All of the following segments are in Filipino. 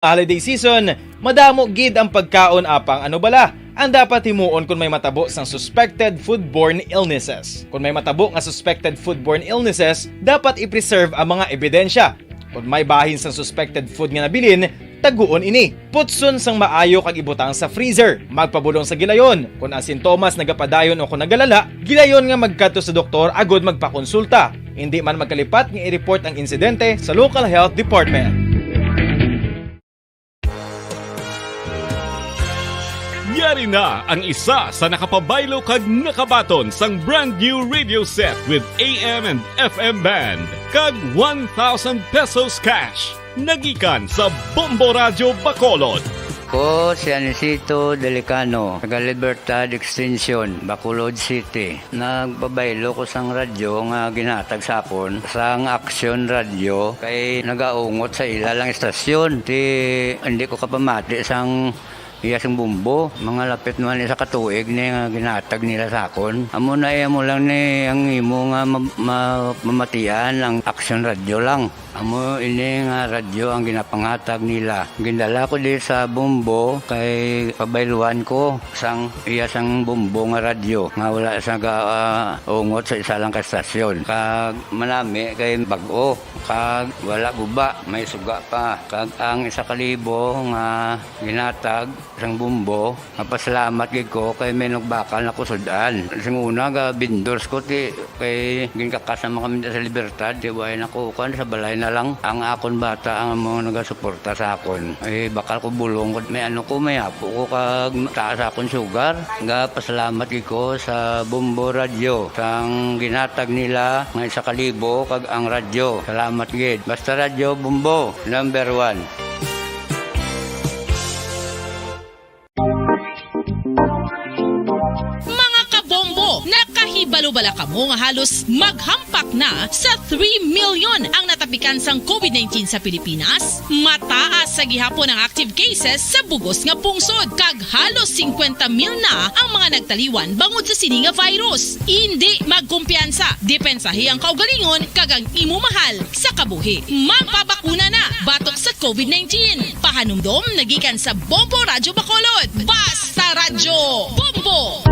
Holiday season, madamo gid ang pagkaon apang ano bala ang dapat himuon kung may matabo sang suspected foodborne illnesses. Kung may matabo nga suspected foodborne illnesses, dapat i-preserve ang mga ebidensya. Kung may bahin sang suspected food nga nabilin, taguon ini. Putson sang maayo kag ibutang sa freezer. Magpabulong sa gilayon. Kung ang sintomas nagapadayon o kung nagalala, gilayon nga magkadto sa doktor agod magpakonsulta. Hindi man magkalipat nga i-report ang insidente sa local health department. Yari na ang isa sa nakapabaylo kag nakabaton sang brand new radio set with AM and FM band kag 1,000 pesos cash. Nagikan sa Bombo Radio Bacolod. Ko si Anisito Delicano, taga Libertad Extension, Bacolod City. Nagbabaylo ko sang radyo nga ginatag sapon sang Action Radio kay nagaungot sa ilalang estasyon. Hindi ko kapamati sang iyasang bumbo, mga lapit naman sa katuig ni nga ginatag nila sakon. Amo na mo lang ni ang imo nga mamatian ang Action Radio lang. Amo ini nga radyo ang ginapangatag nila. Gindala ko di sa bumbo kay pabayluan ko sang iyasang bumbo nga radyo nga wala sa ungot sa isa lang ka estasyon. Kag manami kay bag-o, kag wala guba, may suga pa. Kag ang 1,000 nga ginatag sang bumbo, napasalamat gid ko kay may nagbakal na kusudan. Sing una ga vendors ko ti kay ginkakasama kami sa Libertad, di way nakukan sa balay na lang ang akon bata ang mga nagasuporta sa akon. Ay bakal ko bulong may ano ko may apo ko kag taas akon sugar. Ga pasalamat gid ko sa Bombo Radio sang ginatag nila nga 1,000 kag ang radyo. Salamat gid. Basta Radio Bombo number 1. Balubala ka mo nga halos maghampak na sa 3 million ang natapikan sang COVID-19 sa Pilipinas. Mataas sa gihapon ang active cases sa bugos nga pungsod kag halos 50 mil na ang mga nagtaliwan bangod sa sini nga virus. Hindi magkumpiyansa, depensahi ang kaugalingon kag ang imo mahal sa kabuhi. Magpabakuna na batok sa COVID-19. Pahanumdom nagikan sa Bombo Radio Bacolod. Basta Radyo Bombo!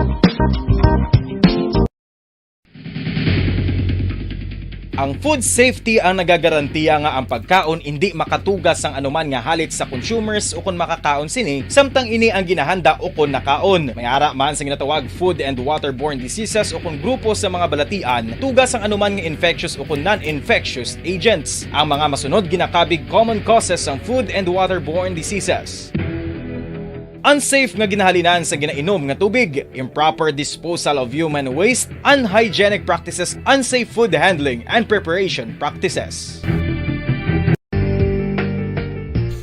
Ang food safety ang nagagarantiya nga ang pagkaon hindi makatugas ang anuman nga halit sa consumers o kung makakaon sini, samtang ini ang ginahanda o kung nakaon. May ara man sa ginatawag food and waterborne diseases o kung grupo sa mga balatian, tugas ang anuman nga infectious o kung non-infectious agents. Ang mga masunod ginakabig common causes ng food and waterborne diseases. Unsafe nga ginahalinan sa ginainom nga tubig, improper disposal of human waste, unhygienic practices, unsafe food handling, and preparation practices.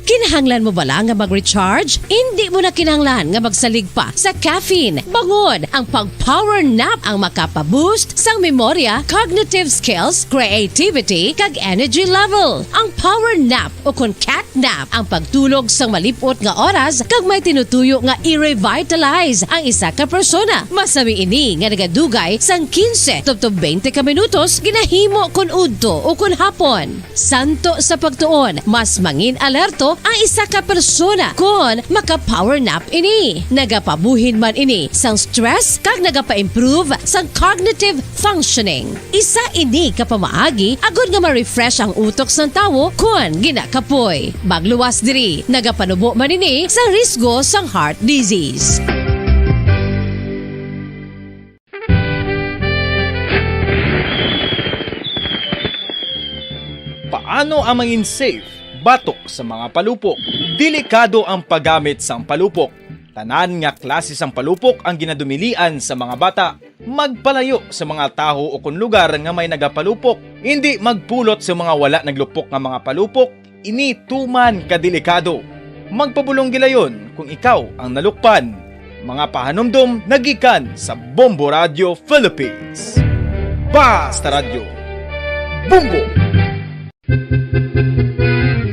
Kinahanglan mo bala nga mag-recharge? Hindi mo na kinahanglan nga magsalig pa sa caffeine. Bangod, ang pag-power nap ang makapaboost sang memorya, cognitive skills, creativity, kag energy level. Ang power nap o kun cat nap ang pagtulog sang malipot nga oras kag may tinutuyo nga i-revitalize ang isa ka persona. Masami ini nga nagadugay sang 15 to 20 ka minutos ginahimo kun udto o kun hapon. Santo sa pagtuon, mas mangin alerto ang isa ka persona kung maka-power nap ini. Nagapabuhin man ini sang stress kag nagapa-improve sang cognitive functioning. Isa ini kapamaagi agud nga ma-refresh ang utok sang tawo kung ginakapoy. Magluwas diri, nagapanubo man ini sa risgo sang heart disease. Paano ang mangin safe batok sa mga palupok? Delikado ang paggamit sang palupok. Tanan nga klase sang palupok ang ginadumilian sa mga bata. Magpalayo sa mga taho o kun lugar nga may nagapalupok. Hindi magpulot sa mga wala naglupok nga mga palupok. Ini tuman kadelikado. Magpabulong gilayon kung ikaw ang nalukpan. Mga pahanumdom nagikan sa Bombo Radio Philippines. Basta Radio Bombo!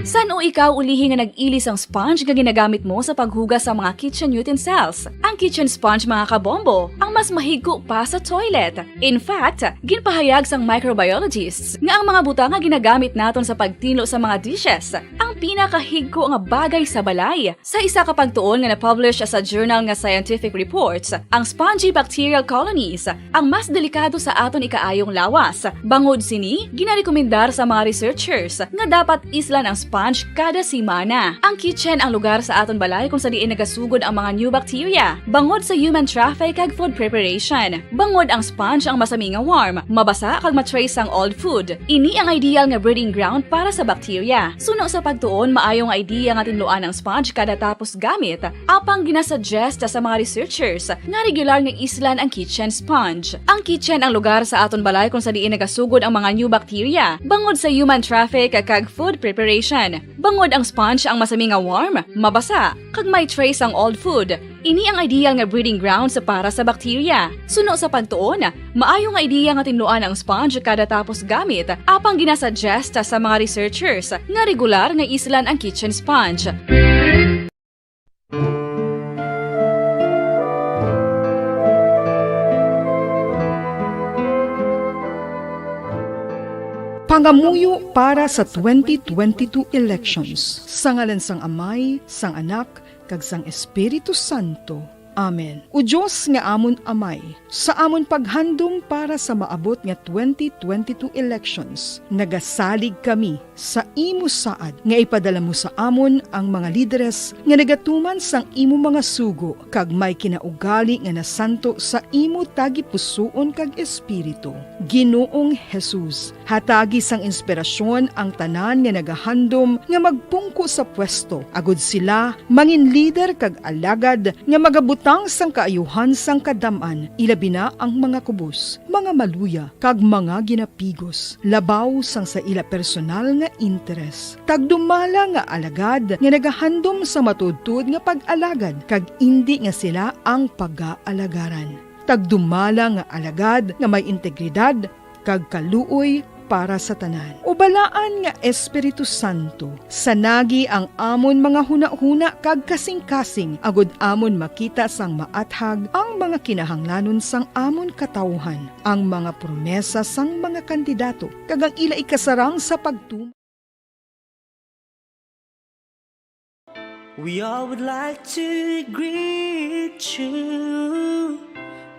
San o ikaw ulihi nga nag-ilis ang sponge nga ginagamit mo sa paghugas sa mga kitchen utensils? Ang kitchen sponge mga kabombo, ang mas mahigko pa sa toilet. In fact, ginpahayag sang microbiologists nga ang mga butang nga ginagamit naton sa pagtilo sa mga dishes ang pinakahigko nga bagay sa balay. Sa isa ka pagtuon nga na-publish sa journal nga Scientific Reports, ang spongy bacterial colonies ang mas delikado sa aton ikaayong lawas. Bangod sini, ginarekomendar sa mga researchers nga dapat islan ang sponge kada simana. Ang kitchen ang lugar sa aton balay kung sa diin nagasugod ang mga new bacteria. Bangod sa human traffic kag food preparation. Bangod ang sponge ang masami nga warm, mabasa kag matrace ang old food. Ini ang ideal nga breeding ground para sa bacteria. Suno sa pagtuon, maayong idea nga tinluan ang sponge kada tapos gamit. Apang ginasuggest sa mga researchers nga regular nga islan ang kitchen sponge. Ang kitchen ang lugar sa aton balay kung sa diin nagasugod ang mga new bacteria. Bangod sa human traffic kag food preparation. Bangod ang sponge ang masami nga warm, mabasa, kag may trace ang old food. Ini ang ideal nga breeding ground sa para sa bacteria. Suno sa pagtuon, maayo nga ideya nga tinluan ang sponge kada tapos gamit, apang ginasuggest sa mga researchers nga regular nga islan ang kitchen sponge. Pangamuyo para sa 2022 elections. Sa ngalan sang Amay, sang Anak, kag sang Espiritu Santo. Amen. O Diyos nga amon Amay, sa amon paghandom para sa maabot nga 2022 elections, nagasalig kami sa imo saad nga ipadala mo sa amon ang mga lideres nga nagatuman sang imo mga sugo kag may kinaugali nga nasanto sa imo tagipusoon kag espiritu. Ginoong Jesus, hatagi sang inspirasyon ang tanan nga nagahandom nga magpungko sa pwesto, agud sila mangin leader kag alagad nga magabutang sang kaayuhan sang kadaman, ilabi na ang mga kubos, mga maluya kag mga ginapigos, labaw sang sa ila personal nga interes. Tagdumala nga alagad nga nagahandom sa matudtod nga pag-alagad kag indi nga sila ang pag-aalagaran. Tagdumala nga alagad nga may integridad kag kaluoy para sa tanan. Ubalaan nga Espiritu Santo, sanagi ang amon mga huna-huna kag kasing-kasing, agud amon makita sang maathag ang mga kinahanglanon sang amon katawhan, ang mga promesa sang mga kandidato, kag ang ila ikasarang sa pagtum. We all would like to greet you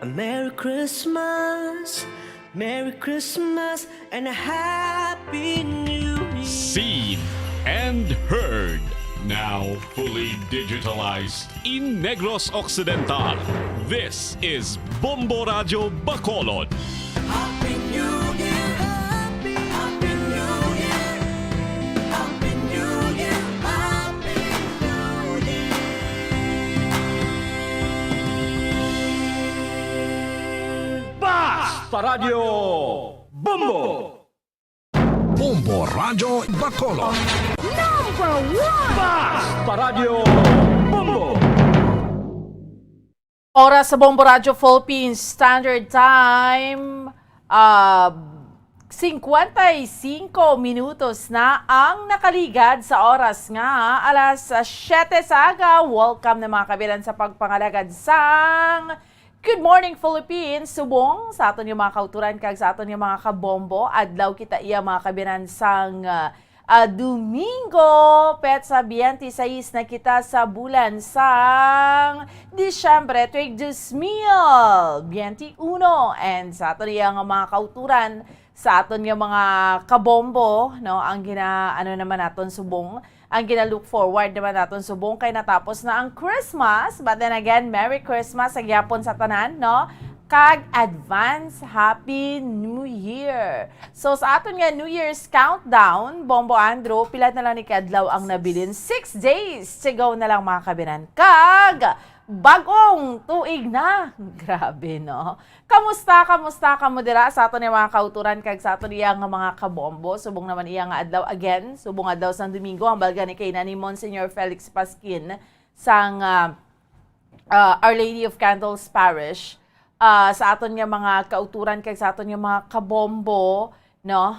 a Merry Christmas, Merry Christmas and a Happy New Year. Seen and heard. Now fully digitalized in Negros Occidental. This is Bombo Radio Bacolod. Happy New Year, Happy New Year, Happy New Year, Happy New Year. Basta Radio Bombo! Bombo Radio Bacolod. Basta Radio Bombo! Oras sa Bombo Radio Philippines Standard Time, 55 minutos na ang nakaligad sa oras nga, alas 7 sa aga. Welcome na mga kabilan sa pagpangalagad sang Good Morning Philippines, subong sa aton yung mga kauturan kag sa aton yung mga kabombo. Adlaw kita iya mga kabinan sang Domingo, petsa 26 na kita sa bulan sang Disyembre 2021. And sa aton yung mga kauturan, sa aton yung mga kabombo, no, ang naman naton subong, ang gina-look forward naman natin subong kay natapos na ang Christmas. But then again, Merry Christmas sa gyapon sa tanan, no? Kag advance Happy New Year. So sa aton nga New Year's countdown, Bombo Andrew, pila na lang ni kadlaw ang nabilin. 6 days to go na lang mga kabinan. Kag bagong tuig na. Grabe, no? Kamusta kamo dira sa aton mga kauturan kag sa aton iya nga mga kabombo. Subong naman iya nga adlaw again, subong adlaw sang Domingo ang balga ni kay ni Monsignor Felix Pasquin sang Our Lady of Candles Parish. Sa aton nga mga kauturan kag sa aton nga mga kabombo no,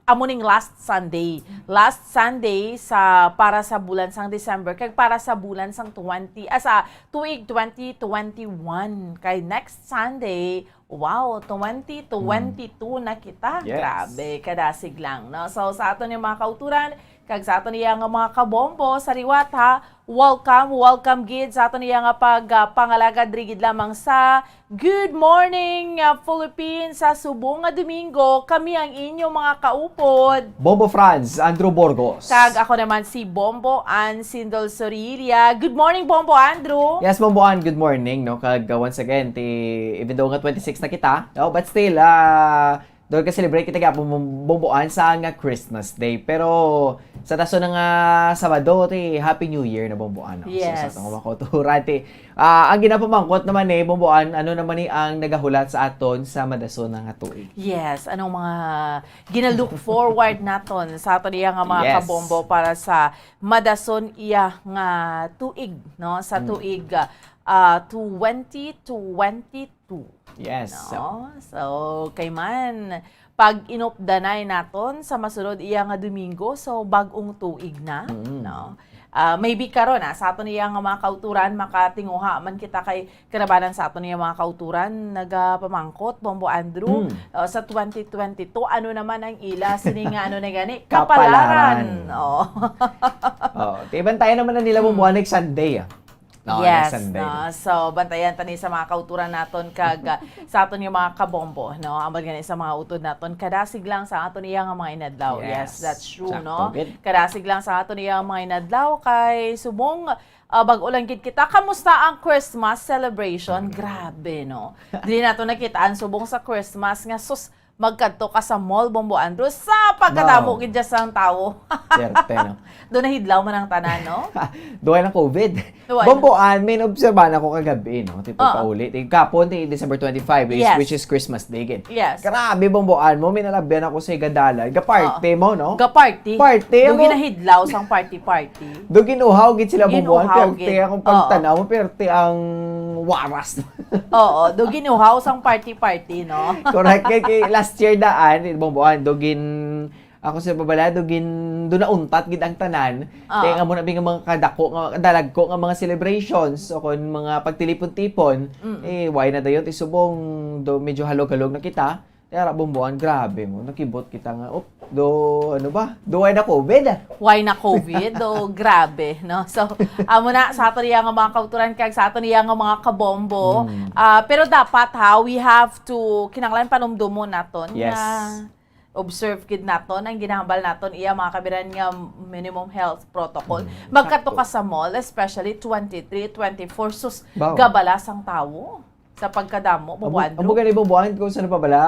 amuning last Sunday sa para sa bulan sang December kag para sa bulan sang sa tuig 2021 kay next Sunday. Wow, 2022 na kita. Yes. Grabe, kadasig lang, no? So sa aton yung mga kauturan, kag sa aton niya nga mga kabombo sa liwat ha, welcome gid sa aton niya nga pangalagad rigid lamang sa Good Morning Philippines sa subong nga Domingo. Kami ang inyong mga kaupod. Bombo Franz, Andrew Borgos. Kag ako naman si Bombo Ann Sindol Sorilia. Good morning, Bombo Andrew. Yes, Bombo Ann, good morning. No? Kag once again, even though nga 26 na kita, no? But still, doon ka celebrate kita ka bumbuan sa nga Christmas Day. Pero sa taso ng Sabado, Happy New Year na bumbuan. No? Yes. So, sa mga kauturan, ang ginapamangkot naman bumbuan, ano naman ang nagahulat sa aton sa madason ng tuig. Yes, anong mga gina-look forward naton sa aton iya nga mga Yes. kabombo para sa madason iya nga tuig, no? Sa tuig 2022. Yes. No? So, kay man, pag inupdanay naton sa masunod iya nga Domingo, so bagong tuig na, no? Maybe karon sa aton iya nga mga kauturan makatinguha man kita kay karabanan sa aton iya mga kauturan nagapamangkot Bombo Andrew sa 2022 ano naman ang ila sini nga ano na gani kapalaran. Oh. Bantayan naman na nila bumbuan next Sunday. No, yes, next Sunday. no. So bantayan tani sa mga kauturan naton kag sa aton yung mga kabombo, no. Amad gani sa mga utod naton kadasig lang sa aton iya nga mga inadlaw. Yes, that's true, Sakto, no. good. Kadasig lang sa aton iya mga inadlaw kay subong bag-ulang gid kita. Kamusta ang Christmas celebration? Grabe, no. Dili nato nakitaan subong sa Christmas nga sus magkadto ka sa mall Bombo Andrew sa pagkadamo gid dyan sa tao. Serte, no? Doon nahidlaw man ang tanan, no? Duhay ng COVID. Duhay. Bomboan, may naobserbahan ako kagabi, no? Tipo paulit. Kapon, December 25, Yes. which is Christmas Day. Again. Yes. Grabe, Bomboan mo. May nalabihan ako sa Igadalan. Gaparte mo, no? Ga-party. Party, Doon mo. ginahidlaw sang party-party. Doon ginuhaw, gid sila Bomboan. Ginuhaw, Perte gid. akong pagtanaw mo, perte ang waras. Oo, doon ginuhaw sang party-party, no? Correct. Kay last year daan, Bomboan, dogin ako sa babala, dogin doon na untat gid ang tanan. Kaya nga mo na nga mga kadako nga dalag ko nga mga celebrations o kon mga pagtilipon-tipon, why na dayon isubong do medyo halog-halog na kita. Kaya Bomboan, grabe mo, nakibot kita nga. Ano ba? Duway na COVID. Why na COVID? Do, grabe, no? So, amo na sa aton iya nga mga kauturan kag sa aton iya nga mga kabombo. Pero dapat we have to kinanglan panumdumon naton Yes. nga observe kid naton ang ginahambal naton iya mga kabiran nga minimum health protocol. Magkadto ka sa mall, especially 23, 24 sus Wow. gabalas ang tawo sa pagkadamo mo Amo gani Bomboan kung saan pa bala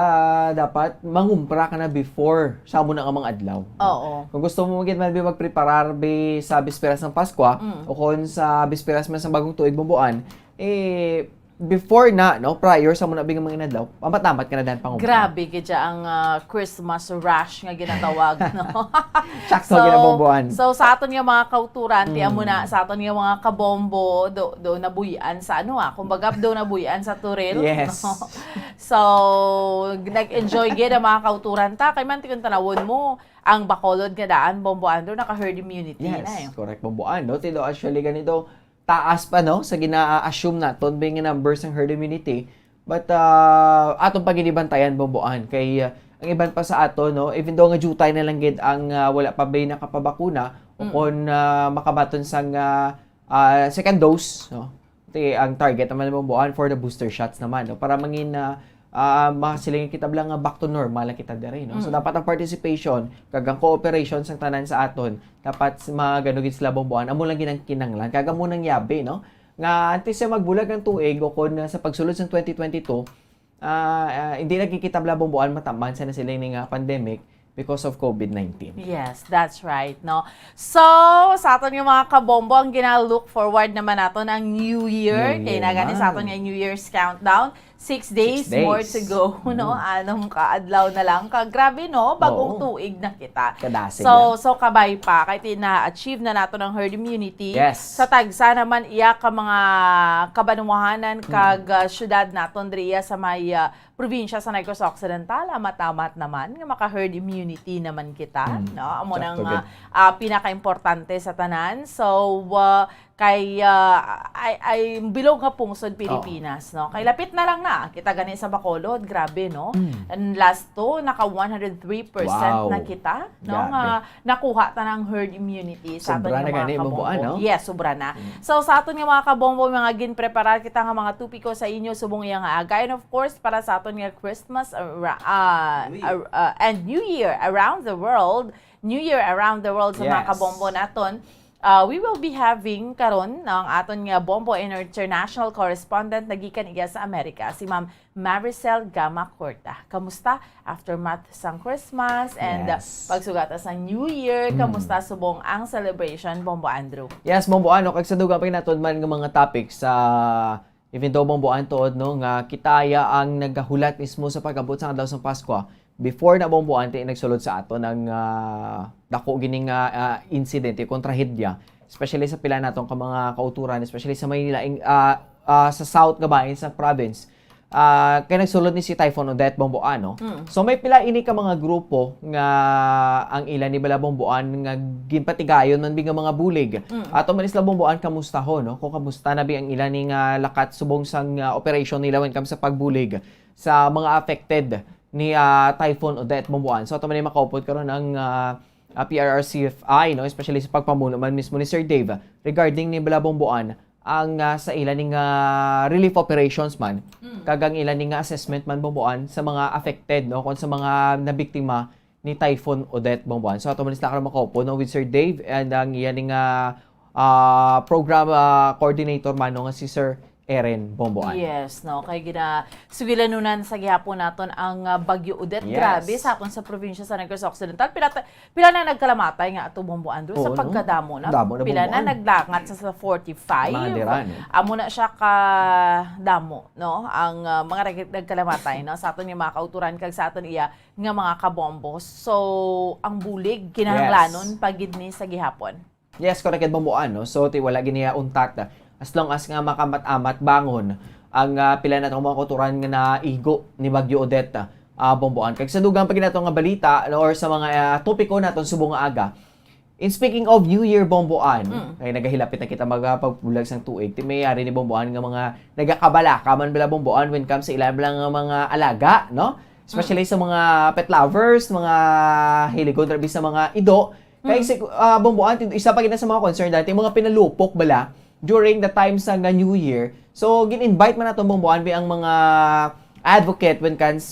dapat mangumpra ka na before sa mo na nga mga adlaw. Oo. Kung gusto mo magpreparar sa bisperas ng Pasko o kung sa bisperas man sa bagong tuig Bomboan, before na, no, prior sa mo na bigang mga inadlaw, pamat-amat ka na dan pangumpra. Grabe kaya ang Christmas rush nga ginatawag, no? Sakto ginabomboan. So sa aton nga mga kauturan, tiyan mo na sa aton nga mga kabombo, do nabuyan sa kumbaga do nabuyan sa turil. Yes. No? So nag-enjoy gid ang mga kauturan ta kay man tikon tanawon mo ang Bacolod nga daan Bombo Andrew naka herd immunity na. Yes, correct Bomboan. No, tido actually ganito taas pa no sa gina-assume naton being numbers ng herd immunity. But atong paginibantayan Bomboan kay ang iban pa sa ato no even though nga jutay na lang gid ang wala pa bay nakapabakuna o kon makabaton sang second dose no. Ang target naman Bomboan for the booster shots naman no para mangin makasilingin kita lang back to normal lang kita dere no. So dapat ang participation kag ang cooperation sang tanan sa aton dapat maganugid sila Bomboan amo lang ginang kinanglan kag amo nang yabe no nga antes sa magbulag ang tuig o kon sa pagsulod sa 2022 hindi nagkikita bla Bomboan mataman sa na sila ning pandemic because of COVID-19. Yes, that's right, no? So, sa aton yung mga kabombo, ang gina-look forward naman natin ang New Year. Kaya na gani sa aton yung New Year's countdown. 6 days, 6 days. more to go, no? Anong kaadlaw na lang. Grabe, no? Bagong tuig na kita. Kadasig So kabay pa, kahit na-achieve na nato ng herd immunity. Yes. Sa tagsa naman, iya ka mga kabanwahanan, kag syudad naton driya sa may probinsya sa Negros Occidental, matamat naman, nga maka-herd immunity naman kita, no? Amo nang pinaka-importante sa tanan. So, kay ay bilog nga pungsod Pilipinas, no? Kay lapit na lang na kita gani sa Bacolod, grabe, no? And last to naka 103% na kita, no? Nga nakuha ta ng herd immunity sa aton Sobra na nga gani, mga Bomboan, kabombo. no? Yes, sobra na. So sa aton nga mga kabombo, mga ginpreparar kita nga mga tupiko sa inyo subong iya nga aga. And of course, para sa aton nga Christmas and New Year around the world, sa mga Yes. kabombo naton. We will be having karon ng aton nga Bombo International Correspondent nagikan iya sa Amerika, si Ma'am Maricel Gama Corta. Kamusta aftermath sang Christmas and Yes. pagsugata sa New Year? Kamusta subong ang celebration, Bombo Andrew? Yes, Bomboan, no? Kag sa dugang pa naton man nga mga topics sa even though Bomboan tuod, no, nga kitaya ang nagahulat mismo sa pag-abot sa adlaw sang Pasko. Before na Bomboan, nagsulod sa ato ng dako gining incident, kontrahedya, especially sa pila natong ka mga kauturan, especially sa Maynila, sa south nga bahin sa province. Kaya nagsulod ni si Typhoon Odette, Bomboan, no? So may pila ini ka mga grupo nga ang ilan ni bala Bomboan nga ginpatigayon man nga mga bulig. Ato man isla Bomboan kamusta ho, no? Kung kamusta na bi ang ilan ni nga lakat subong sang operation nila when comes sa pagbulig sa mga affected ni Typhoon Odette, Bomboan. So ato man makaupod karon ang PRRCFI, no, especially sa pagpamuno man mismo ni Sir Dave regarding ni bala Bomboan ang sa ilan ning relief operations man kagang ilan ning assessment man Bomboan sa mga affected, no, kung sa mga nabiktima ni Typhoon Odette, Bomboan. So ato man isla karon makaupo, no, with Sir Dave and ang iyan ning program coordinator man, no, nga si Sir Eren, Bomboan. Yes, no, kay sugilanunan sa gihapon naton ang Bagyo Odette. Yes. Grabe sa akong sa probinsya sa Negros Occidental. Pila na nagkalamatay nga ato Bombo Andrew sa Oo, no? pagkadamo na. Damo na, Pila na Bomboan. naglangat sa 45. Mga diran, eh. Amo na siya ka damo, no? Ang mga nagkalamatay, no, sa aton yung mga kauturan kag sa aton iya nga mga kabombo. So, ang bulig kinahanglanon pagid ni sa gihapon. Yes, correct, Bomboan, no? So wala gini untat as long as nga makamat-amat bangon ang pila na mga kauturan nga naigo ni Bagyo Odette, Bomboan. Kag sa dugang pag nato nga balita or sa mga topiko naton subong nga aga. In speaking of New Year, Bomboan, ay nagahilapit na kita magpagbulag sang tuig. Timayari ni Bomboan nga mga nagakabala kaman bala Bomboan when comes sa ilan nga mga alaga, no? Especially sa mga pet lovers, mga hiligod rabi sa mga ido. Kaya Bomboan, isa pa gina sa mga concern dati, mga pinalupok bala during the time sa New Year. So, gin-invite man natin Bomboan ang mga advocate when comes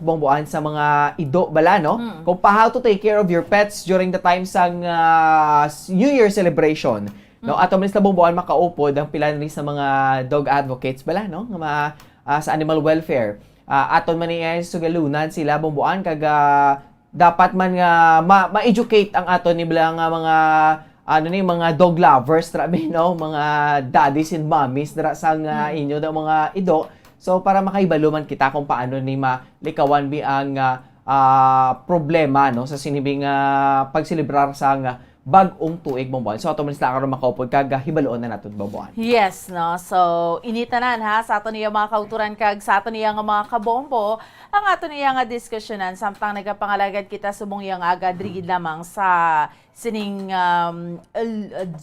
Bomboan sa mga ido bala, no? Kung pa how to take care of your pets during the time sa New Year celebration. No? Ato man sa Bomboan makaupod ang pila ni sa mga dog advocates bala, no? Nga sa animal welfare. Aton man ni sugalunan sila Bomboan kag dapat man nga ma-educate ang aton ni bala nga mga mga dog lovers, trabi, no? Mga daddies and mommies dra sa inyo daw mga ido. So para makaibalo man kita kung paano ni malikawan bi ang problema, no, sa sinibing pagselebrar sa bag-ong tuig, Bomboan. So ato man sila karon makaupod kag hibaloon na naton, Bomboan. Yes, no. So initanan ha sa aton niya mga kauturan kag sa aton niya nga mga kabombo ang aton niya nga diskusyonan samtang nagapangalagad kita subong yang aga drigid lamang sa sining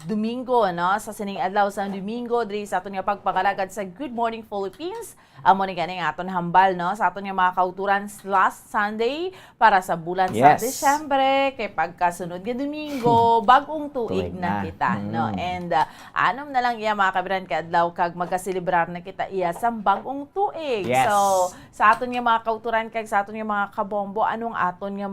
Domingo, no? Sa sining adlaw sa Domingo diri sa aton nga pagpangalagad sa Good Morning Philippines. Amo ni ganing aton hambal, no, sa aton nga mga kauturan last Sunday para sa bulan sa Disyembre kay pagkasunod nga Domingo bagong tuig na kita, no. And anom na lang iya mga kabiran kadlaw kag magaselebrar na kita iya sa bagong tuig. Yes. So sa aton nga mga kauturan kag sa aton nga mga kabombo, anong aton nga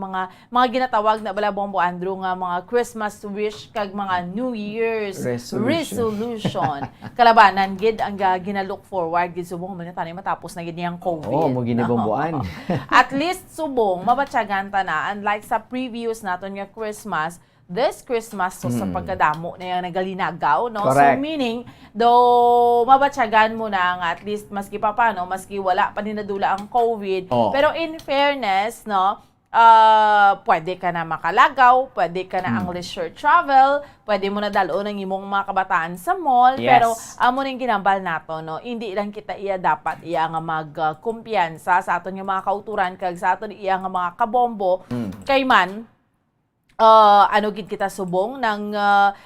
mga ginatawag na bala Bombo Andrew nga mga Christmas wish kag mga New Year's resolution. Kalabanan gid ang ginalook forward gid subong man tani matapos na gid niyang COVID. Oh, mo gini Bomboan. At least subong mabatyagan ta na unlike sa previous naton nga Christmas this Christmas so sa pagkadamo na yung nagalinagaw, no? Correct. So meaning, though mabatsagan mo na nga at least maski pa paano, maski wala pa dinadula ang COVID, pero in fairness, no, pwede ka na makalagaw, pwede ka na ang leisure travel, pwede mo na daloon ang imong mga kabataan sa mall, pero amo ning ginambal nato, no, hindi lang kita iya dapat iya nga magkumpiyansa sa aton nga mga kauturan kag sa aton iya nga mga kabombo kay man ano gid kita subong ng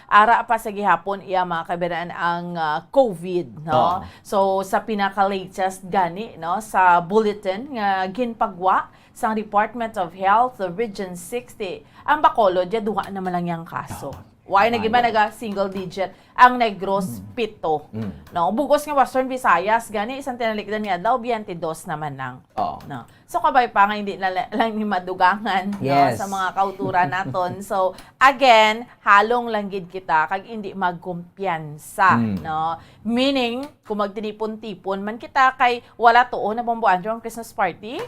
ara pa sa gihapon iya mga kabataan ang COVID, no. So sa pinaka-latest gani, no, sa bulletin nga ginpagwa sa Department of Health of Region 60, ang Bacolod ya duha naman lang yang kaso. Why na giba naga single digit ang Negros 7. No, bugos nga Western Visayas gani isang tinalikdan niya daw 22 naman lang. No. So kabay pa nga hindi na lang ni madugangan, no, sa mga kauturan naton. So again, halong lang gid kita kag hindi magkumpiyansa, no. Meaning kung magtinipon-tipon man kita kay wala tuon na bomboan ang Christmas party.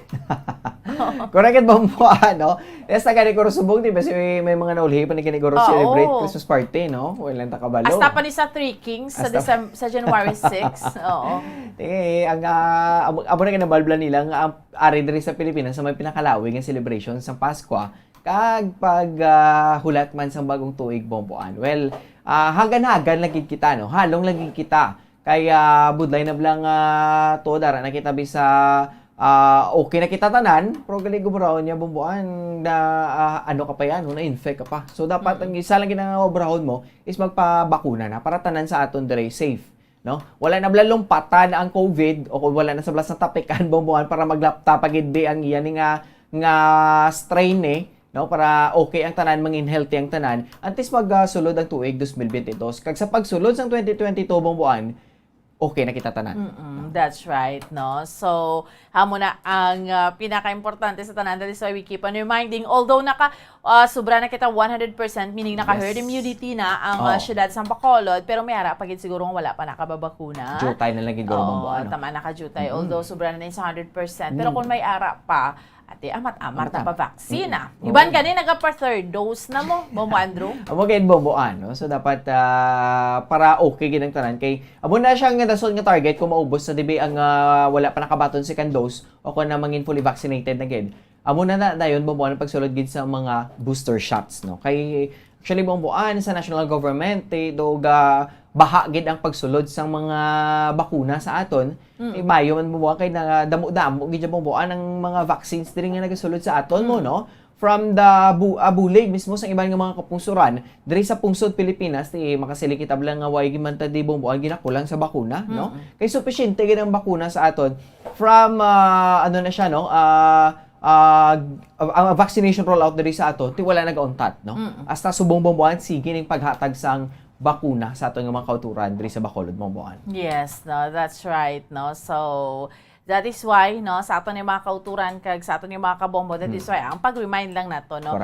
Correct ba mo, no? Yes, na gani ko subong, di ba? May mga naulhi pa na gani ko celebrate Christmas party, no? Walang takabalo. Hasta pa ni sa Three Kings sa January 6. Oo. Ang abo na kinabalblan nila nga ari diri sa Pilipinas sa may pinakalawig nga celebration sa Pasko kag pag hulat man sa bagong tuig bomboan. Well, hagan-hagan lagi kita, no? Halong lagi kita. Kaya budlay na blang to dara na kita bisa okay na kita tanan, pero gali gumuraon niya bumbuan na ano ka pa yan, na-infect ka pa. So, dapat ang isa lang ginagabrahon mo is magpabakuna na para tanan sa aton dire safe. No? Wala na blalong patan ang COVID o wala na sa blas na tapikan bumbuan para maglaptapagid ang iyan nga strain no? Para okay ang tanan, mangin healthy ang tanan. Antes magsulod ang tuig 2022. Kag sa pagsulod sang 2022 bumbuan, okay na kita tanan. That's right, no? So, hamo na ang pinaka-importante sa tanan. That is why we keep on reminding. Although sobra na kita 100%, meaning naka-herd immunity na ang syudad sa Bacolod, pero may ara pagid siguro wala pa nakababakuna. Jutay na lang gid bumbuan. Tama, naka-jutay. Although sobra na sa 100%. Pero kung may ara pa, ate, amat-amat na pa-vaksina. Iban ka din, nagpa-third dose na mo, Bombo Andrew. Amo kayo bomboan, no? So, dapat para okay ginang tanan. Kay, amo na siyang dason nga target kung maubos na dibi ang wala pa nakabaton second dose o kung na mangin fully vaccinated na gid. Amo na dayon bomboan ang pagsulod gid sa mga booster shots, no? Kay, actually, bomboan sa national government, baha gid ang pagsulod sa mga bakuna sa aton. Mayo man mo kay na damo-damo gid bomboan ang mga vaccines diri nga nagasulod sa aton mo, no? From the bulig mismo sa ibang mga kapungsuran diri sa pungsod Pilipinas makasili kita blang nga way gimanta di bomboan ginakulang sa bakuna, no? Kay sufficient gid ang bakuna sa aton from ano na siya, no? Ang vaccination rollout diri sa aton ti wala nagauntat, no? Hasta subong bomboan sige ning paghatag sang bakuna sa aton nga mga kauturan diri sa Bacolod bomboan. Yes, no, that's right, no. So that is why, no, sa aton yung mga kauturan kag sa aton yung mga kabombo, that is why ang pag-remind lang nato, no.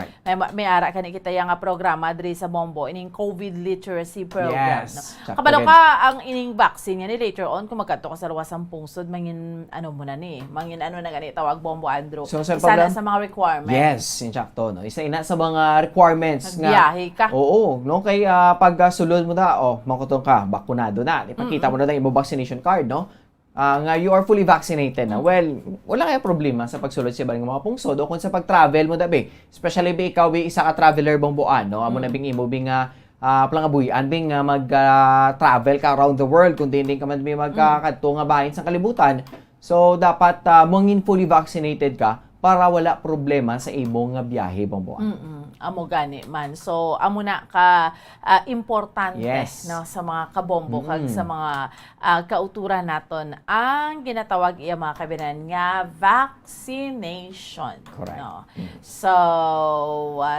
May ara kani kita yang programa diri sa Bombo ining COVID literacy program, no. Kabalo ka ang ining vaccine ni later on kung magkadto ka sa luwasang pungsod mangin ano mo na ni, mangin ano na gani tawag Bombo Andrew. So, isa na sa mga requirements. Yes, insakto, no. Isa ina sa mga requirements nga. Biyahe ka. Oo, no, kay pag sulod mo na, makutong ka, bakunado na. Ipakita mo na yung vaccination card, no? Nga you are fully vaccinated na. Well, wala kaya problema sa pagsulod sa ibang mga pungsod o kung sa pag-travel mo dabi. Especially ikaw isa ka traveler bomboan, no? Amo na bing imo bing plangabuyan bing mag-travel ka around the world kung hindi ka man magkakadto nga bahin sa kalibutan. So dapat mongin fully vaccinated ka para wala problema sa imong nga biyahe bomboan. Amo gani man. So amo na ka importante, no, sa mga kabombo kag sa mga kauturan naton ang ginatawag iya mga kabinan nga vaccination. Correct. No. So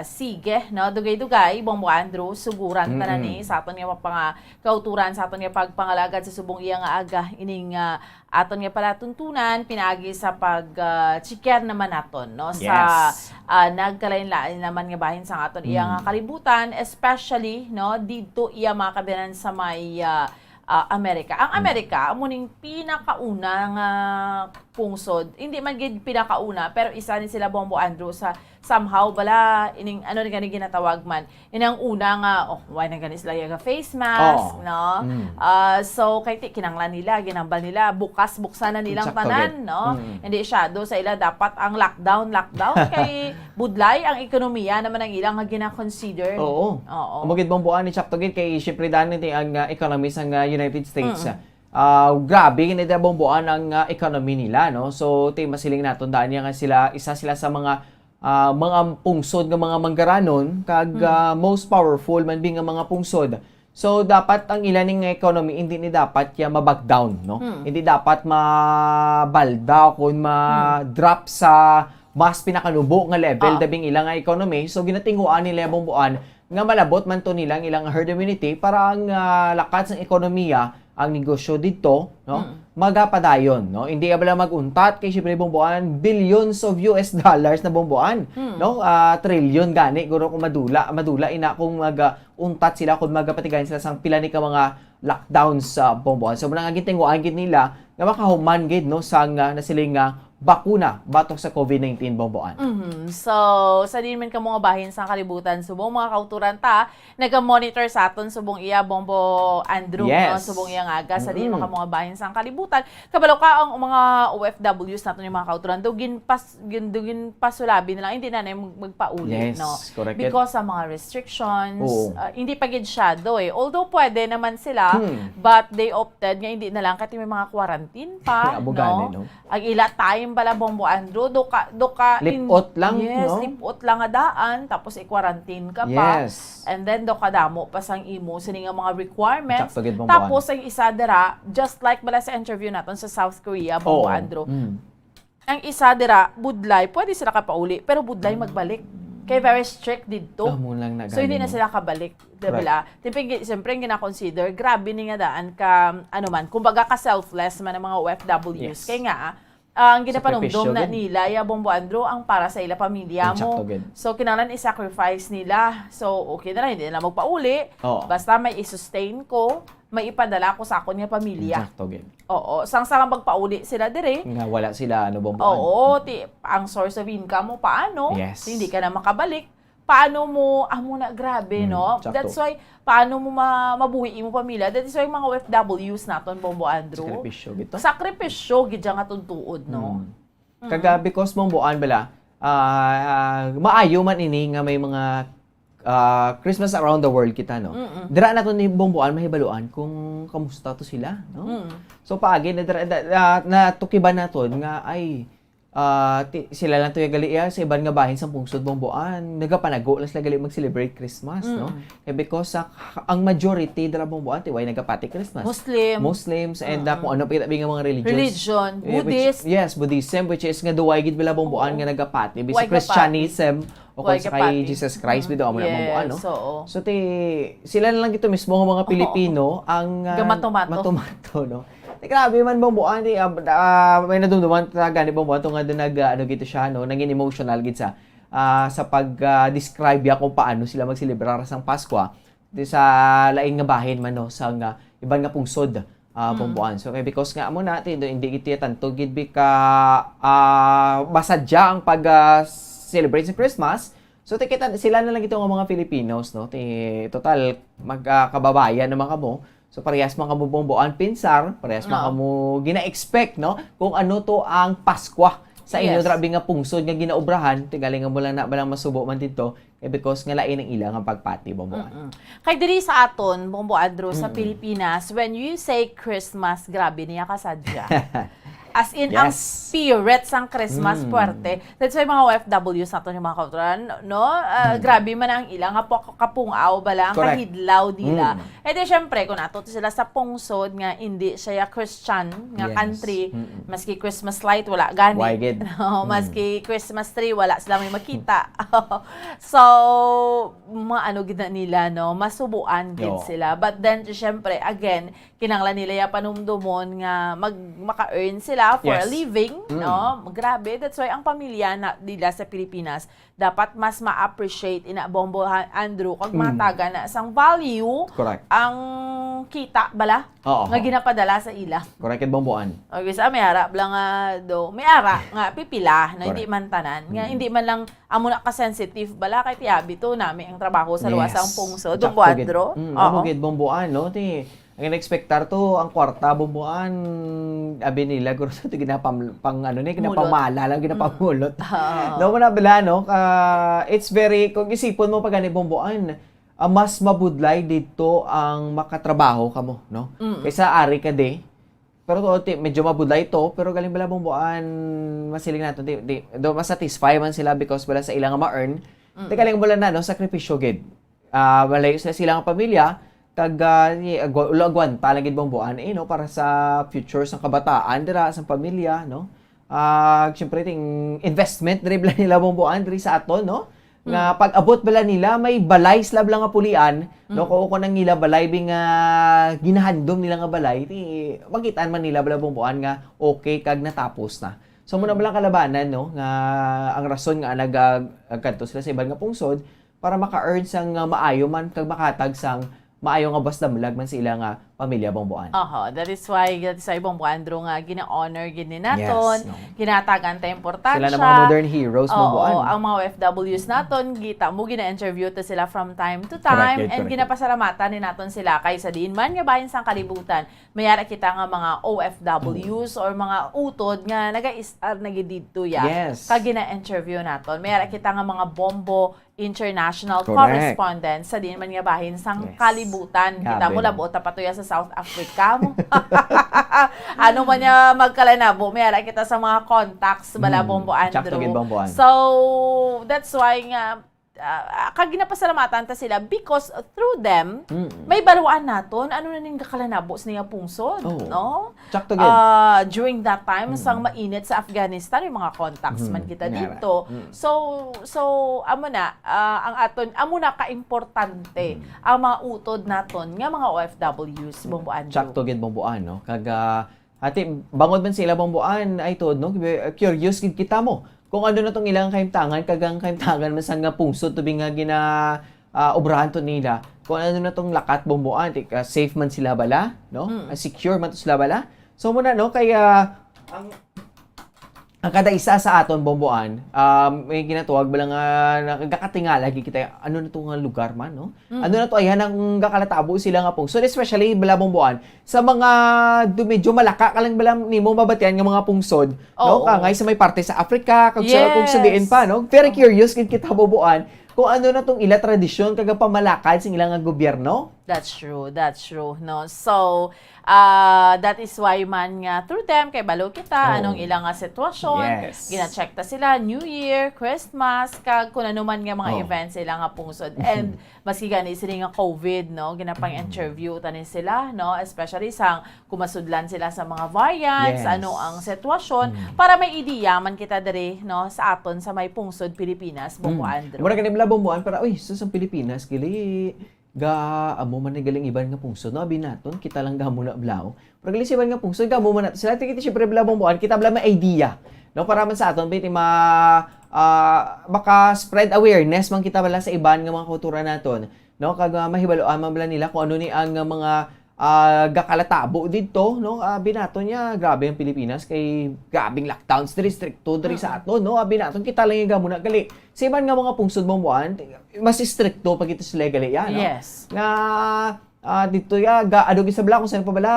sige, no, dugay-dugay Bombo Andrew suguran tanan ni sa aton nga mga kauturan sa aton nga pagpangalagad sa subong iya nga aga ining aton nga palatuntunan pinaagi sa pag-checker naman naton, no, sa nagkalain-lain naman nga bahin sa aton iya nga kalibutan, especially, no, dito iya mga kabinan sa may Amerika. Ang Amerika amo ning pinakauna nga pungsod. Hindi man gid pinakauna, pero isa ni sila Bombo Andrew sa somehow bala ining ano ni gani ginatawag man. Inang una nga why na gani sila yung face mask, no? So kay kinanglan nila, ginambal nila, buksan na nilang tanan, no? Hindi siya do sa ila dapat ang lockdown kay budlay ang ekonomiya naman ang ilang nga gina-consider. Oo. Umugid Bomboan ni Chaptogid kay syempre dani ang economy sa United States. Grabe kinita bomboan ang economy nila, no? So tay masiling naton daan nga isa sila sa mga pungsod nga mga manggaranon kag most powerful man nga mga pungsod. So dapat ang ilan ning economy hindi ni dapat ya ma-back down, no? Hindi dapat mabalda kun ma-drop sa mas pinakanubo nga level dabing ilang nga economy. So ginatinguan nila bomboan nga malabot man to nilang ilang herd immunity para ang lakas ng ekonomiya ang negosyo dito, no? Magapadayon, no? Hindi abala maguntat kay syempre bomboan billions of US dollars na bomboan, no? Trillion gani guro kung madula ina kung untat sila kung magapatigayan sila sang pila ni ka mga lockdowns sa bomboan. So muna nga gitinguan gid nila nga makahuman gid no sang nasiling bakuna batok sa COVID-19 bomboan. So, sa din man ka mga bahin sa kalibutan, subong mga kauturan ta, naga-monitor sa aton subong iya Bombo Andrew, no? Subong iya nga sa din mga bahin sa kalibutan. Kabalo ka ang mga OFWs naton yung mga kauturan, dugin pasulabi na lang, hindi na magpauli, no? Correct. Because sa mga restrictions, hindi pa gid shadow Although pwede naman sila, but they opted nga hindi na lang kasi may mga quarantine pa, no? Ang ila time bala Bombo Andrew, doka lipot lang, no? Lipot lang nga daan, tapos i-quarantine ka pa. And then doka damo pa sang imo sini nga mga requirements. Tapos ang isa dira, just like bala sa interview naton sa South Korea, Bombo Andrew. Ang isa dira, budlay, pwede sila kapauli, pero budlay magbalik. Kaya very strict dito. So hindi na sila kabalik, diba? Siyempre gina-consider, grabe ni nga daan ka, ano man, kumbaga ka selfless man ang mga OFWs. Kaya nga, ang ginapanumdum na nila, Bombo Andrew, ang para sa ila pamilya mo. So, kinalan i-sacrifice nila. So, okay na lang, hindi na magpauli. Basta may i-sustain ko, may ipadala ko sa akon nga pamilya. Oo. Sang-sang magpauli sila dire. Nga wala sila, Bombo Andrew? Ang source of income mo, paano? Hindi ka na makabalik. Paano mo, muna, grabe, no? That's why, paano mo mabuhi mo pamilya? That's why mga OFWs naton, Bombo Andrew. Sakripisyo gito? Sakripisyo, gidya nga tuntuod, no? Kaga, because Bomboan bala, maayo man ini nga may mga Christmas around the world kita, no? Dira na to ni Bomboan mahibaluan kung kamusta to sila, no? So, paagi, natukiban naton nga, ay, sila lang to yung gali sa iban nga bahin sa pungsod Bomboan nagapanago lang sila gali mag-celebrate Christmas, no? Because ang majority dara Bomboan tiway nagapati Christmas. Muslims and kung ano pa nga mga religion. Buddhist. Buddhism, which is nga duway gid bila Bomboan nga nagapati. Bisa Christianism o kung sa kay Jesus Christ bido amo na Bomboan, no? So sila lang gito mismo nga mga Pilipino ang matumato, no? Grabe man Bomboan, may nadumduman talaga ni Bomboan to nga doon gito siya, no? Naging emotional gid sa pag-describe ya kung paano sila magselebrar sang Pasko sa laing nga bahin man, no? Sa iban nga pungsod Bomboan. So because nga amo natin hindi giti tanto gid ka masadya ang pag-celebrate sa Christmas. So tikita sila na lang ito nga mga Filipinos, no? Total magkababayan naman kamo. So parehas mga Bomboan pinsar, parehas mga mo gina-expect, no? Kung ano to ang Pasko sa inyo, grabe nga pungsod nga ginaubrahan, tigaling nga mo lang na balang masubo man dito, because nga lain ang ilang ang pagpati, Bomboan. Kay diri sa aton, Bombo Andrew, sa Pilipinas, when you say Christmas, grabe niya kasadya. As in, ang spirit sang Christmas puwerte. That's why mga OFWs natin yung mga kauturan, no? Grabe man ang ilang kapungaw bala, ang kahidlaw nila. E di syempre, kung nato sila sa pungsod nga hindi siya Christian nga country, maski Christmas light, wala gani. No? Maski Christmas tree, wala sila may makita. So, maano gid nila, no? Masubuan gid sila. But then, syempre, again, kinanglan nila yung panumdumon nga maka-earn sila for a living, no? Grabe. That's why ang pamilya nila sa Pilipinas dapat mas ma-appreciate ina Bombo Andrew kag mataga na sang value ang kita bala Oo. nga ginapadala sa ila. Correct bomboan. Okay, sa may harap lang nga may ara nga pipila na hindi man tanan. Nga hindi man lang amo na ka-sensitive bala kay tiabi to nami ang trabaho sa luwas ang pungso. Sakto, Dumbwadro. Amo gid bomboan, no? Ti ang in-expectar to ang kwarta bomboan abi nila guro sa ginapang pang ano ni ginapamala lang ginapamulot. No mo na bala no? It's very kung isipon mo pag ani bomboan, mas mabudlay dito ang makatrabaho kamo, no? Kaysa ari ka de. Pero medyo mabudlay to, pero galing bala bomboan masiling nato do mas satisfy man sila because wala sa ilang ma-earn. Di galing bala na no sakripisyo gid. Malayo sila nga pamilya kag ulagwan talagid bomboan no para sa future sa kabataan dira sa pamilya no. Syempre ting investment diri bala nila bomboan diri sa aton no. Nga pag abot bala nila may balay slab lang nga pulian no ko nang nila balay bing ginahandom nila nga balay ti makitaan man nila bala bomboan nga okay kag natapos na. So muna bala kalabanan no nga ang rason nga nagkadto sila sa ibang nga pungsod para maka-earn sang maayo man kag makatag sang maayo nga basta mulag man sila nga pamilya bomboan. That is why bomboandro nga gina-honor gini naton, Yes, no. ginatagan ta importansya. Sila na mga modern heroes bomboan. Ang mga OFWs naton gita mo gina-interview ta sila from time to time and ginapasalamatan ni naton sila kay sa diin man nga bahin sang kalibutan. Mayara kita nga mga OFWs or mga utod nga naga-star na gid didto ya. Yes. Kag gina-interview naton. Mayara kita nga mga bombo international Correct. correspondents sa diin man nga bahin sang kalibutan. Kita mo Grabe. labo ta patuya sa South Africa mo. Ano man niya magkalanabo, mayara kita sa mga contacts bala Bombo Sakto gid Andrew. bomboan. So, that's why nga kag ginapasalamatan ta sila because through them may baruan naton ano na ning gakalanabo sa niya pungsod, no? Sakto gid. During that time sang mainit sa Afghanistan yung mga contacts man kita dito. So amo na ang aton amo na ka-importante ang mga utod naton nga mga OFWs Bombo Andrew. Sakto gid bomboan no. Kag ati bangod man sila bomboan ay tod no. Curious gid kita mo. Kung ano na tong ilang kaimtangan, kagang kaimtangan man sang nga pungsod tubi nga obrahan to nila. Kung ano na tong lakat bomboan, safe man sila bala, no? Secure man to sila bala. So muna no kaya ang kada isa sa aton bomboan, may ginatuwag bala nga nagakatingala kita ano na to nga lugar man, no? Ano na to ayan ang gakalatabo sila nga pungsod, especially bala bomboan sa mga medyo malaka ka lang bala nimo mabatian nga mga pungsod, no? Kangay sa may parte sa Africa, kung sa diin pa, no? Very curious gid kita bomboan kung ano na tong ila tradisyon kag pamalakad sing ilang nga gobyerno. That's true, no? So, that is why man nga through them, kay balo kita, anong ilang nga sitwasyon, gina-check ta sila, New Year, Christmas, kag kung ano man nga mga events sila nga pungsod. And, maski gani sila nga COVID, no? Ginapang-interview tanin sila, no? Especially sang kumasudlan sila sa mga variants, ano ang sitwasyon, para may ideya man kita diri, no? Sa aton, sa may pungsod, Pilipinas, Bombo Andrew. Mura kanila bomboan para, sa Pilipinas, kili amo man ni galing iban nga pungsod no abi naton kita lang gamo na blaw pero galing iban nga pungsod gamo man nato sila tikiti syempre bla bomboan kita bla may idea no para man sa aton biti baka spread awareness man kita bala sa iban nga mga kultura naton no kag mahibaloan man bala nila kung ano ni ang mga gakalatabo dito no abi naton nya grabe ang Pilipinas kay grabing lockdowns diri stricto diri sa aton no abi naton kita lang nga muna gali sa iban nga mga pungsod bomboan mas stricto pag ito sila gali ya no nga dito ya adog isa bala kung saan pa bala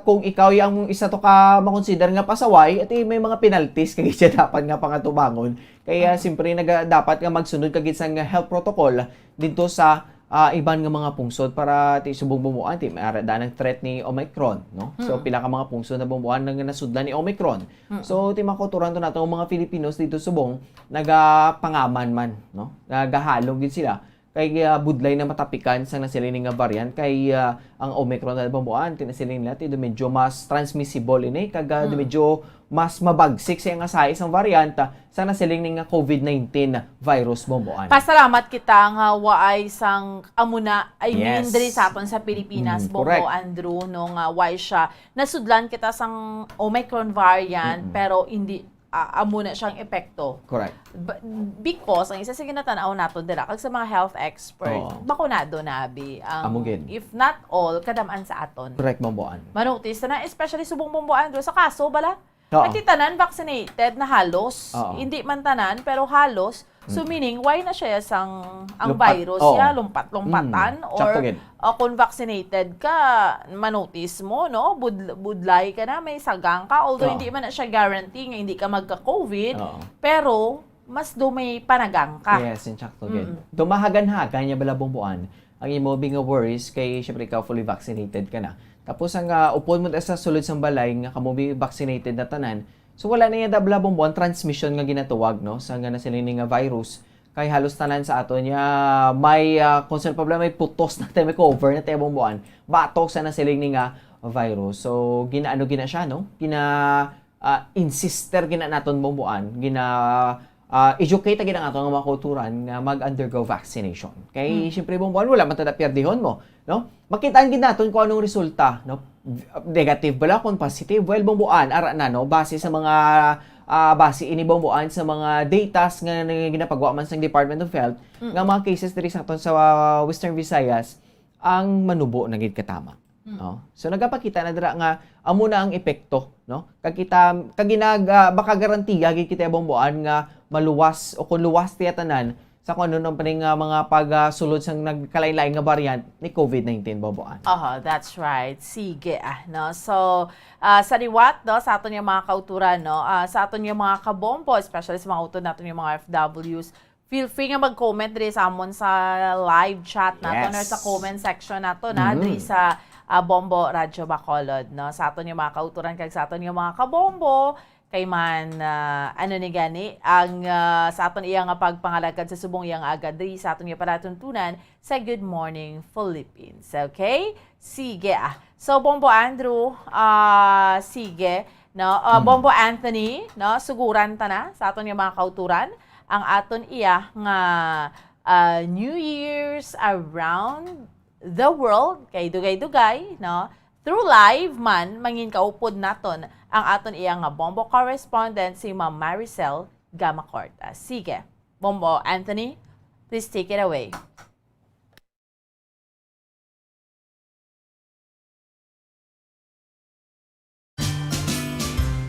kung ikaw yang isa to ka makonsider nga pasaway at may mga penalties kay siya dapat nga pangatubangon kaya siyempre dapat nga magsunod kag isang health protocol dito sa iban nga mga pungsod para ti subong bumuan ti maarada ng threat ni Omicron no so pila ka mga pungsod na bumuan nga nasudlan ni Omicron so ti makuturan to nato mga Filipinos dito subong nagapangaman man no nagahalong gid sila kay budlay na matapikan sang nasilin nga variant kay ang Omicron na bumuan tinasilin nila ti medyo mas transmissible ini kag medyo mas mabagsik sa nga sa isang variant sa nasiling nga COVID-19 virus bumuan. Pasalamat kita nga waay sang amuna I mean diri sa aton sa Pilipinas Bombo Andrew no nga why siya nasudlan kita sang Omicron variant pero hindi amo na siyang epekto. Correct. Because ang isa sa ginatanaw nato dira kag sa mga health expert, bakunado na abi. Amugin. If not all, kadamaan sa aton. Correct, Bomboan. Manotice na, especially subong Bomboan sa kaso bala. Oo. At tanan vaccinated na halos. Oo. Hindi man tanan, pero halos. So meaning, why na siya ang Lumpat. virus Oo. siya, lumpat-lumpatan? Or Sakto gid. kung vaccinated ka, manotice mo, no? Budlay ka na, may sagang ka. Although Oo. hindi man na siya guarantee nga hindi ka magka-COVID. Oo. Pero, mas do may panagang ka. Yes, in sakto gid. Dumahagan-hagan niya bala Bomboan. Ang imo nga worries kay syempre ikaw fully vaccinated ka na. Tapos ang upon mo sa sulod sang balay nga kamo vaccinated na tanan. So wala na yung dabla Bomboan transmission nga ginatuwag no sa nga nasiling nga virus kay halos tanan sa ato niya may concern problem may putos na tayo may cover na tayo Bomboan batok sa nasiling nga virus. So ginaano gina siya no insister gina naton Bomboan educate agad ang atong mga kulturan nga mag-undergo vaccination. Kay syempre Bomboan wala man tada perdihon mo, no? Makitaan gid naton kung anong resulta, no? Negative bala kung positive. Well Bomboan ara na no base sa mga base ini Bomboan sa mga datas nga ginapagawa man sa Department of Health nga mga cases diri sa aton sa Western Visayas ang manubo na gid katama. No? So nagapakita na dira nga amo na ang epekto, no? Kag baka garantiya gid kita Bomboan nga maluwas o kung luwas tiya tanan sa kung ano nang mga pagsulod sang nagkalain-lain nga variant ni COVID-19 Bomboan. That's right. Sige no. So sa liwat no sa aton yung mga kauturan no, sa aton yung mga kabombo, especially sa mga utod naton yung mga FWs, feel free nga mag-comment diri sa amon sa live chat naton or sa comment section naton diri sa Bombo Radyo Bacolod no. Sa aton yung mga kauturan kag sa aton yung mga kabombo kay man ano ni gani ang sa aton iya nga pagpangalagad sa subong iyang agad diri sa aton nga palatuntunan sa Good Morning Philippines. Okay? Sige So Bombo Andrew, sige no, Bombo Anthony no, suguran ta na sa aton nga mga kauturan ang aton iya nga New Year's around the world kay dugay-dugay no. Through live man, mangin kaupod naton ang aton iyang nga Bombo correspondent si Ma'am Maricel Gamacorta. Sige, Bombo Anthony, please take it away.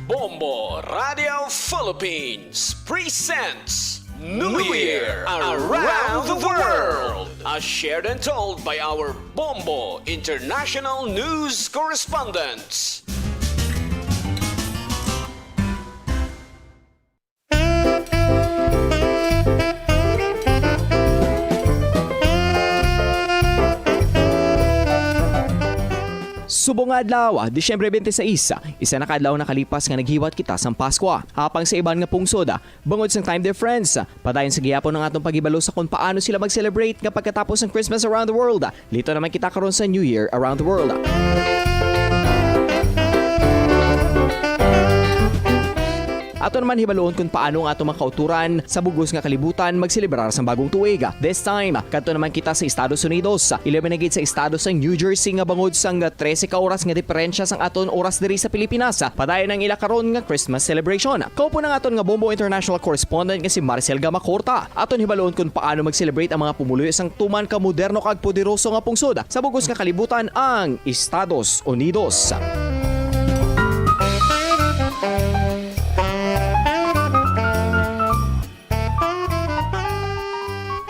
Bombo Radio Philippines presents New Year Around the World, as shared and told by our Bombo International News correspondents. Subong nga adlaw, Disyembre 26, isa na kadlaw nakalipas nga naghiwat kita sang Pasko. Hapang sa iban nga pungsod, bangod sang time difference, padayon sa gihapon ng atong pagibalo sa kung paano sila mag-celebrate nga pagkatapos ng Christmas around the world. Lito naman kita karon sa New Year around the world. Ato naman hibaloon kung paano ang atong mga kauturan sa bugos nga kalibutan magselebrar sa bagong tuig. This time, kadto naman kita sa Estados Unidos. Ilabi sa estado sa New Jersey nga bangod sang 13 ka oras nga diferensya sang aton oras diri sa Pilipinas. Padayon ang ila karon nga Christmas celebration. Kaupo ng aton nga Bombo International correspondent nga si Maricel Gamacorta. Aton hibaloon kung paano mag-celebrate ang mga pumuloy sang tuman ka moderno kag poderoso nga pungsod sa bugos nga kalibutan ang Estados Unidos.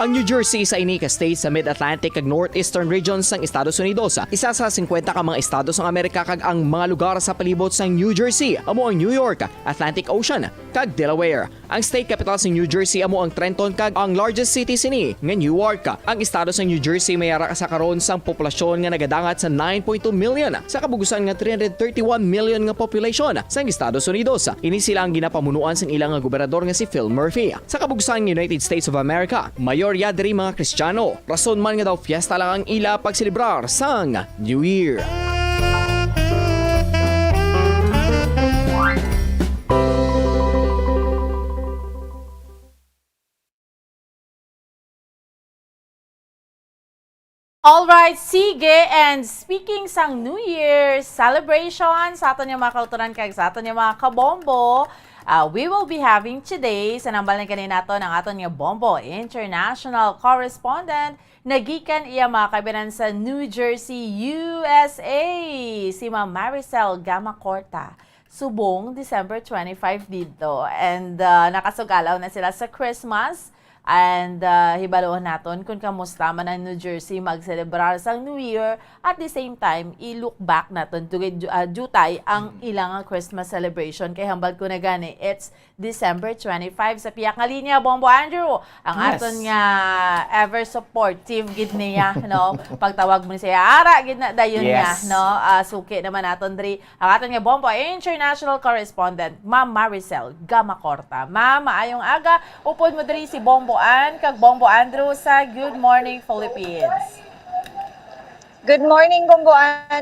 Ang New Jersey isa ini ka state sa Mid-Atlantic kag Northeastern regions ng Estados Unidos. Isa sa 50 ka mga estado sa Amerika kag ang mga lugar sa palibot sa New Jersey amo ang New York, Atlantic Ocean kag Delaware. Ang state capital sa New Jersey amo ang Trenton kag ang largest city sini nga Newark. Ang estado sa New Jersey mayara sa karon sang populasyon nga nagadangat sa 9.2 million sa kabugusan nga 331 million nga population sa Estados Unidos. Ini sila ang ginapamunuan sang ilang nga gobernador nga si Phil Murphy. Sa kabugusan ng United States of America, mayorya diri mga Kristiyano. Rason man nga daw fiesta lang ang ila pagselebrar sang New Year. Alright, sige. And speaking sang New Year celebration sa aton yung mga kauturan kag sa aton yung mga kabombo, We will be having today sa nambal na kanina nato ng aton nga Bombo International Correspondent nagikan iya mga kabinan sa New Jersey, USA, si Ma'am Maricel Gamacorta. Subong December 25 dito. And nakasugalaw na sila sa Christmas. And hibaloon naton kung kamusta man ang New Jersey mag-celebrar sa New Year. At the same time, i-look back naton to jutay ang ilang Christmas celebration. Kay hambal ko na gani, it's December 25 sa piyak nga linya, Bombo Andrew. Ang aton nga ever supportive gid niya, no? Pagtawag mo siya, ara gid na dayon niya, no? Suki naman naton diri. Ang aton nga Bombo International Correspondent, Ma'am Maricel Gamacorta. Ma'am, maayong aga. Upod mo diri si Bombo kag Bombo Andrew sa Good Morning Philippines. Good morning, Bombo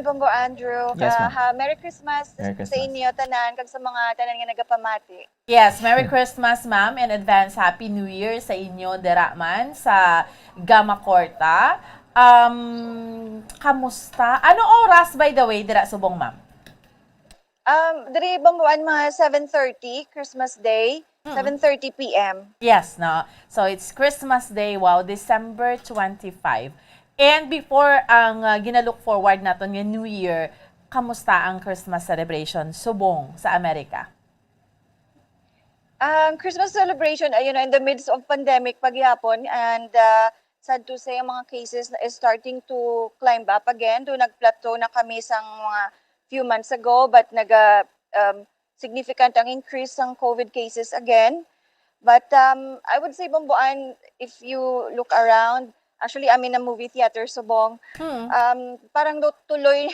Bombo Andrew. Yes, ma'am. Merry Christmas, Merry sa Christmas. inyo, tanan, kag sa mga tanan nga nagapamati. Yes, Merry Christmas, ma'am, and advance Happy New Year sa inyo, deraman, sa Gamacorta. Kamusta? Ano oras, by the way, dira subong, ma'am? Diri, Bombo mga 7:30, Christmas Day, 7:30 p.m. Yes, no? So, it's Christmas Day, wow, December 25. And before ang ginalook forward naton nga New Year, kamusta ang Christmas celebration subong sa Amerika? Christmas celebration, in the midst of pandemic paghihapon, and sad to say, ang mga cases is starting to climb up again. Do nag-plateau na kami sa mga few months ago, but significant ang increase ng COVID cases again. But I would say, Bomboan, if you look around, actually, I'm in a movie theater, Subong, parang tuloy,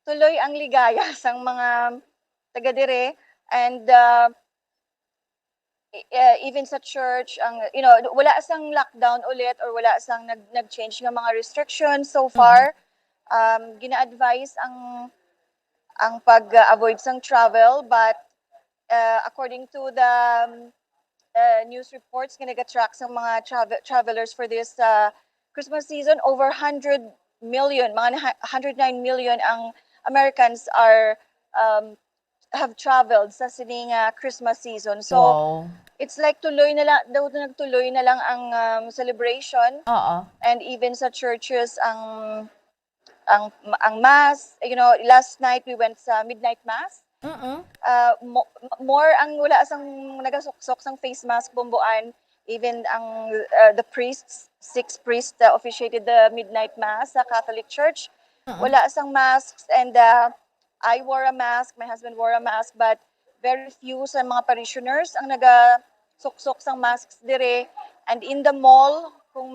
tuloy ang ligaya sa mga taga-dire. And even sa church, wala sang lockdown ulit or wala sang nag-change ng mga restrictions so far. Gina-advise ang pag-avoid sang travel, but according to the news reports nga nag-attract sa mga travelers for this Christmas season, over 100 million, mga 109 million ang Americans have traveled sa sining Christmas season. So it's like nagtuloy na lang ang celebration. And even sa churches ang mass, last night we went sa midnight mass. More ang wala sang nagasuksok sang face mask, Bomboan. Even ang the priests, 6 priests officiated the midnight mass sa Catholic Church. Wala sang masks, and I wore a mask, my husband wore a mask, but very few sa mga parishioners ang nagasuksok sang masks dire. And in the mall, kung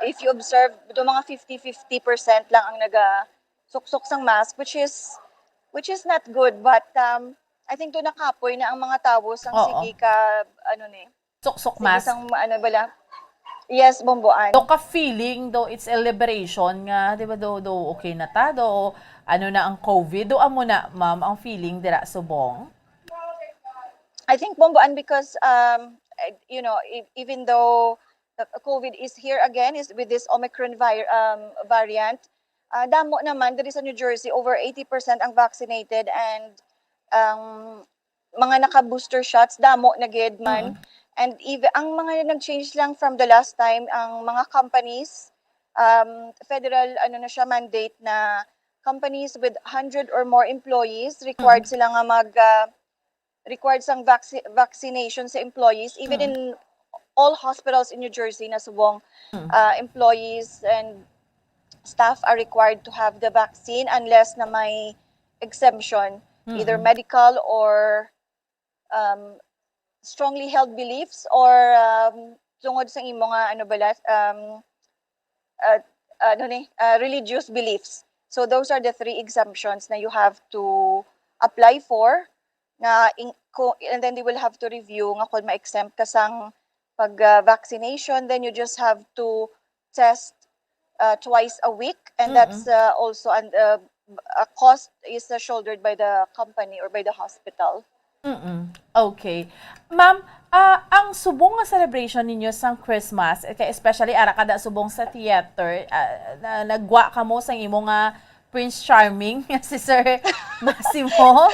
if you observe, do mga 50% lang ang nagasuksok sang mask, which is not good, but I think doon nakapoy na ang mga tao sang sige ka suksok mask. Yes, Bomboan. Do ka feeling do it's a liberation nga, di ba, do okay na ta, do na ang COVID, do amo na, ma'am, ang feeling dira subong? I think, Bomboan, because even though the COVID is here again, is with this Omicron variant, damo naman diri sa New Jersey, over 80% ang vaccinated, and mga naka-booster shots damo na gid man. And even ang mga nag-change lang from the last time, ang mga companies, federal mandate na companies with 100 or more employees required sila nga required sang vaccination sa employees, even in all hospitals in New Jersey na subong employees and staff are required to have the vaccine unless na may exemption, either medical or strongly held beliefs, or tungod sa imo nga religious beliefs. So those are the 3 exemptions na you have to apply for, and then they will have to review nga kung ma-exempt ka sang pag-vaccination. Then you just have to test twice a week, and that's also a cost is shouldered by the company or by the hospital. Okay. Ma'am, ang subong nga celebration ninyo sang Christmas, especially ara kada subong sa theater, nagwa ka mo sang imo nga Prince Charming, si Sir Massimo.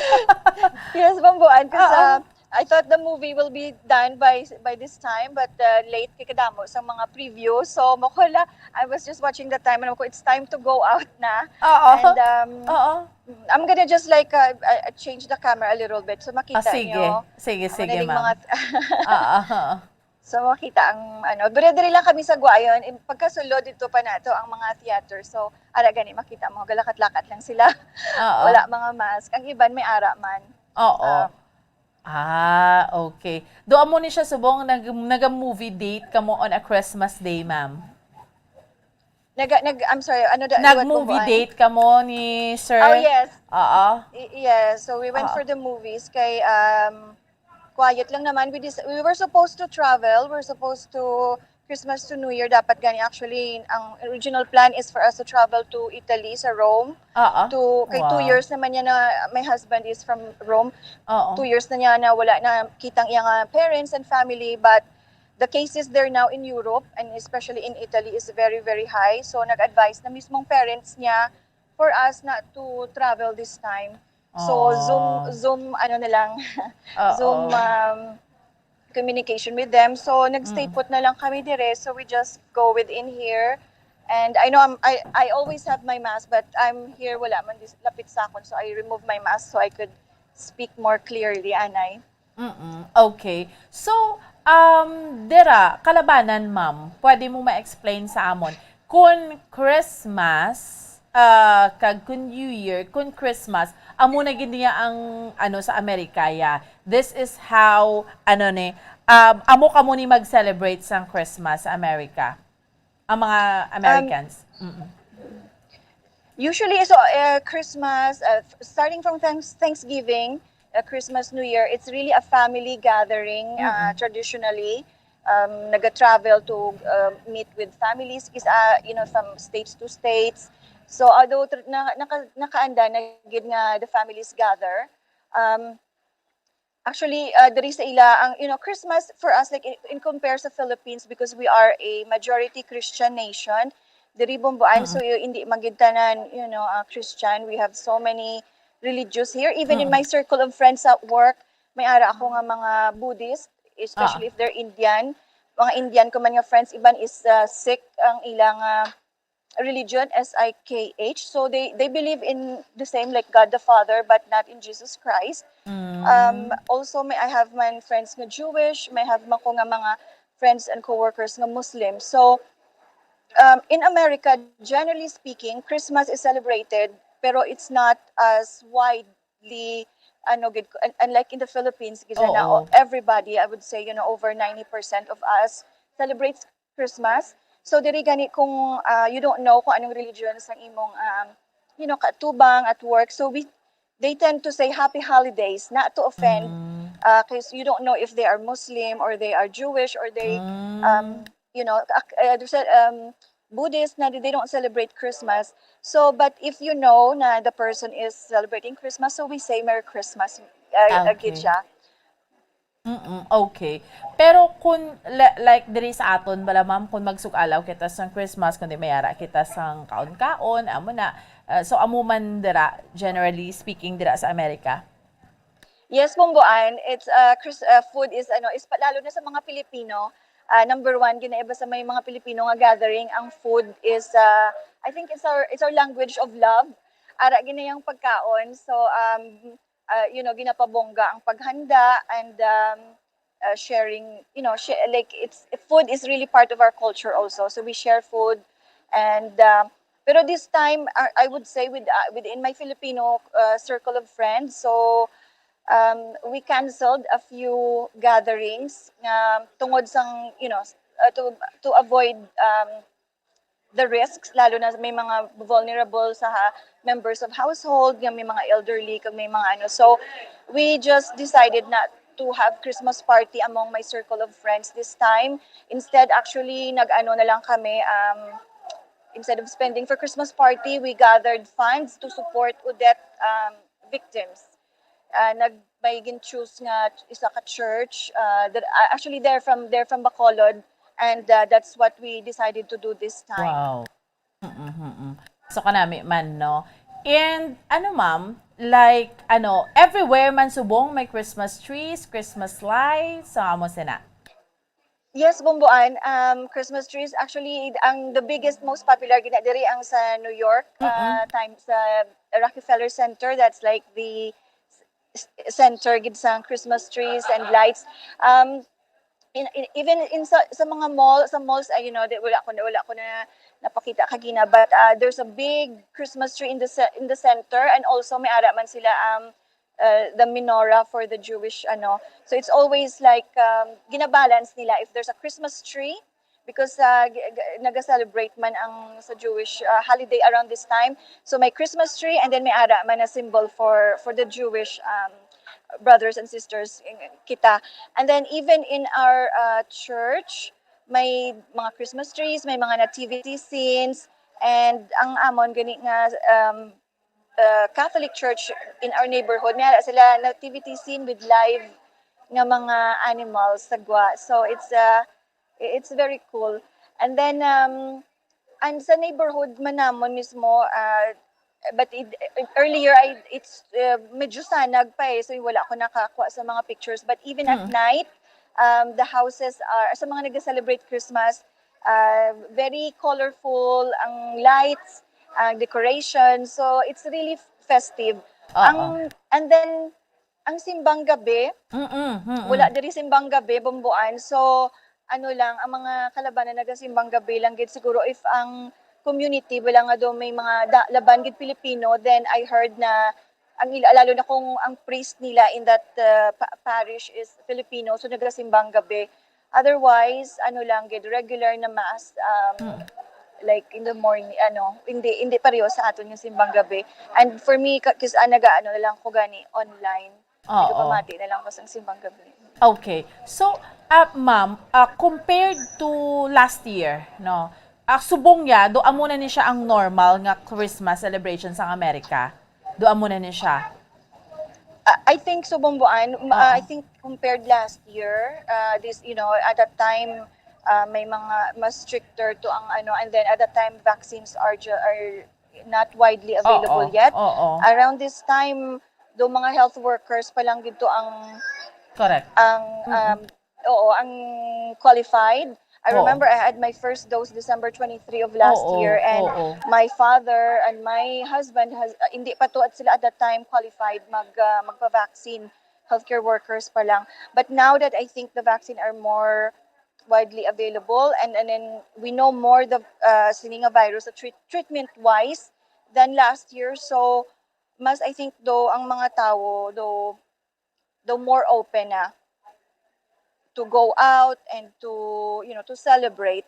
Yes, Bambuan, because I thought the movie will be done by this time, but late kikadamo sa mga preview. So, makula, I was just watching the time and ako, it's time to go out na. And I'm gonna just like change the camera a little bit so makita nyo. Sige, Mga, ma'am. so, makita ang Dire-dire lang kami sa Guayon. Pagkasulod dito pa nato ang mga theater. So, ara gani makita mo, galakat-lakat lang sila. Wala mga mask. Ang iban may ara man. Okay. Doon mo ni siya subong nag-movie date kamo on a Christmas day, ma'am. I'm sorry, Nag-movie date kamo ni Sir? Oh, yes. Yes. So we went for the movies kay quiet lang naman. We were supposed to travel. We're supposed to Christmas to New Year dapat gani. Actually, ang original plan is for us to travel to Italy sa Rome. Kay 2 years naman niya na my husband is from Rome. 2 years na niya na wala na kitang iyang parents and family, but the cases there now in Europe and especially in Italy is very, very high. So nag-advise na mismong parents niya for us not to travel this time. So Zoom na lang, Zoom communication with them. So nagstay put na lang kami dire. So we just go within here. And I know I always have my mask, but I'm here wala man lapit sa akon. So I remove my mask so I could speak more clearly, Anay. Okay. So dira, kalabanan, ma'am, pwede mo ma-explain sa amon kung Christmas, kag kun New Year, kun Christmas, amo na gid niya ang sa Amerika ya. This is how amo kamo ni mag-celebrate sang Christmas sa Amerika. Ang mga Americans. Usually so Christmas starting from Thanksgiving, Christmas, New Year, it's really a family gathering traditionally. Nag-travel to meet with families from states to states. So although nakaanda na gid nga the families gather, actually diri sa ila ang Christmas for us like in compare sa Philippines because we are a majority Christian nation. Diri Bambuan so hindi magidtanan Christian. We have so many religious here. Even in my circle of friends at work, may ara ako nga mga Buddhist, especially if they're Indian. Mga Indian ko man nga friends, iban is Sikh ang ilang religion, S-I-K-H. So they believe in the same like God the Father, but not in Jesus Christ. Also, I have my friends nga Jewish, may have ko nga mga friends and coworkers nga Muslim. So in America, generally speaking, Christmas is celebrated pero it's not as widely unlike in the Philippines everybody, I would say over 90% of us celebrates Christmas. So diri gani kung you don't know kung anong religion sang imong katubang at work, so they tend to say happy holidays not to offend because you don't know if they are Muslim or they are Jewish or they Buddhist na they don't celebrate Christmas. So, but if you know na the person is celebrating Christmas, so we say Merry Christmas. Agad siya. Okay. Pero kung like diri sa aton bala ma'am, kung magsugalaw kita sa Christmas, kundi mayara kita sa kaon-kaon, amo na. So amo man dira, generally speaking dira sa Amerika. Yes, Bambuan. It's food is lalo na sa mga Pilipino. Number one, ginaiba sa may mga Pilipino nga gathering, ang food is, I think it's our language of love. Ara ginayang pagkaon. So, ginapabongga ang paghanda and sharing, food is really part of our culture also. So we share food and, pero this time, I would say within my Filipino circle of friends, so, we canceled a few gatherings tungod sang to avoid the risks, lalo na may mga vulnerable sa members of household, may mga elderly, may mga so we just decided not to have Christmas party among my circle of friends this time. Instead, actually na lang kami, instead of spending for Christmas party, we gathered funds to support Odette victims. May choose nga isa ka church that actually they're from Bacolod, and that's what we decided to do this time. Wow. So kanami man no, And ano ma'am, like everywhere man subong may Christmas trees, Christmas lights, sa amo sina. Yes, Bumbuan. Christmas trees actually the biggest, most popular diri ang sa New York times sa Rockefeller Center. That's like the center gid sa Christmas trees and lights. Even in sa mga malls, wala ko na napakita kagina, but there's a big Christmas tree in the center, and also may ara man sila the menorah for the Jewish so it's always like ginabalance nila if there's a Christmas tree, because naga-celebrate man ang sa Jewish holiday around this time, so may Christmas tree and then may ara man a symbol for the Jewish brothers and sisters kita. And then even in our church, may mga Christmas trees, may mga nativity scenes, and ang amon gani nga Catholic Church in our neighborhood, may ara sila nativity scene with live nga mga animals sagwa. So it's very cool. And then and sa neighborhood man namon mismo, but earlier it's medyo sanag pa so wala ko nakakuha sa mga pictures, but even at night the houses are sa mga nag-celebrate Christmas, very colorful ang lights, decoration, so it's really festive. And then ang simbang gabi, wala diri simbang gabi Bumbuan, so lang ang mga kalaban na nagasimbang gabi lang gid siguro if ang community wala nga daw may mga laban gid Pilipino, then I heard na lalo na kung ang priest nila in that parish is Filipino, so nagasimbang gabi. Otherwise lang gid regular na mass, like in the morning, hindi pareho sa aton yung simbang gabi. And for me, kasi na lang ko gani online. Hindi ko pamati na lang ko sa simbang gabi. Okay. So, ma'am, compared to last year, no? Subong ya, doon muna ni siya ang normal nga Christmas celebration sa Amerika. Doon muna ni siya. I think so, Bumbuan. I think compared last year, this at that time may mga mas stricter to ang and then at that time vaccines are not widely available yet. Around this time, do mga health workers pa lang dito ang correct. Ang qualified. I remember I had my first dose December 23 of last year, and my father and my husband hindi pa to at sila at that time qualified magpa-vaccine, healthcare workers pa lang. But now that I think the vaccine are more widely available, and then we know more the sininga virus treatment wise than last year, so mas I think ang mga tao more open na to go out and to celebrate.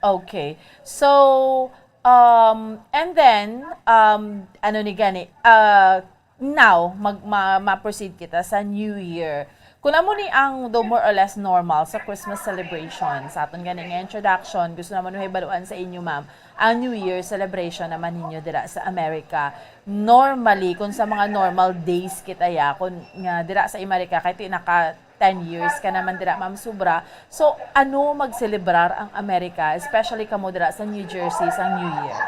Okay. So and then now ma-proceed kita sa New Year. Kung amo ni ang more or less normal sa Christmas celebration sa aton ganing introduction, gusto naman may baluan sa inyo ma'am, ang New Year celebration naman ninyo dira sa Amerika. Normally, kung sa mga normal days kita kung nga dira sa Amerika, kahit naka 10 years ka naman dira ma'am sobra. So, ano magselebrar ang Amerika, especially kamo dira sa New Jersey sa New Year?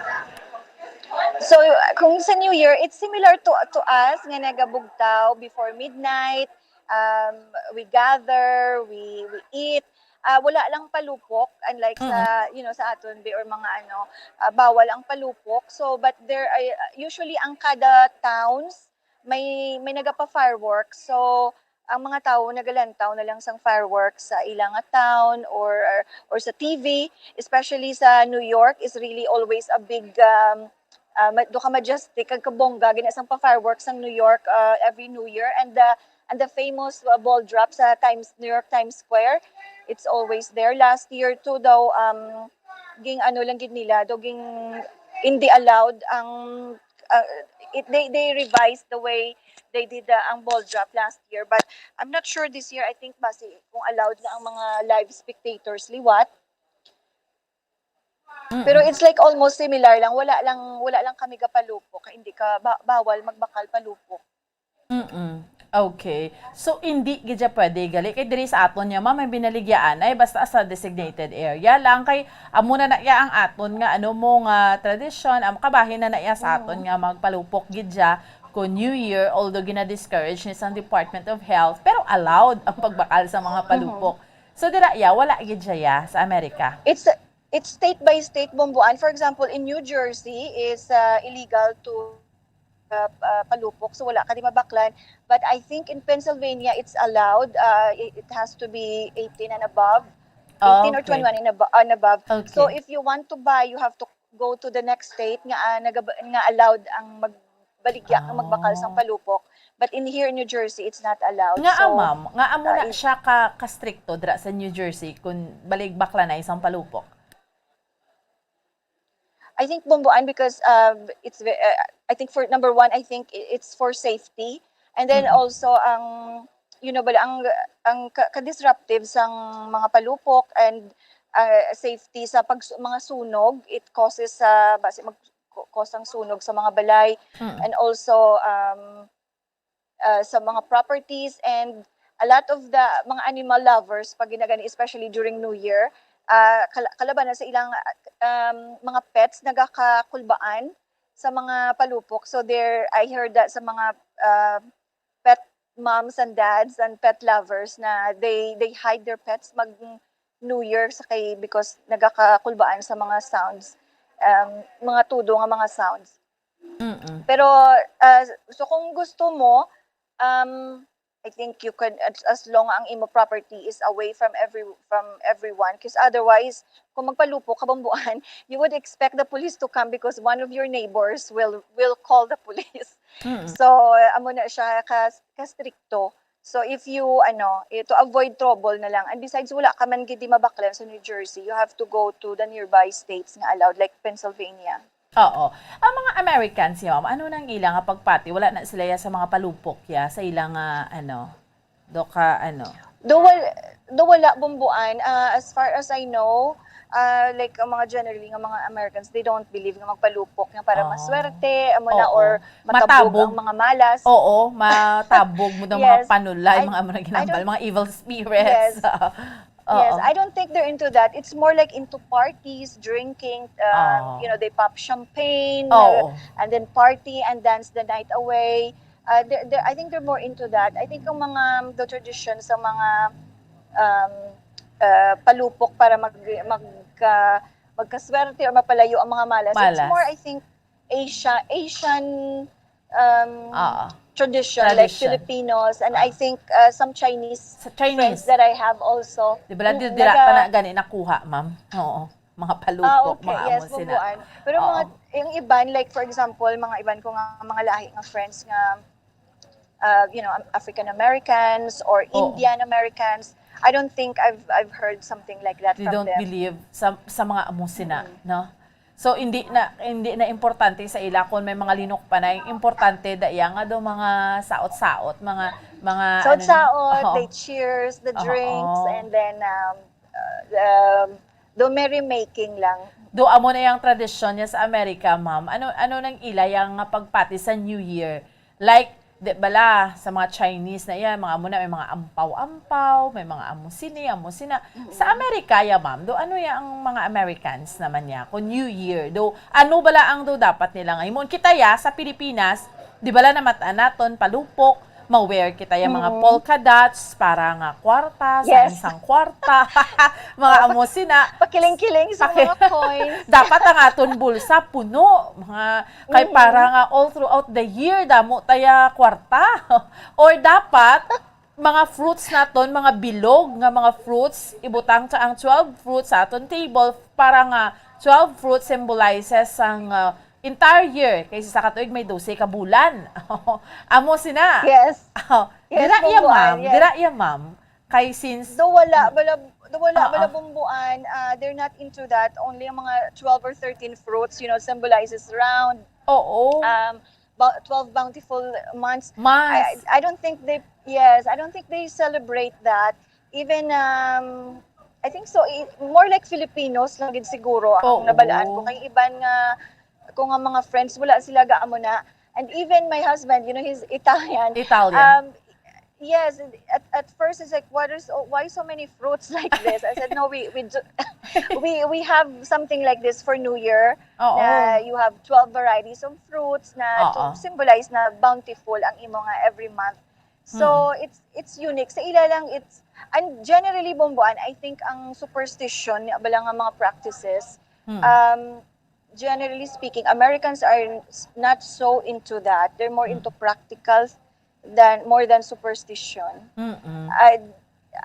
So, kung sa New Year, it's similar to us nga nagabugtaw before midnight. We gather, we eat. Wala lang palupok, unlike sa sa aton or mga bawal ang palupok. So but there are usually ang kada towns may nagapa fireworks. So ang mga tao nagalantaw na lang sang fireworks sa ilang town or sa TV, especially sa New York is really always a big do ka majestic kag kabongga gina sang pa fireworks sang New York every New Year, and the famous ball drop sa New York Times Square, it's always there. Last year too daw ging lang gid nila ging hindi allowed ang they revised the way they did ang ball drop last year, but I'm not sure this year. I think basi kung allowed na ang mga live spectators liwat. Pero it's like almost similar lang, wala lang kami kapalupok, hindi ka bawal magbakal palupok. Okay. So, hindi gidya pwede gali. Kay diri sa aton niya, may binaligyan ay basta sa designated area lang. Kay amo na iya ang aton nga ano mo nga tradition, kabahin na iya sa aton nga magpalupok gidya ko New Year, although gina-discourage ni sa Department of Health, pero allowed ang pagbakal sa mga palupok. So, dira iya, wala gidya sa Amerika. It's state by state, Bomboan. For example, in New Jersey, it's illegal to palupok, so wala ka di mabaklan. But I think in Pennsylvania, it's allowed. It has to be 18 and above. 18 or 21 and above. Okay. So if you want to buy, you have to go to the next state nga allowed ang magbaligya ang magbakal sang palupok. But in here in New Jersey, it's not allowed. Nga so, ma'am, nga amo na siya ka-stricto dira sa New Jersey kung baligbakla na isang palupok. I think Bomboan because I think for number one, I think it's for safety, and then also ang ang ka-disruptive sang mga palupok and safety sa mga sunog. It causes mag-cause ang sunog sa mga balay and also sa mga properties, and a lot of the mga animal lovers pag ginagani, especially during New Year, kalaban na sa ilang mga pets nagakakulbaan sa mga palupok. So I heard that sa mga pet moms and dads and pet lovers na they hide their pets mag New Year because nagakakulbaan sa mga sounds, mga tudo nga mga sounds. Pero so kung gusto mo, I think you can, as long ang imo property is away from everyone, because otherwise, kung magpalupok ka, Bomboan, you would expect the police to come because one of your neighbors will call the police. So, amo na siya ka-stricto. So, if you, to avoid trouble na lang, and besides, wala ka man gidi mabaklan sa New Jersey, you have to go to the nearby states nga allowed, like Pennsylvania. Oo. Ang mga Americans, ma'am, ano nang ilang pagpati? Wala na sila sa mga palupok sa ilang do wala Bomboan. As far as I know, like ang mga generally ng mga Americans, they don't believe nga magpalupok nga para maswerte, or matabog ang mga malas. Oo, matabog mo daw mga panulay, mga ginambal, mga evil spirits. Yes. Yes, I don't think they're into that. It's more like into parties, drinking, they pop champagne, and then party and dance the night away. I think they're more into that. I think the traditions sa mga palupok para magkaswerte or mapalayo ang mga malas. It's more, I think, Asian tradition, like Filipinos, and I think some Chinese friends that I have also. Diba, dira pa na gani nakuha, ma'am? Oo. Mga palupok, mga yes, amo sina. Pero yung iban, like for example, mga iban ko nga mga lahi nga friends nga, African Americans or Indian Americans, I don't think I've heard something like that They from them. don't believe sa mga amo sina, no? So hindi na importante sa ila kung may mga linok pa na, importante daya nga do mga saot-saot, mga saot-saot, they cheers the drinks, and then do merrymaking lang. Do amo na yung tradisyon niya sa Amerika, ma'am. Ano nang ila yung pagpati sa New Year? Like di bala sa mga Chinese na yan, mga amo na may mga ampaw-ampaw, may mga amo-sina. Sa Amerika ya, ma'am, do ano ya ang mga Americans naman ya kung New Year, do ano bala ang do dapat nila ngayon? Kita ya sa Pilipinas, di bala na matanaton palupok, ma-wear kita yung mga polka dots para nga kwarta, sa isang kwarta, mga amo-sina. Pakiling-kiling sa mga coins. Dapat ang aton bulsa puno, mga kay para nga all throughout the year damo taya kwarta. Or dapat mga fruits naton, mga bilog nga mga fruits, ibutang sa ang 12 fruits sa aton table para nga 12 fruits symbolizes ang entire year. Kasi sa katuig may 12 ka bulan. Amo sina. Yes. Dira iya, ma'am. Dira iya, ma'am. Kay since wala Bomboan, they're not into that. Only ang mga 12 or 13 fruits, symbolizes round. 12 bountiful months. I don't think they celebrate that. Even I think so more like Filipinos lang gid siguro ang nabalaan ko, kay iban nga kung nga mga friends wala sila gaamo na. And even my husband, he's Italian. Yes, at first it's like, why so many fruits like this? I said, no, we have something like this for New Year. Na you have 12 varieties of fruits na to symbolize na bountiful ang imo nga every month. So it's unique. Sa ila lang and generally Bomboan, I think ang superstition bala nga mga practices, generally speaking, Americans are not so into that. They're more into practical more than superstition.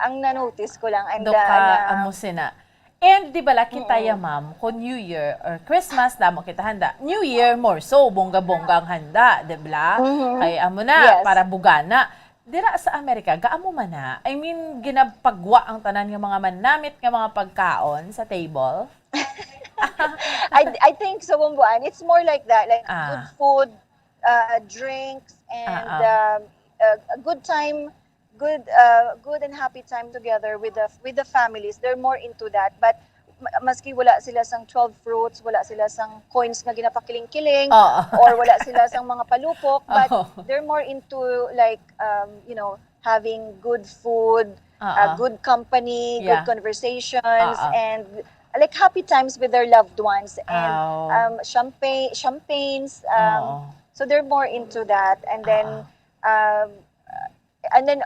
Ang na-notice ko lang. And, amo sina. And di bala kita ma'am, kung New Year or Christmas, damo kita handa. New Year more so, bongga-bongga ang handa, di ba? Kaya amo na, para bugana. Dira sa Amerika, gaamo man na? I mean, ginapagwa ang tanan ng mga manamit ng mga pagkaon sa table? I think so, Bomboan. It's more like that, like good food, drinks, and a good time, good and happy time together with the families. They're more into that. But maski wala sila sang 12 fruits, wala sila sang coins nga ginapakiling-kiling, or wala sila sang mga palupok, but they're more into like having good food, good company, good conversations, and like happy times with their loved ones, and champagnes. So they're more into that, and then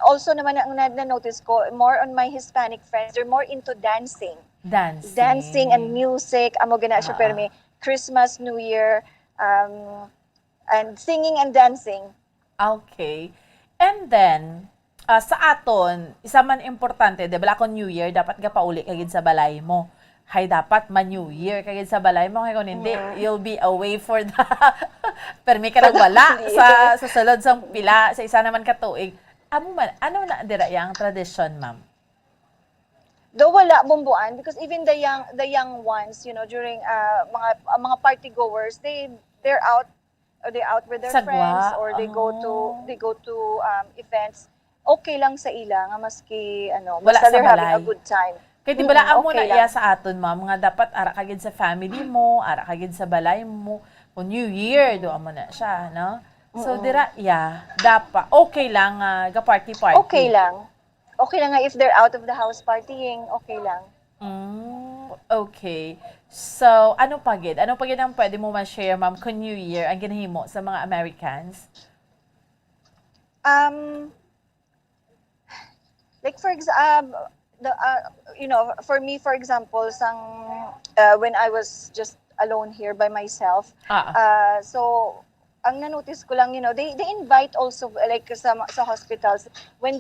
also naman ang na-notice ko, more on my Hispanic friends, they're more into dancing and music. Amo gina siya pero may Christmas, New Year, and singing and dancing. Okay. And then sa aton, isa man importante, di ba kung New Year dapat gapauli kagid sa balay mo. Hay dapat ma-New Year kagid sa balay mo kay kun hindi you'll be away for the permi ka nang wala sa sulod sang pila sa isa naman ka tuig. Amo man ano na dira yang tradition, ma'am? Though wala Bomboan, because even the young ones, during mga party goers, they're out with their friends, or they go to events. Okay lang sa ila nga maski basta they're having a good time. Kaya di bala amo na iya sa aton, ma'am, nga dapat ara kagid sa family mo, ara kagid sa balay mo. Kung New Year, do amo na siya, no? So dira dapat okay lang ga-party. Okay lang. Okay lang nga if they're out of the house partying, okay lang. Okay. So, ano pagid ang pwede mo ma-share, ma'am, kung New Year ang ginahimo sa mga Americans? Like for example, for me, for example, when I was just alone here by myself, so ang na-notice ko lang, they invite also like sa hospitals when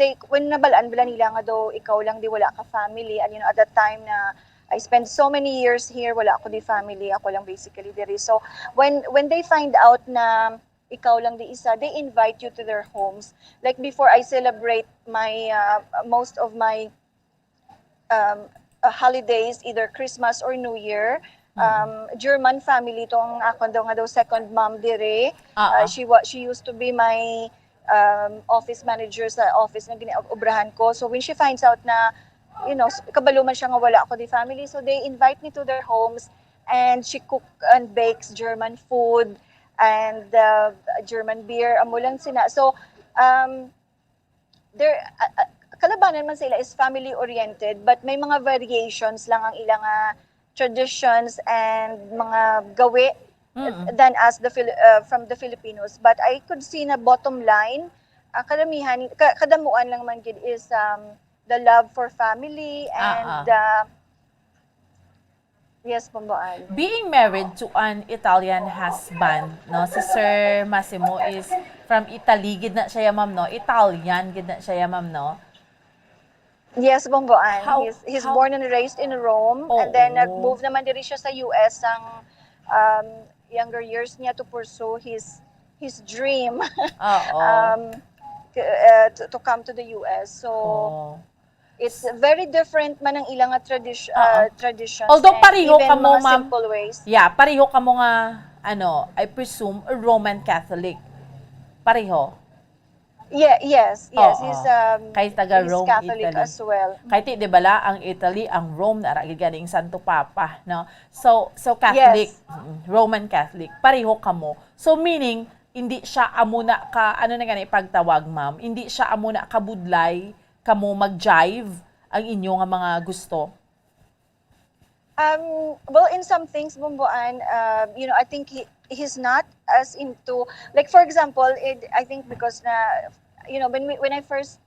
nabalaan bala nila nga daw ikaw lang di wala ka family, and at that time na I spent so many years here, wala ako di family, ako lang basically diri. So when they find out na ikaw lang di isa, they invite you to their homes. Like before I celebrate my most of my holidays, either Christmas or New Year, German family tong akon daw nga daw second mom dire. She used to be my office manager sa office nga ginaobrahan ko. So when she finds out na kabalo man siya nga wala ako di family, so they invite me to their homes, and she cook and bakes German food and German beer, amo lang sina. So kalabanan man sila is family oriented, but may mga variations lang ang ilang traditions and mga gawi than as from the Filipinos. But I could see na bottom line, kadamihan kadamuan lang man gid is the love for family and yes, Bomboan. Being married to an Italian husband, no? Si Sir Massimo is from Italy, gid na siya, ma'am, no? Italian, gid na siya, ma'am, no? Yes, Bomboan. He's born and raised in Rome, and then nag-move naman diri siya sa US ang younger years niya to pursue his dream to come to the US. So it's very different man ang ilang traditions. Although pareho ka mo, ma'am. Simple ways. Yeah, pareho ka mo nga I presume a Roman Catholic. Pareho. Yes. He's kahit taga Rome, Catholic Italy as well. Kahit di bala ang Italy, ang Rome na ganing Santo Papa, no? So Catholic, Yes. Roman Catholic, pareho ka mo. So meaning hindi siya amuna ka, ano na gani pagtawag, ma'am, hindi siya amuna kabudlay, kamo mag-jive ang inyong mga gusto? Well, in some things, Bumbuan, I think he's not as into, like for example, I think because when I first,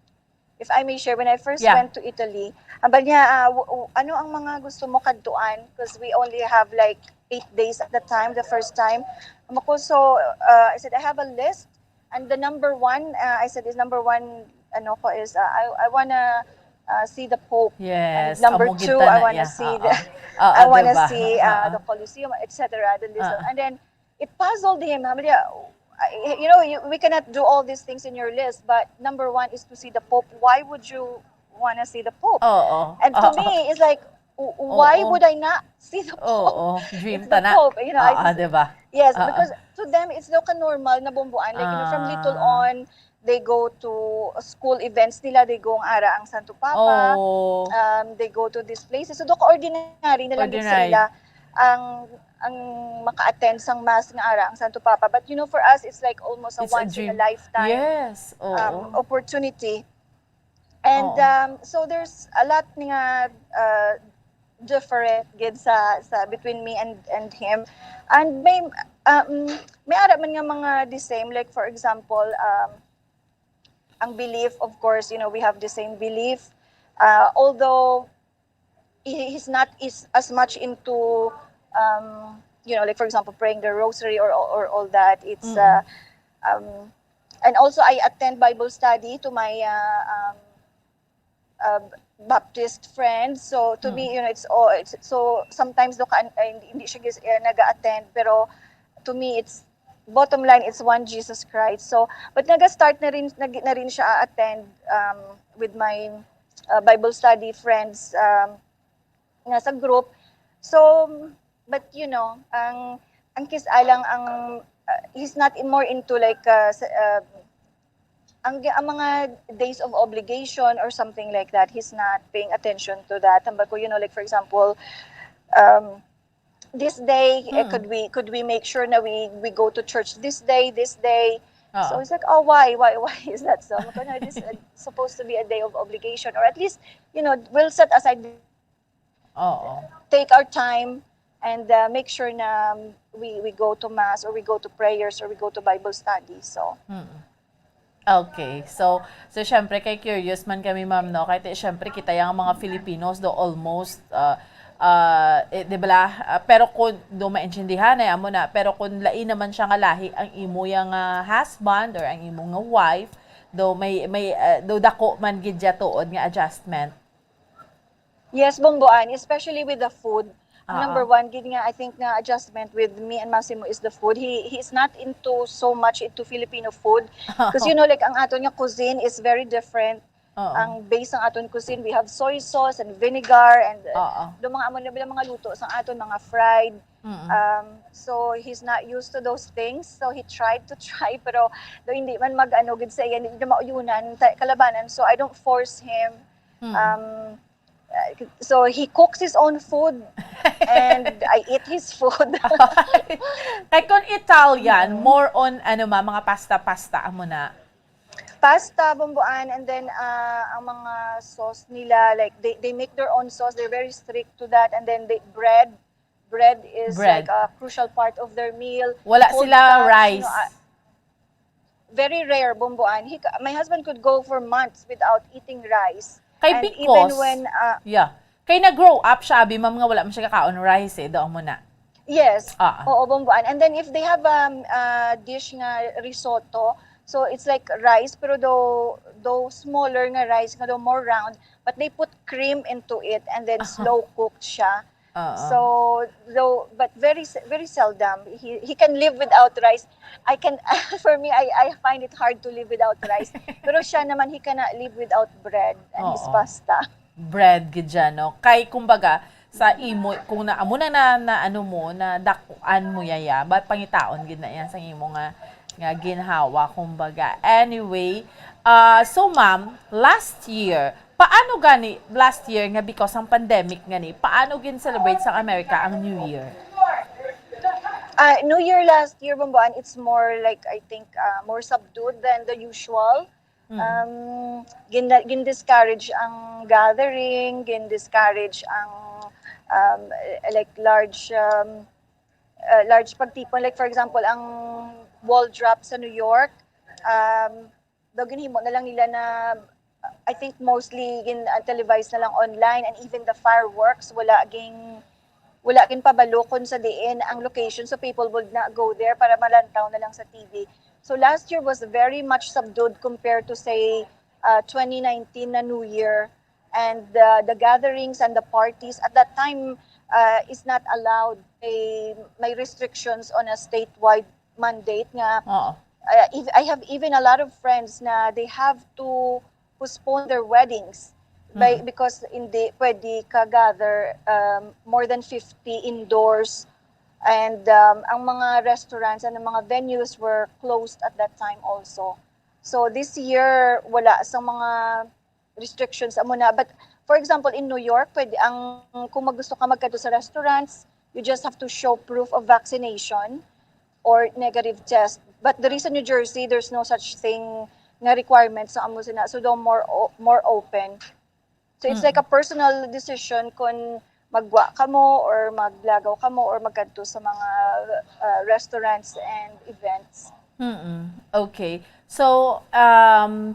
if I may share, when I first went to Italy, abal niya, ano ang mga gusto mo kadtuan? Because we only have like 8 days at the time, the first time. So I said, I have a list, and the number one, I said, is number one, I wanna see the Pope. Yes. And number two, I wanna see I wanna diba? see the Colosseum, etc. The list, and then it puzzled him. Sabi niya, we cannot do all these things in your list, but number one is to see the Pope. Why would you wanna see the Pope? And to me, it's like, why would I not see the Pope? Dream It's ta the na. Pope, Diba? Yes, because to them, it's no normal na Bumbuan. Like, from little on, they go to school events nila, they go ang ara ang Santo Papa, they go to these places. So, ordinary na lang sila ang maka-attend sang mass ng ara ang Santo Papa. But for us, it's like almost a once in a lifetime opportunity. And so there's a lot nga different gid sa between me and him. And may ara man nga mga the same, like for example, ang belief, of course, we have the same belief. Although he's not as much into like for example praying the rosary or all that. It's and also I attend Bible study to my Baptist friends. So to me, it's so sometimes hindi siya naga-attend, pero to me it's bottom line, it's one Jesus Christ. So but naga-start na rin siya attend with my Bible study friends nga sa group. So but ang kis alang he's not more into like ang mga days of obligation or something like that. He's not paying attention to that. Like for example, this day, could we make sure na we go to church this day? So it's like, why is that so? This is supposed to be a day of obligation, or at least we'll set aside, take our time and make sure na we go to mass, or we go to prayers, or we go to Bible study. So okay. So syempre kay curious man kami, ma'am, no? Kahit syempre kita yung mga Filipinos do almost di ba? Pero kung do maintindihan ay amo na, pero kung lain naman siya nga lahi ang imo yang husband or ang imo nga wife, do may do dako man gid ya tuod nga adjustment. Yes, Bumbuan, especially with the food. Number one, I think na adjustment with me and Massimo is the food. He's not so much into Filipino food. Because like ang aton nga cuisine is very different. Ang base ng aton cuisine, we have soy sauce and vinegar and do mga amo nila mga luto sa aton mga fried. So he's not used to those things. So he tried to try, pero do hindi man gid sa iya, hindi mauyunan kalabanan. So I don't force him. So he cooks his own food and I eat his food. Kay kung Italian, more on mga pasta amo na. Pasta, Bumbuan, and then ang mga sauce nila, like they make their own sauce. They're very strict to that. And then bread is like a crucial part of their meal. Wala sila rice. Very rare, Bumbuan. My husband could go for months without eating rice. Kay and because, even when kay na-grow up siya, abi, ma'am, nga wala man siya kakaon rice doon mo na. Yes. Oo, Bumbuan. And then if they have dish nga risotto, so it's like rice, pero though smaller nga rice, nga though more round, but they put cream into it and then slow cooked siya. So but very very seldom he can live without rice. I can for me I find it hard to live without rice. Pero siya naman, he cannot live without bread and his pasta. Bread gid no. Kay kumbaga sa imo kung naamo na ano mo na dakuan mo yaya, but pangitaon gid na yan sa imo nga ginhawa kumbaga. Anyway, so ma'am, last year nga because ang pandemic paano gin celebrate sa Amerika ang New Year? New Year last year, Bambuan, it's more like, I think, more subdued than the usual. Gin-discourage ang gathering, gin-discourage ang like large pagtipon. Like for example, ang wall drop sa New York, daw ginhimo na lang nila na, I think mostly televised na lang online, and even the fireworks, wala king pabalo kung sa diin ang location, so people would not go there para malantaw na lang sa TV. So last year was very much subdued compared to say 2019 na New Year, and the gatherings and the parties at that time is not allowed. May restrictions on a statewide mandate nga. I have even a lot of friends na they have to postpone their weddings because hindi pwede ka gather more than 50 indoors, and ang mga restaurants and ang mga venues were closed at that time also. So this year wala sa mga restrictions amo na, but for example in New York pwede kung gusto ka magkadto sa restaurants, you just have to show proof of vaccination or negative test. But the reason New Jersey, there's no such thing na requirements sa amo sina, so daw more open. So it's like a personal decision kung magwa ka mo or maglagaw ka mo or magkadto sa mga restaurants and events. Okay. So,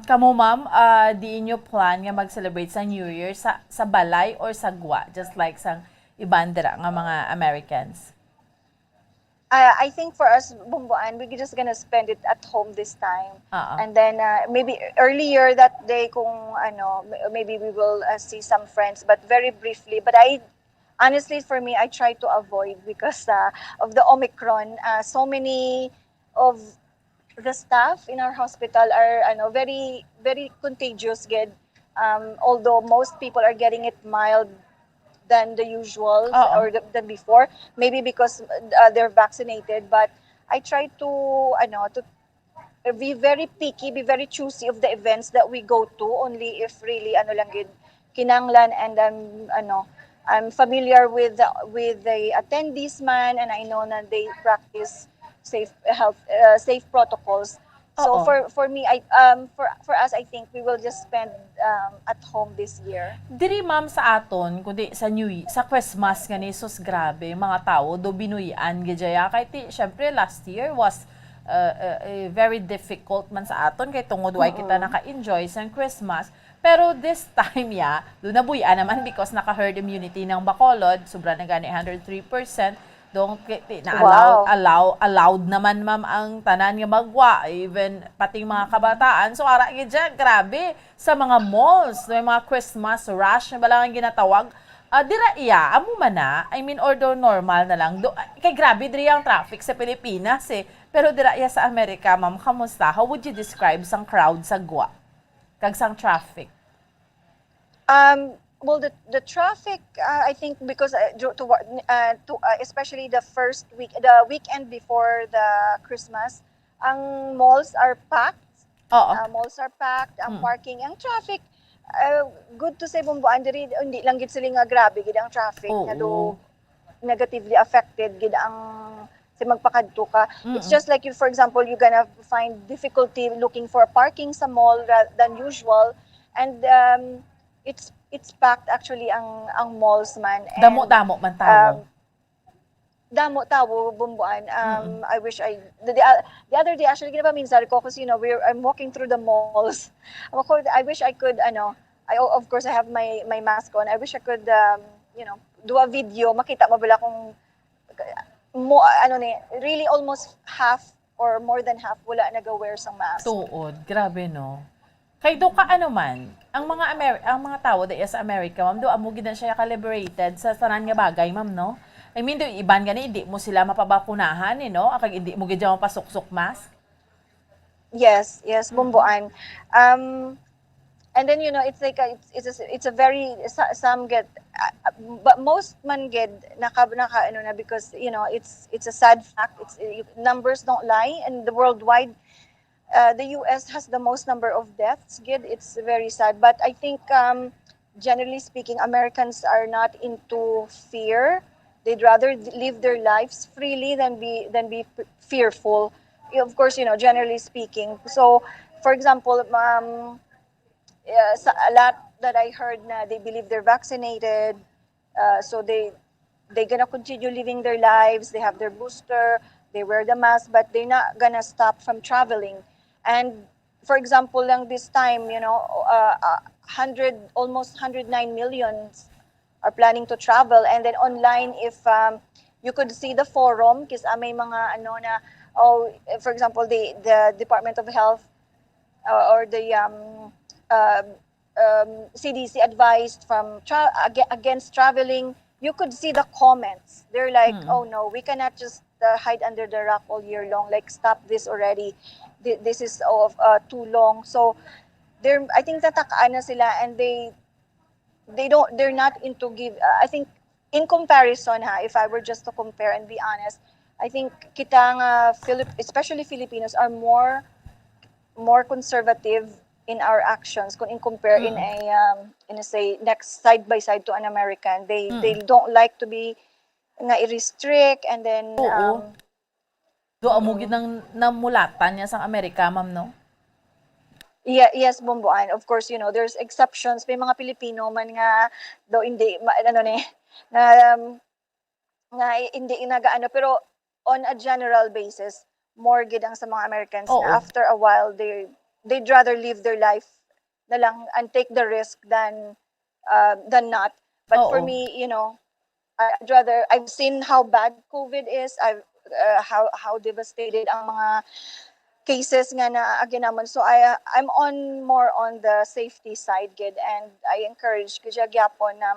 kamo ma'am, di inyo plan nga mag-celebrate sa New Year sa balay or sa gwa, just like sa ibang dira nga mga Americans? I think for us, Bumbuan, we're just gonna spend it at home this time. And then maybe earlier that day kung maybe we will see some friends, but very briefly. But honestly, for me, I try to avoid because of the Omicron. So many of the staff in our hospital are very, very contagious. Although most people are getting it mild than the usual or than before, maybe because they're vaccinated. But I try to be very picky, be very choosy of the events that we go to, only if really kinanglan, and I'm familiar with the attendees man, and I know that they practice safe protocols. So for me, for us, I think we will just spend at home this year. Diri ma'am sa aton, kundi sa sa Christmas nga ni sus, grabe mga tao do binuyan gidya kay syempre last year was very difficult man sa aton kay tungod way kita naka-enjoy sa Christmas. Pero this time do nabuyan naman because naka-herd immunity ng Bacolod, sobra na gani 103%. Dong allowed naman ma'am ang tanan nga magwa, even pating mga kabataan. So ara gid grabe sa mga malls, may mga Christmas rush na balang ginatawag. Dira amo man na, I mean ordo normal na lang. Kay grabe diri ang traffic sa Pilipinas Pero dira sa Amerika, ma'am, kamusta? How would you describe sang crowd sa gwa? Kag sang traffic? Well, the traffic, I think, because especially the first week, the weekend before the Christmas, ang malls are packed. Malls are packed. Ang parking, ang traffic, good to say, Bumbuan, hindi lang gid sila nga grabe gid ang traffic nga do negatively affected gid ang si magpakadto ka. It's just like for example, you're gonna find difficulty looking for parking sa mall than usual, and it's packed actually ang malls man. Damo man tawo. Damo tawo, Bumbuan. I wish the other day actually ginapaminsan ko kasi I'm walking through the malls. I wish I could of course I have my mask on. I wish I could do a video, makita mo bala kung really almost half or more than half wala nag-wear sang mask. Tuod, grabe no. Kay do ka man, ang mga tao da sa America, ma'am, do amo gid na siya ka-liberated sa tanan nga bagay, ma'am, no? I mean, do iban gani hindi mo sila mapabakunahan, no? Akag hindi mo gid mapasuksok mask. Yes, Bumbuan. And then it's like it's a very some get but most man get naka because it's a sad fact. Numbers don't lie, and the worldwide the US has the most number of deaths. It's very sad, but I think generally speaking, Americans are not into fear. They'd rather live their lives freely than be fearful. Of course, generally speaking. So, for example, a lot that I heard na they believe they're vaccinated, so they're gonna continue living their lives. They have their booster, they wear the mask, but they're not gonna stop from traveling. And for example, lang this time, almost 109 millions are planning to travel, and then online, if you could see the forum, kasi may mga for example, the Department of Health or the CDC advised from against traveling. You could see the comments. They're like, oh no, we cannot just hide under the rock all year long. Like, stop this already. This is too long. So I think natakaan na sila, and they're not into I think in comparison, if I were just to compare and be honest, I think especially Filipinos are more conservative in our actions kung in compare in a say next side by side to an American. They don't like to be i-restrict, and then doon mo gid nang namulatan niya sa Amerika, ma'am, no? Yeah, yes, Bumbuan. Of course, there's exceptions. May mga Pilipino man nga daw hindi hindi inagaano, pero on a general basis, more gid ang sa mga Americans na after a while they'd rather live their life na lang and take the risk than not. But for me, I've seen how bad COVID is. How devastated ang mga cases nga na aginamon. So I'm more on the safety side, gid, and I encourage kaya gyapon na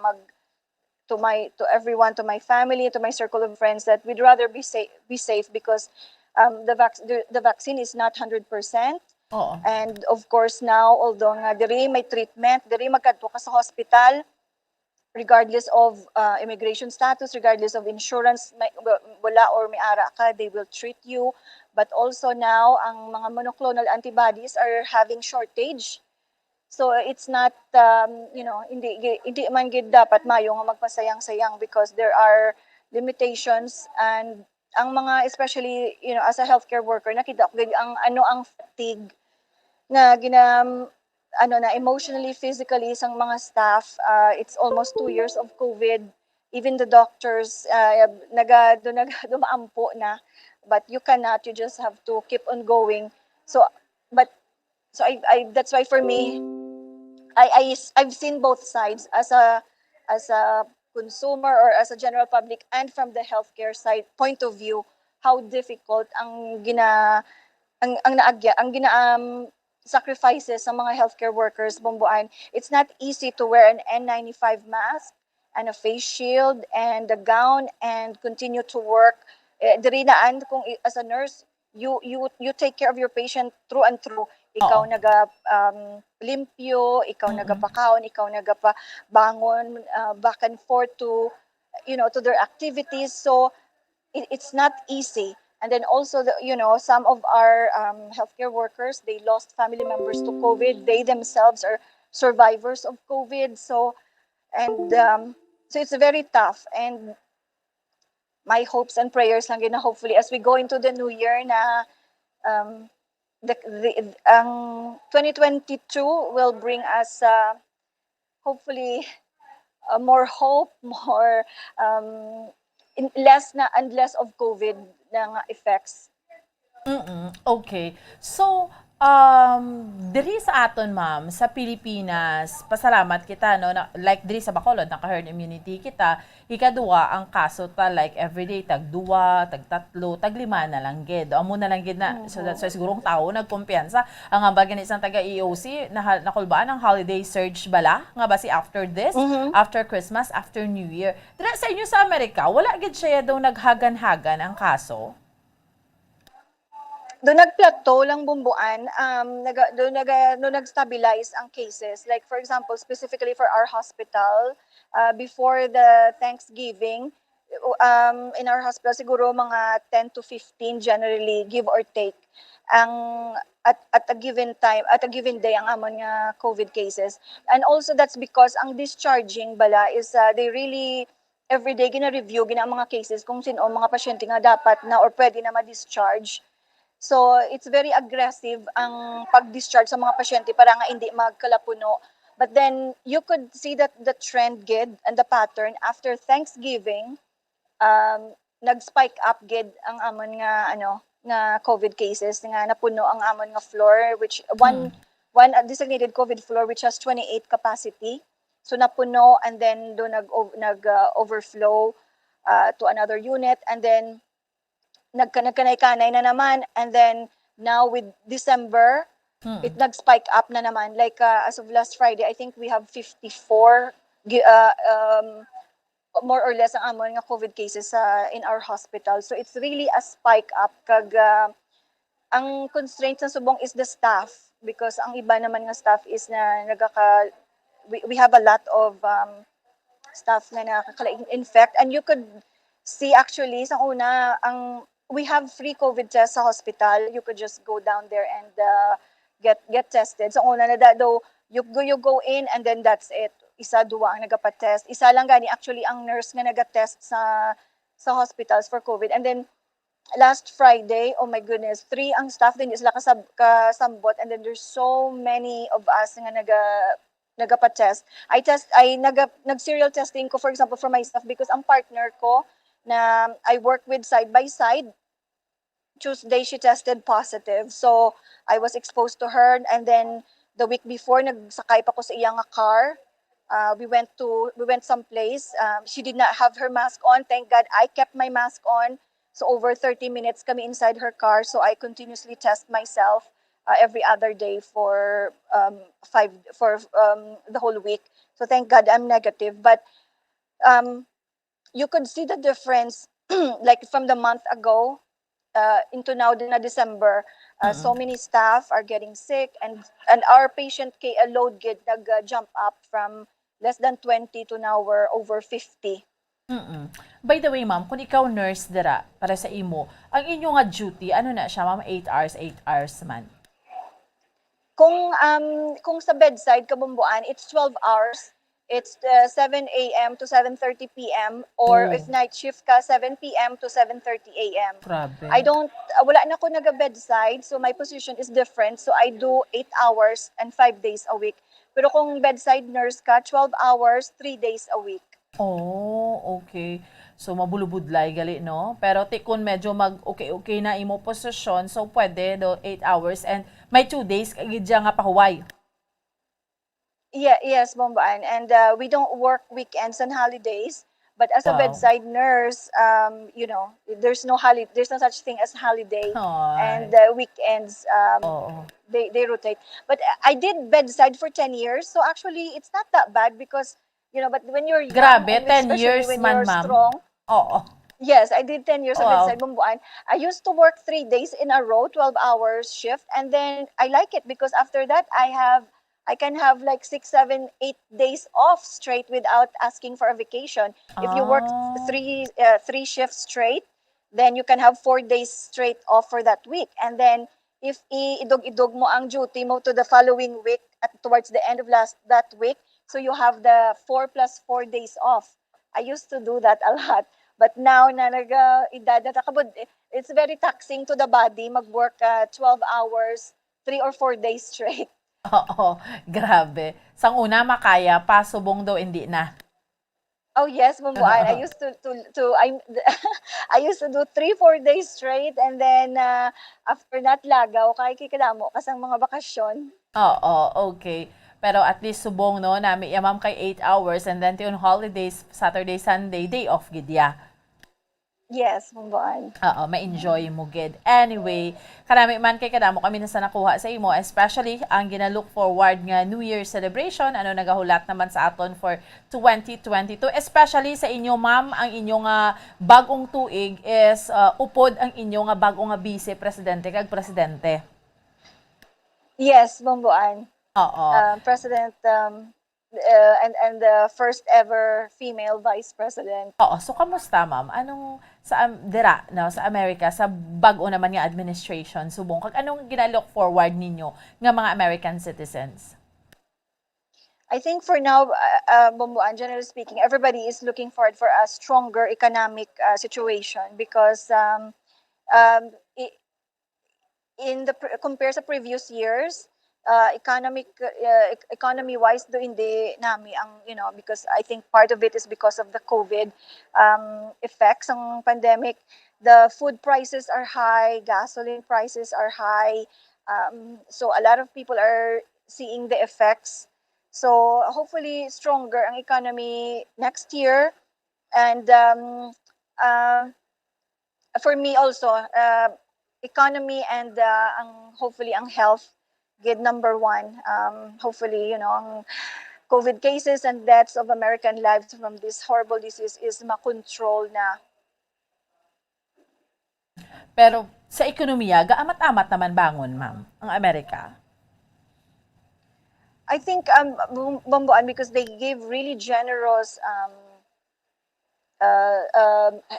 to everyone, to my family, to my circle of friends, that we'd rather be safe because the vaccine is not 100%. And of course now, although nga diri may treatment, diri magkadto ka sa hospital, regardless of immigration status, regardless of insurance, wala or may ara ka, they will treat you. But also now, ang mga monoclonal antibodies are having shortage. So it's not, hindi man gid dapat mayo nga magpasayang-sayang, because there are limitations, and ang mga, especially, as a healthcare worker, nakita ko ang fatigue na emotionally, physically, sang mga staff. It's almost 2 years of COVID. Even the doctors, dumaampo na. But you cannot. You just have to keep on going. So I that's why for me, I've seen both sides as a consumer or as a general public, and from the healthcare side point of view, how difficult ang sacrifices sa mga healthcare workers, Bumbuan. It's not easy to wear an N95 mask and a face shield and a gown and continue to work. Diri naan kung as a nurse, you take care of your patient through and through. Ikaw limpyo, ikaw nagapakaon, ikaw nagapabangon back and forth to their activities. So it's not easy. And then also, some of our healthcare workers, they lost family members to COVID. They themselves are survivors of COVID. So it's very tough. And my hopes and prayers lang na hopefully as we go into the new year na ang 2022 will bring us hopefully more hope, more less of COVID na effects. Okay. So, diri sa aton, ma'am, sa Pilipinas, pasalamat kita, no? Like diri sa Bacolod, naka-herd immunity kita. Ikaduwa, ang kaso ta, like everyday, tag-2, tag-3, tag-5 na lang gid. Amo na lang gid na, so sigurong tao, nagkumpiyansa. Ang hamba gani isang taga-EOC, nakulbaan ang holiday surge bala, nga ba si after this, after Christmas, after New Year. Dira sa inyo sa Amerika, wala gid siya daw naghagan-hagan ang kaso? Doon nag-plateau lang, Bumbuan, nag-stabilize ang cases. Like for example, specifically for our hospital, before the Thanksgiving, in our hospital, siguro mga 10 to 15 generally, give or take, at a given time, at a given day, ang amon nga COVID cases. And also that's because ang discharging bala is they really everyday gina-review gina ang mga cases kung sino ang mga pasyente nga dapat na or pwede na ma-discharge. So it's very aggressive ang pag-discharge sa mga pasyente para nga hindi magkalapuno. But then you could see that the trend gid and the pattern after Thanksgiving, nag-spike up gid ang amon nga COVID cases nga napuno ang amon nga floor, which one designated COVID floor which has 28 capacity. So napuno, and then do overflow to another unit, and then nagkanay-kanay na naman, and then now with December, it nag-spike up na naman. Like as of last Friday, I think we have 54 more or less ang amon nga COVID cases in our hospital. So it's really a spike up. Kag ang constraint sa subong is the staff, because ang iba naman nga staff is na we have a lot of staff na nakaka-infect, and you could see actually sa una we have free COVID tests sa hospital. You could just go down there and get tested. Sa una na though, you go in and then that's it. Isa, duwa ang nagapa-test. Isa lang gani actually ang nurse nga naga-test sa hospitals for COVID. And then last Friday, oh my goodness, 3 ang staff din sila kasambot, and then there's so many of us nga nagapa-test. Nag-serial testing ko, for example, for myself, because ang partner ko na I work with side by side, Tuesday she tested positive. So I was exposed to her, and then the week before nagsakay pa ko sa iyang car. We went someplace. She did not have her mask on. Thank God I kept my mask on. So over 30 minutes kami inside her car. So I continuously test myself every other day for the whole week. So thank God I'm negative. But you could see the difference, like from the month ago into now na December. So many staff are getting sick, and our patient load nag-jump up from less than 20 to now we're over 50. By the way, ma'am, kung ikaw nurse dira para sa imo, ang inyong nga duty, ano na siya, ma'am? 8 hours man? Kung sa bedside kabumbuan, it's 12 hours. It's 7 a.m. to 7:30 p.m. or if night shift ka, 7 p.m. to 7:30 a.m. Grabe. Wala na ako naga-bedside, so my position is different. So I do 8 hours and 5 days a week. Pero kung bedside nurse ka, 12 hours, 3 days a week. Oh, okay. So mabulubudlay gali, no? Pero kung medyo mag-okay na imo posisyon, so pwede do 8 hours and may 2 days kagidya nga pahuway. Yes, Bombaan. And we don't work weekends and holidays. But as a bedside nurse, there's no such thing as holiday. And weekends, they rotate. But I did bedside for 10 years, so actually it's not that bad because, but when you're young, Grabe, and 10 years when man, you're ma'am. strong. Oo. Yes, I did 10 years of Wow. bedside Bumbuan. I used to work 3 days in a row, 12 hours shift, and then I like it because after that I can have like 6, 7, 8 days off straight without asking for a vacation. If you work three shifts straight, then you can have 4 days straight off for that week. And then if idog mo ang duty mo to the following week towards the end of that week, so you have the 4 plus 4 days off. I used to do that a lot. But now na edad na takabod, it's very taxing to the body mag-work 12 hours, 3 or 4 days straight. Oo, grabe. Sang una makaya, pasubong daw hindi na. Oh yes, Bumbuan. I used I used to do 3-4 days straight, and then after that lagaw kay kikadamo kasang mga bakasyon. Oo, okay. Pero at least subong no, nami ma'am kay 8 hours and then on holidays, Saturday, Sunday, day off gidya. Yes, Bumbuan. Oo, ma-enjoy mo gid. Anyway, karami man kay kadamo kami na sa nakuha sa imo, especially ang gina-look forward nga New Year celebration, ano nagahulat naman sa aton for 2022, especially sa inyo ma'am, ang inyong bagong tuig is upod ang inyong bagong vice presidente kag presidente. Yes, Bumbuan. Oo. President and the first ever female vice president. Oo, so kamusta ma'am? Anong sa sa Amerika sa bag-o naman nga administration subong kag anong gina-look forward ninyo nga mga American citizens? I think for now, Bumbuan, generally speaking, everybody is looking forward for a stronger economic situation because compared sa previous years, economy-wise, do hindi nami ang, because I think part of it is because of the COVID effects ng pandemic. The food prices are high, gasoline prices are high, so a lot of people are seeing the effects. So hopefully stronger ang economy next year. And for me also, economy and hopefully ang health, good number one. Hopefully, ang COVID cases and deaths of American lives from this horrible disease is makontrol na. Pero sa ekonomiya, gaamat-amat naman bangon, ma'am, ang Amerika. I think Bumbuan, because they gave really generous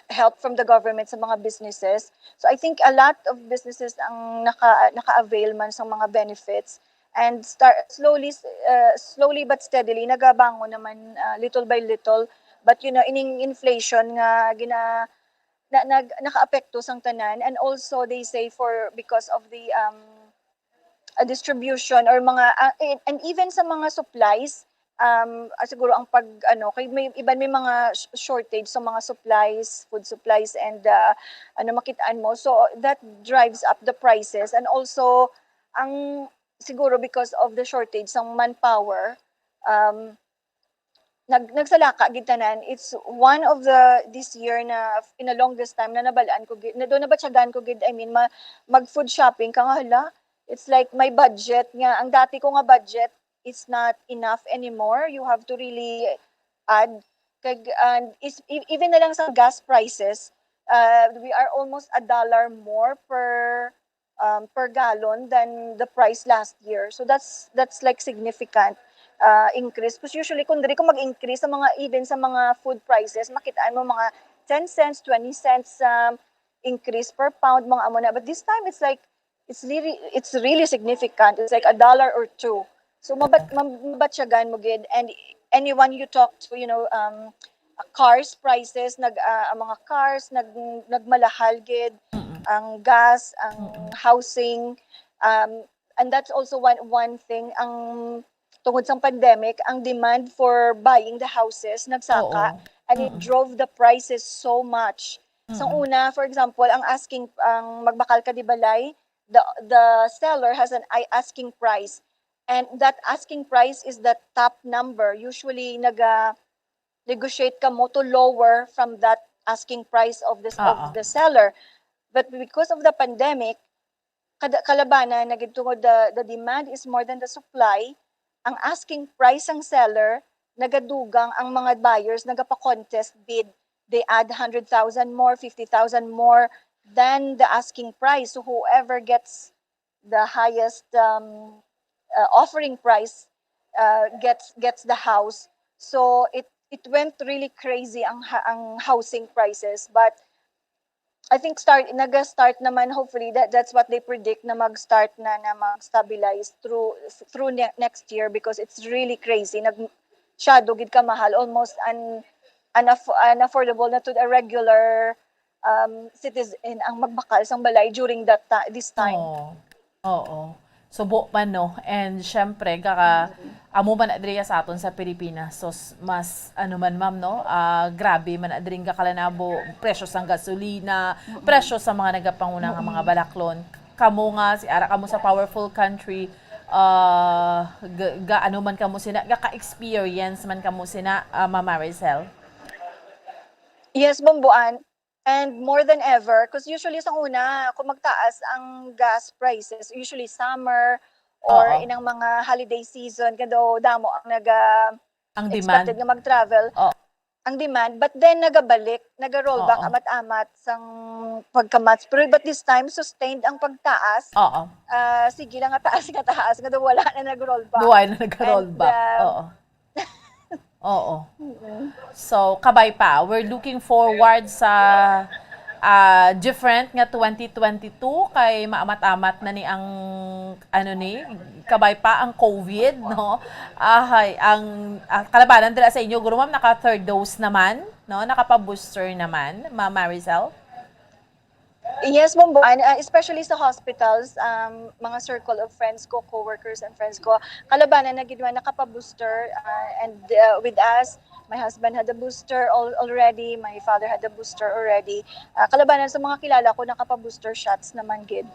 help from the government sa mga businesses. So I think a lot of businesses ang naka-avail man sa mga benefits, and slowly but steadily nagabangon naman little by little. But ining inflation nga naka-apekto sang tanan, and also they say because of the a distribution or mga and even sa mga supplies, siguro ang kay may mga shortage sa mga supplies, food supplies, and makitaan mo, so that drives up the prices. And also ang siguro because of the shortage ng manpower, nagsalaka gitanan. It's one of this year na in the longest time na nabalaan ko, na doon nabatyagan ko gid, mag food shopping ka nga, hala, it's like my budget nga, ang dati ko nga budget, it's not enough anymore. You have to really add. And even na lang sa gas prices, we are almost $1 more per gallon than the price last year. So that's like significant increase. Because usually kung diri ko mag-increase sa even sa mga food prices, makitaan mo mga 10 cents, 20 cents increase per pound, mga amo na. But this time it's like it's really significant. It's like $1 or $2. So mabatsyagan mo gid, and anyone you talk to, cars prices, mga cars nagmalahal gid, ang gas, ang housing, and that's also one thing. Ang tungod sa pandemic, ang demand for buying the houses nagsaka, and it drove the prices so much. So una, for example, ang magbakal ka di balay, the seller has an asking price. And that asking price is the top number. Usually, negotiate ka mo to lower from that asking price of the seller. But because of the pandemic, kalabanan, nagitungod the demand is more than the supply. Ang asking price ng seller, nagadugang ang mga buyers, nagapa-contest bid. They add 100,000 more, 50,000 more than the asking price. So whoever gets the highest offering price gets the house. So it went really crazy ang housing prices. But I think nag-start naman, hopefully that's what they predict, na mag-start na mag-stabilize through next year, because it's really crazy. Shadow gid ka mahal, almost unaffordable na to a regular citizen ang magbakal sang balay during this time. Oo. Subo man, no? And syempre, amo man adriya sa aton sa Pilipinas. So, mas, ma'am, no? Grabe man adring kalanabo, presyo sa gasolina, presyo sa mga nagapangunang mga balaklon. Kamo nga, kamo sa powerful country, man kamo sina, ka-experience man kamo sina, Mama Maricel? Yes, Bumbuan. And more than ever, because usually sa una, kung magtaas ang gas prices, usually summer or inang mga holiday season, kado damo ang expected nga mag-travel. Ang demand, but then naga-roll back amat-amat sang pagkamats. But this time, sustained ang pagtaas. Sige lang nga taas, nga wala na nag-roll back. Duway na nag-roll back. So, kabay pa, we're looking forward sa different nga 2022 kay maamat-amat na ni ang kabay pa ang COVID, no? Ang kalabanan dira sa inyo, guro ma'am, naka third dose naman, no? Nakapa-booster naman, Ma'am Maricel? Yes, Bomboan, especially sa hospitals, mga circle of friends ko, co-workers and friends ko, kalabanan na gidwa nakapa-booster, and with us, my husband had a booster already, my father had a booster already. Kalabanan sa mga kilala ko, nakapa-booster shots naman gid.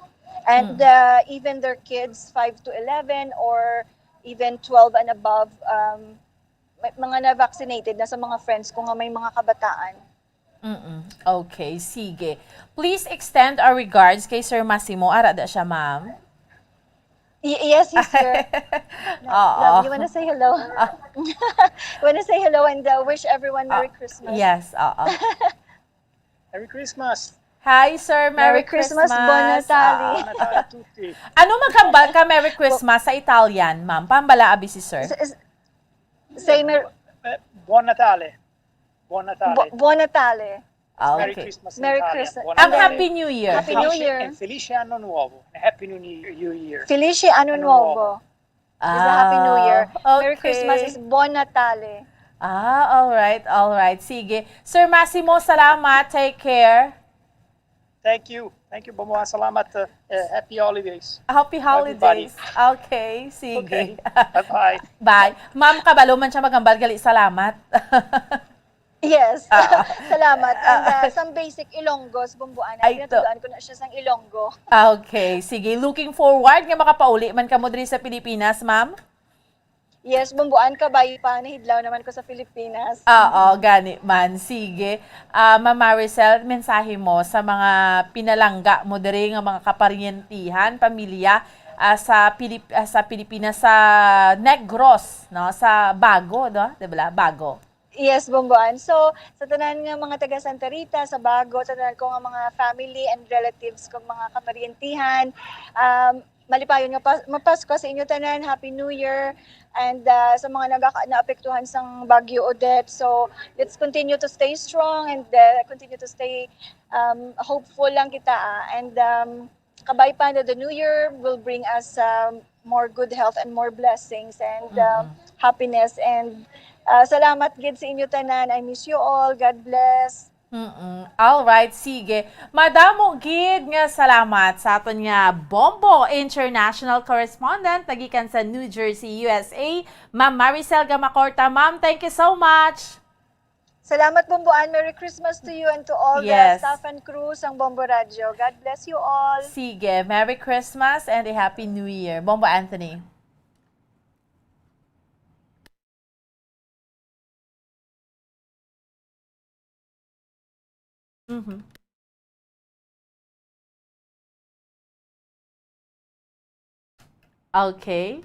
And even their kids, 5 to 11 or even 12 and above, mga na-vaccinated na sa mga friends ko nga may mga kabataan. Okay, sige. Please extend our regards kay Sir Massimo. Arada siya, ma'am. Yes, he's here. Love, you wanna say hello? Wanna say hello and wish everyone Merry Christmas? Yes, Merry Christmas. Hi, sir. Merry Christmas. Buon Natale. Natale a tutti. Ano maghambal ka Merry Christmas sa Italian, ma'am? Pambala abi si sir. Say Buon Natale. Buon Natale. Buon Natale. Merry Okay. Christmas in Merry Italian. Christmas. Buon Ang Natale. Happy New Year. Happy New Year. And Felice Anno Nuovo. Happy New Year. Felice Anno Nuovo. Is a Happy New Year. Merry okay. Christmas is Buon Natale. All right. Sige. Sir Massimo, salamat. Take care. Thank you. Thank you, Bomboan. Salamat. Happy holidays. Happy holidays. Okay, sige. Okay. Bye-bye. Bye. Ma'am, kabalo man siya maghambal, gali. Salamat. Yes. Salamat. And some basic Ilonggos, Bomboan. Ay, Pinatulaan ko na siya sang Ilonggo. Okay, sige. Looking forward nga makapauli man ka mo diri sa Pilipinas, ma'am. Yes, Bomboan, kabay pa. Nahidlaw naman ko sa Pilipinas. Gani man. Sige. Ma'am Maricel, mensahe mo sa mga pinalangga mo diri nga mga kaparyentihan, pamilya sa Pilipinas, sa Negros, no? Sa Bago, no? Diba? Bago. Yes, Bomboan. So, sa tanan nga mga taga Santa Rita, sa Bago, sa tanan ko nga mga family and relatives ko, mga kaparyentihan, malipayon nga mapasko sa inyo tanan, Happy New Year, and sa mga naapektuhan sang Bagyo Odette. So, let's continue to stay strong and continue to stay hopeful lang kita. And kabay pa na the New Year will bring us more good health and more blessings and happiness. And salamat gid sa inyo tanan. I miss you all. God bless. All right, sige. Madamo gid nga salamat sa aton nga Bombo International Correspondent nagikan sa New Jersey, USA, Ma'am Maricel Gamacorta. Ma'am, thank you so much. Salamat, Bomboan. Merry Christmas to you and to all the staff and crew sang Bombo Radio. God bless you all. Sige, Merry Christmas and a Happy New Year. Bombo Anthony. Okay.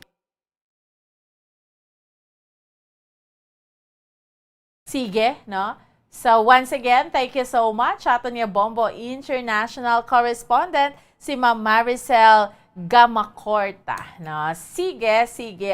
Sige, no? So once again, thank you so much. Ato niya Bombo International Correspondent, si Ma'am Maricel Gamacorta. No? Sige.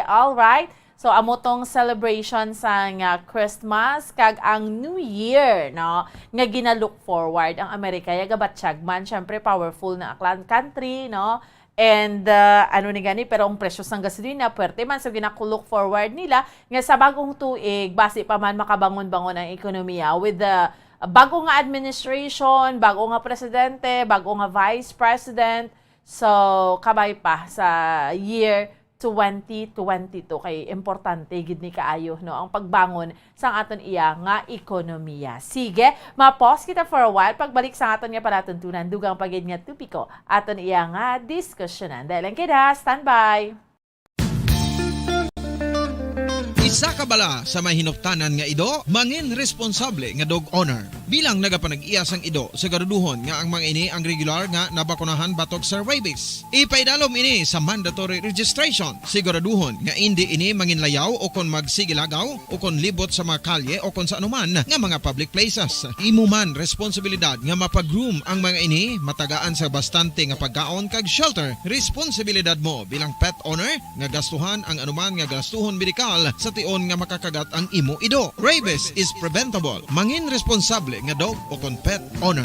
All right. So amo tong celebration sa nga Christmas kag ang New Year, no? Nga gina-look forward ang Amerika yaga batsyag man, syempre powerful na aklan country, no? And ni gani, pero ang presyo sang gasolina puwerte man, so gina-look forward nila nga sa bagong tuig base pa man makabangon-bangon ang ekonomiya with the bago nga administration, bago nga presidente, bago nga vice president. So kabay pa sa year 2022 kay importante gid ni kaayo, no, ang pagbangon sa aton iya nga ekonomiya. Sige, ma-pause kita for a while. Pagbalik sa aton nga palatuntunan dugang pagid nga tupiko aton iya nga diskusyonan. Dahil lang kita, standby. Isa ka bala sa mahinuptanan nga ido, mangin responsable nga dog owner. Bilang nagapanag-iyas ang ido, siguraduhon nga ang mga ini ang regular nga nabakunahan batok sa rabies. Ipaidalom ini sa mandatory registration. Siguraduhon nga hindi ini manginlayaw o kon magsigilagaw o kon libot sa mga kalye o kon sa anuman nga mga public places. Imuman responsibilidad nga mapag-groom ang mga ini, matagaan sa bastante nga pagkaon kag shelter. Responsibilidad mo bilang pet owner nga gastuhan ang anuman nga gastuhon medikal sa tion nga makakagat ang imo ido. Rabies is preventable. Mangin responsable nga dog o kon pet owner.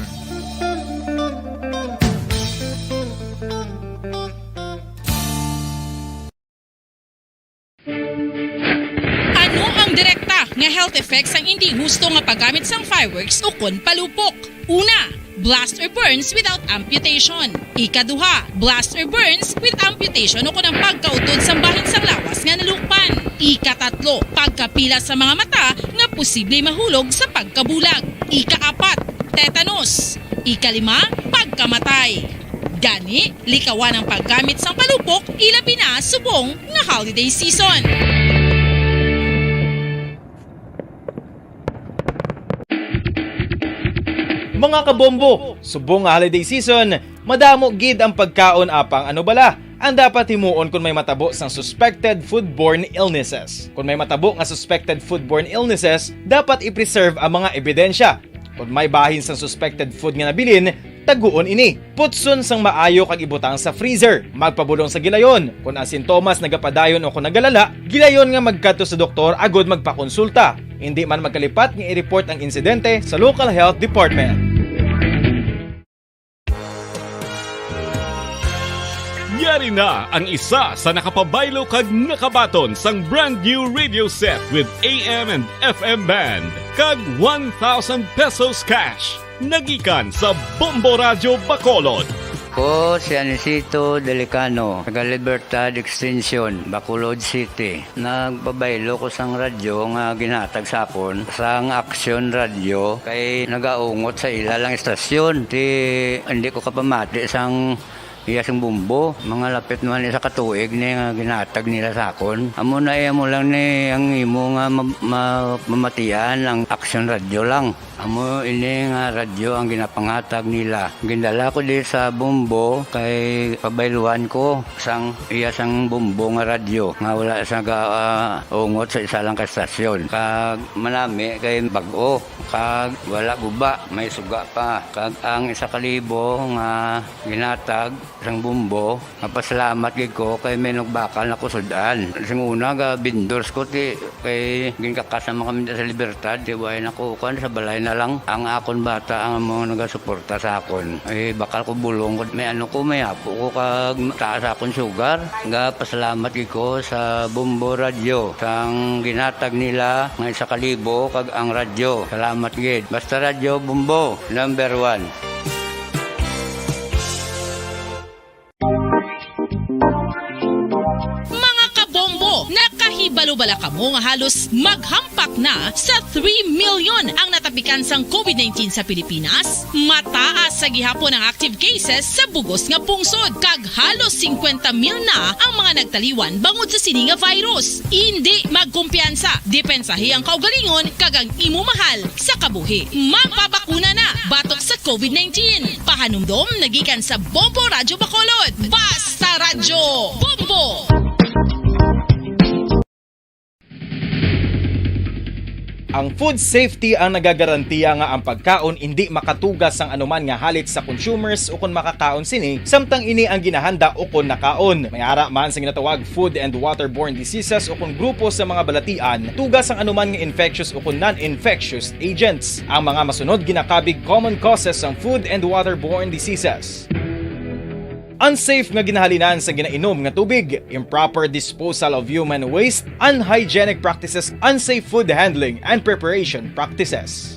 direkta nga health effects ang hindi husto nga paggamit sang fireworks ukon palupok. Una, blast or burns without amputation. Ikaduha, blast or burns with amputation ukon ang pagkautod sa bahin sang lawas nga nalukpan. Ikatatlo, pagkapila sa mga mata nga posible mahulog sa pagkabulag. Ikaapat, tetanus. Ikalima, pagkamatay. Gani, likawan ang paggamit sang palupok ilabi na subong nga holiday season. Mga kabombo, subong nga holiday season, madamo gid ang pagkaon apang ano bala ang dapat himuon kung may matabo sang suspected foodborne illnesses. Kung may matabo nga suspected foodborne illnesses, dapat i-preserve ang mga ebidensya. Kung may bahin sang suspected food nga nabilin, taguon ini. Putson sang maayo kag ibutang sa freezer. Magpabulong sa gilayon. Kung ang sintomas nagapadayon o kung nagalala, gilayon nga magkadto sa doktor agod magpakonsulta. Hindi man magkalipat nga i-report ang insidente sa local health department. Yari na ang isa sa nakapabaylo kag nakabaton sang brand new radio set with AM and FM band kag 1,000 pesos cash. Nagikan sa Bombo Radio Bacolod. Ko si Anisito Delicano, taga Libertad Extension, Bacolod City. Nagpabaylo ko sang radyo nga ginatag sapon sang Action Radio kay nagaungot sa ilalang estasyon. Hindi ko kapamati sang iyasang bumbo, mga lapit naman sa katuig ni nga ginatag nila sakon. Amo na mo lang ni ang imo nga mamatian ang Action Radio lang. Amo ini nga radyo ang ginapangatag nila. Gindala ko di sa bumbo kay pabayluan ko sang iyasang bumbo nga radyo nga wala sa ungot sa isa lang ka stasyon. Kag manami kay bag-o, kag wala guba, may suga pa. Kag ang 1,000 nga ginatag sang bumbo, mapasalamat gid ko kay may nagbakal na kusudan. Sing una ga vendors ko ti kay ginkakasama kami sa Libertad, di way nakukan sa balay na lang ang akon bata ang mga nagasuporta sa akon. Ay bakal ko bulong may ano ko may apo ko kag taas akon sugar. Ga pasalamat gid ko sa Bombo Radio sang ginatag nila nga 1,000 kag ang radyo. Salamat gid. Basta Radio Bombo number 1. Nakahibalo-bala ka mo nga halos maghampak na sa 3 million ang natapikan sang COVID-19 sa Pilipinas. Mataas sa gihapon ang active cases sa bugos nga pungsod kag halos 50,000 na ang mga nagtaliwan bangod sa sini nga virus. Hindi magkumpiyansa, depensahi ang kaugalingon kag ang imo mahal sa kabuhi. Magpabakuna na batok sa COVID-19. Pahanumdom nagikan sa Bombo Radio Bacolod. Basta Radyo Bombo! Ang food safety ang nagagarantiya nga ang pagkaon hindi makatugas ang anuman nga halit sa consumers o kung makakaon sini, samtang ini ang ginahanda o kung nakaon. May ara man sa ginatawag food and waterborne diseases o kung grupo sa mga balatian, tugas ang anuman nga infectious o kung non-infectious agents. Ang mga masunod ginakabig common causes ng food and waterborne diseases. Unsafe nga ginahalinan sa ginainom nga tubig, improper disposal of human waste, unhygienic practices, unsafe food handling, and preparation practices.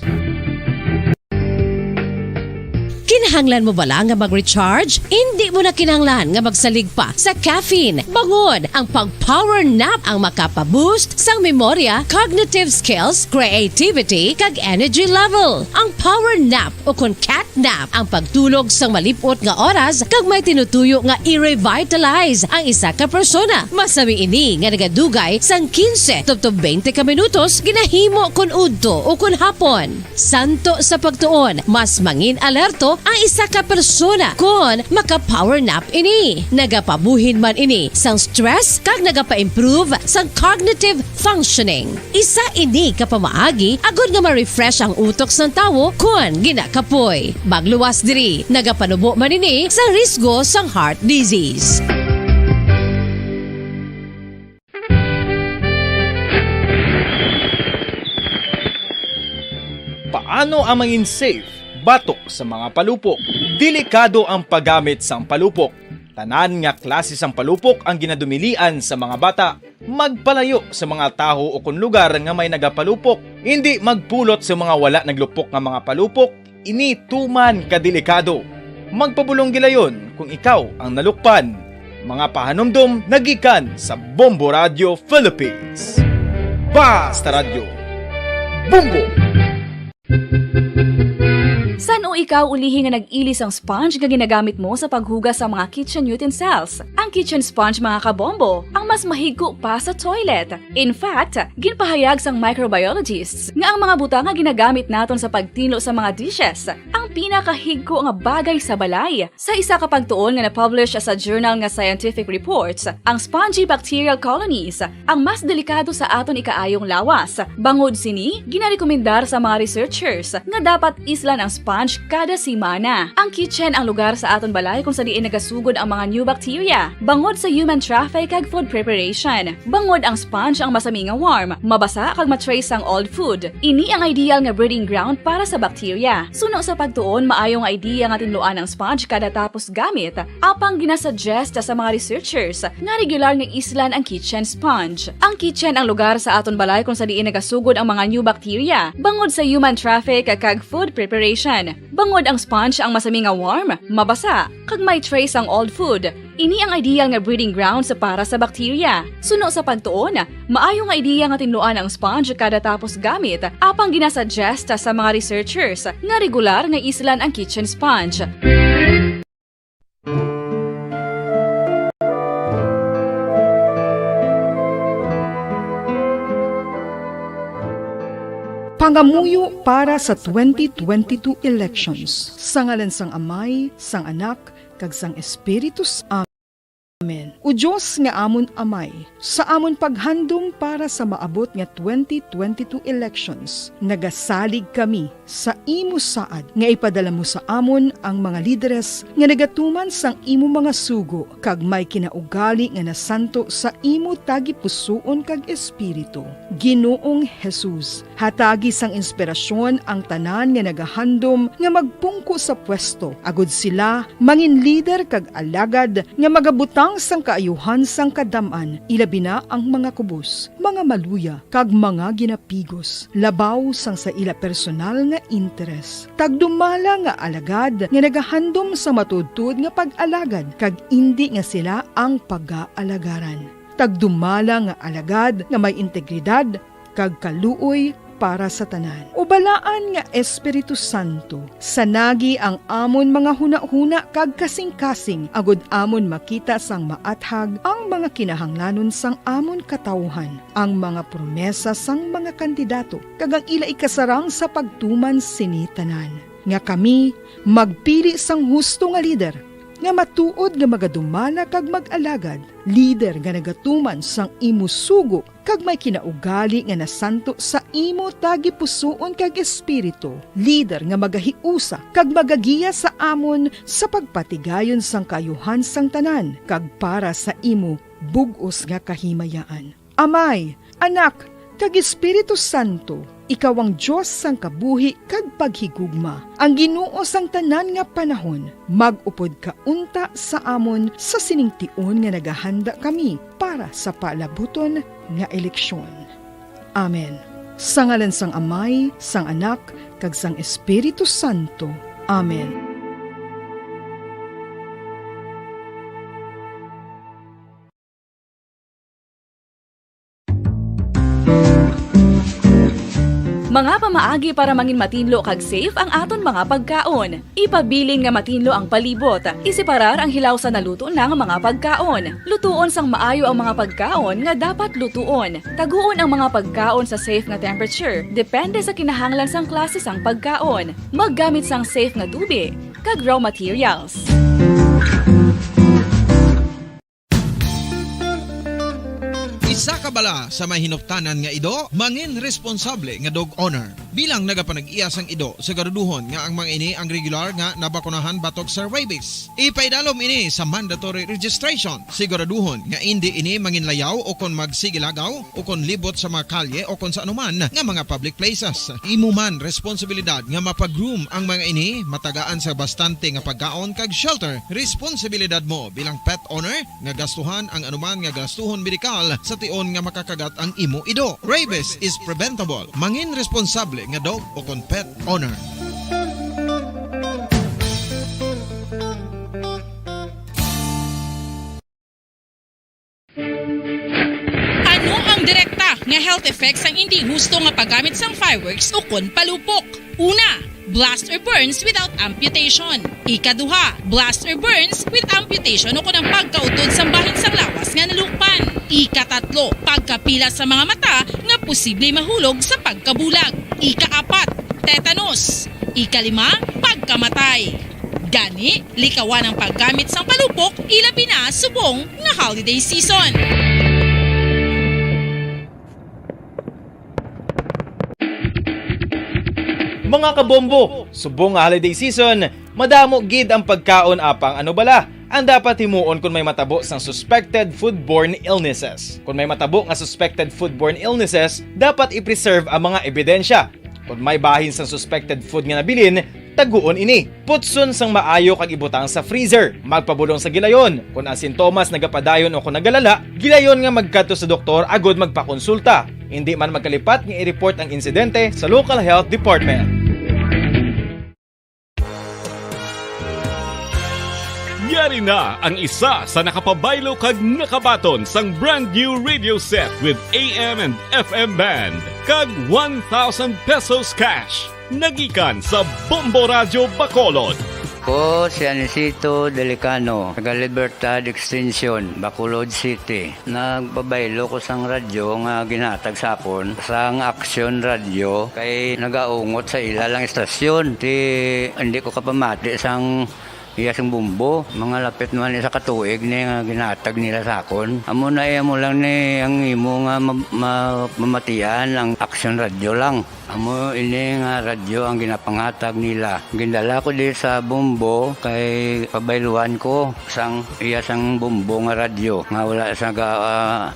Kinahanglan mo bala nga mag-recharge? Hindi mo na kinahanglan nga magsalig pa sa caffeine. Bangod, ang pag-power nap ang makapaboost sang memorya, cognitive skills, creativity, kag energy level. Ang power nap o kun cat nap ang pagtulog sang malipot nga oras kag may tinutuyo nga i-revitalize ang isa ka persona. Masami ini nga nagadugay sang 15 to 20 ka minutos ginahimo kun udto o kun hapon. Santo sa pagtuon, mas mangin alerto ang isa ka persona kung maka-power nap ini. Nagapabuhin man ini sang stress kag nagapa-improve sang cognitive functioning. Isa ini kapamaagi agud nga ma-refresh ang utok sang tawo kung ginakapoy. Magluwas diri, nagapanubo man ini sa risgo sang heart disease. Paano ang mangin safe batok sa mga palupok? Delikado ang paggamit sang palupok. Tanan nga klase sang palupok ang ginadumilian sa mga bata. Magpalayo sa mga taho o kun lugar nga may nagapalupok. Hindi magpulot sa mga wala naglupok nga mga palupok. Ini tuman kadelikado. Magpabulong gilayon kung ikaw ang nalukpan. Mga pahanumdum nagikan sa Bombo Radio Philippines. Basta Radio Bombo! San o ikaw ulihin nga nag-ilis ang sponge nga ginagamit mo sa paghugas sa mga kitchen utensils? Ang kitchen sponge mga kabombo, ang mas mahigko pa sa toilet. In fact, ginpahayag sang microbiologists nga ang mga butang nga ginagamit naton sa pagtilo sa mga dishes ang pinakahigko nga bagay sa balay. Sa isa ka pagtuon nga na-publish sa journal nga Scientific Reports, ang spongy bacterial colonies ang mas delikado sa aton ikaayong lawas. Bangod sini, ginarekomendar sa mga researchers nga dapat islan ang sponge kada simana. Ang kitchen ang lugar sa aton balay kung sa diin nagasugod ang mga new bacteria. Bangod sa human traffic kag food preparation. Bangod ang sponge ang masami nga warm, mabasa kag matrace ang old food. Ini ang ideal nga breeding ground para sa bacteria. Suno sa pagtuon, maayong idea nga tinluan ang sponge kada tapos gamit. Apang ginasuggest sa mga researchers nga regular nga islan ang kitchen sponge. Ang kitchen ang lugar sa aton balay kung sa diin nagasugod ang mga new bacteria. Bangod sa human traffic kag food preparation. Bangod ang sponge ang masami nga warm, mabasa, kag may trace ang old food. Ini ang ideal nga breeding ground sa para sa bacteria. Suno sa pagtuon, maayo nga idea nga tinluan ang sponge kada tapos gamit, apang ginasuggest sa mga researchers nga regular nga islan ang kitchen sponge. Pangamuyo para sa 2022 elections. Sa ngalan sang Amay, sang Anak, kag sang Espiritu Santo. Amen. O Diyos nga amon Amay, sa amon paghandom para sa maabot nga 2022 elections, nagasalig kami sa imo saad nga ipadala mo sa amon ang mga lideres nga nagatuman sang imo mga sugo kag may kinaugali nga nasanto sa imo tagi pusoon kag espiritu. Ginoong Jesus, hatagi sang inspirasyon ang tanan nga nagahandom nga magpungko sa pwesto, agud sila mangin leader kag alagad nga magabutang sang kaayuhan sang kadaman, ilabi na ang mga kubos, mga maluya, kag mga ginapigos, labaw sang sa ila personal nga interes. Tagdumala nga alagad nga nagahandom sa matudtud nga pag-alagad, kag indi nga sila ang pag-aalagaran. Tagdumala nga alagad nga may integridad, kag kaluoy para sa tanan. Ubalaan nga Espiritu Santo, sanagi ang amon mga huna-huna kag kasing-kasing, agud amon makita sang maathag ang mga kinahanglanon sang amon katawhan, ang mga promesa sang mga kandidato, kag ang ila ikasarang sa pagtuman sini tanan. Nga kami magpili sang husto nga lider, nga matuod nga magadumala kag mag-alagad, lider nga nagatuman sang imo sugo kag may kinaugali nga nasanto sa imo tagi pusoon kag espiritu, lider nga magahiusa kag magagiya sa amon sa pagpatigayon sang kayuhan sang tanan kag para sa imo bug-os nga kahimayaan. Amay, Anak, kag Espiritu Santo, ikaw ang Diyos sang kabuhi kag paghigugma. Ang Ginoo sang tanan nga panahon, mag-upod ka unta sa amon sa siningtion nga nagahanda kami para sa palabuton nga eleksyon. Amen. Sa ngalan sang Amay, sang Anak, kag sang Espiritu Santo. Amen. Mga pamaagi para mangin matinlo kag safe ang aton mga pagkaon. Ipabilin nga matinlo ang palibot. Isiparar ang hilaw sa naluto ng mga pagkaon. Lutuon sang maayo ang mga pagkaon nga dapat lutuon. Taguon ang mga pagkaon sa safe nga temperature. Depende sa kinahanglan sang klase sang pagkaon. Maggamit sang safe nga tubig kag raw materials. Isa ka bala sa mahinuptanan nga ido, mangin responsable nga dog owner. Bilang nagapanag-iyas ang ido, siguraduhon nga ang mga ini ang regular nga nabakunahan batok sa rabies. Ipaidalom ini sa mandatory registration. Siguraduhon nga hindi ini manginlayaw o kon magsigilagaw o kon libot sa mga kalye o kon sa anuman nga mga public places. Imo man responsibilidad nga mapag-groom ang mga ini, matagaan sa bastante nga pagkaon kag shelter. Responsibilidad mo bilang pet owner nga gastuhan ang anuman nga gastuhon medikal sa tion nga makakagat ang imo ido. Rabies is preventable. Mangin responsable nga dog o kon pet owner. Ano ang direkta nga health effects ang hindi husto nga paggamit sang fireworks o kon palupok? Una, blast or burns without amputation. Ikaduha, blast or burns with amputation o kon ang pagkautod sa bahin sang lawas nga nalukpan. Ikatatlo, pagkapila sa mga mata nga posible mahulog sa pagkabulag. Ikaapat, tetanus. Ikalima, pagkamatay. Gani, likawan ang paggamit sang palupok ilabi na subong nga holiday season. Mga kabombo, subong nga holiday season, madamo gid ang pagkaon apang ano bala. Ang dapat himuon kung may matabo sang suspected foodborne illnesses. Kung may matabo nga suspected foodborne illnesses, dapat i-preserve ang mga ebidensya. Kung may bahin sang suspected food nga nabilin, taguon ini. Putson sang maayo kag ibutang sa freezer. Magpabulong sa gilayon. Kung ang sintomas nagapadayon o kung nagalala, gilayon nga magkadto sa doktor agod magpakonsulta. Hindi man magkalipat nga i-report ang insidente sa local health department. Yari na ang isa sa nakapabaylo kag nakabaton sang brand new radio set with AM and FM band kag 1,000 pesos cash. Nagikan sa Bombo Radio Bacolod. Ko si Anisito Delicano, taga Libertad Extension, Bacolod City. Nagpabaylo ko sang radyo nga ginatag sapon sang Action Radio kay nagaungot sa ilalang estasyon. Hindi ko kapamati sang iyasang bumbo, mga lapit naman sa katuig ni nga ginatag nila sakon. Amo na iya mo lang ni ang imo nga mamatian ang Action Radio lang. Amo ini nga radyo ang ginapangatag nila. Gindala ko di sa bumbo kay pabayluan ko sang iyasang bumbo nga radyo nga wala sa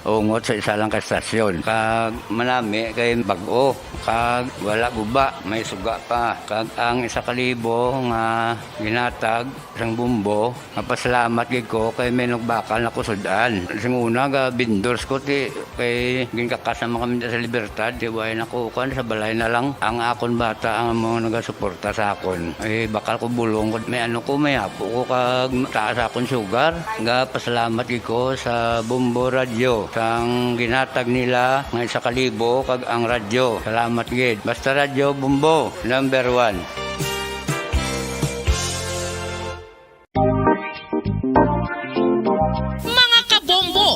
ungot sa isa lang ka estasyon. Kag manami kay bag-o, kag wala guba, may suga pa. Kag ang 1,000 nga ginatag sang bumbo, mapasalamat gid ko kay may nagbakal na kusudan. Sing una ga vendors ko ti kay ginkakasama kami sa Libertad, di way nakukan sa balay na lang ang akon bata ang mga nagasuporta sa akon. Bakal ko bulong ko may may apo ko kag taas akon sugar. Ga pasalamat gid ko sa Bumbo Radio sang ginatag nila nga 1,000 kag ang radyo. Salamat gid. Basta Radio Bumbo number 1.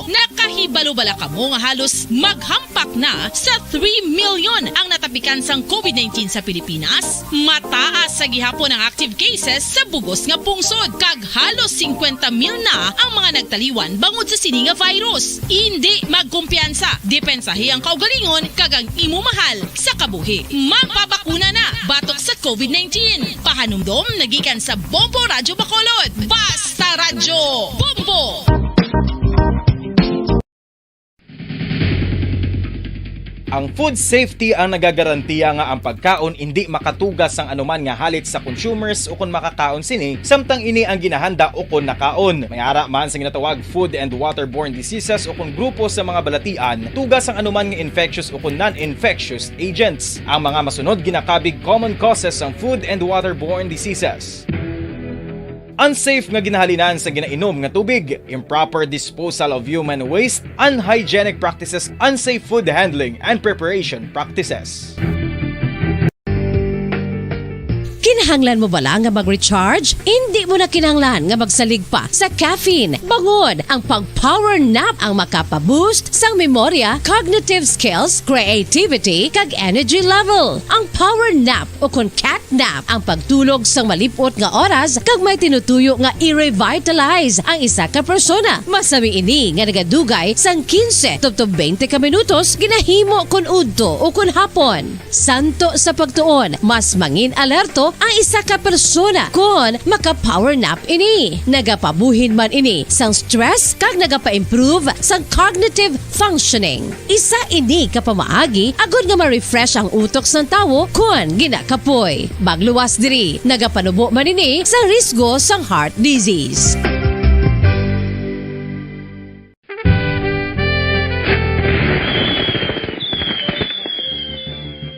Nakahibalo-bala ka mo nga halos maghampak na sa 3 million ang natapikan sang COVID-19 sa Pilipinas. Mataas sa gihapon ang active cases sa bugos nga pungsod. Kag halos 50,000 na ang mga nagtaliwan bangod sa sini nga virus. Hindi magkumpiyansa. Depensahi ang kaugalingon kag ang imo mahal sa kabuhi. Magpabakuna na batok sa COVID-19. Pahanumdom nagikan sa Bombo Radio Bacolod. Basta Radyo Bombo! Ang food safety ang nagagarantiya nga ang pagkaon hindi makatugas sang anuman nga halit sa consumers o kung makakaon sini, samtang ini ang ginahanda o kung nakaon. May ara man sa ginatawag food and waterborne diseases o kung grupo sa mga balatian, tugas ang anuman nga infectious o kung non-infectious agents. Ang mga masunod ginakabig common causes ng food and waterborne diseases. Unsafe nga ginahalinan sa ginainom nga tubig, improper disposal of human waste, unhygienic practices, unsafe food handling and preparation practices. Kinahanglan mo bala nga mag-recharge? Hindi mo na kinahanglan nga magsalig pa sa caffeine. Bangod ang pag-power nap ang makapaboost sang memorya, cognitive skills, creativity, kag energy level. Ang power nap o kon cat nap ang pagtulog sang malipot nga oras kag may tinutuyo nga i-revitalize ang isa ka persona. Masami ini nga nagadugay sang 15 tubtob 20 ka minutos ginahimo kun udto o kun hapon. Santo sa pagtuon, mas mangin alerto ang isa ka persona kung maka-power nap ini. Nagapabuhin man ini sang stress kag nagapa-improve sang cognitive functioning. Isa ini ka pamaagi agud nga ma-refresh ang utok sang tawo kung ginakapoy. Magluwas diri, nagapanubo man ini sa risgo sang heart disease.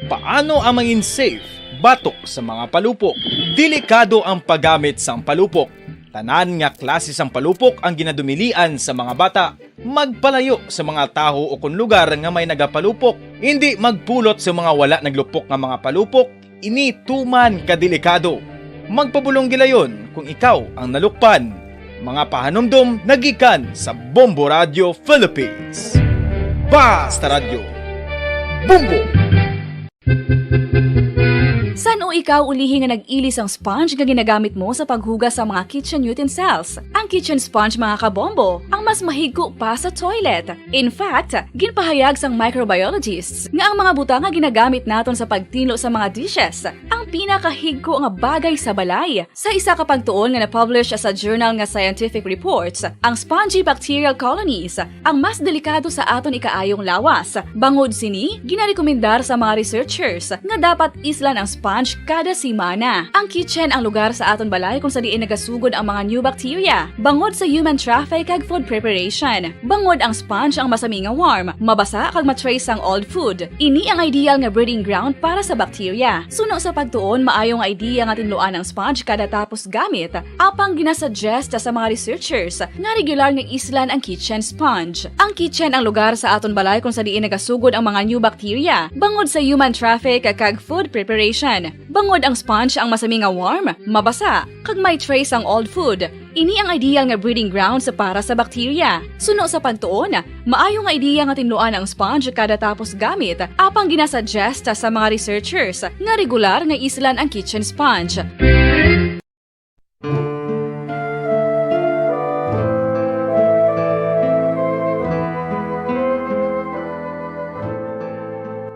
Paano ang mangin safe batok sa mga palupok? Delikado ang paggamit sang palupok. Tanan nga klase sang palupok ang ginadumilian sa mga bata. Magpalayo sa mga taho o kun lugar nga may nagapalupok. Hindi magpulot sa mga wala naglupok nga mga palupok. Ini tuman kadelikado. Magpabulong gilayon kung ikaw ang nalukpan. Mga pahanumdum nagikan sa Bombo Radio Philippines. Basta Radio Bombo! San o ikaw ulihi nga nag-ilis ang sponge nga ginagamit mo sa paghugas sa mga kitchen utensils? Ang kitchen sponge mga kabombo, ang mas mahigko pa sa toilet. In fact, ginpahayag sang microbiologists nga ang mga butang nga ginagamit naton sa pagtilo sa mga dishes ang pinakahigko nga bagay sa balay. Sa isa ka pagtuon nga na-publish sa journal nga Scientific Reports, ang spongy bacterial colonies ang mas delikado sa aton ikaayong lawas. Bangod sini, ginarekomendar sa mga researchers nga dapat islan ang sponge kada simana. Ang kitchen ang lugar sa aton balay kung sa diin nagasugod ang mga new bacteria. Bangod sa human traffic kag food preparation. Bangod ang sponge ang masami nga warm, mabasa kag matrace ang old food. Ini ang ideal nga breeding ground para sa bacteria. Suno sa pagtuon, maayong idea nga tinluan ang sponge kada tapos gamit. Apang ginasuggest sa mga researchers nga regular nga islan ang kitchen sponge. Ang kitchen ang lugar sa aton balay kung sa diin nagasugod ang mga new bacteria. Bangod sa human traffic kag food preparation. Bangod ang sponge ang masami nga warm, mabasa, kag may trace ang old food. Ini ang ideal nga breeding ground sa para sa bacteria. Suno sa pagtuon, maayo nga idea nga tinluan ang sponge kada tapos gamit, apang ginasuggest sa mga researchers nga regular nga islan ang kitchen sponge.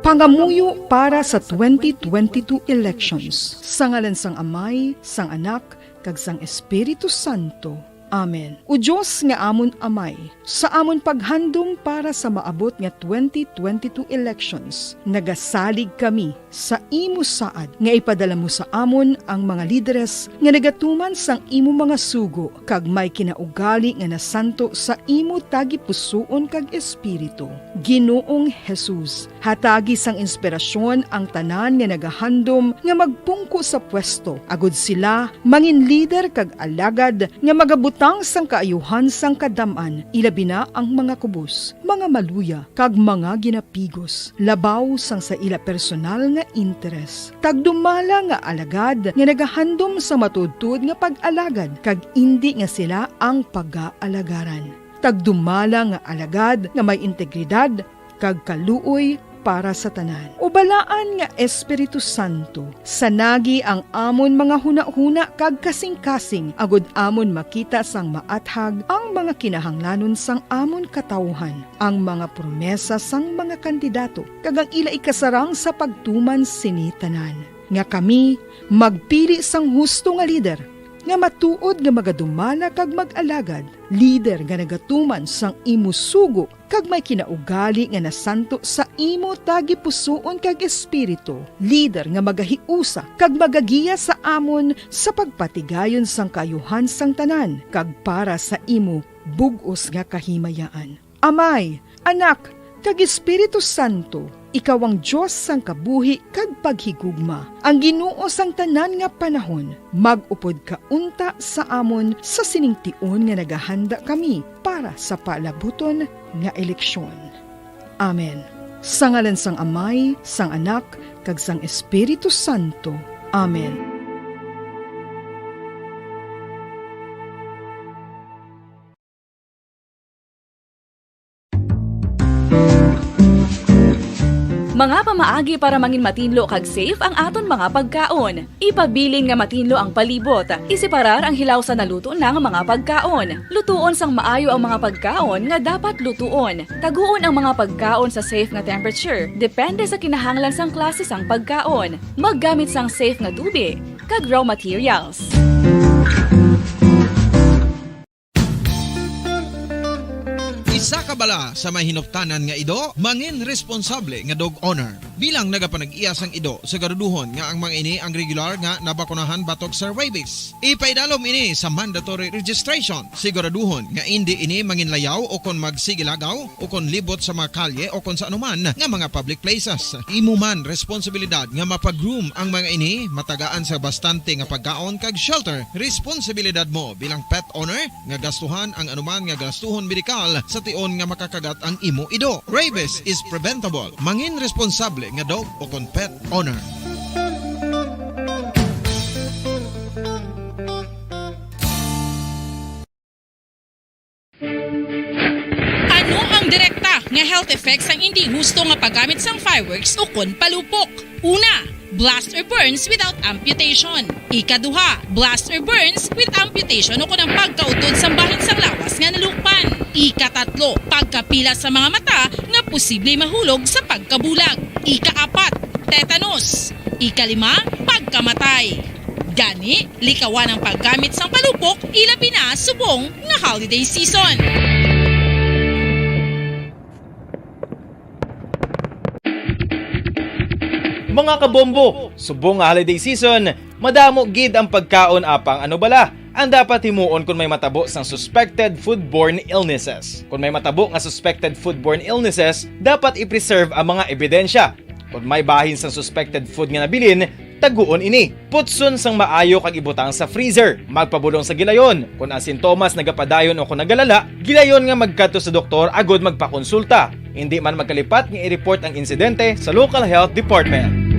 Pangamuyo para sa 2022 elections. Sa ngalan sang Amay, sang Anak, kag sang Espiritu Santo. Amen. O Diyos nga amon Amay, sa amon paghandom para sa maabot nga 2022 elections, nagasalig kami sa imo saad nga ipadala mo sa amon ang mga lideres nga nagatuman sang imo mga sugo kag may kinaugali nga nasanto sa imo tagi pusoon kag espiritu. Ginoong Jesus, hatagi sang inspirasyon ang tanan nga nagahandom nga magpungko sa pwesto. Agud sila mangin leader kag alagad nga magabutang sang kaayuhan sang kadaman, ilabi na ang mga kubos, mga maluya kag mga ginapigos, labaw sang sa ila personal nga interes. Tagdumala nga alagad nga nagahandom sa matudtud nga pag-alagad kag indi nga sila ang pag-aalagaran. Tagdumala nga alagad nga may integridad kag kaluoy para sa tanan. Ubalaan nga Espiritu Santo, sanagi ang amon mga huna-huna kag kasing-kasing, agud amon makita sang maathag ang mga kinahanglanon sang amon katawhan, ang mga promesa sang mga kandidato, kag ang ila ikasarang sa pagtuman sini tanan. Nga kami magpili sang husto nga lider, nga matuod nga magadumala kag mag-alagad, lider nga nagatuman sang imo sugo kag may kinaugali nga nasanto sa imo tagi pusoon kag espiritu, lider nga magahiusa kag magagiya sa amon sa pagpatigayon sang kayuhan sang tanan kag para sa imo bug-os nga kahimayaan. Amay, Anak, kag Espiritu Santo, ikaw ang Diyos sang kabuhi kag paghigugma. Ang Ginoo sang tanan nga panahon, mag-upod ka unta sa amon sa siningtion nga nagahanda kami para sa palabuton nga eleksyon. Amen. Sa ngalan sang Amay, sang Anak, kag sang Espiritu Santo. Amen. Mga pamaagi para mangin matinlo kag safe ang aton mga pagkaon. Ipabilin nga matinlo ang palibot. Isiparar ang hilaw sa naluto ng mga pagkaon. Lutuon sang maayo ang mga pagkaon nga dapat lutuon. Taguon ang mga pagkaon sa safe nga temperature. Depende sa kinahanglan sang klase sang pagkaon. Maggamit sang safe nga tubig kag raw materials. Isa ka bala sa may hinuptanan nga ido, mangin responsable nga dog owner. Bilang nagapanag-iyas ang ido, siguraduhon nga ang mga ini ang regular nga nabakunahan batok sa rabies. Ipaidalom ini sa mandatory registration. Siguraduhon nga hindi ini manginlayaw o kon magsigilagaw o kon libot sa mga kalye o kon sa anuman nga mga public places. Imo man responsibilidad nga mapag-groom ang mga ini, matagaan sa bastante nga pagkaon kag shelter. Responsibilidad mo bilang pet owner nga gastuhan ang anuman nga gastuhon medikal sa tion nga makakagat ang imo ido. Rabies is preventable. Mangin responsable nga dog o kon pet owner. Ano ang direkta nga health effects ang hindi husto nga paggamit sang fireworks o kon palupok? Una, blast or burns without amputation. Ikaduha, blast or burns with amputation o kun ang pagkautod sa bahin sang lawas nga nalukpan. Ikatatlo, pagkapila sa mga mata nga posible mahulog sa pagkabulag. Ikaapat, tetanus. Ikalima, pagkamatay. Gani, likawan ang paggamit sang palupok ilabi na subong nga holiday season. Mga kabombo, subong nga holiday season, madamo gid ang pagkaon apang ano bala. Ang dapat himuon kung may matabo sang suspected foodborne illnesses. Kung may matabo nga suspected foodborne illnesses, dapat i-preserve ang mga ebidensya. Kung may bahin sang suspected food nga nabilin, taguon ini. Putson sang maayo kag ibutang sa freezer. Magpabulong sa gilayon. Kung ang sintomas nagapadayon o kung nagalala, gilayon nga magkadto sa doktor agod magpakonsulta. Hindi man magkalipat nga i-report ang insidente sa local health department.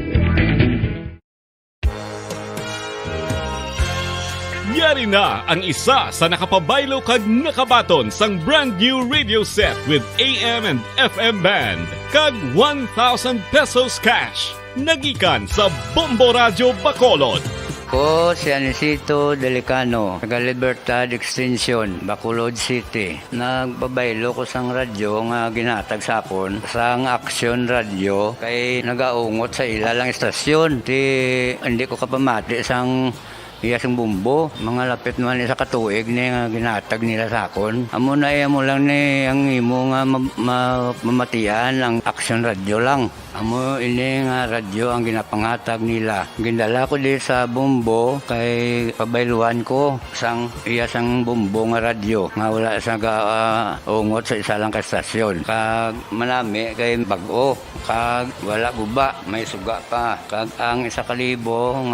Yari na ang isa sa nakapabaylo kag nakabaton sang brand new radio set with AM and FM band kag 1,000 pesos cash. Nagikan sa Bombo Radio Bacolod. Ko si Anisito Delicano, taga Libertad Extension, Bacolod City. Nagpabaylo ko sang radyo nga ginatag sapon sang Action Radio kay nagaungot sa ilalang estasyon. Hindi ko kapamati sang iyasang bumbo, mga lapit naman isa katuig ni nga ginatag nila sakon. Amo na iya mo lang ni ang imo nga mamatian ang Action Radio lang. Amo ini nga radyo ang ginapangatag nila. Gindala ko di sa bumbo kay pabayluan ko sang iyasang bumbo nga radyo nga wala sa ungot sa isa lang ka estasyon. Kag manami kay bag-o kag wala guba, may suga pa. Kag ang 1,000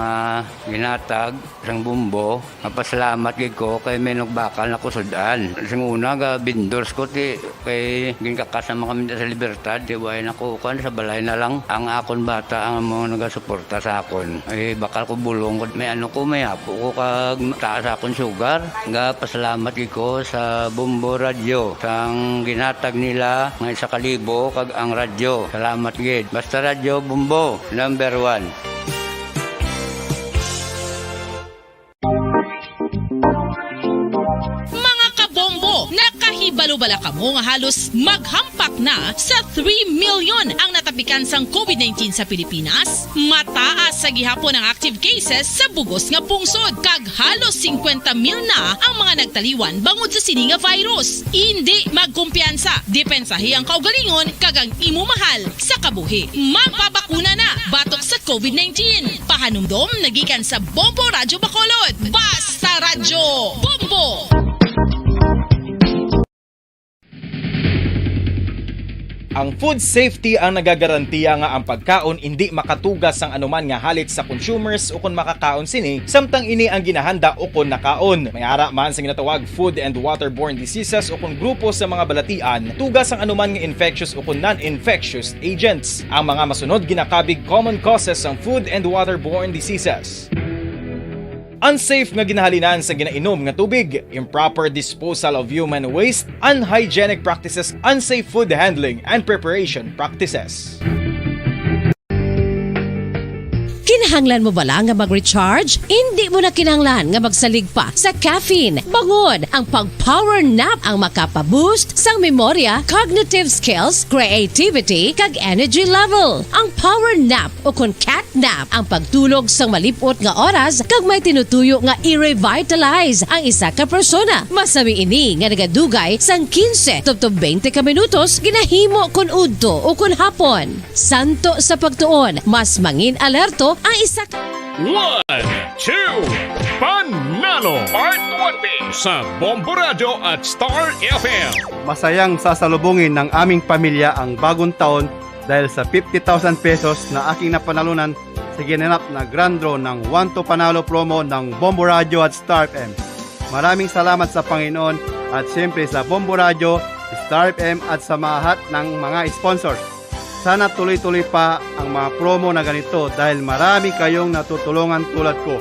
nga ginatag sang bumbo, mapasalamat gid ko kay may nagbakal na kusudan. Sing una ga vendors ko ti kay ginkakasama kami sa Libertad, di way nakukan sa balay na lang ang akon bata ang mga nagasuporta sa akon. Ay bakal ko bulong ko may ano ko may apo ko kag taas akon sugar. Ga pasalamat gid ko sa Bumbo Radio sang ginatag nila nga 1,000 kag ang radyo. Salamat gid. Basta Radio Bumbo number 1. Nakahibalo-bala ka mo nga halos maghampak na sa 3 million ang natapikan sang COVID-19 sa Pilipinas. Mataas sa gihapon ang active cases sa bugos nga pungsod kag halos 50,000 na ang mga nagtaliwan bangod sa sini nga virus. Hindi magkumpiyansa, depensahi ang kaugalingon kag ang imo mahal sa kabuhi. Magpabakuna na batok sa COVID-19. Pahanumdom nagikan sa Bombo Radio Bacolod. Basta Radyo Bombo! Ang food safety ang nagagarantiya nga ang pagkaon hindi makatugas sang anuman nga halit sa consumers o kung makakaon sini, samtang ini ang ginahanda o kung nakaon. May ara man sa ginatawag food and waterborne diseases o kung grupo sa mga balatian, tugas ang anuman nga infectious o kung non-infectious agents. Ang mga masunod ginakabig common causes ng food and waterborne diseases. Unsafe nga ginahalinan sa ginainom nga tubig, improper disposal of human waste, unhygienic practices, unsafe food handling and preparation practices. Kinahanglan mo bala nga mag-recharge? Hindi mo na kinahanglan nga magsalig pa sa caffeine. Bangod ang pag-power nap ang makapaboost sang memorya, cognitive skills, creativity, kag energy level. Ang power nap o kun cat nap ang pagtulog sang malipot nga oras kag may tinutuyo nga i-revitalize ang isa ka persona. Masami ini nga nagadugay sang 15 tubtob 20 ka minutos ginahimo kun udto o kun hapon. Santo sa pagtuon, mas mangin alerto ang isa ka 1, 2, Panalo Part 1B sa Bombo Radio at Star FM. Masayang sasalubungin ng aming pamilya ang bagong taon dahil sa 50,000 pesos na aking napanalunan sa ginanap na Grand Draw ng 1 to Panalo promo ng Bombo Radio at Star FM. Maraming salamat sa Panginoon at siyempre sa Bombo Radio, Star FM at sa lahat ng mga sponsors. Sana tuloy-tuloy pa ang mga promo na ganito dahil marami kayong natutulungan tulad ko.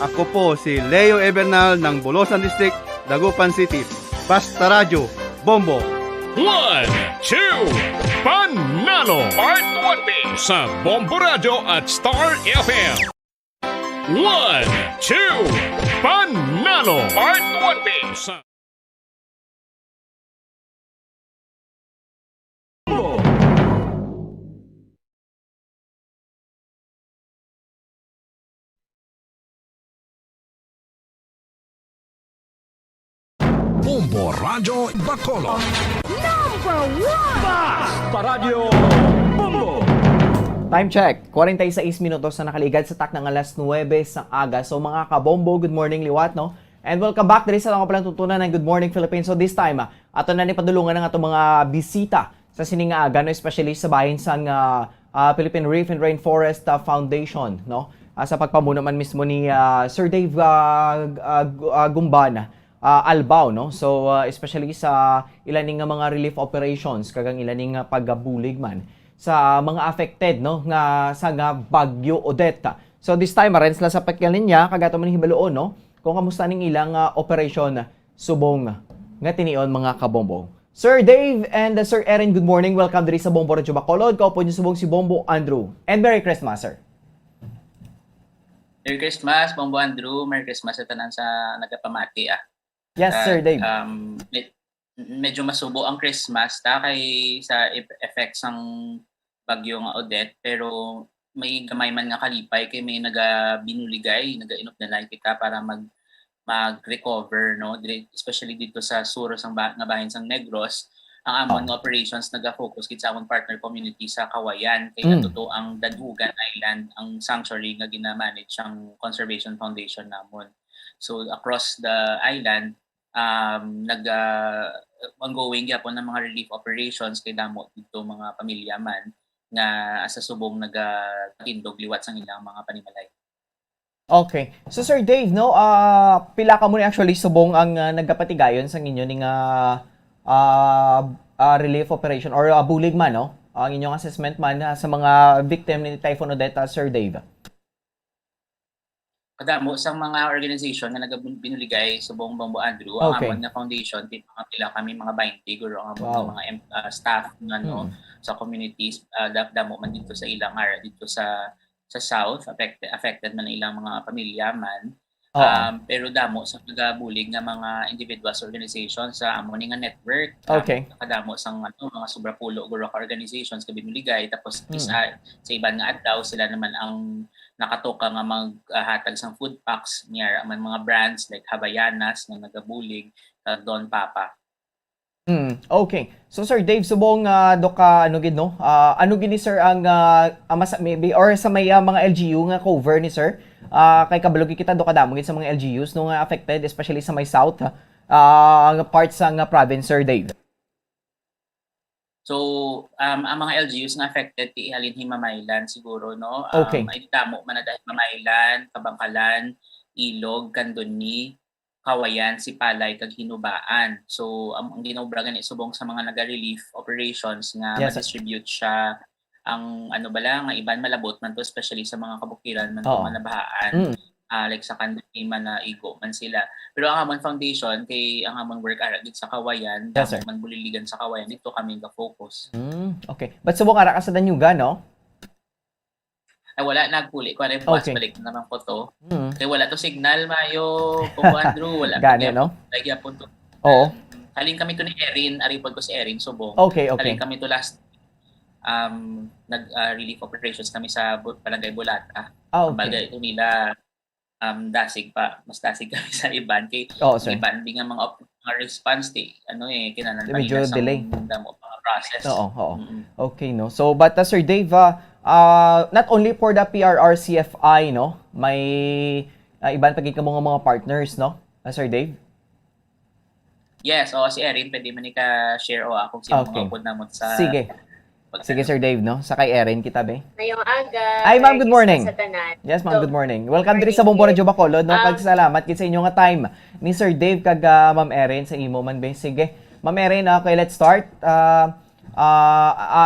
Ako po si Leo Ebernal ng Bolosan District, Dagupan City. Basta Radio, Bombo. 1, 2, Panalo Part 1B sa Bombo Radio at Star FM. 1, 2, Panalo Part 1B sa Bombo Radio Bacolod. Number 1! Basta Radio Bombo! Time check, 46 minutos na nakaligad sa tak ng alas 9 sa aga. So mga kabombo, good morning liwat, no? And welcome back diri sa mga tutunan ng Good Morning Philippines. So this time, ato na ni padulungan ng atong mga bisita sa sining aga, no? Especially sa bahin sang Philippine Reef and Rainforest Foundation, no? Sa pagpamuno man mismo ni Sir Dave Gumbana. Albao, no? So, especially sa ilaning nga mga relief operations, kagang ilaning nga pagbulig man sa mga affected, no? Nga sa nga Bagyo Odette. So, this time, arens lang sa pakyanin niya, kagato man hibaloon, no? Kung kamusta ning ilang operation subong nga tinion mga kabombo. Sir Dave and Sir Erin, good morning. Welcome diri sa Bombo Radio Bacolod. Kaupo niyo subong si Bombo Andrew. And Merry Christmas, sir. Merry Christmas, Bombo Andrew. Merry Christmas sa tanan sa nagapamati, Yes, Sir Dave. Medyo masubo ang Christmas kay sa effects ng bagyo nga Odette, pero may gamay man nga kalipay kay may binuligay, nagainop na lang kita para mag-recover, no? Especially dito sa suros nga bahin sang Negros. Ang amon nga operations naga-focus kit sa amon partner community sa Kawayan kay natuto ang Dadugan Island ang sanctuary nga gina-manage ang Conservation Foundation namon. So across the island, ongoing gyapon ng mga relief operations kay damo dito mga pamilya man nga sa subong nagatindog liwat sang ilang mga panimalay. Okay. So Sir Dave, no, pila ka mo ni actually subong ang nagapatigayon sa inyo ning relief operation or bulig man, no? Ang inyong assessment man sa mga victim ni Typhoon Odette, Sir Dave. Kadamo sa mga organization na nagabinuligay sa buong Bombo Andrew, ang amon nga foundation, mga pila kami mga 20 guro ang amon mga staff na sa communities, damo man dito sa ilang area dito sa south, affected man ilang mga pamilya man. Pero damo sa nagabulig nga mga individuals, organizations sa amon nga network. Kadamo sang mga sobrapulo guro ka organizations ka binuligay, tapos isa sa iban nga adlaw sila naman ang nakatoka nga maghatag sang food packs niya man mga brands like Havaianas na nagabulig, Don Papa. Okay. So Sir Dave, subong doka ano gid, no? Ano gid ni sir ang maybe or sa may mga LGU nga cover ni sir? Kay kabalo kita doka damo gid sa mga LGUs no nga affected, especially sa may south parts sang province, Sir Dave. So, ang mga LGUs na affected, ihalin Himamaylan siguro, no? Ay damo man na dahil Himamaylan, Kabangkalan, Ilog, Candoni, Kawayan, Sipalay, kag Hinubaan. So, ang ginobragan subong sa mga naga-relief operations nga ma-distribute siya ang nga iban malabot man to, especially sa mga kabukiran man to manabahaan. Like sa Candoni man na igo man sila. Pero ang Hamon Foundation, kay ang Hamon work ara dito sa Kawayan, man buliligan sa Kawayan, dito kami ga-focus. Okay. But subong ara ka sa Danyuga, no? Ay wala nagpuli ko na buwas balik na naman ko to. Kaya wala to signal mayo Coco Andrew wala. Gani no? Lagi po to. Oo. Halin kami to ni Erin, aripod ko si Erin Subong. Okay. Halin kami to last relief operations kami sa Barangay Bulata. Bagay ito nila dasig pa, mas dasig kami sa iban kay iban di nga mga response kinahanglan pa medyo delay damo mga process. Oo. Okay no. So but Sir Dave, not only for the PRRCFI no, may iban pagid ka mga partners no, Sir Dave? Yes, si Erin, pwede man ka-share ako sino mga upod namon sa... Sige, Sir Dave, no? Sa kay Erin, kita be. Ngayong aga. Ay, ma'am, good morning. Sa tanan. Yes, ma'am, good morning. Welcome diri sa Bombo Radio Bacolod, no? Salamat sa inyo nga time ni Sir Dave kag Ma'am Erin sa imo man be. Sige. Ma'am Erin, okay, let's start.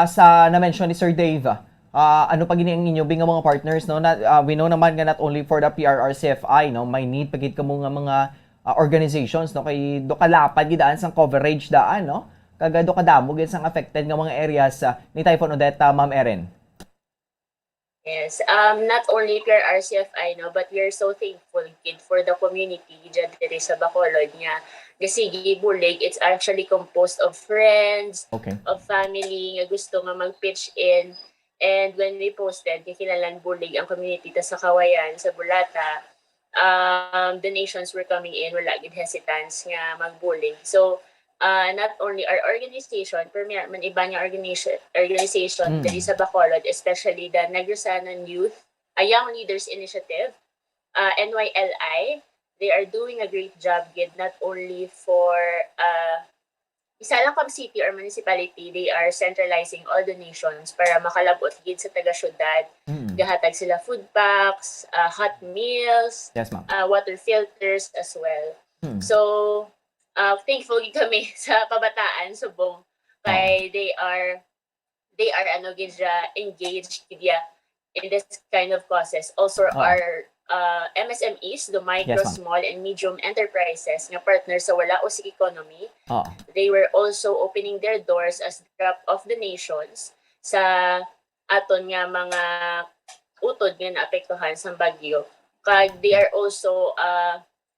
Sa na-mention ni Sir Dave, ano pa gini ang inyo binga mga partners, no? We know naman nga not only for the PRRCFI, no? May need pagid kamo nga mga organizations no kay do kalapad gidaan sang coverage daan no kag do kadamo gid sang affected nga mga areas ni Typhoon Odette, Ma'am Erin. Yes, not only PRRCFI no but we are so thankful kid for the community dyan diri sa Bacolod nga Gasigi Bulig. It's actually composed of friends, of family nga gusto nga mag-pitch in, and when we posted kikilalan Bulig ang community ta sa Kawayan sa Bulata, donations were coming in, wala gid hesitance nga magbulig. So not only our organization, pero man iba nga organization diri sa Bacolod, especially the Negrosanon Youth, a Young Leaders Initiative, NYLI, they are doing a great job gid not only for isa lang kam city or municipality, they are centralizing all donations para makalabot gid sa taga-syudad. Gahatag sila food packs, hot meals, water filters as well. So, thankful kami sa kabataan Subong kay they are engaged in this kind of causes. Also our MSMEs, the micro, small, and medium enterprises nga partners sa wala usig economy, they were also opening their doors as drop of donations sa aton nga mga utod nga naapektuhan sa bagyo. Kag they are also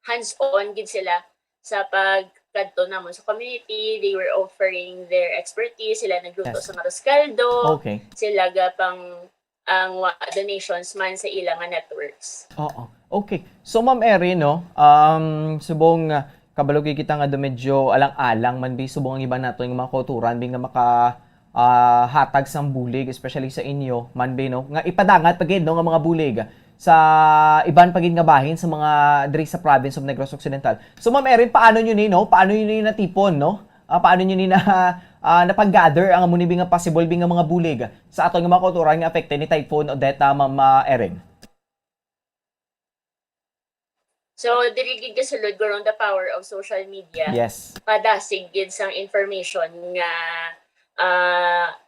hands-on gid sila sa pagkadto namon sa community. They were offering their expertise, sila nagluto sa arroz caldo, sila gapang ang donations man sa ilang networks. Okay. So Ma'am Erin, no, subong kabalog kita nga do medyo alang-alang man bi subong ang iba nato nga mga kulturan bi nga maka hatag sang bulig, especially sa inyo man bi no nga ipadangat pagid no nga mga bulig sa iban pagid nga bahin sa mga diri sa province of Negros Occidental. So Ma'am Erin, paano niyo ni no? Paano niyo ni natipon no? Paano niyo ni napag-gather ang muni nga possible nga mga bulig sa aton nga mga kulturan nga affected ni Typhoon Odette, Ma'am Erin? So, diri gid kasulod go the power of social media. Yes. Padasig gid sang information nga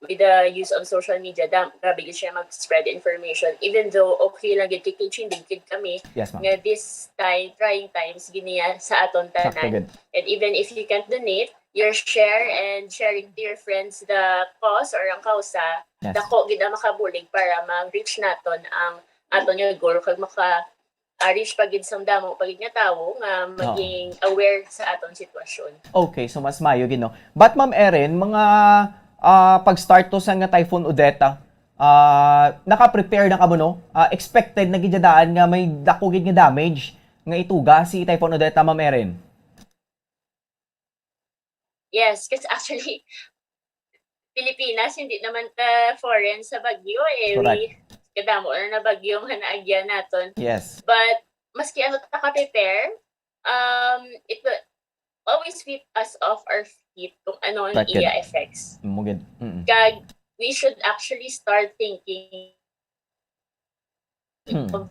with the use of social media, grabe gid siya mag-spread information. Even though okay lang gid teaching gid kami nga this time, trying times giniya sa aton tanan. And even if you can't donate, your share and sharing to your friends the cause or ang kausa, dako gid ang makabulig para ma-reach naton ang aton nga goal kag reach pagid sang damo pagid nga tawo nga maging aware sa aton sitwasyon. Okay, so mas mayo gid no. But Ma'am Erin, mga pag-start to sa nga Typhoon Odette, naka-prepare na kamo no? Expected na gid daan nga may dako gid nga damage nga ituga si Typhoon Odette, Ma'am Erin? Yes, kasi actually Pilipinas hindi naman ta foreign sa bagyo kadamo na bagyo nga naagyan naton. Yes. But maski ano ta ka-prepare, it will always sweep us off our feet kung ano ang iya effects. Mugid. Kag we should actually start thinking of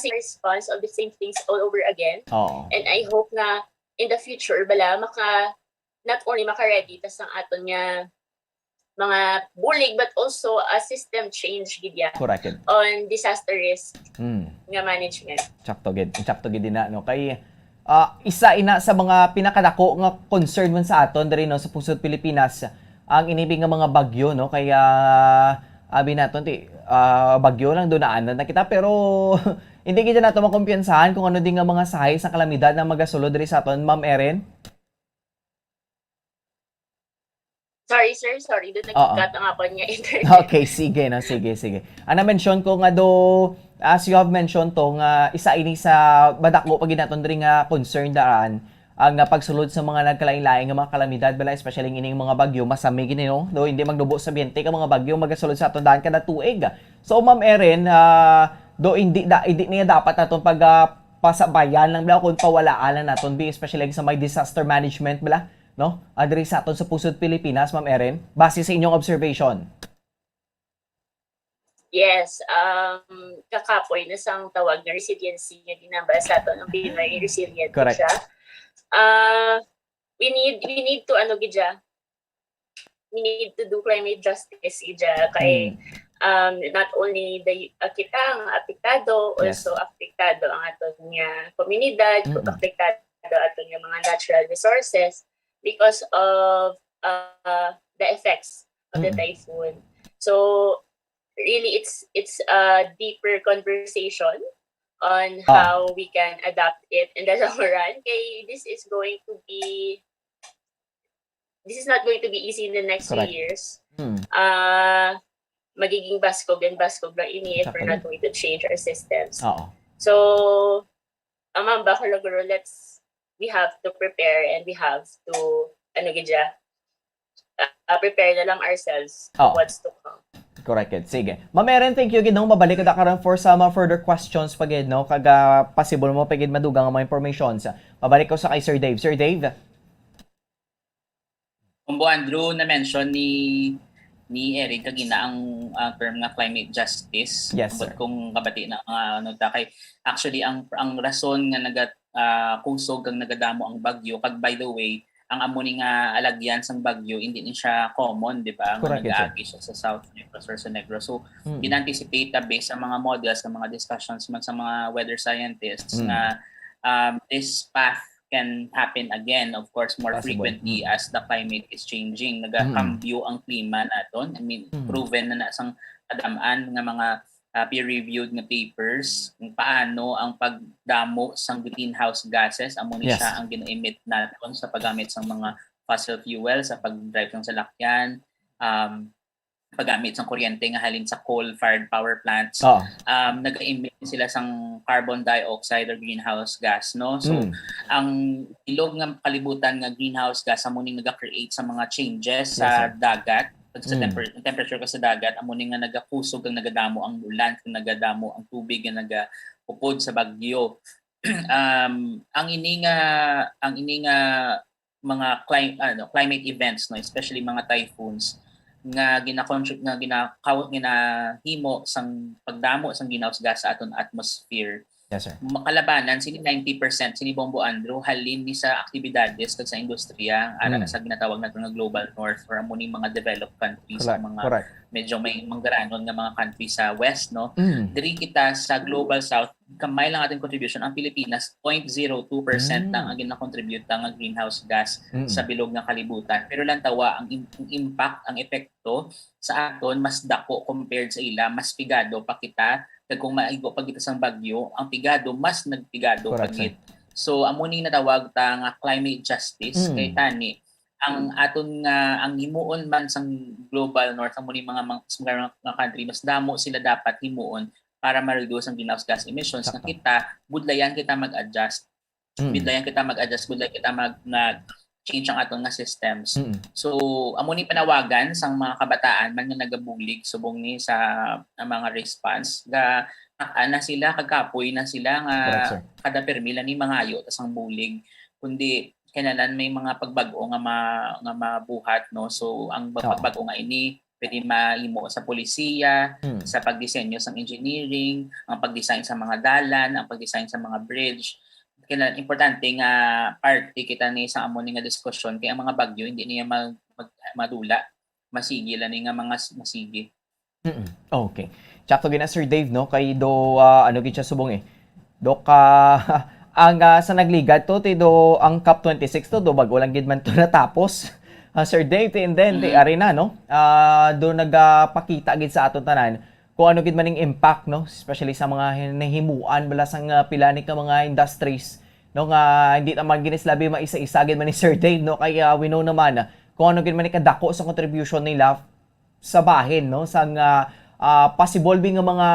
response of the same things all over again. And I hope na in the future bala not only maka-ready tas ang aton nga mga bulig but also a system change gid on disaster risk nga management. Sakto gid na no kay isa ina sa mga pinakadako nga concern man sa aton diri no sa pusod Pilipinas ang inibig nga mga bagyo, no? Kaya abi naton bagyo lang dunaan na kita pero hindi kita nato makumpiyansahan kung ano din nga mga sahay sa kalamidad na magasulod diri sa aton, Ma'am Erin. Sorry, sir. Sorry. Doon nag-cut ang ako niya internet. Okay, sige. No? Sige. Ana mention ko nga as you have mentioned to, nga isa ini sa badako pag ginaton diri nga concern daan ang pagsulod sa mga nagkalain-lain nga mga kalamidad bala, especially ining mga bagyo masami gini, no? Do hindi magdubo sa biyente ka mga bagyo magasulod sa aton daan kada tuig. So Ma'am Erin, do hindi niya dapat naton pag pasabayan lang bala kung pawalaan lang naton, especially sa may disaster management bala, no? Adri sa aton sa pusod Pilipinas, Ma'am Erin, base sa inyong observation. Yes, kakapoy na sang tawag na resiliency nga ginamba sa aton ang Pinoy resilient Correct. siya. We need to we need to do climate justice kay not only the kita ang apektado, also apektado ang aton nga komunidad, apektado aton nga mga natural resources because of the effects of the typhoon. So really it's a deeper conversation on how we can adapt it in the long run. Okay, this is not going to be easy in the next few years. Magiging baskog lang ini if we're not going to change our systems. So, Ma'am Bacologoro, we have to prepare and we have to prepare na lang ourselves for what's to come. Correct. Sige. Ma'am Erin, thank you gid, no? Mabalik ka karon for some further questions pagid, no? Kaga possible mo pagid madugang mga informations. Mabalik ko sa kay Sir Dave. Sir Dave. Kumbo Andrew na mention ni Eric kagina ang term nga climate justice. Yes, sir. Kung kabati na kay actually ang rason nga kusog kang nagadamo ang bagyo kag by the way ang amoni nga alagyan sang bagyo hindi ni siya common, di ba? Nga nag-aagi siya sa South Negros or sa Negros. So, in-anticipate based sa mga models, sa mga discussions man sa mga weather scientists na this path can happen again, of course, more frequently as the climate is changing. Nagakambyo ang klima naton. I mean, proven na nasang adamaan nga mga peer-reviewed na papers kung paano ang pagdamo sang greenhouse gases amoni siya ang gina-emit natin sa paggamit sang mga fossil fuel sa pag-drive ng salakyan, paggamit sang kuryente nga halin sa coal-fired power plants. Nag-emit sila sang carbon dioxide or greenhouse gas, no? So ang ilog nga kalibutan nga greenhouse gas amoni naga-create sa mga changes sa dagat sa temperature ka sa dagat, amo ni nga nagakusog ang nagadamo ang ulan, kung nagadamo ang tubig nga nagapupod sa bagyo. Ang ini nga mga climate events, no, especially mga typhoons nga ginahimo sang pagdamo sang greenhouse gas sa aton atmosphere. Yes, sir. Makalabanan, 90% sini Bombo Andrew halin ni sa aktibidades kag sa industriya sa ginatawag nato nga global north or among mga developed countries, mga medyo may manggaranon nga mga countries sa west, no. Diri kita sa global south kamay lang ating contribution. Ang Pilipinas 0.02% lang ang gina-contribute nga greenhouse gas sa bilog nga kalibutan. Pero lang tawa ang impact, ang epekto sa aton mas dako compared sa ila, mas pigado pa kita. Kung maigo pag kita sang bagyo, ang pigado mas nagpigado pagit. So amo ning natawag ta nga climate justice kay tani ang aton nga ang himuon man sang global north amo ning mga country mas damo sila dapat himuon para ma-reduce ang greenhouse gas emissions nga kita budlayan kita mag-adjust. Budlayan kita change ang aton nga systems. So amo ni panawagan sang mga kabataan man nga nagabulig subong ni sa mga response ga na sila kagkapoy na sila nga kada permila ni mangayo tas ang bulig kundi kanalan may mga pagbago nga mabuhat, no. So ang pagbago nga ini pwede mahimo sa polisiya, sa pagdisenyo sa engineering, ang pagdesign sa mga dalan, ang pagdesign sa mga bridge. Kaya importante nga parte kita ni sa amo ni nga diskusyon kay ang mga bagyo hindi niya madula, masigi lang nga mga masigi. Okay. Tsaka gina Sir Dave, no, kay do gid siya subong do ang sa nagligad to do ang COP26 to do bago lang gid man to natapos. Sir Dave, and then, Arena, no? Doon nagpakita gid sa aton tanan kung ano gid maning impact, no? Especially sa mga nahimuan bala sang pilani ka mga industries, no? Nga hindi naman ginislabi maisa-isa gid man ni Sir Dave, no? Kaya we know naman kung ano gid man kadako sa contribution nila sa bahin, no? Sang possible nga mga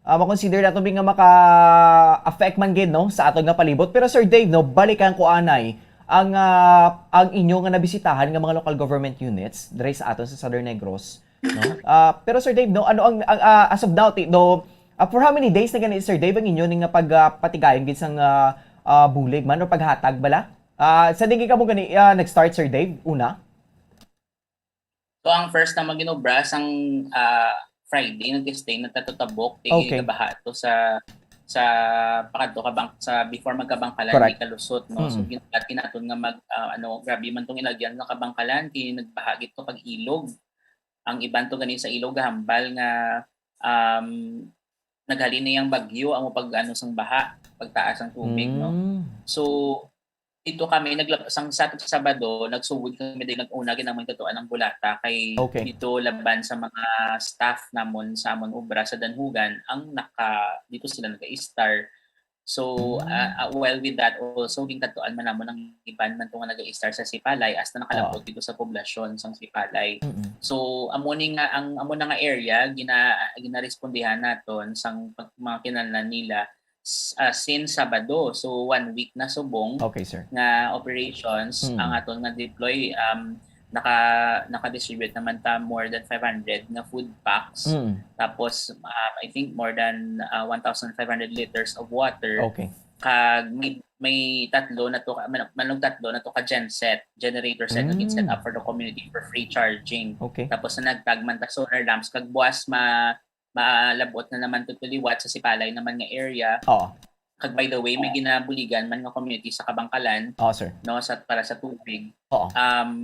makonsider nato nga maka-affect man gid, no? Sa aton nga palibot. Pero Sir Dave, no? Balikan ko anay ang inyo nga nabisitahan nga mga local government units diri sa aton sa Southern Negros, no? Pero Sir Dave, no, ano ang as of now for how many days na gani Sir Dave ang inyo nga pagpatigayon gid sang bulig man o paghatag bala? Sa dingi ka mo gani nag-start Sir Dave una? So ang first na maginobra sang Friday nag-stay nagtatutabok Okay. kabaha to sa pakadto kabang sa before magkabangkalan Correct. di kalusot, no. So ginati naton nga grabe man tong ilagyan nga kabangkalan kini nagbahagi to pag ilog. Ang iban to ganin sa ilog hambal nga naghalin na yang bagyo ang pag sang baha, pagtaas ang tubig, no. So dito kami sang sa Sabado nagsugod kami din nag-una ginamon katuan ng bulata kay dito laban sa mga staff namon sa amon obra sa Danhugan ang dito sila nag-star. So well with that also ging katuan man namon ang iban man tong nag-star sa Sipalay hasta nakalapot dito sa poblasyon sang Sipalay. So amo na nga area ginarespondihan naton sang mga kinahanglan nila since Sabado. So 1 week na subong nga operations ang aton nga deploy naka-distribute naman ta more than 500 nga food packs. Tapos I think more than 1,500 liters of water. Kag may tatlo na to ka generator set na set up for the community for free charging. Tapos na nagtagman ta solar lamps kag buwas maalabot na naman to liwat sa Sipalay naman nga area. Kag by the way may ginabuligan man nga community sa Kabangkalan, no, para sa tubig.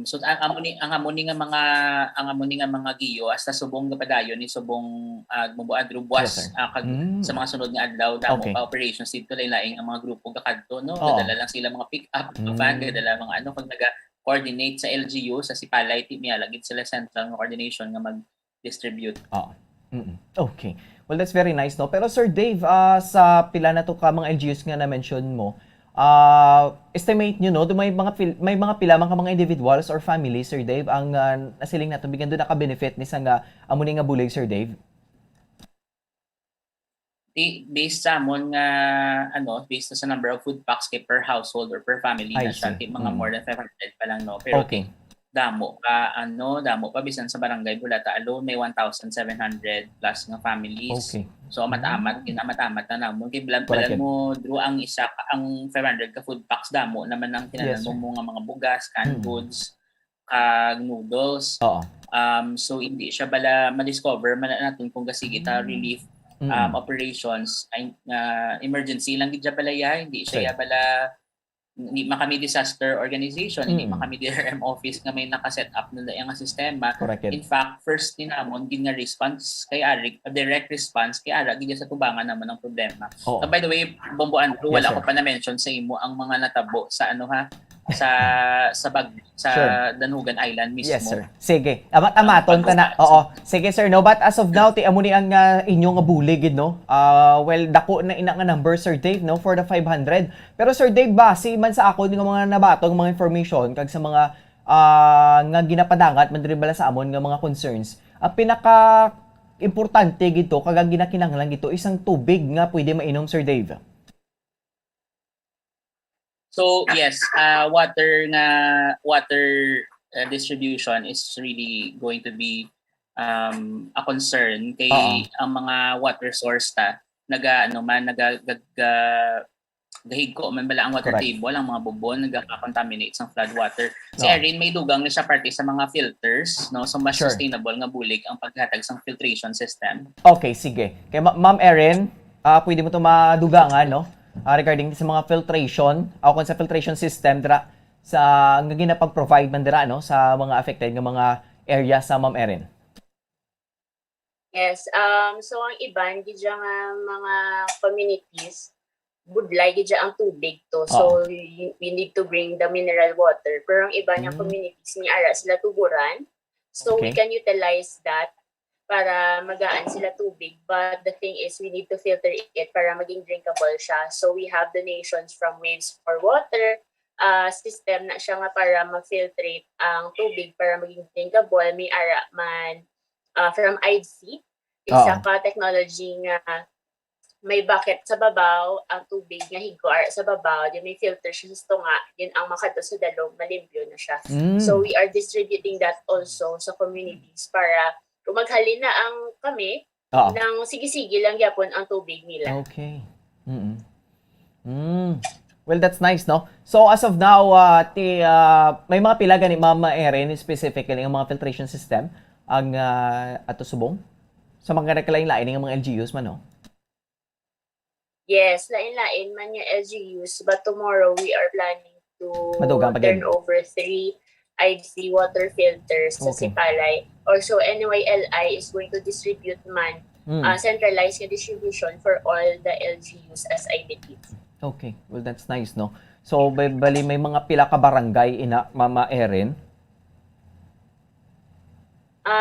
So ang amoni nga mga giyo hasta subong gapadayon ni subong Mabuadro buwas kag sa mga sunod nga adlaw damo pa operations dito lain-laing ang mga grupo kakadto, no. Dadala lang sila mga pick up van, dadala mga kag naga-coordinate sa LGU sa Sipalay mialagid sila central coordination nga mag-distribute. Okay. Well, that's very nice, no? Pero Sir Dave, sa pila na to ka mga LGUs nga na-mention mo, estimate nyo, no? May mga pila mga individuals or families, Sir Dave, ang nasiling nato bigyan doon naka-benefit ni sang amuni nga bulig, Sir Dave? Based sa amon nga based sa number of food packs kay per household or per family na siya mga more than 500 pa lang, no. Pero damo pa bisan sa barangay Bulata alone may 1,700 plus nga families. So matamat na namon kay bilan mo draw ang 500 ka food packs damo naman ang kinahanglan mo nga mga bugas, canned goods, kag noodles. So hindi siya bala ma-discover man natin kung gasigita relief operations ay emergency lang gid bala hindi siya bala hindi makami disaster organization, hindi makami DRM office nga may naka-set up na yung sistema. In fact, first din namon gina response kay Arik, direct response kay Ara gid sa tubangan naman ng problema. So by the way, Bombo Andrew, wala ko pa na-mention sa imo ang mga natabo sa Danhugan Island mismo. Yes, sir. Sige. Amaton ta na. Sige, sir. No, but as of now, amo ni ang inyo nga bulig, no? Well, dako na ina nga number, Sir Dave, no? For the 500. Pero Sir Dave, base man sa ako nga mga nabatong mga information kag sa mga nga ginapadangat man diri bala sa amon nga mga concerns. Ang pinaka importante gito kag ang ginakinahanglan gito isang tubig nga pwede mainom, Sir Dave. So yes, water distribution is really going to be a concern kay ang mga water source gahig ko man bala ang water table, ang mga bubon nagaka-contaminate sa flood water. Si Erin may dugang na siya parte sa mga filters, no, so mas sustainable nga bulig ang paghatag sa filtration system. Okay, sige. Kay Ma'am Erin, pwede mo to madugangan, no? Regarding sa mga filtration, o kung sa filtration system dira sa nga ginapag-provide man dira, no, sa mga affected nga mga area sa Ma'am Erin. Yes, so ang iban gid nga mga communities budlay gid ang tubig to. So we need to bring the mineral water. Pero ang iba niyang communities ni ara sila tuburan. So we can utilize that para magaan sila tubig. But the thing is, we need to filter it para maging drinkable siya. So we have donations from Waves for Water, system na siya nga para ma-filtrate ang tubig para maging drinkable. May ara man from IDC, isa ka technology nga may bucket sa babaw, ang tubig nga higwar sa babaw, di may filter siya sa tunga, yun ang makadto sa dalog, malimpyo na siya. So we are distributing that also sa communities para kung maghalin na ang kami, nang sige-sige lang yapon ang tubig nila. Okay. Well, that's nice, no? So, as of now, may mga pila gani Mama Erin, specifically, ang mga filtration system, ang ato subong? Sa mga nakalain-lain ng mga LGUs man, no? Yes, lain-lain man yung LGUs, but tomorrow we are planning to turn over 3 IDC water filters sa Sipalay. Also, NYLI is going to distribute man centralized distribution for all the LGUs as I believe. Okay, well that's nice, no? So, bali may mga pila ka barangay ina Mama Erin?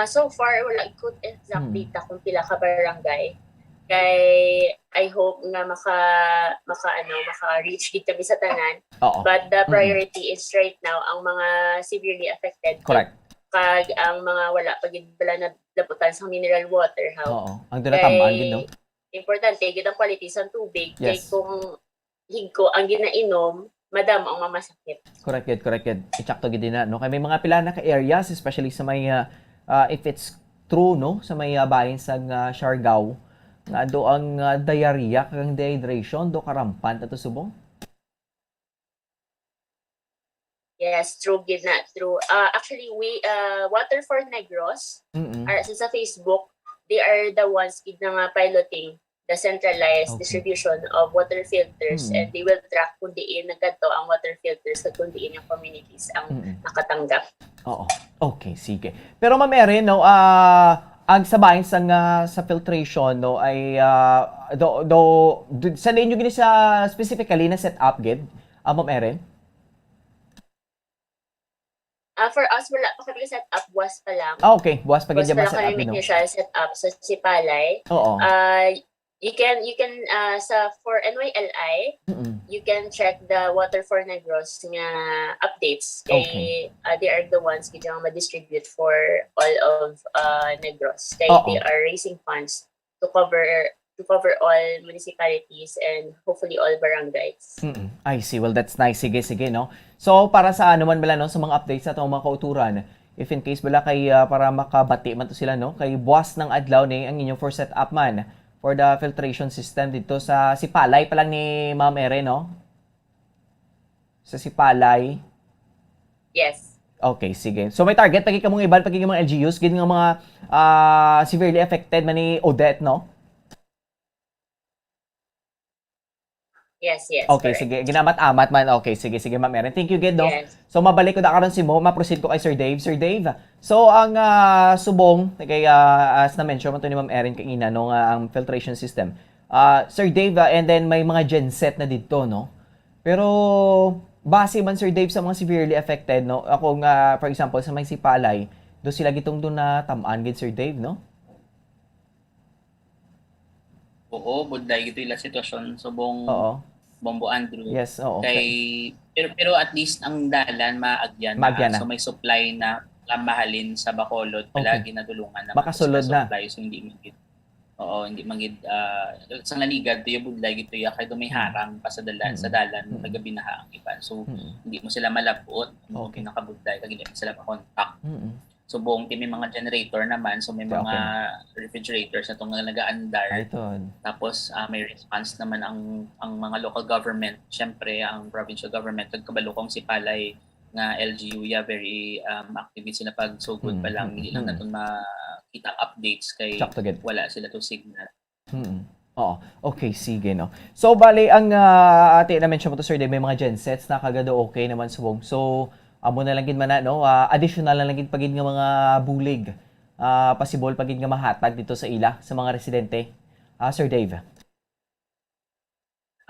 So far, wala ikot exact data kung pila ka barangay. Kay I hope nga maka-reach dito kami sa tanan. But the priority is right now ang mga severely affected. Correct. Kag ang mga wala pagid bala na daputan sa mineral water Ang dinatamaan gid, no? Importante gid ang quality sa tubig. Kay Yes. kung higko ang ginainom, madam ang mamasakit. Correct yun. I-check to gid na, no? Kay may mga pila na ka areas, especially sa may if it's true, no, sa may bahin sa Siargao, nga do ang diarrhea kang dehydration do karampan ato subong. Yes, true gid na, true. Actually we Water for Negros sa Facebook, they are the ones gid na piloting the centralized distribution of water filters and they will track kung diin nagkadto ang water filters at kung diin yung communities ang nakatanggap. Okay, sige. Pero Ma'am Erin, no, ang sabahin sa filtration, no, ay sa inyo gini sa specifically na set up gid, Ma'am Erin? For us, wala pa kami set up, buwas pa lang. Okay, buwas pa gid set set up, no? no? Set up sa Sipalay. You can for NYLI, you can check the Water for Negros nga updates. Kay they are the ones gid nga ma-distribute for all of Negros. Kay they are raising funds to cover all municipalities and hopefully all barangays. I see. Well, that's nice. Sige, no? So, para sa ano man bala, no, sa mga updates sa itong mga kauturan, if in case bala kay para makabati man to sila, no, kay buwas ng adlaw ni ang inyong for set up man for the filtration system dito sa Sipalay pa lang ni Ma'am Erin, no? Sa Sipalay. Yes. Okay, sige. So, may target pagi kamong iban pagi mga LGUs, gid nga mga severely affected man ni Odette, no? Yes. Okay, correct. sige. Ginamat-amat man. Okay, sige, Ma'am Erin. Thank you, Gid, no? Yes. So, mabalik ko na karon si Mo. Ma-proceed ko kay Sir Dave. Sir Dave, so, ang subong, kay, as na-mention mo to ni Ma'am Erin kanina, no, ang filtration system. Sir Dave, and then may mga genset na dito, no? Pero, base man, Sir Dave, sa mga severely affected, no? Ako nga, for example, sa may Sipalay, do sila gitong doon na tamaan, Gid, Sir Dave, no? Oo, budlay ito yung sitwasyon subong Bombo Andrew. Yes, oo. Pero at least ang dalan maagyan na. So may supply na mahalin sa Bacolod palagi nadulungan na makasulod na. Supply, so hindi magid. Hindi magid sa naligad to yung budlay gito ya kay do may harang pa sa dalan nagabinaha ang iban. So hindi mo sila malabot, pinakabudlay kag hindi mo sila ma-contact. So buong team may mga generator naman, so may mga refrigerators na itong nag-aandar. Tapos may response naman ang mga local government, syempre ang provincial government, kabalo kong Sipalay nga LGU very active sila pag so good pa lang, hindi lang natin makita updates kay wala sila to signal. Okay, sige, no. So bali ang ate na-mention mo to Sir Dave, may mga gensets na kagado okay naman subong. So amo na lang gid man na, no, additional na lang gid pagid nga mga bulig possible pagid nga mahatag dito sa ila sa mga residente. Sir Dave.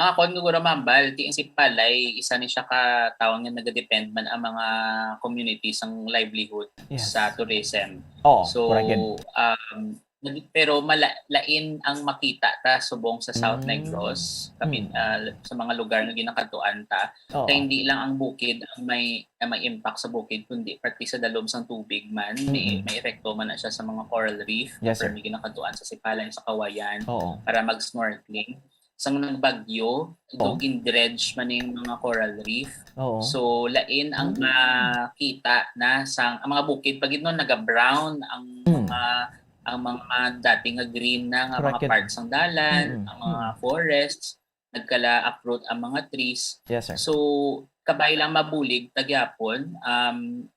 Ang ako siguro mambal, ti si Palay, isa ni siya ka tawag nga nagadepend man ang mga communities ang livelihood sa tourism. Oo, So, correct yun. pero lain ang makita ta subong sa South Negros kami sa mga lugar na ginakatuan ta. Oo. Kaya hindi lang ang bukid ang may impact sa bukid kundi pati sa dalom sang tubig man may epekto man na siya sa mga coral reef Yes, sir. may ginakatuan sa Sipalan sa Kawayan Oo. para mag-snorkeling. Sang nagbagyo, dugin dredge man yung mga coral reef. Oo. So lain ang makita na sang ang mga bukid pag noon naga-brown ang mga dating nga green na nga mga Correct. parts ng dalan, ang mga forests, nagkala-uproot ang mga trees. Yes, sir. So, kabay lang mabulig tagyapon, end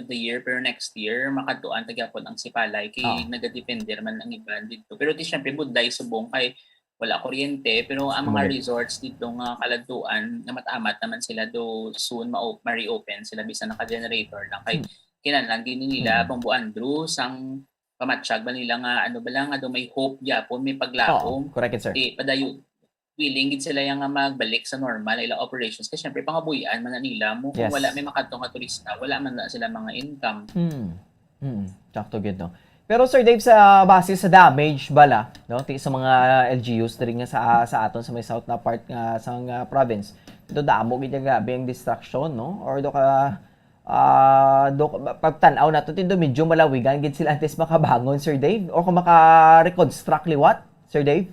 of the year, pero next year, makatuan tagyapon ang Sipalay, kay nagadepender man ang iba dito. Pero di syempre, buday subong kay wala kuryente, pero ang mga resorts dito nga kaladtuan, na matamat naman sila do soon ma-reopen sila bisan naka-generator lang kay kinahanglan gini nila Bombo Andrew sang pamatsyag ba nila nga ano ba lang nga do may hope gyapon may paglaom. Correct, sir. Padayon willing gid sila yang magbalik sa normal ila operations kasi syempre pangabuyan man na nila mo kung wala may makadtong nga turista wala man na sila mga income. Sakto gid no. Pero Sir Dave, sa base sa damage bala no sa mga LGUs diri nga sa aton sa may south na part nga sa province. Ito damo gid gabi ang distraction no or do ka pagtanaw na to tindo medyo malawigan gid sila antes makabangon Sir Dave o kung maka-reconstruct liwat Sir Dave.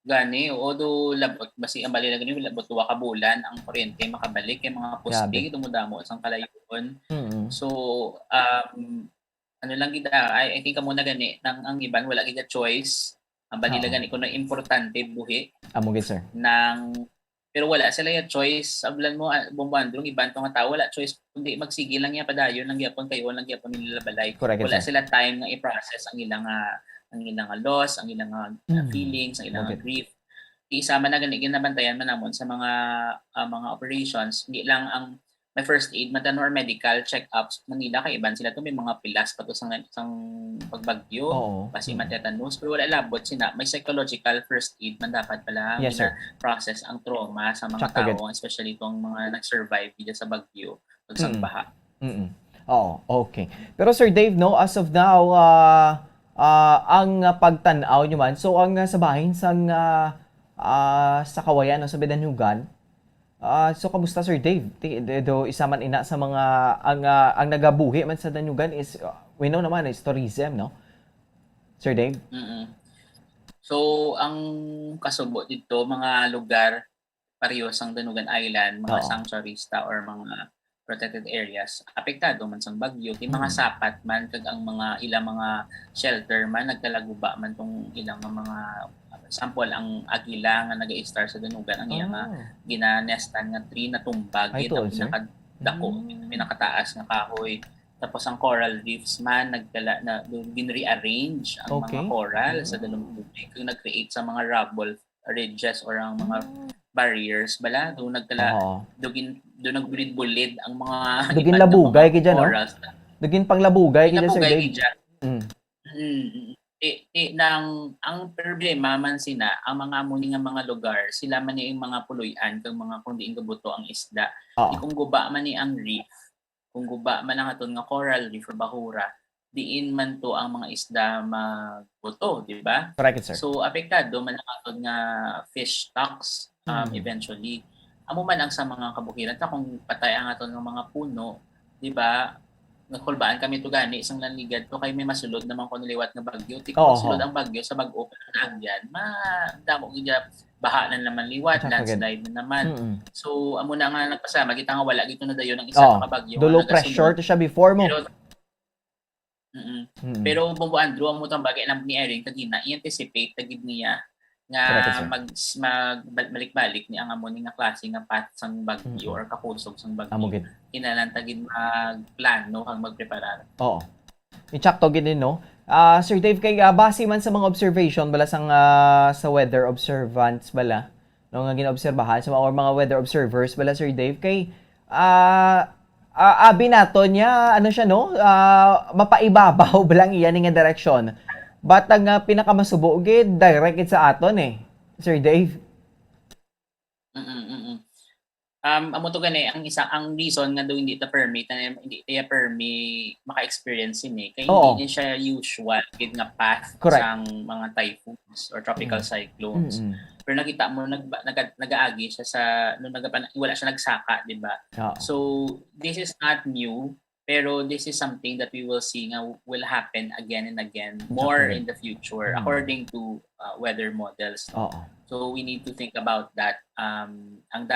Gani do labot basi ang bali na gani labot wa ka bulan ang kuryente makabalik kay mga poste dumudamo sang kalayon. So ano lang gid I think mo na gani nang ang iban wala gid choice ang bali na gani kuno importante buhi amo gid sir nang pero wala sila yung choice. Ablan mo, Bombandrong, iban to nga tao, wala choice. Kundi magsigil lang yan, padayon lang yapon kayo, lang yapon nila balay. Correct, wala sir. sila time nga i-process ang ilang loss, ang ilang feelings, ang ilang grief. Isama na ganit, ginabantayan man namon sa mga operations. Hindi lang ang may first aid, matan or medical check-ups, Manila, kay iban sila to may mga pilas pa to sang pagbagyo, kasi matetanus, pero wala labot sina. May psychological first aid man dapat pala yes, sir. Process ang trauma sa mga tao, especially itong mga nag-survive dito sa bagyo, pagsangbaha. Okay. Pero Sir Dave, no, as of now, ang pagtanaw nyo man, so ang sa bahin sa Kawayan, no, sa Bedanhugan, so kamusta Sir Dave? Do isa man ina sa mga ang nagabuhi man sa Danyugan is we know naman is tourism, no? Sir Dave? So ang kasubo dito mga lugar pareho sang Danugan Island, mga sanctuaries or mga protected areas, apektado man sang bagyo, ti mga sapat man kag ang mga ilang mga shelter man nagkalaguba man tong ilang mga sample ang agila nga naga-star sa Danugan ang iya nga ginanestan nga tree na tumbag ito pinakadako pinakataas nga kahoy tapos ang coral reefs man nagdala na gin-rearrange ang mga coral sa dalong tubig kung nag-create sa mga rubble ridges or ang mga barriers bala do nagdala do nagbulid-bulid ang mga dugin labugay kay no dugin panglabugay kay Sir Dave ang problema man sina ang mga muni nga mga lugar sila man yung mga puloy-an kang mga kundi gabuto ang isda kung guba man ni ang reef kung guba man ang aton nga coral reef or bahura diin man to ang mga isda magbuto di ba correct sir so apektado man ang aton nga fish stocks eventually amo man ang sa mga kabukiran ta kung patay ang aton nga mga puno di ba nagkulbaan kami to gani isang lanligad to kay may masulod naman ko niliwat nga bagyo sulod ang bagyo sa bag-o na agyan damo gid baha na naman liwat landslide na naman so amo na nga nagpasama kita nga wala gito na dayon ang isa ka bagyo low pressure to siya before mo pero Bombo Andrew ang mutang bagay na ni Erin kagina i-anticipate tagid niya nga balik-balik ni ang amo ni nga klase nga path sang bagyo or kakusog sang bagyo kinalantagid magplano kang magpreparar i-check to gid no Sir Dave kay base man sa mga observation bala sang sa weather observants bala no nga ginaobserbahan sa mga weather observers bala Sir Dave kay abi nato niya ano siya no mapaibabaw balang iyan nga direksyon but ang pinakamasubo gid direct sa aton Sir Dave? Amo to gani ang reason nga daw hindi ta permit na hindi ta permit maka-experience ini kay hindi siya usual gid nga path sang mga typhoons or tropical cyclones. Pero nakita mo nag-aagi siya sa wala siya nagsaka, di ba? So this is not new, pero this is something that we will see nga will happen again and again more in the future according to weather models. So we need to think about that. Ang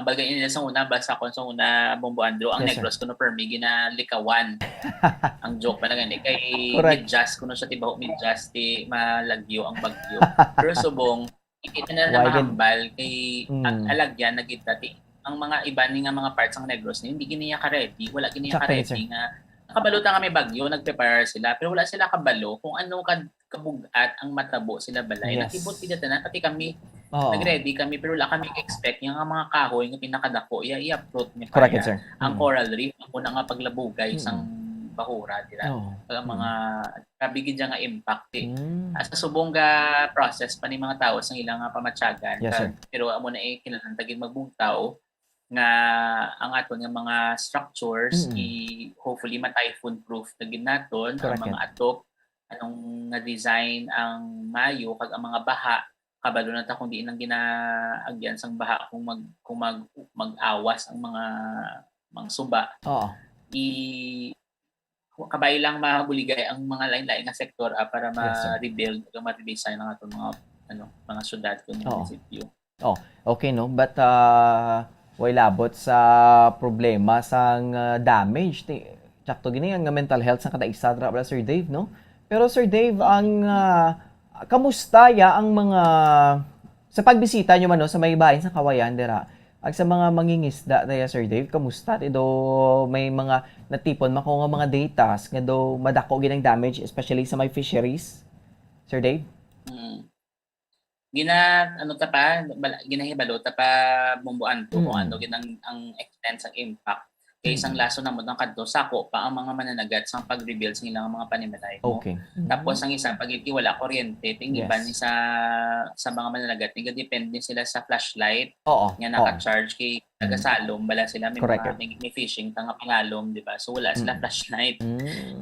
bagay nila sa una, basta ko sa una, Bombo Andrew, ang Negros kuno permi ginalikawan. Ang joke pa na gani kay mid-just kuno siya tibaho mid-just ti malagyo ang bagyo. Pero subong ikita na mahambal kay ang alagyan nagita ti ang mga iba ni nga mga parts ng Negros na hindi giniya ka-ready, wala giniya ka-ready nga nakabalo ta kami bagyo, nag-prepare sila pero wala sila kabalo kung ano kabugat ang matabo sila balay. Nakibot pidata na pati kami nag-ready kami pero wala kami expect yung mga kahoy nga pinakadako i-uproot ni kaya ang coral reef ang una nga paglabugay isang bahura dila ang mga kabigid nga impact sa subong ga process pa ni mga tao sa ilang pamatyagan pero amo na kinahanglan magbungtaw nga ang aton nga mga structures hopefully ma-typhoon proof na ginaton ang mga atop anong nga design ang mayo kag ang mga baha kabalo na ta kung di nang ginaagyan sang baha kung mag-awas ang mga suba kabay lang mabuligay ang mga lain-lain nga sektor para ma-rebuild o ma-redesign ang aton mga syudad kun munisipyo. Okay no, but way labot sa problema sang damage sakto gini ang mental health sang kada isa tra Sir Dave no. Pero Sir Dave ang kamusta ang mga sa pagbisita nyo man no, sa may bahin sa Kawayan dira ag sa mga mangingisda daya Sir Dave kamusta do may mga natipon mako nga mga data nga do madako ginang damage especially sa may fisheries Sir Dave? Ginahibalo ta pa bumbuan to kung ano ginang ang extent sa impact kay isang laso na mo ng kadto sako pa ang mga mananagat sa pag-rebuild sa ilang mga panimalay mo. Tapos ang isa pag wala kuryente tingiban sa mga mananagat depende sila sa flashlight nga naka-charge kay taga-salom bala sila may fishing tanga pangalom di ba so wala sila flashlight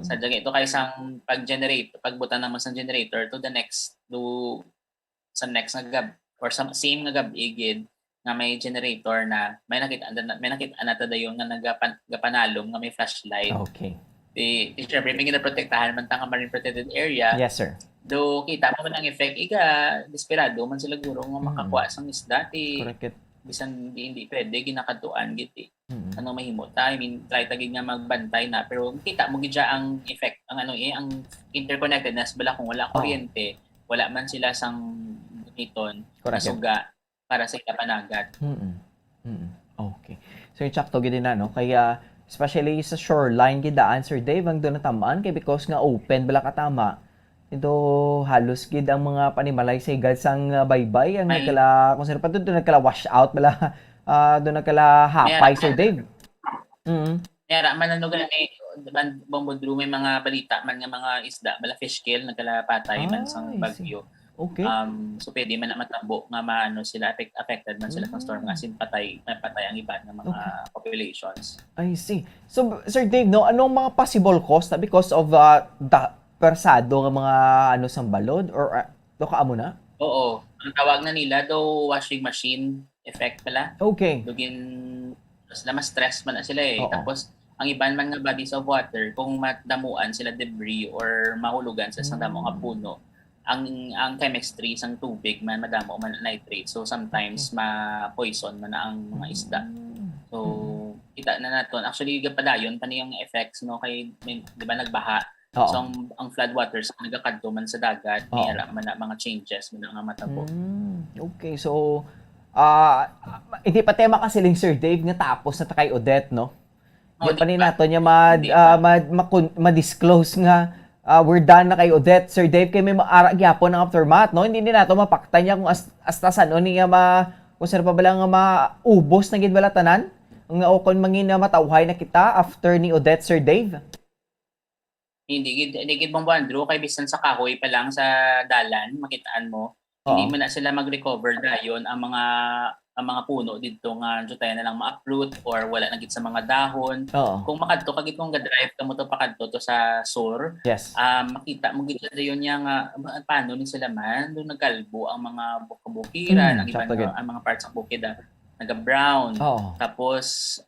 sa ito kay isang pag-generate pagbutan naman sa generator to the next sa next nga gab or sa same nga gab igid nga may generator na may nakita na dayon nga nagapanalom nga may flashlight. Syempre may ginaprotektahan man ta nga marine protected area. Yes sir. Do kita mo man ang effect desperado man sila guro nga makakuha sang isda bisan hindi pwede ginakatuan giti. Ano mahimo ta I mean try tagid nga magbantay na pero kita mo gid ang effect ang ang interconnectedness bala kung wala kuryente wala man sila sang gamiton suga para sa kapanagat. Okay. So yung sakto gid na no kaya especially sa shoreline gid Sir Dave ang doon natamaan kay because nga open bala katama ito halos gid ang mga panimalay sa igad sang baybay ang nagkala kung sino pa doon nagkala wash out bala doon nagkala hapay Sir Dave. Yara man ano gani Bombo Drew may mga balita man nga mga isda bala fish kill nagkala patay man sang bagyo. So pwede man na matabo nga maano sila affected man sila sa storm nga patay ang iba ng mga populations. I see. So Sir Dave no anong mga possible cost because of the persado nga mga sang balod or do ka amo na? Oo. Ang tawag na nila do washing machine effect pala. Dugin mas stress man na sila tapos ang iban man nga bodies of water kung madamuan sila debris or mahulugan sa isang damo nga puno ang chemistry sang tubig man madamo man nitrate so sometimes ma-poison man ang mga isda so kita na naton actually gapadayon pa niyang effects no kay di ba nagbaha so ang flood waters nagakadto man sa dagat mayara man na mga changes man nga matabo. Okay so hindi pa tema kasi Sir Dave nga tapos na kay Odette no. Di pa ni nato niya ma-disclose nga we're done na kay Odette, Sir Dave, kay may maara gyapon ng aftermath, no? Hindi nato mapakta niya kung astasan o niya kung saan pa bala nga maubos na gid bala tanan? Nga okon mangin na matawhay na kita after ni Odette, Sir Dave? Hindi gid Bombo Andrew kay bisan sa kahoy pa lang sa dalan makitaan mo hindi man na sila mag-recover dayon ang mga puno dito nga tayo na lang ma-uproot or wala na gid sa mga dahon. Kung makadto kagid kung ga-drive kamo to pakadto to sa sur, Yes. makita mo gid dayon niya nga paano ni sila man do nagkalbo ang mga bukiran, ang iban ang mga parts ng bukid naga-brown. Tapos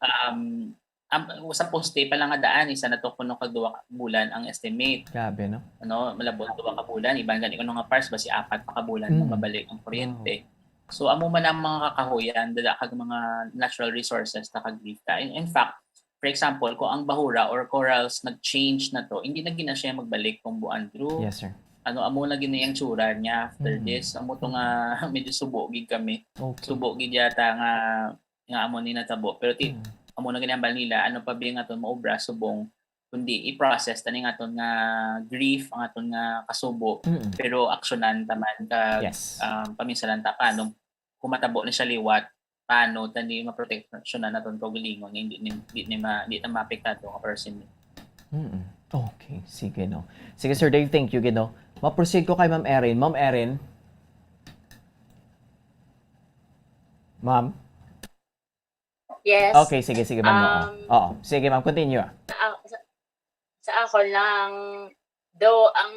sa poste pa lang nga daan isa na to kuno kag 2 ka bulan ang estimate. Grabe, no? Malabot 2 ka bulan iban gani kuno nga parts basi 4 pa ka bulan mabalik ang kuryente. So amo man ang mga kakahuyan dala kag mga natural resources na kag-grief ka. In fact, for example, kung ang bahura or corals nag-change na to, hindi na gina siya magbalik kung buan Drew. Yes, sir. Amo na gina yung tsura niya after this. Amo to nga medyo subo gid kami. Subo gid yata nga amo ni natabo. Pero amo na ginambal nila ano pa bi nga to maobra subong kundi i-process tani nga aton nga grief ang aton nga kasubo pero aksyonan taman ka paminsalan ta paano kumatabo ni siya liwat paano tani ma-protectionan naton kaugalingon hindi na maapektado ang person. Okay, sige no. Sige Sir Dave, thank you gino. Ma-proceed ko kay Ma'am Erin. Ma'am Erin. Ma'am. Yes. Okay, sige ma'am. Oo. Sige ma'am, continue. Sa ako lang, though ang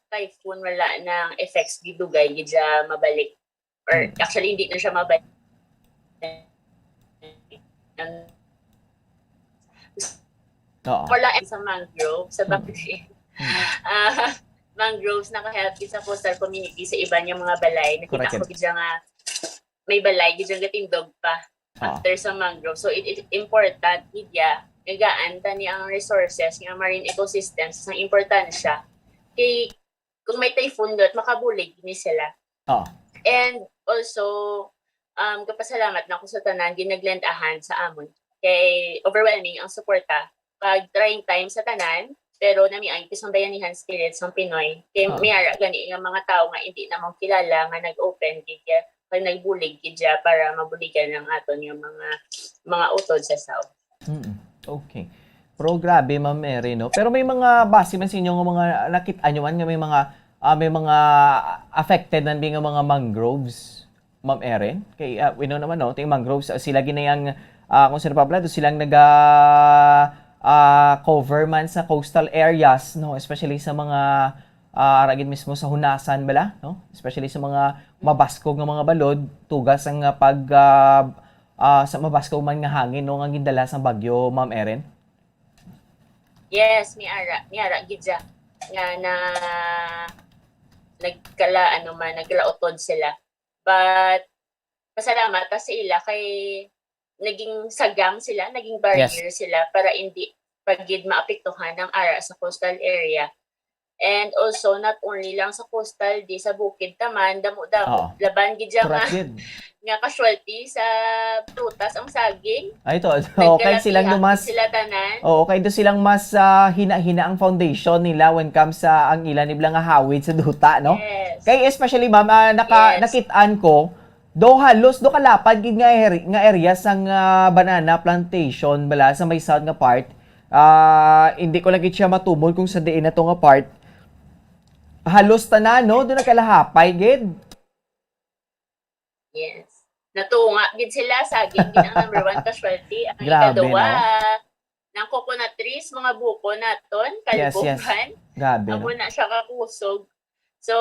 typhoon wala ng effects gidugay, gid siya mabalik. Or actually, hindi na siya mabalik. Wala sa mangrove, sa bakit. Mangroves naka-help sa coastal community sa iba niyang mga balay. Nakita ko gid nga may balay, gid nga tindog pa after sa mangrove. So, it important, gidya, gagaan tani ang resources ng marine ecosystems ang importansya kay kung may typhoon dot makabulig ni sila. And also kapasalamat na ako sa tanan ginaglend a hand sa amon kay overwhelming ang suporta pag trying time sa tanan pero nami ang isang bayanihan spirit sa Pinoy kay mayara gani nga mga tao nga hindi namang kilala nga nag-open gidya pag nagbulig gidya para mabuligan ng aton yung mga utod sa south. Okay. Pero grabe, Ma'am Erin, no? Pero may mga base man sa inyo ng mga nakita nyo man nga may mga affected nan nga mga mangroves, Ma'am Erin. Kay we know naman no, ting mangroves sila ginayang kung sino pa pala silang cover man sa coastal areas, no, especially sa mga aragid mismo sa hunasan bala, no? Especially sa mga mabaskog nga mga balod, tugas ang sa mabaskaw man nga hangin no nga gindala sa bagyo, Ma'am Erin? Yes, miara gidja nga na nagkalaotod sila. But pasalamat sa ila kay naging sagang sila, naging barrier sila para hindi pagid maapektuhan ng ara sa coastal area. And also not only lang sa coastal di sa bukid taman damo-damo laban gid nga casualty sa prutas ang saging. Ay ito okay silang mas sila tanan. Okay do silang mas hina-hina ang foundation nila when comes sa ang ilan nibla nga hawid sa duta no. Yes. Kay especially ma'am nakit-an ko do halos do kalapad gid nga area sang banana plantation bala sa may south nga part. Hindi ko lagi siya matumol kung sa diin na to nga part. Halos tanan no do nagkalahapay gid. Yes. Natunga gid sila saging gid ang number 1 casualty. Ang ikaduwa ng coconut trees, mga buko naton, kalbukan. Yes. Grabe. Amo na siya kakusog. So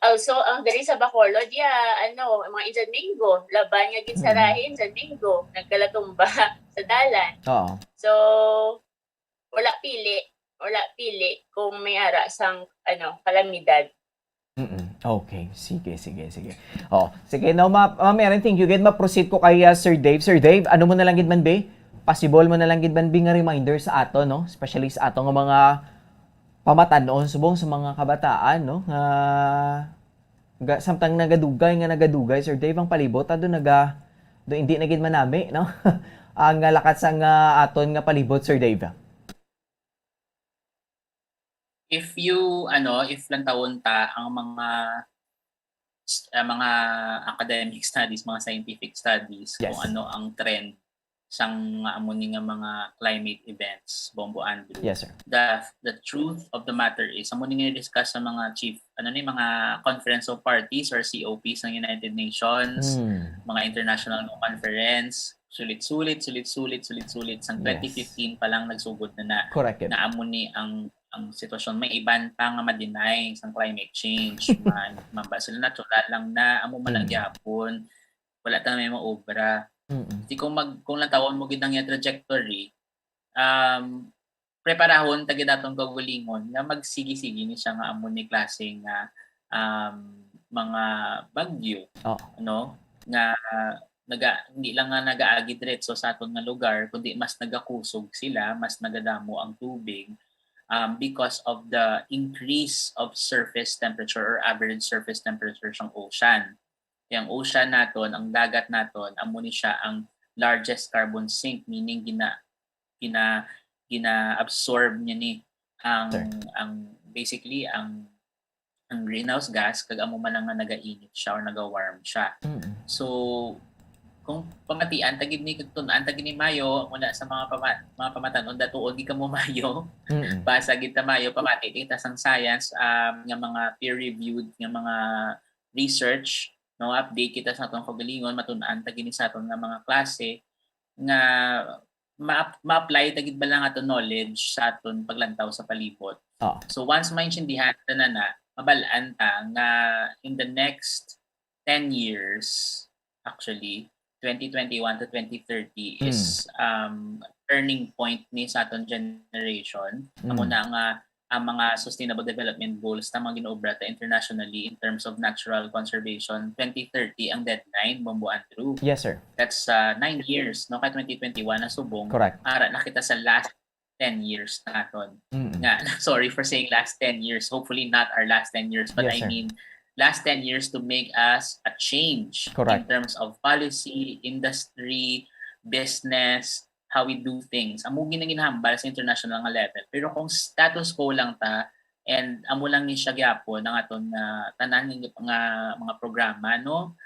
also ang diri sa Bacolod mga Indian Mingo, laban nga gid sarahin sa Mingo, nagkalatumba sa dalan. So wala pili kung may ara sang kalamidad. Okay, sige. Sige, now Ma'am Erin, thank you. Ma-proceed ko kay Sir Dave. Sir Dave, ano mo na lang gid man be? Possible mo na lang gid man be nga reminder sa ato, no? Especially sa ato nga mga pamatanon subong sa mga kabataan, no? Samtang nagadugay Sir Dave ang palibot do hindi na gid manami, no? Ang lakat sang aton nga palibot, Sir Dave. If lang taon ta ang mga academic studies, mga scientific studies, kung ano ang trend sang amo ni nga mga climate events, Bombo Andrew. Yes, sir. The truth of the matter is amo ni nga discuss sa mga chief mga conference of parties or COPs ng United Nations, mga international conference, sulit-sulit sang 2015 pa lang nagsugod na Correct. na amo ni ang sitwasyon may iban pa nga ma-deny sang climate change. Sila natural lang na amo man lang gyapon. Wala ta may maobra. Di kung lang tawon mo gid ang trajectory, preparahon tagid atong kagalingon nga magsigi-sigi ni siya nga amo ni klase nga mga bagyo, nga hindi lang nga nagaagi diretso sa aton nga lugar kundi mas nagakusog sila, mas nagadamo ang tubig because of the increase of surface temperature or average surface temperature sa ocean. Yung ocean naton, ang dagat naton, amo ni siya ang largest carbon sink, meaning gina-absorb niya ni ang basically ang greenhouse gas kag amo man nga nagainit siya or naga-warm siya. So kung pamatian tagid ni tun-an tagid ni Mayo mula sa mga pamatanon datuon gi kamo Mayo. Basa gid ta Mayo pamati kita sang science nga mga peer-reviewed nga mga research, no, update kita sa atong kagalingon matun-an tagid ni sa aton nga mga klase nga ma-apply tagid ba lang ato knowledge sa aton paglantaw sa palibot. So once maintindihan na mabalaan ta nga in the next 10 years, actually 2021 to 2030 is turning point ni sa aton generation. Amo na nga ang mga Sustainable Development Goals na mga ginoobra ta internationally in terms of natural conservation. 2030 ang deadline, Bombo Andrew. Yes, sir. That's 9 years, no? Kaya 2021 na subong. Correct. Ara na kita sa last 10 years naton. Sorry for saying last 10 years. Hopefully not our last 10 years, but yes, I mean last 10 years to make us a change. Correct. In terms of policy, industry, business, how we do things. Amo ginahambal sa international nga level. Pero kung status quo lang ta and amo lang ni siya gyapon ang aton tanan nga mga programa, no?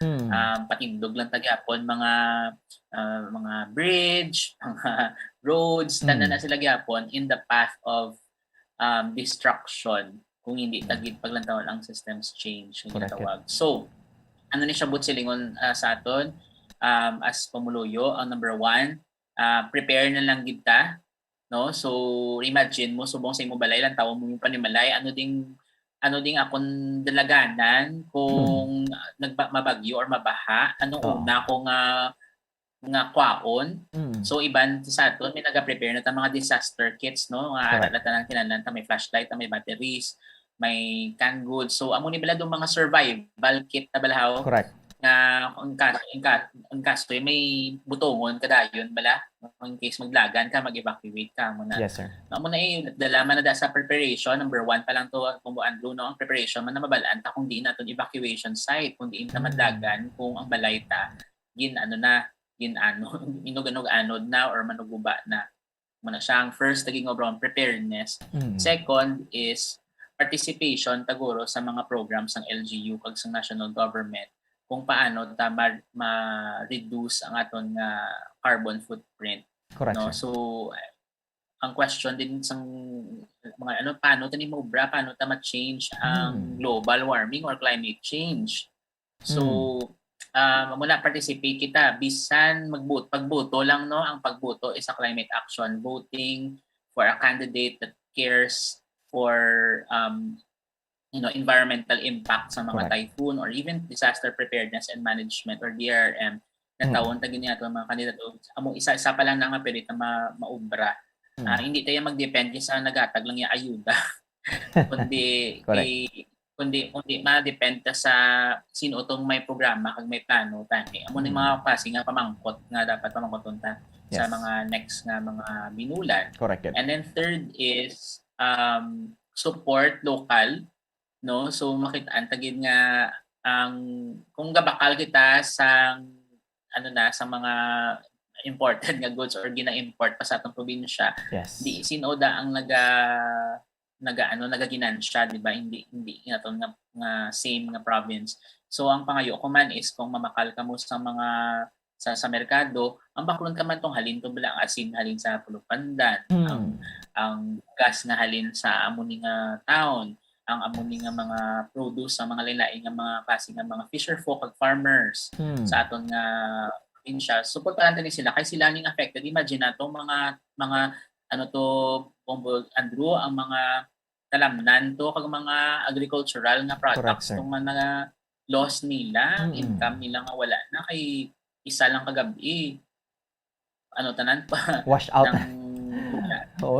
Patindog lang ta gyapon mga bridge, mga roads, tanan na sila gyapon in the path of destruction kung hindi tagid paglantaw ang systems change nga tawag. So, ano ni siya silingon sa aton as pamuluyo, ang number 1, prepare na lang kita, no? So imagine mo subong sa imo balay lang tawo mo yung panimalay ano ding akon dalaganan kung mabagyo or mabaha una ko nga kwaon. So iban sa aton may naga-prepare na ta mga disaster kits, no? Nga ara na tanang kinahanglan ta may flashlight, may batteries, may canned goods. So amo ni bala dong mga survival kit ta balahaw. Correct. Na ang kaso may butongon kadayon bala in case maglagan ka mag-evacuate ka muna. Yes, sir. Amo na dala man na sa preparation number 1 pa lang to Bombo Andrew, no? Ang preparation man na mabalaan ta kung di naton evacuation site, kung di ta madlagan kung ang balay ta inuganog anod na or manuguba na muna siya ang first naging overall preparedness. Second is participation taguro sa mga programs ng LGU kag sa national government kung paano ta ma-reduce ang aton nga carbon footprint. Correct, no? sir. So ang question din sang mga paano ta ni maobra, paano ta ma-change ang global warming or climate change. So muna participate kita bisan pagboto lang, no? Ang pagboto is a climate action, voting for a candidate that cares for environmental impact sa mga typhoon or even disaster preparedness and management or DRM na tawon tagin niya ang mga kandidato. Amo isa pa lang na nga pwede na maubra. Hindi tayo magdepende sa nagatag lang yung ayuda. kundi ma-depend sa sino tong may programa kag may plano tani. Amo ni mga klase nga pamangkot nga dapat pamangkoton ta sa mga next nga mga binulan. Correct. And then third is support local, no? So makitaan tagid nga ang kung gabakal kita sa sa mga imported nga goods or gina-import pa sa atong probinsya. Yes. Di sinoda ang nagaginansya, di ba? Hindi naton nga same nga province. So ang pangayo ko man is kung mamakal ka mo sa mga sa merkado, ang baklon ka man tong halin to bala ang asin halin sa Pulupandan, ang gas nga halin sa amo ni nga town, ang amo ni nga mga produce sa mga lain-lain nga mga klase nga mga fisher folk ag farmers sa aton nga probinsya. Suportahan din sila kay sila ning affected. Imagine nato mga ano to Bombo Andrew, ang mga talamnan to kag mga agricultural nga products tong mga loss nila, ang income nila nga wala na kay isa lang kagabi. Ano tanan pa Washed out.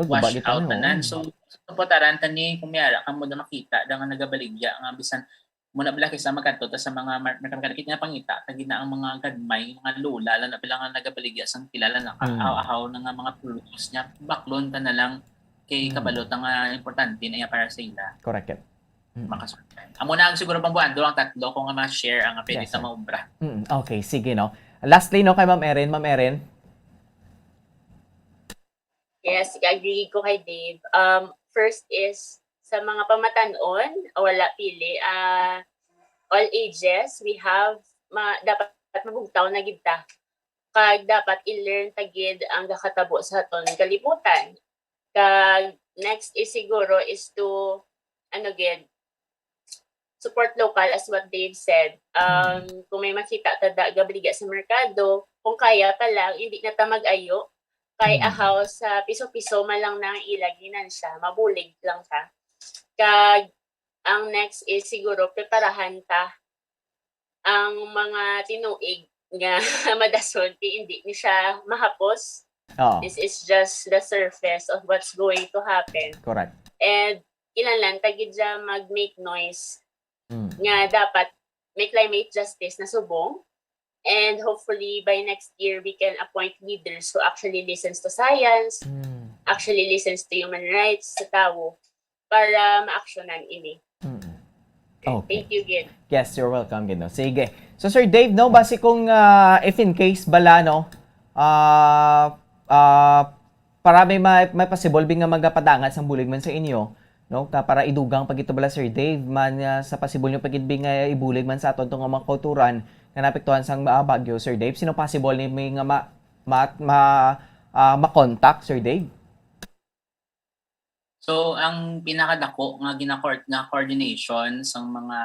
Wash out tanan. So suportahan tani kung mayara kamo na makita da nga nagabaligya nga bisan muna bala kaysa magkanto ta sa mga market nga pangita tagi na ang mga gadmay mga lola la na pila nga nagabaligya sang kilala na ahaw na nga mga products niya baklon ta na lang kay kabalot nga importante na para sa ila. Correct. Makasurvive. Amo na siguro pang buwan ang tatlo kung nga ma-share ang pwede sa maubra. Okay, sige no. Lastly no kay Ma'am Erin. Yes, agree ko kay Dave. First is sa mga pamatanon, wala pili. All ages, we have dapat mabugtaw na gid ta. Kag dapat i-learn tagid ang nakatabo sa aton kalibutan. Kag next is siguro is to support local as what Dave said. Kung may makita tada gabliga sa merkado, kung kaya pa lang hindi na ta mag-ayo kay ahaw sa piso-piso man lang nang ilaginan siya, mabulig lang ta. Kag ang next is siguro preparahan ta ang mga tinuig nga madason hindi ni siya mahapos. This is just the surface of what's going to happen. Correct. And ilan lang tagid siya mag-make noise nga dapat may climate justice na subong. And hopefully by next year we can appoint leaders who actually listens to science, actually listens to human rights sa tao para ma-actionan ini. Okay. Thank you, Gid. Yes, you're welcome, Gid. No? Sige. So Sir Dave, no, basi kung if in case bala no, para may possible nga magapadangat sang bulig man sa inyo, no, para idugang pag ito bala Sir Dave man sa possible nyo pagitbing nga ibulig man sa aton tong mga kulturan nga napektuhan sang Baguio, Sir Dave, sino possible ni may nga ma-contact Sir Dave? So ang pinakadako nga coordination sang mga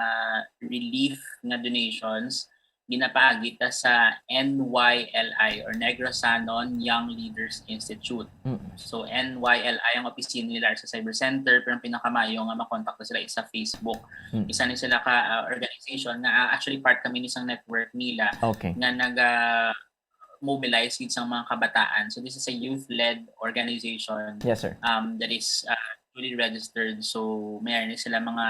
relief nga donations ginapaagi ta sa NYLI or Negros Sanon Young Leaders Institute. So NYLI ang opisina nila sa Cyber Center, pero ang pinakamayo nga makontak sila sa Facebook. Isa ni sila ka organization na actually part kami ni isang network nila nga mobilize sa mga kabataan. So this is a youth-led organization. Yes, sir. That is fully registered. So mayroon sila mga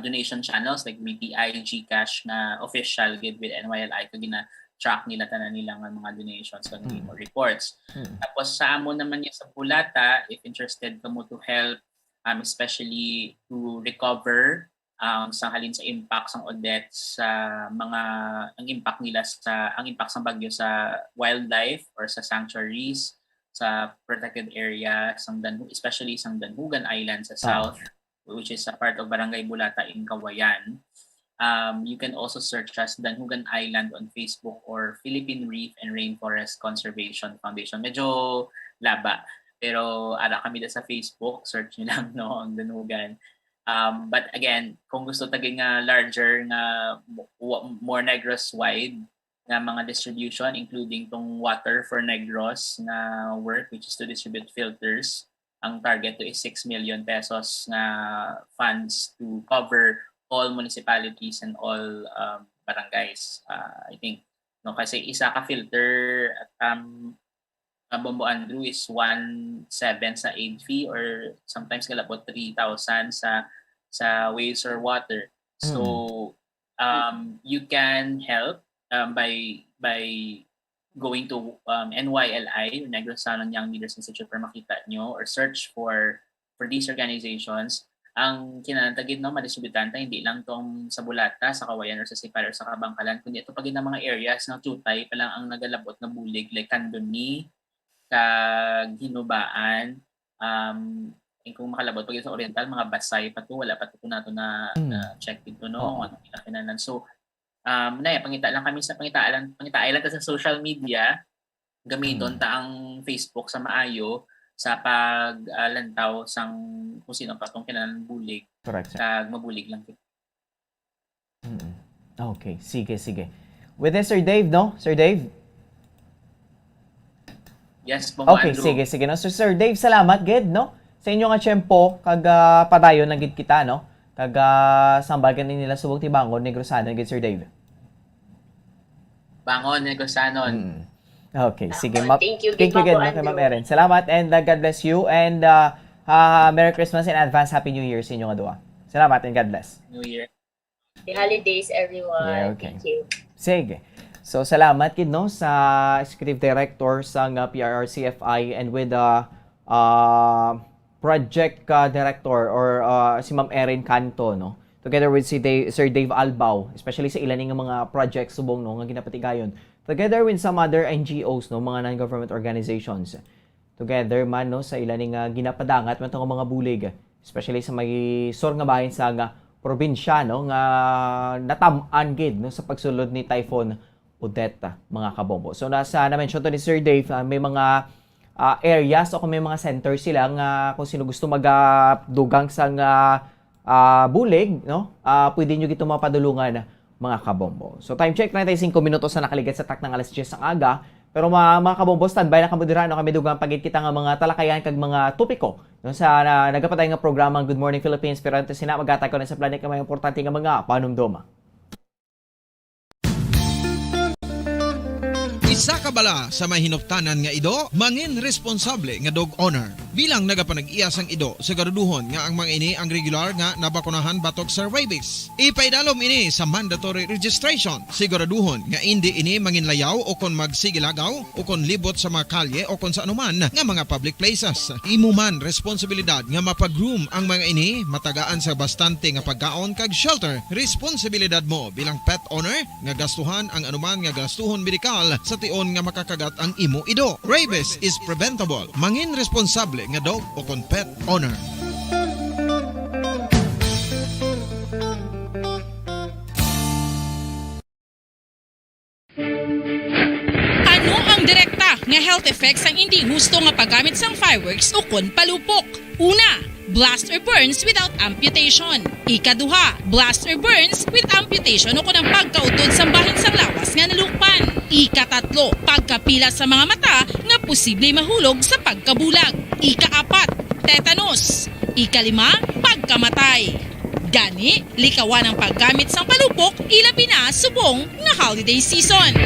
donation channels like BPI, GCash na official with NYLI kag gina-track nila tanan nila nga mga donations kag mga reports. Tapos sa amo naman yung sa Bulata, if interested ka mo to help especially to recover sa halin sa impact sang Odette sa mga ang impact nila sa ang impact sa bagyo sa wildlife or sa sanctuaries sa protected area especially sang Danhugan Island sa south, which is a part of Barangay Bulata in Kawayan. You can also search as Danhugan Island on Facebook or Philippine Reef and Rainforest Conservation Foundation. Medyo laba, pero ara kami sa Facebook, search nyo lang no ang Danhugan. But again, kung gusto taging larger nga more Negros wide nga mga distribution, including tong Water for Negros na work, which is to distribute filters. Ang target to is 6 million pesos na funds to cover all municipalities and all barangays. I think no, kasi isa ka filter at Bombo Andrew is 1.7 sa aid fee or sometimes kalapot 3,000 sa waste or water. So you can help by going to NYLI, Negros Sanon Young Leaders Institute, para makita nyo or search for these organizations. Ang kinatagid no, madistributan ta hindi lang tong sa Bulata, sa Kawayan or sa Sipal or sa Kabangkalan, kundi ito pagin ng mga areas ng Tutay pa lang ang nagalabot na bulig like Candoni, kag Hinubaan, kung makalabot pag sa Oriental, mga Basay pa to, wala pa to nato na check dito no, ano kinakinanan. So pangita lang kami sa pangitaan lang ta sa social media, gamiton ta ang Facebook sa maayo sa paglantaw sang kung sino pa tong kinahanglan bulig. Correct, sir. Kag mabulig lang. Okay, sige. With this, Sir Dave, no? Sir Dave? Yes, po, Okay, Andrew. sige. No? So, Sir Dave, salamat, gid, no? Sa inyo nga tiyempo, kag padayon lang gid kita, no? Kag sambagan din nila subong tibangon, Negrosanon, gid, Sir Dave. Bangon, Negrosanon. Okay, sige. Thank you, Thank you Gid, again, Ma'am Ma'am Andrew. Erin. Salamat and God bless you. And Merry Christmas in advance. Happy New Year sa inyo nga duwa. Salamat and God bless. New Year. Happy holidays, everyone. Yeah, okay. Thank you. Sige. So, salamat kid, no, sa Executive Director sa PRRCFI and with the Project Director or si Ma'am Erin Canto, no? Together with Sir Dave Albao, especially sa ilan ng mga projects subong, no, nga ginapatigayon. Together with some other NGOs, no, mga non-government organizations. Together man, no, sa ilan ng ginapadangat man mga bulig, especially sa may sur nga bahin sa probinsya, no, nga natam-an gid, no, sa pagsulod ni Typhoon Odette, mga kabombo. So nasa na-mention to ni Sir Dave, may mga areas o kung may mga centers sila nga kung sino gusto magdugang sa bulig, no, pwede nyo gito mapadulungan, mga kabombo. So time check, 95 minutos na nakaligat sa tak ng alas 10 ng aga. Pero mga kabombo, standby na kamudirano kami dugang pagit kita nga mga talakayan kag mga topiko no, sa nagapatay nga programa Good Morning Philippines. Pero antes sina magatay ko na sa planet nga mga importante nga mga panumdoma. Isa ka bala sa may hinuptanan nga ido, mangin responsable nga dog owner. Bilang nagapanag-iyas ang ido, siguraduhon nga ang mga ini ang regular nga nabakunahan batok sa rabies. Ipaidalom ini sa mandatory registration. Siguraduhon nga hindi ini manginlayaw o kon magsigilagaw o kon libot sa mga kalye o kon sa anuman nga mga public places. Imo man responsibilidad nga mapag-groom ang mga ini, matagaan sa bastante nga pagkaon kag shelter. Responsibilidad mo bilang pet owner nga gastuhan ang anuman nga gastuhon medikal sa tion nga makakagat ang imo ido. Rabies is preventable. Mangin responsable nga dog o kon pet owner. Ano ang direkta nga health effects ang hindi husto nga paggamit sang fireworks o kon palupok? Una, blast or burns without amputation. Ikaduha, blast or burns with amputation o kunang pagkautod sa bahin sang lawas nga nalukpan. Ikatatlo, pagkapila sa mga mata nga posible mahulog sa pagkabulag. Ikaapat, tetanus. Ikalima, pagkamatay. Gani, likawan ang paggamit sang palupok ilabi na subong nga holiday season.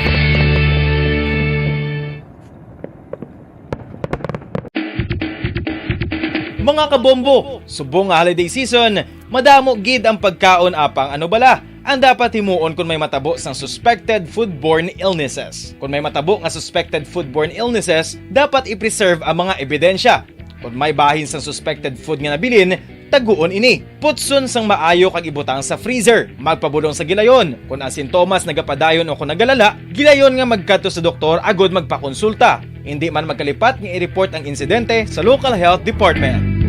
Mga kabombo, subong nga holiday season, madamo gid ang pagkaon apang ano bala. Ang dapat himuon kung may matabo sang suspected foodborne illnesses. Kung may matabo nga suspected foodborne illnesses, dapat i-preserve ang mga ebidensya. Kung may bahin sang suspected food nga nabilin, taguon ini. Putson sang maayo kag ibutang sa freezer. Magpabulong sa gilayon. Kung ang sintomas nagapadayon o kung nagalala, gilayon nga magkadto sa doktor agod magpakonsulta. Hindi man magkalipat nga i-report ang insidente sa local health department.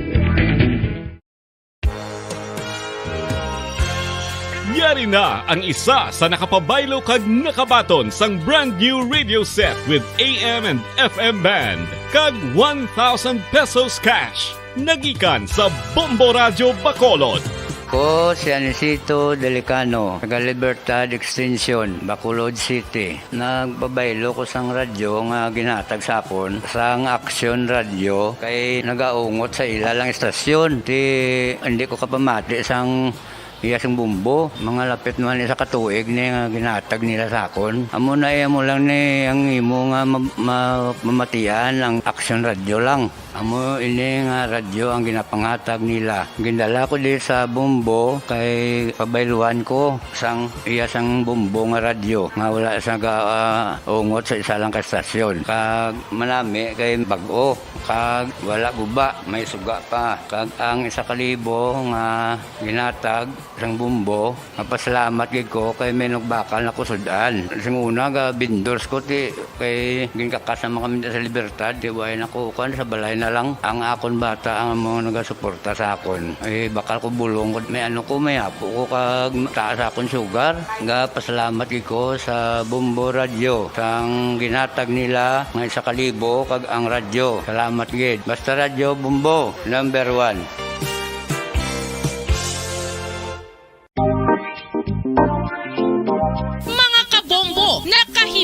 Yari na ang isa sa nakapabaylo kag nakabaton sang brand new radio set with AM and FM band kag 1,000 pesos cash. Nagikan sa Bombo Radio Bacolod. Ko si Anisito Delicano, taga Libertad Extension, Bacolod City. Nagbabaylo ko sang radyo nga ginatag sapon sang Action Radio kay nagaungot sa ilalang estasyon. Hindi ko kapamati sang iyasang bumbo, mga lapit naman isa katuig ni nga ginatag nila sakon. Amo na mo lang ni ang imo nga mamatian ang Action Radio lang. Amo ini nga radyo ang ginapangatag nila. Gindala ko di sa bumbo kay pabayluan ko sang iyasang bumbo nga radyo nga wala sa ungot sa isa lang ka estasyon. Kag manami kay bag-o kag wala guba, may suga pa. Kag ang 1,000 nga ginatag sang bumbo, mapasalamat gid ko kay may nagbakal na kusudan. Sing una ga bindors ko ti kay ginkakasama kami sa Libertad, di way na ko kan sa balay na lang ang akon bata ang mga nagasuporta sa akon. Bakal ko bulong may may apo ko kag taas akon sugar. Pasalamat ko sa Bombo Radio sang ginatag nila nga 1,000 kag ang radyo. Salamat gid. Basta radyo Bombo number 1.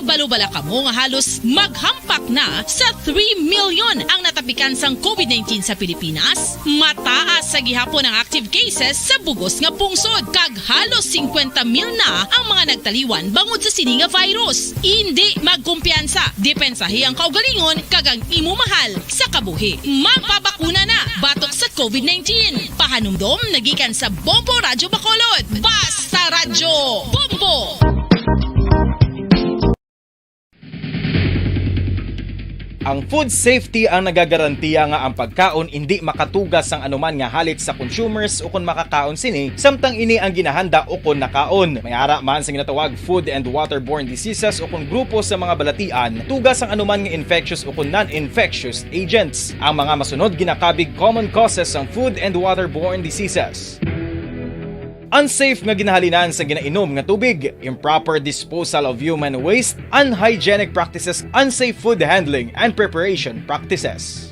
Balubala ka mo nga halos maghampak na sa 3 million ang natapikan sang COVID-19 sa Pilipinas. Mataas sa gihapon ang active cases sa bugos nga pungsod kag halos 50,000 na ang mga nagtaliwan bangod sa sini nga virus. Hindi magkumpiyansa, depensahi ang kaugalingon kag ang imo mahal sa kabuhi. Magpabakuna na batok sa COVID-19. Pahanumdom nagikan sa Bombo Radyo Bacolod. Basta Radyo Bombo! Ang food safety ang nagagarantiya nga ang pagkaon hindi makatugas sang anuman nga halit sa consumers o kung makakaon sini, samtang ini ang ginahanda o kung nakaon. May ara man sa ginatawag food and waterborne diseases o kung grupo sa mga balatian, tugas ang anuman nga infectious o kung non-infectious agents. Ang mga masunod ginakabig common causes ng food and waterborne diseases. Unsafe nga ginahalinan sa ginainom nga tubig, improper disposal of human waste, unhygienic practices, unsafe food handling, and preparation practices.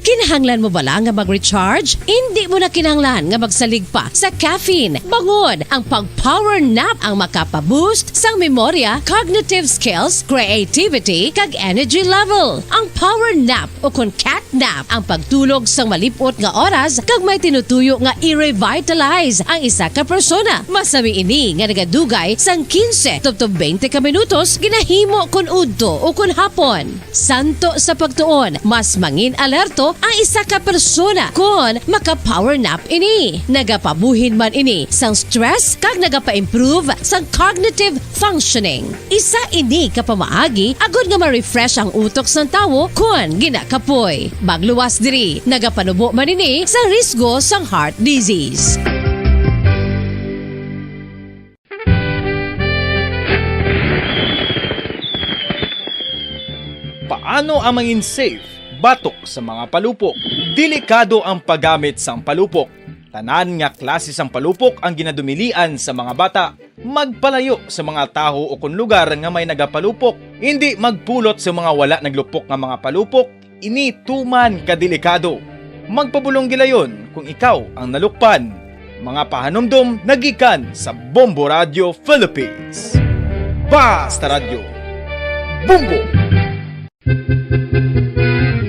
Kinahanglan mo bala nga mag-recharge? Hindi mo na kinahanglan nga magsalig pa sa caffeine. Bangod ang pag-power nap ang makapaboost sang memorya, cognitive skills, creativity, kag energy level. Ang power nap o kung cat nap ang pagtulog sang malipot nga oras kag may tinutuyo nga i-revitalize ang isa ka persona. Masami ini nga nagadugay sang 15 to 20 ka minutos ginahimo kun udto o kun hapon. Santo sa pagtuon, mas mangin alerto ang isa ka persona kung maka-power nap ini. Nagapabuhin man ini sang stress kag nagapa-improve sang cognitive functioning. Isa ini kapamaagi agud nga ma-refresh ang utok sang tawo kung ginakapoy. Magluwas diri, nagapanubo man ini sa risgo sang heart disease. Paano ang mangin safe batok sa mga palupok? Delikado ang paggamit sang palupok. Tanan nga klase sang palupok ang ginadumilian sa mga bata. Magpalayo sa mga taho o kung lugar nga may nagapalupok. Hindi magpulot sa mga wala naglupok nga mga palupok. Ini tuman kadelikado. Magpabulong gilayon kung ikaw ang nalukpan. Mga pahanumdom nagikan sa Bombo Radio Philippines. Basta Radio Bombo!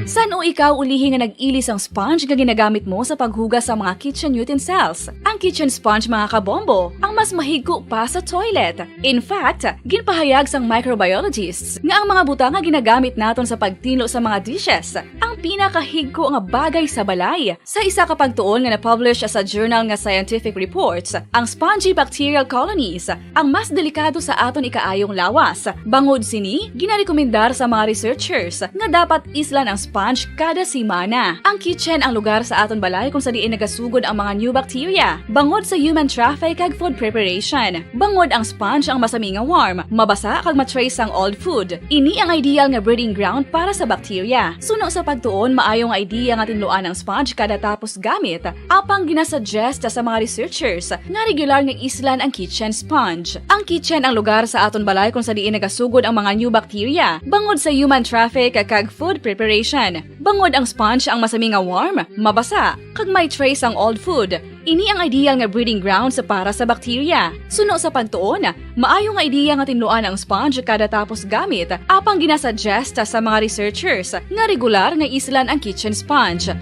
San o ikaw ulihi nga nag-ilis ang sponge nga ginagamit mo sa paghugas sa mga kitchen utensils? Ang kitchen sponge mga kabombo, ang mas mahigko pa sa toilet. In fact, ginpahayag sang microbiologists nga ang mga butang nga ginagamit naton sa pagtilo sa mga dishes ang pinakahigko nga bagay sa balay. Sa isa ka pagtuon nga na-publish sa journal nga Scientific Reports, ang spongy bacterial colonies ang mas delikado sa aton ikaayong lawas. Bangod sini, ginarekomendar sa mga researchers nga dapat islan ang sponge kada simana. Ang kitchen ang lugar sa aton balay kung sa diin nagasugod ang mga new bacteria. Bangod sa human traffic kag food preparation. Bangod ang sponge ang masami nga warm, mabasa kag matrace ang old food. Ini ang ideal nga breeding ground para sa bacteria. Suno sa pagtuon, maayong idea nga tinluan ang sponge kada tapos gamit. Apang ginasuggest sa mga researchers nga regular nga islan ang kitchen sponge. Ang kitchen ang lugar sa aton balay kung sa diin nagasugod ang mga new bacteria. Bangod sa human traffic kag food preparation. Bangod ang sponge ang masami nga warm, mabasa, kag may trace ang old food. Ini ang ideal nga breeding ground sa para sa bacteria. Suno sa pagtuon, maayo nga idea nga tinluan ang sponge kada tapos gamit, apang ginasuggest sa mga researchers nga regular nga islan ang kitchen sponge.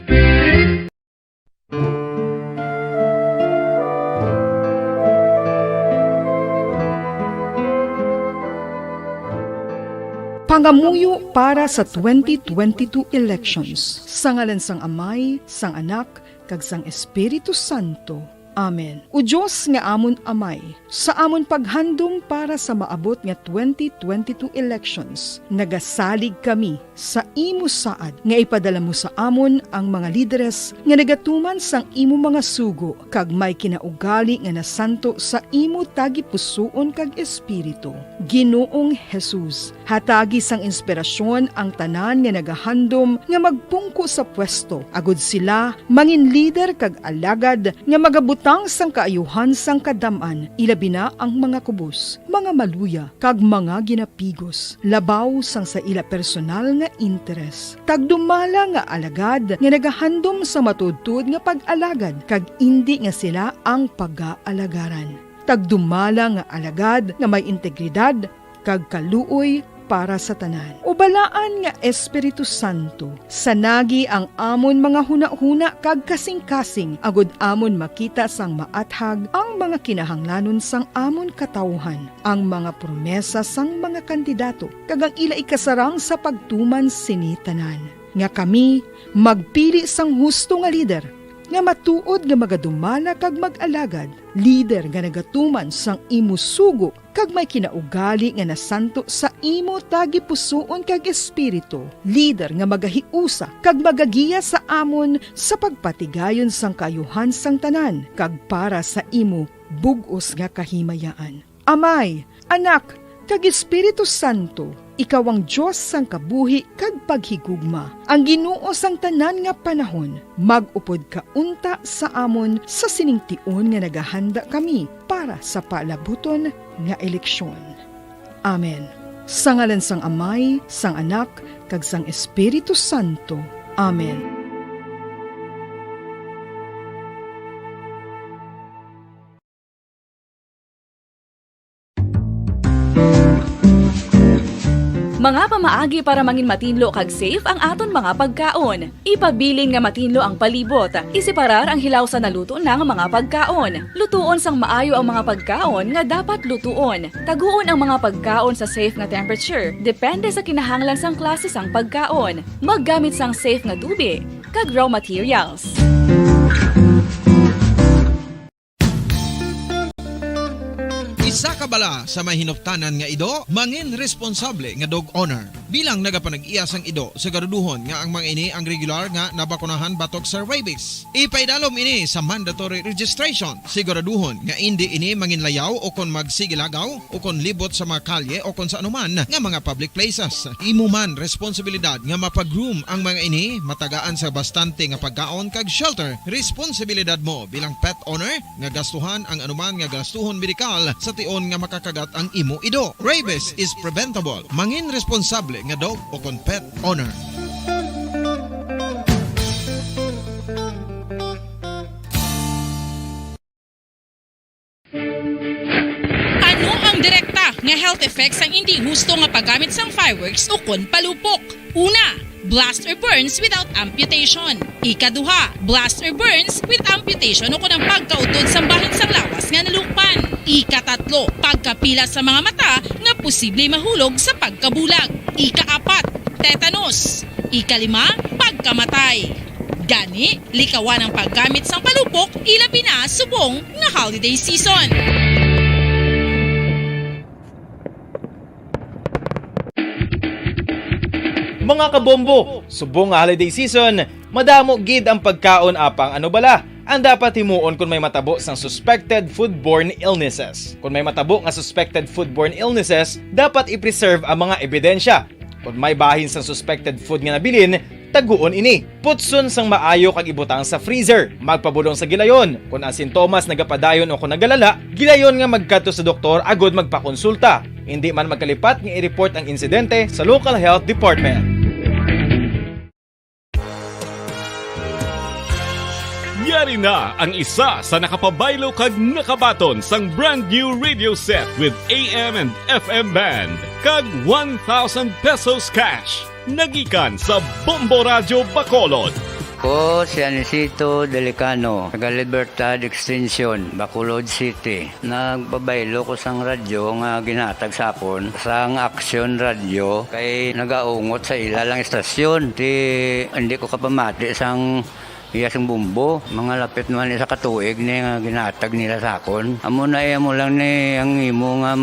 Pangamuyo para sa 2022 elections. Sa ngalan sang Amay, sang Anak, kag sang Espiritu Santo. Amen. O Diyos nga amon Amay, sa amon paghandom para sa maabot nga 2022 elections, nagasalig kami sa imo saad nga ipadala mo sa amon ang mga lideres nga nagatuman sang imo mga sugo kag may kinaugali nga nasanto sa imo tagipusoon kag espiritu. Ginoong Jesus, Hatagi sang inspirasyon ang tanan nga nagahandom nga magpungko sa pwesto. Agud sila mangin leader kag alagad nga magabutang sang kaayuhan sang kadaman. Ilabi na ang mga kubos, mga maluya kag mga ginapigos. Labaw sang sa ila personal nga interes. Tagdumala nga alagad nga nagahandom sa matudtud nga pag-alagad kag indi nga sila ang pag-aalagaran. Tagdumala nga alagad nga may integridad kag kaluoy para sa tanan. Ubalaan nga Espiritu Santo, sanagi ang amon mga huna-huna kag kasing-kasing, agud amon makita sang maathag ang mga kinahanglanon sang amon katawhan, ang mga promesa sang mga kandidato, kag ang ila ikasarang sa pagtuman sini tanan. Nga kami magpili sang husto nga lider, nga matuod nga magadumala kag mag-alagad, lider nga nagatuman sang imo sugo kag may kinaugali nga nasanto sa imo tagi pusoon kag espiritu, lider nga magahiusa kag magagiya sa amon sa pagpatigayon sang kayuhan sang tanan kag para sa imo bug-os nga kahimayaan. Amay, Anak, kag Espiritu Santo, ikaw ang Diyos sang kabuhi kag paghigugma. Ang Ginoo sang tanan nga panahon, mag-upod ka unta sa amon sa siningtion nga nagahanda kami para sa palabuton nga eleksyon. Amen. Sa ngalan sang Amay, sang Anak, kag sang Espiritu Santo. Amen. Mga pamaagi para mangin matinlo kag safe ang aton mga pagkaon. Ipabilin nga matinlo ang palibot. Isiparar ang hilaw sa naluto ng mga pagkaon. Lutuon sang maayo ang mga pagkaon nga dapat lutuon. Taguon ang mga pagkaon sa safe nga temperature. Depende sa kinahanglan sang klase sang pagkaon. Maggamit sang safe nga tubig kag raw materials. Isa ka bala sa may hinuptanan nga ido, mangin responsable nga dog owner. Bilang nagapanag-iyas ang ido, siguraduhon nga ang mga ini ang regular nga nabakunahan batok sa rabies. Ipaidalom ini sa mandatory registration. Siguraduhon nga hindi ini mangin layaw o kon magsigilagaw o kon libot sa mga kalye o kon sa anuman nga mga public places. Imo man responsibilidad nga mapag-groom ang mga ini, matagaan sa bastante nga pagkaon kag shelter. Responsibilidad mo bilang pet owner nga gastuhan ang anuman nga gastuhon medikal sa tion nga makakagat ang imo ido. Rabies is preventable. Mangin responsable nga dog o kon pet owner. Ano ang direkta nga health effects ang hindi husto nga paggamit sang fireworks o kon palupok? Una, blast or burns without amputation. Ikaduha, blast or burns with amputation o kunang pagkautod sa bahin sang lawas nga nalukpan. Ikatatlo, pagkapila sa mga mata nga posible mahulog sa pagkabulag. Ikaapat, tetanus. Ikalima, pagkamatay. Gani, likawan ang paggamit sang palupok ilabi na subong nga holiday season. Mga kabombo, subong nga holiday season, madamo gid ang pagkaon apang ano bala. Ang dapat himuon kung may matabo sang suspected foodborne illnesses. Kung may matabo nga suspected foodborne illnesses, dapat i-preserve ang mga ebidensya. Kung may bahin sang suspected food nga nabilin, taguon ini. Putson sang maayo kag ibutang sa freezer. Magpabulong sa gilayon. Kung ang sintomas nagapadayon o kung nagalala, gilayon nga magkadto sa doktor agud magpakonsulta. Hindi man magkalipat nga i-report ang insidente sa local health department. Yari na ang isa sa nakapabaylo kag nakabaton sang brand new radio set with AM and FM band kag 1,000 pesos cash. Nagikan sa Bombo Radio Bacolod. Ko si Anisito Delicano, taga Libertad Extension, Bacolod City. Nagpabaylo ko sang radyo nga ginatag sapon sang Action Radio kay nagaungot sa ilalang estasyon. Hindi ko kapamati sang iyasang bumbo. Mga lapit naman sa katuig ni nga ginatag nila sa akon. Amo na mo lang ni ang imo nga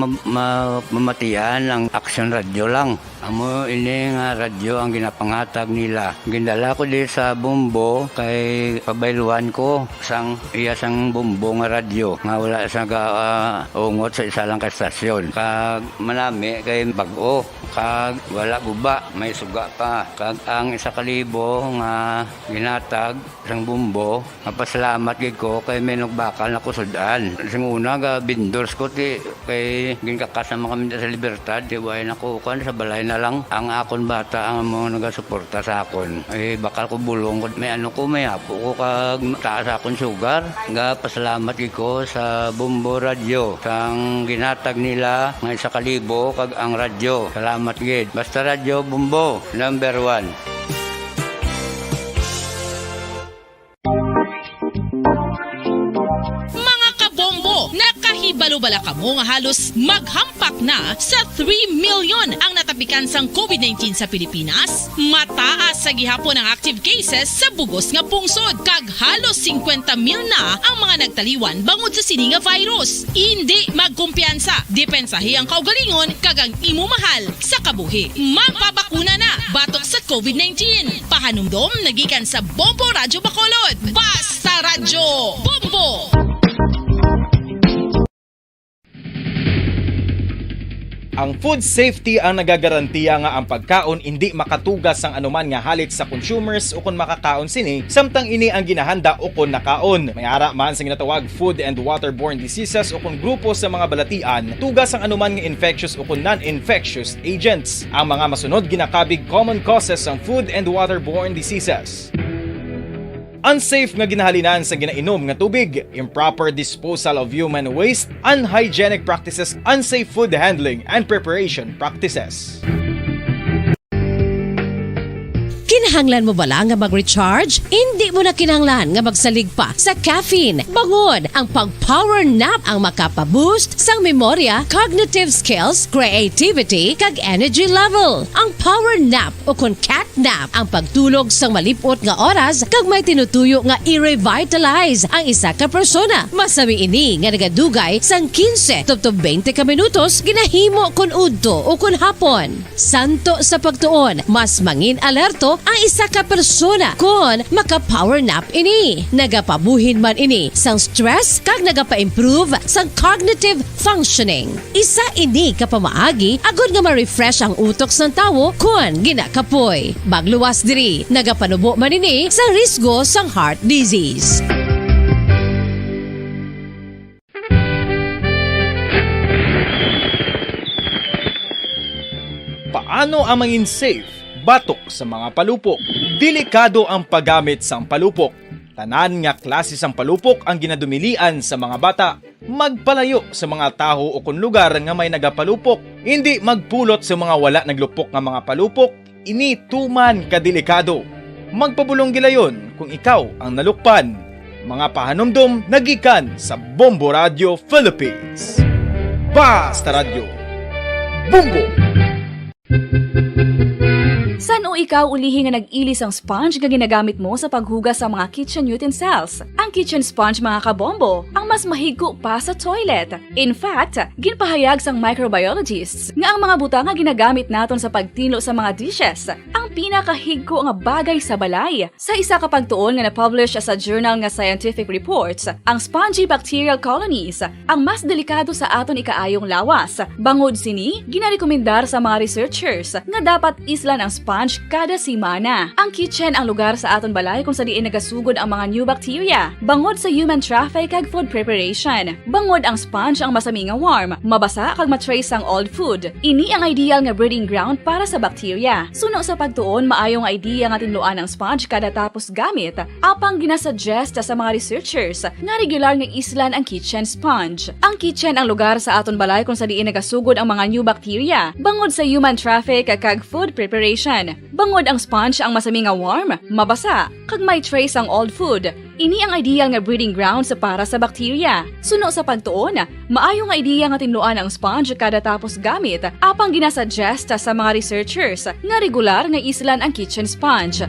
mamatian ang action radio lang. Amo ini nga radyo ang ginapangatag nila. Gindala ko di sa bumbo kay pabayluan ko sang iyasang bumbo nga radyo nga wala sa ungot sa isa lang ka stasyon. Kag manami kay bag-o kag wala guba may suga pa. Kag ang 1,000 nga ginatag sang bumbo mapasalamat gid ko kay may nagbakal na kusudan. Sing una ga bindors ko ti kay ginkakasama kami sa Libertad di way nako kan sa balay na lang ang akon bata ang mga nagasuporta sa akon. Bakal ko bulong may may apo ko kag taas akon sugar. Nga pasalamat ko sa Bumbo Radio sang ginatag nila nga 1,000 kag ang radyo. Salamat gid. Basta Radio Bumbo number 1. Nakahibalo-bala ka mo nga halos maghampak na sa 3 million ang natapikan sang COVID-19 sa Pilipinas. Mataas sa gihapon ang active cases sa bugos nga pungsod kag halos 50,000 na ang mga nagtaliwan bangod sa sini nga virus. Hindi magkumpiyansa, depensahi ang kaugalingon kag ang imo mahal sa kabuhi. Magpabakuna na batok sa COVID-19. Pahanumdom nagikan sa Bombo Radyo Bacolod. Basta Radyo Bombo! Ang food safety ang nagagarantiya nga ang pagkaon hindi makatugas ang anuman nga halit sa consumers o kung makakaon sini, samtang ini ang ginahanda o kung nakaon. May ara man sa ginatawag food and waterborne diseases o kung grupo sa mga balatian, tugas ang anuman nga infectious o kung non-infectious agents. Ang mga masunod ginakabig common causes ng food and waterborne diseases. Unsafe nga ginahalinan sa ginainom nga tubig, improper disposal of human waste, unhygienic practices, unsafe food handling, and preparation practices. Kinahanglan mo bala nga mag-recharge? Hindi mo na kinahanglan nga magsalig pa sa caffeine. Bangod ang pag-power nap ang makapaboost sang memorya, cognitive skills, creativity, kag energy level. Ang power nap o kun cat nap ang pagtulog sang malipot nga oras kag may tinutuyo nga i-revitalize ang isa ka persona. Masami ini nga nagadugay sang 15 to 20 ka minutos ginahimo kun udto o kun hapon. Santo sa pagtuon, mas mangin alerto ang isa ka persona kung maka-power nap ini. Nagapabuhin man ini sang stress kag nagapa-improve sang cognitive functioning. Isa ini kapamaagi agud nga ma-refresh ang utok sang tawo kung ginakapoy. Bagluwas diri, nagapanubo man ini sa risgo sang heart disease. Paano ang mangin safe batok sa mga palupok? Delikado ang paggamit sang palupok. Tanan nga klase sang palupok ang ginadumilian sa mga bata. Magpalayo sa mga taho o kung lugar nga may nagapalupok. Hindi magpulot sa mga wala naglupok nga mga palupok. Ini tuman kadelikado. Magpabulong gilayon kung ikaw ang nalukpan. Mga pahanumdom nagikan sa Bombo Radio Philippines. Basta Radio Bombo! San o ikaw ulihi nga nag-ilis ang sponge nga ginagamit mo sa paghugas sa mga kitchen utensils? Ang kitchen sponge mga kabombo, ang mas mahigko pa sa toilet. In fact, ginpahayag sang microbiologists nga ang mga butang nga ginagamit naton sa pagtilo sa mga dishes ang pinakahigko nga bagay sa balay. Sa isa ka pagtuon nga na-publish sa journal nga Scientific Reports, ang spongy bacterial colonies ang mas delikado sa aton ikaayong lawas. Bangod sini, ginarekomendar sa mga researchers nga dapat islan ang sponge kada simana. Ang kitchen ang lugar sa aton balay kung sa diin nagasugod ang mga new bacteria. Bangod sa human traffic kag food preparation. Bangod ang sponge ang masami nga warm, mabasa kag matrace ang old food. Ini ang ideal nga breeding ground para sa bacteria. Suno sa pagtuon, maayong idea nga tinluan ang sponge kada tapos gamit. Apang ginasuggest sa mga researchers nga regular nga islan ang kitchen sponge. Ang kitchen ang lugar sa aton balay kung sa diin nagasugod ang mga new bacteria. Bangod sa human traffic kag food preparation. Bangod ang sponge ang masami nga warm, mabasa, kag may trace ang old food. Ini ang ideal nga breeding ground sa para sa bacteria. Suno sa pagtuon, maayong nga idea nga tinluan ang sponge kada tapos gamit. Apang ginasuggest sa mga researchers nga regular nga islan ang kitchen sponge.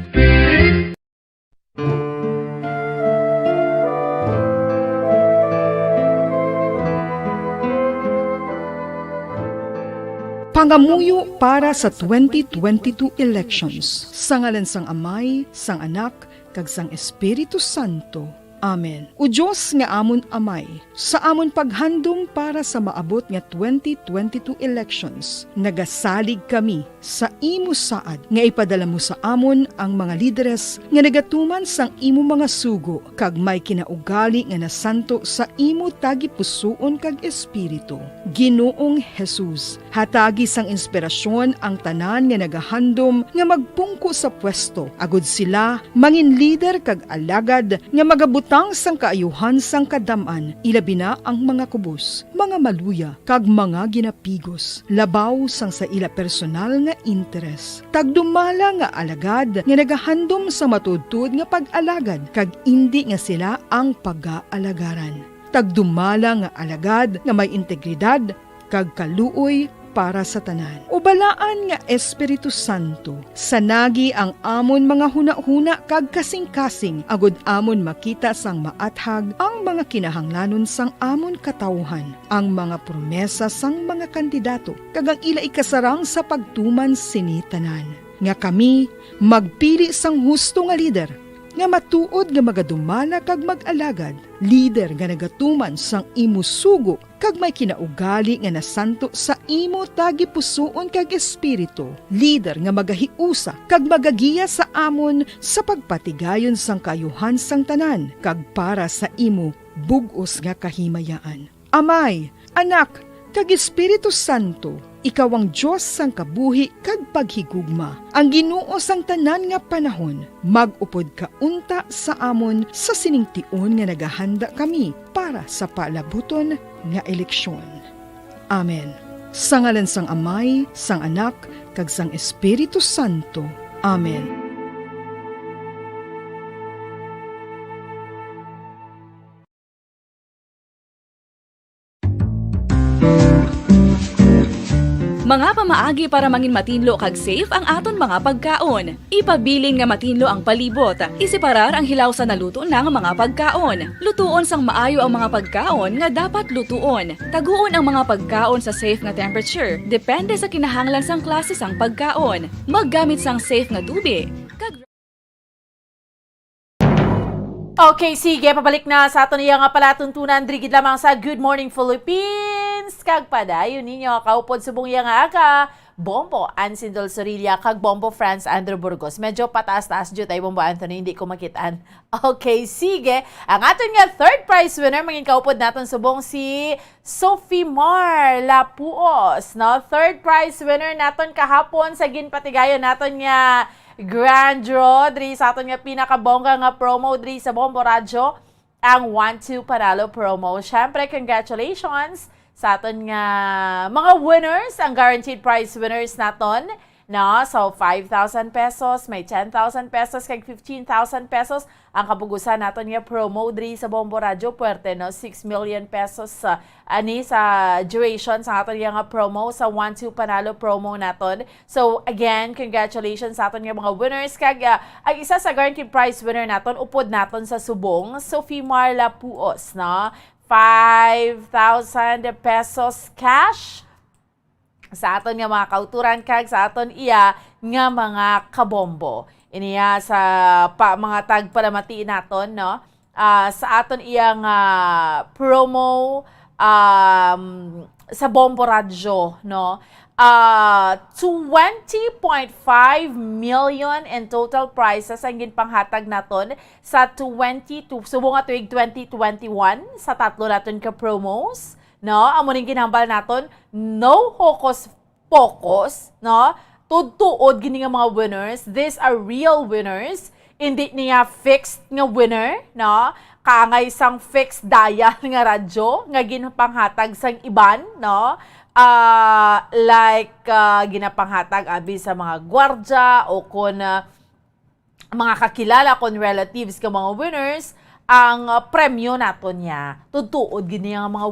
Pangamuyo para sa 2022 elections. Sa ngalan sang Amay, sang Anak, kag sang Espiritu Santo. Amen. O Diyos nga amon Amay, sa amon paghandom para sa maabot nga 2022 elections, nagasalig kami sa imo saad nga ipadala mo sa amon ang mga lideres nga nagatuman sang imo mga sugo kag may kinaugali nga nasanto sa imo tagi pusoon kag espiritu. Ginoong Jesus, hatagi sang inspirasyon ang tanan nga nagahandom nga magpungko sa pwesto, agud sila mangin leader kag alagad nga magabutan sang kaayuhan sang kadaman, ilabi na ang mga kubos, mga maluya, kag mga ginapigos, labaw sang sa ila personal nga interes. Tagdumala nga alagad, nga nagahandom sa matudtud nga pag-alagad, kag indi nga sila ang pag-aalagaran. Tagdumala nga alagad, nga may integridad, kag kaluoy, para sa tanan. Ubalaan nga Espiritu Santo, sanagi ang amon mga huna-huna kag kasing-kasing, agud amon makita sang maathag ang mga kinahanglanon sang amon katawhan, ang mga promesa sang mga kandidato, kag ang ila ikasarang sa pagtuman sini tanan. Nga kami magpili sang husto nga lider, nga matuod nga magadumala kag mag-alagad, lider nga nagatuman sang imo sugo kag may kinaugali nga nasanto sa imo tagi pusoon kag espiritu, lider nga magahiusa kag magagiya sa amon sa pagpatigayon sang kayuhan sang tanan kag para sa imo bug-os nga kahimayaan. Amay, Anak, kag Espiritu Santo, ikaw ang Diyos sang kabuhi kag paghigugma. Ang Ginoo sang tanan nga panahon, mag-upod ka unta sa amon sa siningtion nga nagahanda kami para sa palabuton nga eleksyon. Amen. Sa ngalan sang Amay, sang Anak, kag sang Espiritu Santo. Amen. Mga pamaagi para mangin matinlo kag safe ang aton mga pagkaon. Ipabilin nga matinlo ang palibot. Isiparar ang hilaw sa naluto ng mga pagkaon. Lutuon sang maayo ang mga pagkaon nga dapat lutuon. Taguon ang mga pagkaon sa safe nga temperature. Depende sa kinahanglan sang klase sang pagkaon. Maggamit sang safe nga tubig. Okay, sige, pabalik na sa ato niya nga palatuntunan drigid lamang sa Good Morning Philippines. Kag padayon ninyo kaupod subong iya nga ka Bombo Ansindol Sorilla kag Bombo France Andrew Burgos. Medyo pataas-taas jud ay Bombo Anthony, hindi ko makitaan. Okay, sige. Ang aton nga third prize winner mangin kaupod naton subong si Sophie Mar Lapuos, no? Third prize winner naton kahapon sa ginpatigayon naton nga grand draw diri sa aton nga pinakabongga nga promo diri sa Bombo Radio, ang 1-2 Panalo promo. Syempre, congratulations sa aton nga mga winners, ang guaranteed prize winners naton. No, so 5,000 pesos, may 10,000 pesos, kag 15,000 pesos ang kabugusan naton nga promo diri sa Bombo Radio. Puwerte, no? 6 million pesos ani sa duration sa aton nga promo sa 1-2 Panalo promo naton. So again, congratulations sa aton nga mga winners, kag ang isa sa guaranteed prize winner naton upod naton sa subong, Sophie Mar Lapuos, no? 5,000 pesos cash sa aton nga mga kauturan kag sa aton iya nga mga kabombo. Iniya sa mga tagpalamati naton, no? Sa aton iya nga promo sa Bombo Radio, no? 20.5 million in total prizes ang ginpanghatag naton sa 22 subong nga tuig 2021 sa tatlo naton ka promos, no? Amo ning ginhambal naton, no hocus pocus, no? Tudtuod gini nga mga winners. These are real winners. Hindi niya fixed nga winner, no? Kaangay sang fixed dial nga radyo nga ginpanghatag sang iban, no? Ginapanghatag abi sa mga gwardya o kun mga kakilala kon relatives ka mga winners, ang premyo naton niya, tutuod gini ang mga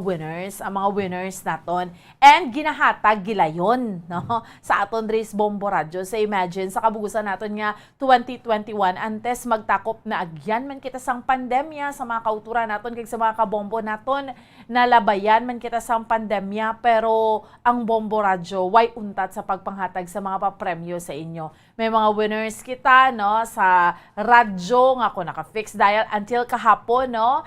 winners naton, and ginahatag gilayon, no? Sa aton Dres Bombo Radyo. So imagine, sa kabugusan naton nga 2021, antes magtakop na agyan man kita sang pandemya, sa mga kauturan naton, kag sa mga kabombo naton, nalabayan man kita sang pandemya, pero ang Bombo Radyo, way untat sa pagpanghatag sa mga papremyo sa inyo. May mga winners kita, no, sa radyo, nga ko naka-fixed dial until kahapon, no,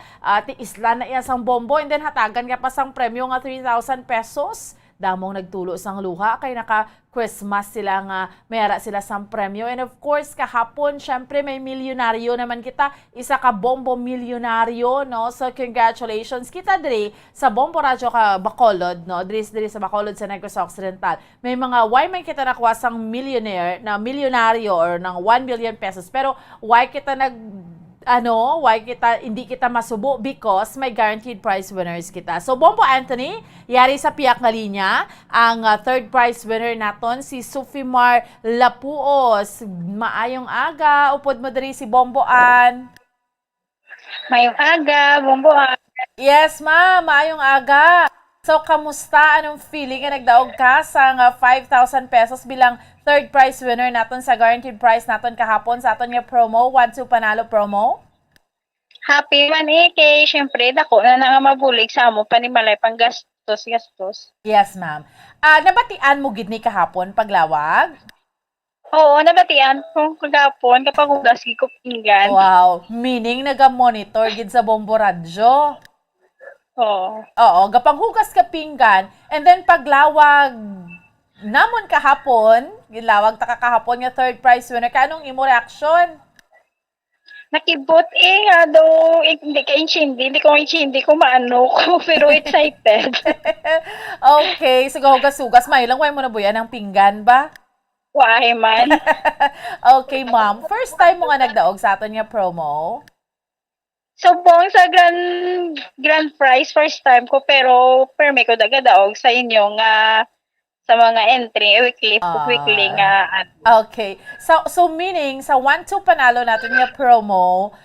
tiisla na iya sang bombo, and then hatagan ka pa sang premyo nga 3,000 pesos. Damong nagtulo sang luha, kay naka-Christmas sila nga, mayara sila sang premyo. And of course, kahapon, syempre may milyonaryo naman kita, isa ka bombo milyonaryo, no? So congratulations kita diri sa Bombo Radyo ka Bacolod, no? Diri sa Bacolod sa Negros Occidental. May mga why may kita nakuha sang millionaire na milyonaryo or ng 1 million pesos, pero why kita hindi kita masubo because may guaranteed prize winners kita. So, Bombo Anthony, yari sa piyak nga linya, ang third prize winner naton, si Sufimar Lapuos. Maayong aga, upod mo diri si Bombo An. Maayong aga, Bombo An. Yes, ma'am, maayong aga. So, kamusta? Anong feeling nga nagdaog ka sa 5,000 pesos bilang third prize winner naton sa guaranteed prize naton kahapon sa aton nga promo, 1-2 panalo promo? Happy man kay syempre dako na nga mabulig sa amo panimalay pang gastos. Yes, ma'am. Nabatian mo gid ni kahapon paglawag? Oo, nabatian ko kagapon kapag hugas ko pinggan. Wow, meaning naga-monitor gid sa Bombo Radyo. Oo, gapang hugas ka pinggan, and then paglawag namon kahapon, gilawag ta kahapon nga third prize winner, kanong imo reaction? Nakibot hindi ko maano ko, pero excited. Okay, so hugas-hugas, may lang way mo na buyan ng pinggan ba? Wahe man. Okay, ma'am. First time mo nga nagdaog sa aton nga promo? Subong sa grand prize, first time ko, pero perme ko daog sa inyo nga sa mga entry, weekly nga. Okay. So meaning, sa 1-2 panalo natin nga promo,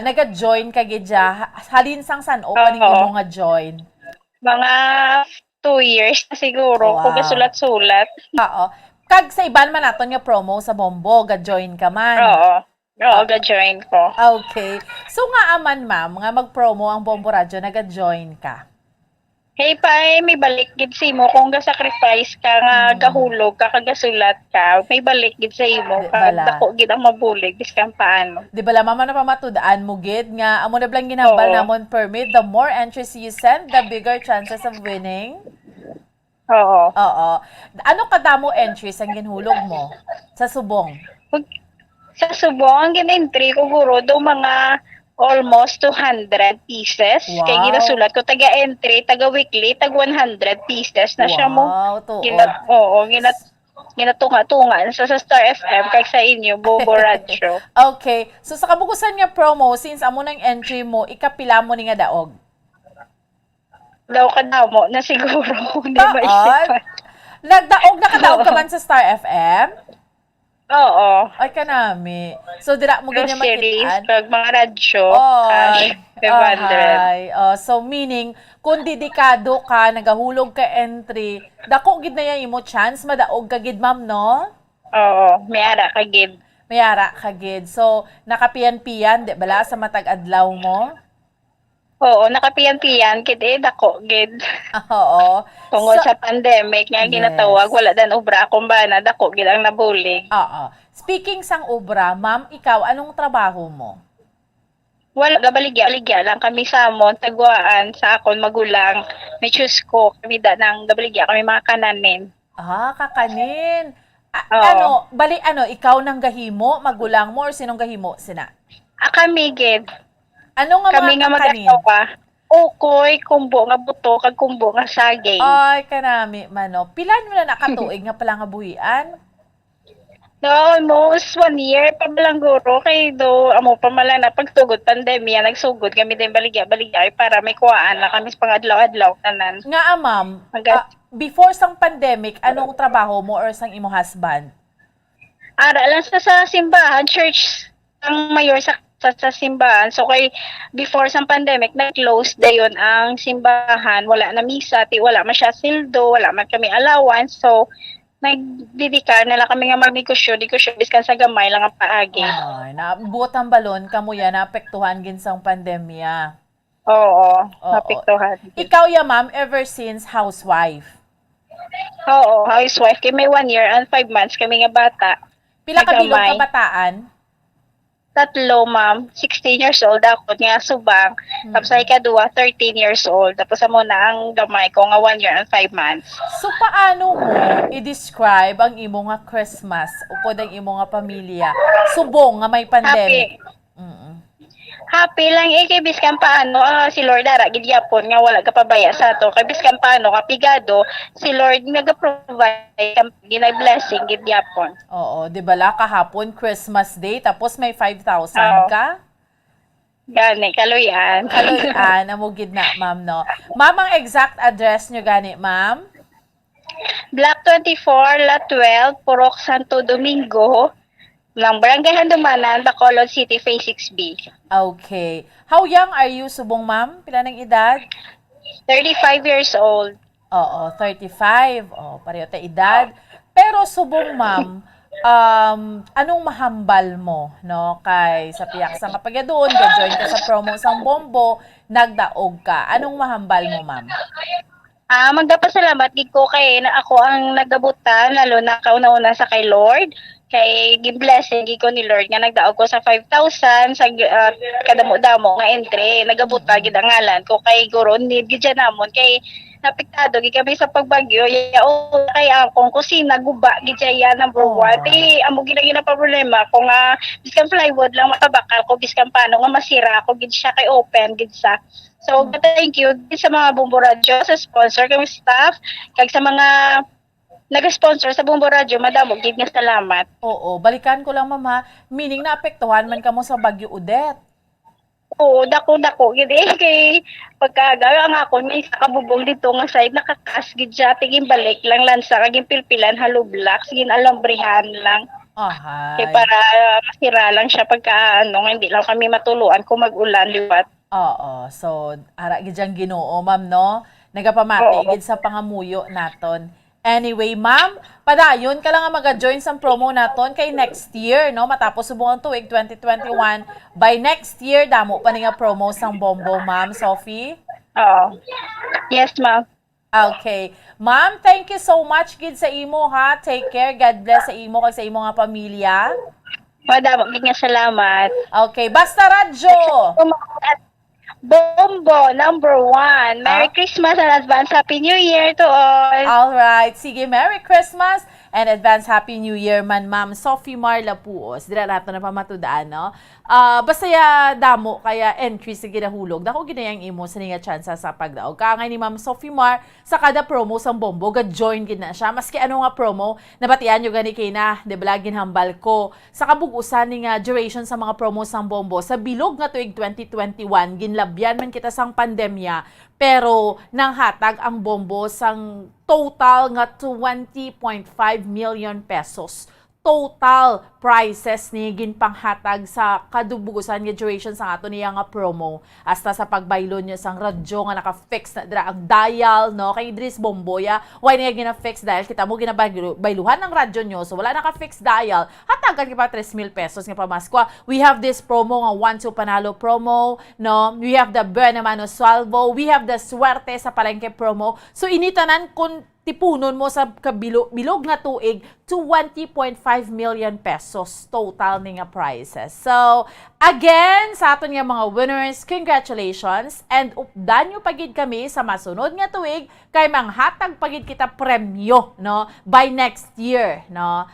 naga-join ka gidya, halin sang san opening mo nga join? Mga 2 years na siguro, kung sulat-sulat. Oo. Kag sa iban man natin nga promo sa Bombo, ga-join ka man. Oo, ga-join ko. Okay. So nga aman, ma'am, nga mag-promo ang Bombo Radyo, naga-join ka. Hey, may balik gid sa imo kung ga-sacrifice ka nga gahulog ka, kagasulat ka, may balik gid sa imo. Dako gid ang mabulig, biskan paano. Di ba mama na pamatudaan mo gid nga, amo na blang ginambal namon permit, the more entries you send, the bigger chances of winning. Oo. Ano kadamo entries ang ginhulog mo sa subong? Sa subong, ang gin-entry ko guro do mga almost 200 pieces. Wow. Kaya ginasulat ko, taga-entry, taga-weekly, tag-100 pieces na siya mo. Wow, ginatunga-tunga sa Star FM, kag sa inyo, Bombo Radyo. Okay. So sa kabukusan nga promo, since amo ng entry mo, ikapila mo ni nga daog? Daw ka na mo, na siguro. Hindi ba isipan? Nakadaog ka man sa Star FM? Oo. Ay, kanami. So, dira mo ganyan makitaan? Pag mga radyo, cash, 500. So, meaning, kung dedikado ka, nagahulog ka entry, dako gid na yan imo chance, madaog ka gid, ma'am, no? Oo, mayara ka gid. So, nakapiyan-piyan, di bala, sa matag-adlaw mo? Oo, nakapiyan-piyan, kid dako gid. Oo. Tungod sa pandemic nga ginatawag, wala dan obra akong bana, dako gid ang nabulig. Oo. Speaking sang obra, ma'am, ikaw, anong trabaho mo? Wala, gabaligya lang kami sa amon, tagwaan sa akon magulang. May choose ko, kami nang gabaligya, kami mga kananin. Kakanin. Ikaw nang gahimo, magulang mo, or sinong gahimo sina? Kami gid. Ano nga kami mga kakanin? Ukoy, kumbo nga buto, kag kumbo nga saging. Ay, kanami, mano. Pilan mo na nakatuig nga pala nga buhian? No, almost 1 year pa lang guro. Kay do, amo pa malang na pagtugod pandemya, nagsugod kami din baligya para may kuhaan na kami sa pangadlaw-adlaw tanan. Nga, ma'am, before sang pandemic, anong trabaho mo or sang imo husband? Ara lang sa simbahan, church, ang mayor sa sa simbahan. So kay before sa pandemic, nag-close dayon ang simbahan. Wala na misa, wala man siya sildo, wala man kami allowance. So nagdidikar na lang kami nga magnekusyo, biskan sa gamay lang ang paagi. Ay, nabuot ang balon, kamuya, naapektuhan gin sa pandemya. Oo, napektuhan. Ikaw ya, ma'am, ever since housewife? Oo, housewife. Kay may 1 year and 5 months kami nga bata. Pila ka bilog kabataan? 3, ma'am. 16 years old ako nga subang. Tapos ay ikaduha, 13 years old. Tapos amo na ang gamay ko nga 1 year and 5 months. So paano mo i-describe ang imo nga Christmas upod ang imo nga pamilya? Subong nga may pandemic. Happy lang kay biskan paano si Lord ara gid yapon nga wala ka pabaya sa ato kay biskan paano kapigado si Lord naga-provide gina-blessing gid yapon. Oo, di ba la kahapon Christmas Day tapos may 5,000 ka? Gani kaluyan. Kaluyan amo gid na ma'am no. Ma'am, ang exact address nyo gani ma'am? Block 24, Lot 12, Purok Santo Domingo. Ng Barangay Handumanan, Bacolod City, Phase 6B. Okay. How young are you, subong ma'am? Pila ng edad? 35 years old. Oo, 35. Pareho tayo edad. Pero subong ma'am, anong mahambal mo, no? Kay sa piyak sa kapag doon, join ka sa promo sang Bombo, nagdaog ka. Anong mahambal mo, ma'am? Magdapasalamat gid ko kay na ako ang nagabutan, lalo na kauna-una sa kay Lord. Kay gi-blessing gid ko ni Lord nga nagdaog ko sa 5,000 sa kadamo-damo nga entry. Nagabuta gid ang ngalan ko kay guro need gid namon kay napiktado gid kami sa pagbagyo. Kay akong kusina guba gid siya number 1. Amo gid na problema ko nga biskan plywood lang makabakal ko biskan paano nga masira ako gid siya kay open gid sa. So thank you sa mga Bombo Radio, sa sponsor kami staff, kag sa mga nag-sponsor sa Bombo Radio, madamo gid nga salamat. Oo, balikan ko lang mama, meaning naapektuhan man kamo sa Bagyo Odette. Oo, dako gid kay pagkagawa nga ako may isa ka bubong dito nga side nakakas gid siya tiging balik lang lansa kaging pilpilan halo black sige alambrihan lang. Ahay. Kay para masira lang siya pagka hindi lang kami matuluan kung mag-ulan liwat. Oo, so ara gid jang Ginoo ma'am no. Nagapamati gid sa pangamuyo naton. Anyway, ma'am, padayon ka lang nga mag-join sa promo naton kay next year, no? Matapos subong ang tuig 2021, by next year damo pa ni nga promo sang Bombo, ma'am Sophie. Oo. Yes, ma'am. Okay. Ma'am, thank you so much gid sa imo ha. Take care. God bless sa imo kag sa imo nga pamilya. Madamo gid nga salamat. Okay, basta radyo. Bombo, number 1. Merry Christmas and advance Happy New Year to all. Alright. Sige, Merry Christmas and advance Happy New Year man, Ma'am Sophie Marla Puos. Dira lahat na pamatudaan, no? Basta ya damo, kaya entry sa ginahulog. Dako ginayang imo sa nga chance sa pagdaog. Kaangay ni Ma'am Sophie Mar, sa kada promo sang Bombo, ga-join gid na siya. Maski ano nga promo, nabatian nyo gani kay na, de balagin hambal ko. Sa kabugusan ni nga duration sa mga promo sang Bombo, sa bilog nga tuig 2021, ginlabyan man kita sang pandemya, pero nanghatag ang Bombo sang total nga 20.5 million pesos. Total prices ni ginpanghatag sa kadubugusan nga duration sa ato niya nga promo hasta sa pagbaylo niya sang radyo nga naka-fix na dira ang dial no kay Idris Bomboya why niya gina-fix dial kita mo ginabayluhan ng radyo nyo so wala naka-fix dial hatagan pa 3,000 pesos nga pamaskwa. We have this promo nga 1-2 panalo promo no, we have the Buena Mano Salvo, we have the Suerte sa Palengke promo. So initanan kung tipunon mo sa bilog nga tuig 20.5 million pesos total ni nga prizes. So, again, sa aton nga mga winners, congratulations and updan nyo pagid kami sa masunod nga tuig kay manghatag pagid kita premyo, no, by next year, no.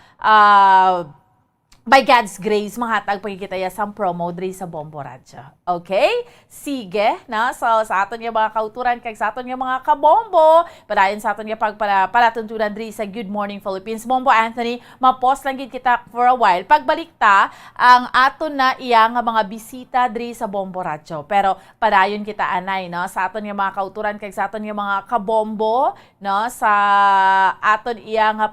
By God's grace, manghatag pagkikitaya sa promo diri sa Bombo Radio. Okay? Sige, na? So, sa aton nga mga kauturan, kag sa aton nga mga kabombo, padayon sa aton nga palatuntunan diri sa Good Morning Philippines. Bombo Anthony, ma-pause lang gid kita for a while. Pagbalik ta, ang aton na iya nga mga bisita diri sa Bombo Radio. Pero, padayon kita anay, no? Sa aton nga mga kauturan, kag sa aton nga mga kabombo, no? Sa aton iya nga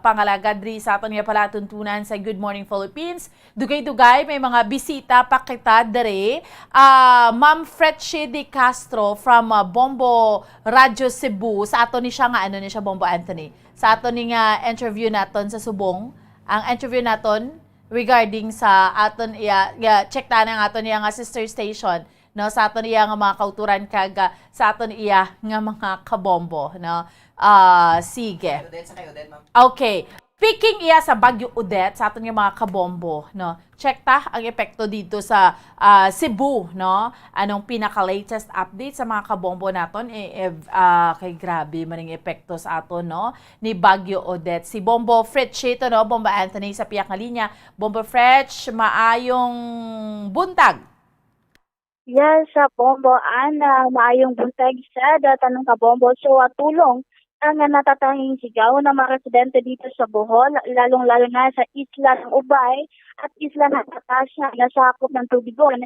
pangalaga diri sa aton nga palatuntunan sa Good Morning Morning Philippines. Dugay-dugay, may mga bisita pa kita dere. Ma'am Fretche de Castro from Bombo Radio Cebu. Sa ato ni siya nga, ano ni siya, Bombo Anthony. Sa ato ni nga interview naton sa Subong. Ang interview naton regarding sa aton check ta ng aton niya nga sister station, no, sa aton iya nga mga kauturan kag sa aton iya nga mga kabombo, no. Sige. Okay. Speaking iya sa Bagyo Odette, sa aton nga mga kabombo, no. Check ta ang epekto dito sa Cebu, no. Anong pinaka-latest update sa mga kabombo naton kay grabe maning epekto sa aton, no, ni Bagyo Odette. Si Bombo Fretch ito, no, Bombo Anthony sa piyak nga linya. Bombo Fretch, maayong buntag. Yes, sa Bombo, maayong buntag sa datanong kabombo. So, tulong ang natatanging sigaw ng mga residente dito sa Bohol, lalong-lalo na sa isla ng Ubay at isla ng Batasya na sakop ng tubigon,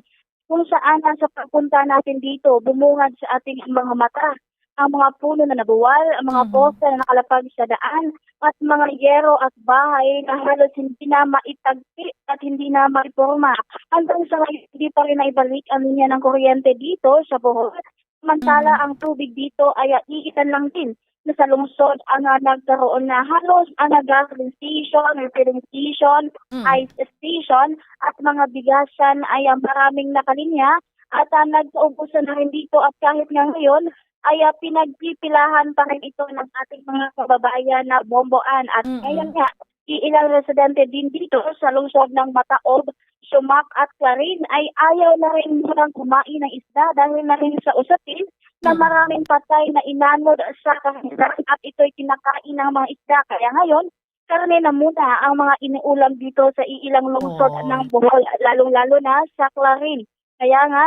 kung saan sa pagpunta natin dito, bumungad sa ating mga mata ang mga puno na nabuwal, ang mga poste na nakalapag sa daan, at mga yero at bahay na halos hindi na maitagpi at hindi na maiporma. Hanggang sa ngayon, hindi pa rin naibalik ang linya ng kuryente dito sa Bohol. Samantala, ang tubig dito ay iitan lang din na sa lungsod ang nagkaroon na halos ang gasoline station, refilling station, ice station, at mga bigasan ay maraming nakalinya at nagkaubusan na rin dito at kahit nga ngayon ay pinagpipilahan pa rin ito ng ating mga kababayan na bomboan. At ngayon nga, ilang residente din dito sa lungsod ng Mataob, Sumac at Clarin ay ayaw na rin munang kumain ng isda dahil na rin sa usapin na maraming patay na inanod sa kahiran at ito'y kinakain ng mga isda. Kaya ngayon, karne na muna ang mga iniulam dito sa ilang lungsod ng Bohol, lalong-lalo na sa Clarin. Kaya nga,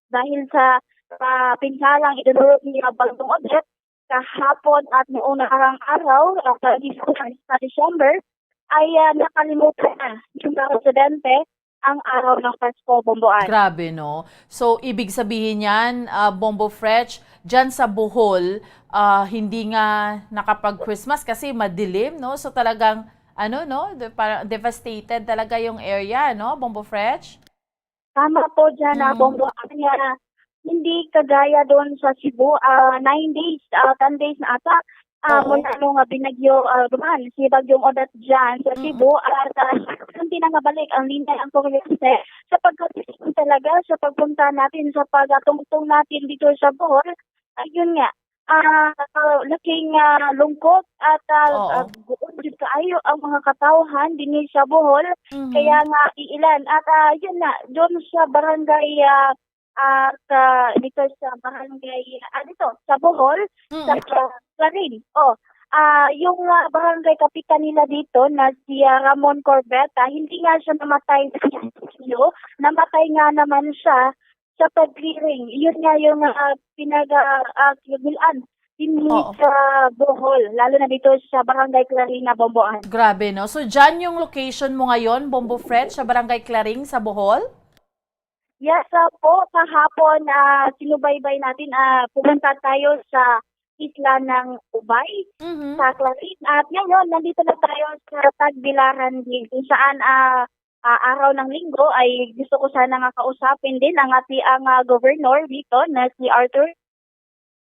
dahil sa pinsalang idinulot ni Bagong Odette, kahapon at noong nakarang araw, sa December, ay nakalimutan na yung mga residente ang araw ng Pasko, Bomboan. Grabe, no? So, ibig sabihin yan, Bombo Fretch, dyan sa Bohol, hindi nga nakapag-Christmas kasi madilim, no? So, talagang, parang devastated talaga yung area, no, Bombo Fretch? Tama po dyan, Bomboan. Hindi kagaya doon sa Cebu, 9 days, 10 days na ata. Mula nung binagyo duman, si Bagyong Odette dyan sa Cebu at hindi na balik ang linya ang kuryente sapagkat talaga sa pagpunta natin sa pagtungtong natin dito sa Bohol, ayun nga, laking lungkot at buon dito kayo ang mga katauhan din sa Bohol, kaya nga iilan at yun nga, doon sa barangay dito sa barangay dito sa Bohol, sa Clarin. Yung barangay kapitan nila dito na si Ramon Corbeta, hindi nga siya namatay namatay nga naman siya sa pag-clearing. Yun nga yung pinag-kilulan din sa Bohol, lalo na dito sa barangay Clarin na Bomboan. Grabe, no? So, dyan yung location mo ngayon, Bombo Fretch, sa barangay Clarin sa Bohol? Yes po, kahapon sinubaybay natin, pumunta tayo sa isla ng Ubay, sa Clarin. At ngayon, nandito na tayo sa Tagbilaran din, kung saan araw ng linggo ay gusto ko sana nga kausapin din ang governor dito na si Arthur.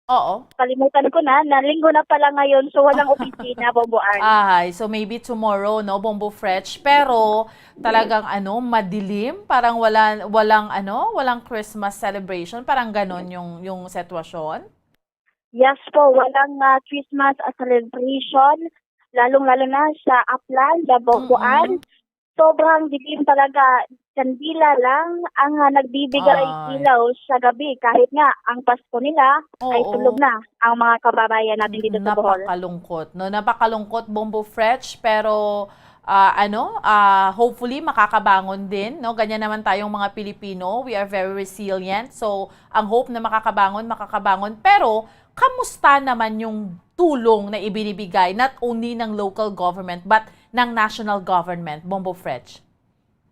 Oo. Kalimutan ko na linggo na pala ngayon, so walang opisina, Bomboan. So maybe tomorrow, no, Bombo Fretch. Pero talagang madilim, parang walang Christmas celebration, parang ganon yung sitwasyon. Yes po, walang Christmas celebration, lalong-lalo na sa Upland, sa Bomboan. Sobrang dilim talaga. Kandila lang ang nagbibigay ilaw sa gabi kahit nga ang Pasko nila ay tulog na ang mga kababayan natin dito sa Bohol. Napakalungkot, no? Napakalungkot, Bombo Fretch, pero hopefully makakabangon din, no? Ganyan naman tayong mga Pilipino, we are very resilient. So, ang hope na makakabangon. Pero kamusta naman yung tulong na ibinibigay not only ng local government but ng national government, Bombo Fretch?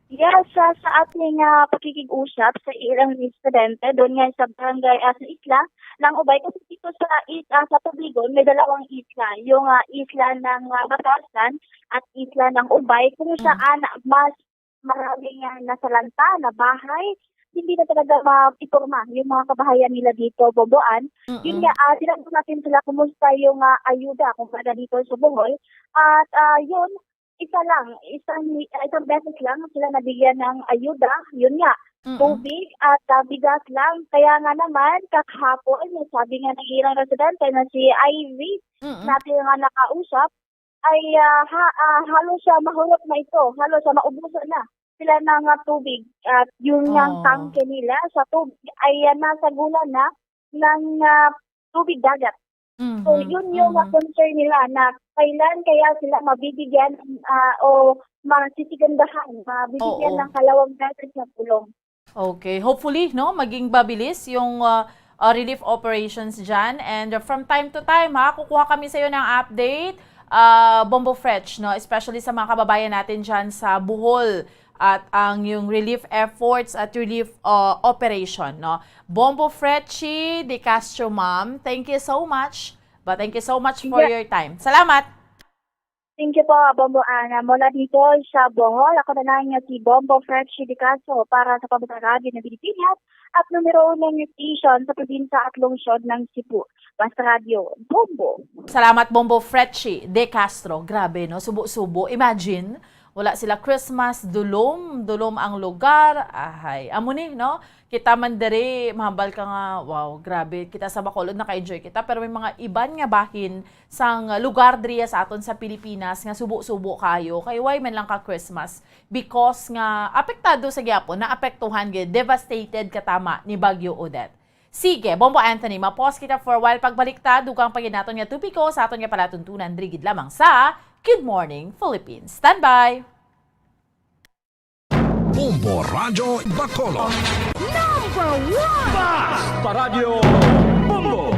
Yes, sa ating pakikig-usap sa ilang estudyante doon nga sa barangay sa isla ng Ubay kasi dito sa Tubigon may dalawang isla, yung isla ng Batasan at isla ng Ubay kung saan mas maraming nasalanta na bahay, hindi na talaga maiporma yung mga kabahayan nila dito, Boboan. Yun nga, tinanong natin sila kumusta yung ayuda kung para dito sa Bohol. At yun, isang beses lang sila nabigyan ng ayuda. Yun nga, tubig at bigas lang. Kaya nga naman, kakahapon, sabi nga ng ilang residente na si Ivy, natin nga nakausap, ay halos mahulog na ito. Halos maubusan na sila ng tubig. At yung tangke nila sa tubig ay nasa gulan na ng tubig dagat. So yun yung concern nila na kailan kaya sila mabibigyan o masisigandahan, mabibigyan ng kalawang beses na tulong. Okay, hopefully maging babilis yung relief operations dyan, and from time to time kukuha kami sa iyo ng update, Bombo Fretch, especially sa mga kababayan natin dyan sa Bohol at ang yung relief efforts at relief operation. Bombo Fretchy de Castro, ma'am, thank you so much. But thank you so much for your time. Salamat! Thank you po, Bombo Ana. Mula dito sa Bohol, ako na lang si Bombo Fretchy de Castro para sa Pambansa Radio ng Pilipinas at numero 1 ng station sa probinsya at lungsod ng Cebu. Basta Radio, Bombo. Salamat, Bombo Fretchy de Castro. Grabe, subo-subo. Imagine, wala sila Christmas, dulom ang lugar. Ahay, amo ni, kita man dere, mahambal ka nga, wow, grabe, kita sa Bacolod, naka-enjoy kita, pero may mga iban nga bahin sang lugar diriya sa aton sa Pilipinas, nga subo-subo kayo, kay why man lang ka Christmas, because nga, apektado sa gyapon, naapektuhan, devastated katama ni Bagyo Odette. Sige, Bombo Anthony, mapause kita for a while, pagbalik ta, dugang paginaton nga tupiko, sa aton nga palatuntunan, drigid lamang sa Good Morning Philippines. Stand by! Bombo Radio Bacolod. Number 1! Basta Radio Bombo!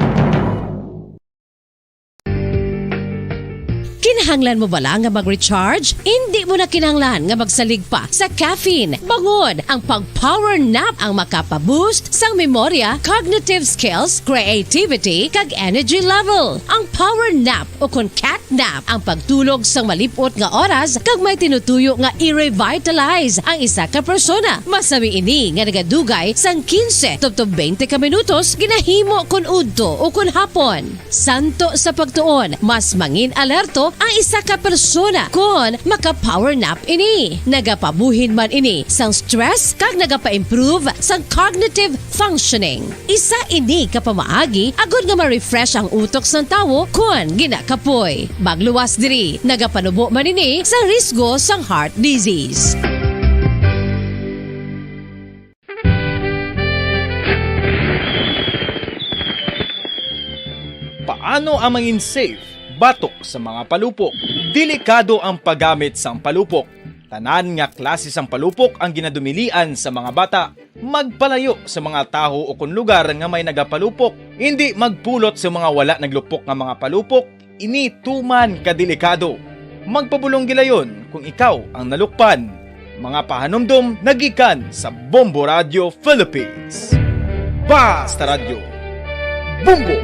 Kinahanglan mo bala nga mag-recharge? Hindi mo na kinahanglan nga magsalig pa sa caffeine. Bangod ang pag-power nap ang makapaboost sang memorya, cognitive skills, creativity, kag energy level. Ang power nap o kon cat nap ang pagtulog sang malipot nga oras kag may tinutuyo nga i-revitalize ang isa ka persona. Masami ini nga nagadugay sang 15 to 20 ka minutos ginahimo kun udto o kun hapon. Santo sa pagtuon, mas mangin alerto ang isa ka persona kung maka-power nap ini. Nagapabuhin man ini sang stress kag nagapa-improve sang cognitive functioning. Isa ini kapamaagi agud nga ma-refresh ang utok sang tawo kung ginakapoy. Magluwas diri, nagapanubo man ini sa risgo sang heart disease. Paano ang mangin safe batok sa mga palupok? Delikado ang paggamit sang palupok. Tanan nga klase sang palupok ang ginadumilian sa mga bata. Magpalayo sa mga taho o kun lugar nga may nagapalupok. Hindi magpulot sa mga wala naglupok nga mga palupok. Ini tuman kadelikado. Magpabulong gilayon kung ikaw ang nalukpan. Mga pahanumdum nagikan sa Bombo Radio Philippines. Basta Radio Bombo!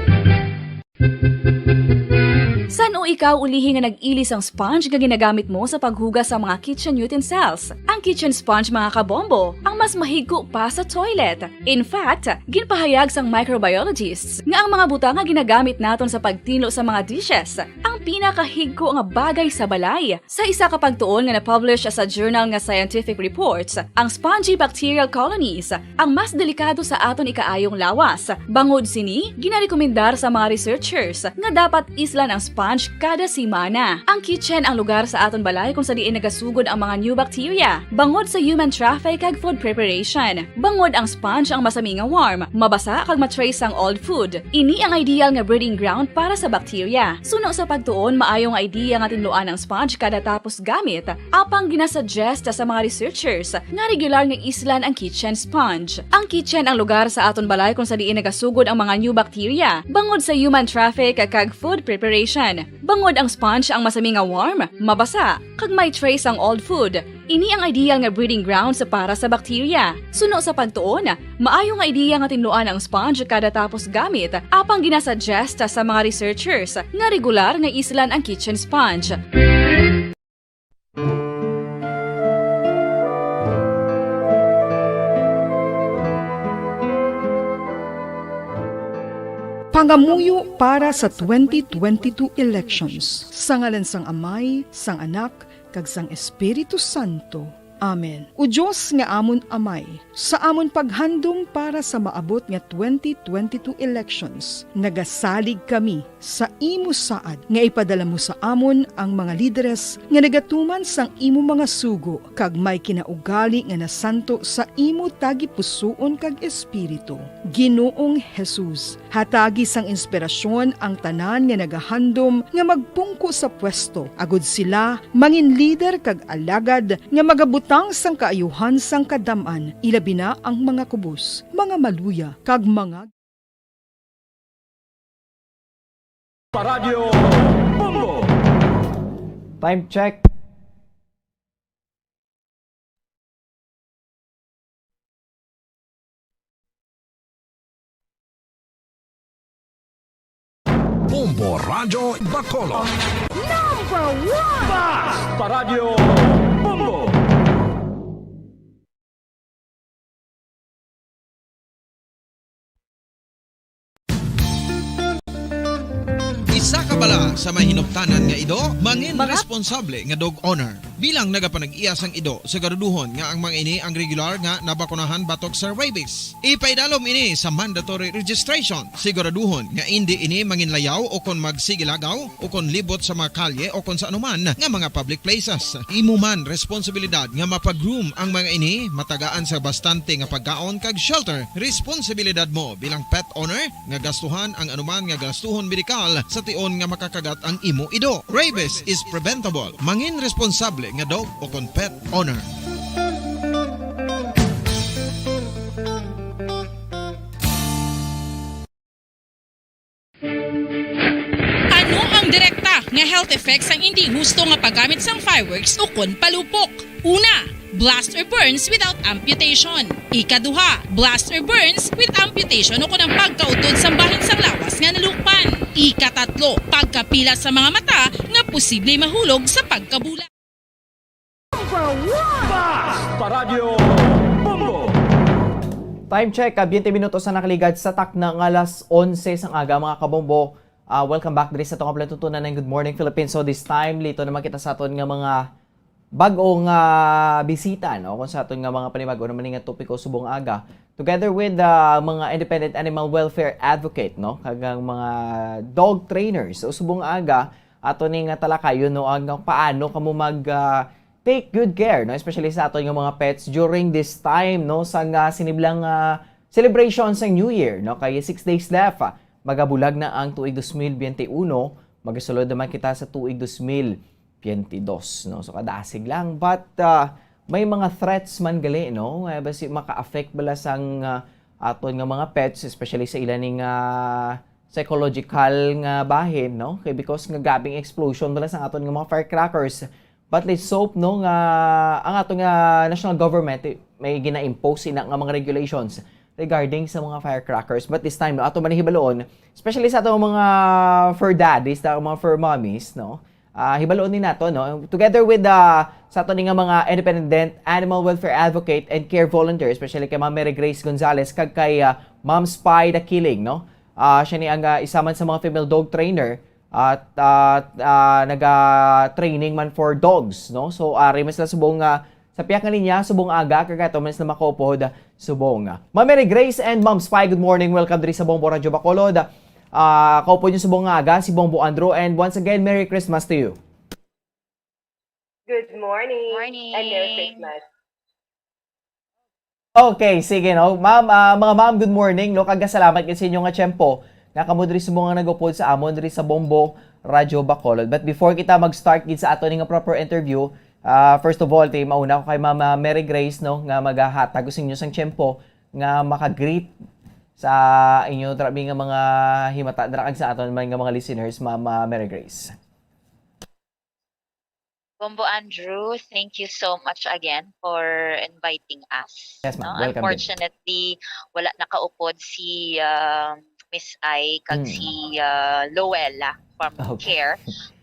San o ikaw ulihin nga nag-ilis ang sponge nga ginagamit mo sa paghugas sa mga kitchen utensils? Ang kitchen sponge, mga kabombo, ang mas mahigko pa sa toilet. In fact, ginpahayag sang microbiologists nga ang mga butang nga ginagamit naton sa pagtino sa mga dishes ang pinakahigko nga bagay sa balay. Sa isa ka pagtuon nga na-publish sa journal nga Scientific Reports, ang spongy bacterial colonies ang mas delikado sa aton ikaayong lawas. Bangod sini, ginarekomendar sa mga researchers nga dapat islan ang sponge kada semana. Ang kitchen ang lugar sa aton balay kung sa diin nagasugod ang mga new bacteria. Bangod sa human traffic kag food preparation. Bangod ang sponge ang masami nga warm, mabasa kag matrace ang old food. Ini ang ideal nga breeding ground para sa bacteria. Suno sa pagtuon, maayong idea nga tinluan ang sponge kada tapos gamit. Apang ginasuggest sa mga researchers nga regular nga islan ang kitchen sponge. Ang kitchen ang lugar sa aton balay kung sa diin nagasugod ang mga new bacteria. Bangod sa human traffic kag food preparation. Bangod ang sponge ang masami nga warm, mabasa, kag may trace ang old food. Ini ang ideal nga breeding ground para sa bakterya. Suno sa pagtuon, maayo nga ideya nga tinluan ang sponge kada tapos gamit, apang ginasuggest sa mga researchers nga regular nga islan ang kitchen sponge. Pangamuyo para sa 2022 elections. Sa ngalan sang Amay, sang Anak, kag sang Espiritu Santo. Amen. O Diyos nga amon Amay, sa amon paghandom para sa maabot nga 2022 elections, nagasalig kami sa imo saad nga ipadala mo sa amon ang mga lideres nga nagatuman sang imo mga sugo kag may kinaugali nga nasanto sa imo tagi pusoon kag espiritu. Ginoong Jesus, hatagi sang inspirasyon ang tanan nga nagahandom nga magpungko sa pwesto. Agud sila mangin leader kag alagad nga magabutan sang kaayuhan sang kadaman, ilabi na ang mga kubos, mga maluya, kag mga Paradyo Bombo! Time check. Bombo Radyo Bacolod. Number 1! Paradyo Bombo! Isa ka bala sa mahinuptanan nga ido, mangin responsable nga dog owner. Bilang nagapanag-iya sang ido, siguraduhon nga ang mga ini ang regular nga nabakunahan batok sa rabies. Ipaidalom ini sa mandatory registration. Siguraduhon nga hindi ini mangin layaw o kon magsigilagaw o kon libot sa mga kalye o kon sa anuman nga mga public places. Imo man responsibilidad nga mapag-groom ang mga ini, matagaan sa bastante nga pagkaon kag shelter. Responsibilidad mo bilang pet owner nga gastuhan ang anuman nga gastuhon medikal sa tion nga makakagat ang imo ido. Rabies is preventable. Mangin responsable nga dog o kon pet owner. Ano ang direkta nga health effects ang hindi husto nga paggamit sang fireworks o kon palupok? Una, blast or burns without amputation. Ikaduha, blast or burns with amputation o kunang pagkautod sa bahin sang lawas nga nalukpan. Ikatatlo, pagkapila sa mga mata nga posible mahulog sa pagkabula. Paradyo Bombo! Time check, 20 minutos na nakaligad sa tak ng alas 11 sang aga mga kabombo. Welcome back diri sa itong kapalatutunan ng Good Morning Philippines. So this time, lito naman kita sa aton nga mga bagong bisita, no? Kung sa aton nga mga panibago naman nga topiko subong aga. Together with mga independent animal welfare advocate, no? Kagang mga dog trainers. So subong aga, ato ni nga talakayon, no? Ang paano kamo mag take good care, no? Especially sa aton nga mga pets during this time, no? Sa siniblang celebration sa New Year, no? Kaya 6 days left, magabulag na ang tuig 2021, magasulod naman kita sa tuig 2022, no? So kadasig lang, but may mga threats man gali, no? Basi maka-affect bala sang aton nga mga pets, especially sa ilaning psychological nga bahin, no? Kay because nga gabing explosion bala sang aton nga mga firecrackers. But let's hope, no, nga ang aton nga national government may gina-impose ina nga mga regulations regarding sa mga firecrackers. But this time, no, ato manihibaloon, especially sa atong mga fur daddies, sa mga fur mommies, no, hibaloon din nato, no, together with sa ato nga mga independent animal welfare advocate and care volunteer, especially kay Ma'am Mary Grace Gonzalez, kag kay Ma'am Spy the Killing, no. Siya ni ang isa man sa mga female dog trainer at naga-training man for dogs, no. So rimas na subong sa piyak nga niya subong aga kagato man na makopod subong. Ma'am Mary Grace and Ma'am Spy, good morning. Welcome diri sa Bombo Radyo Bacolod. Kaupo niyo subong aga si Bombo Andrew, and once again Merry Christmas to you. Good morning. And Merry Christmas. Okay, sige, no. Ma'am, mga ma'am, good morning. No, kagasalamat kasi inyo nga tiyempo nga kamo diri subong nga nagupod sa amon diri sa Bombo Radyo Bacolod. But before kita mag-start gid sa ato nga proper interview, first of all, mauna ko kay Mama Mary Grace, no, nga maghahatag sa inyo sang tiyempo nga maka-greet sa inyo trabi nga mga himata dra kag sa aton nga mga listeners, Mama Mary Grace. Bombo Andrew, thank you so much again for inviting us. Yes, ma'am. No? Welcome din. Unfortunately, wala nakaupod si Miss Ai kag si Loela from Okay. CARE.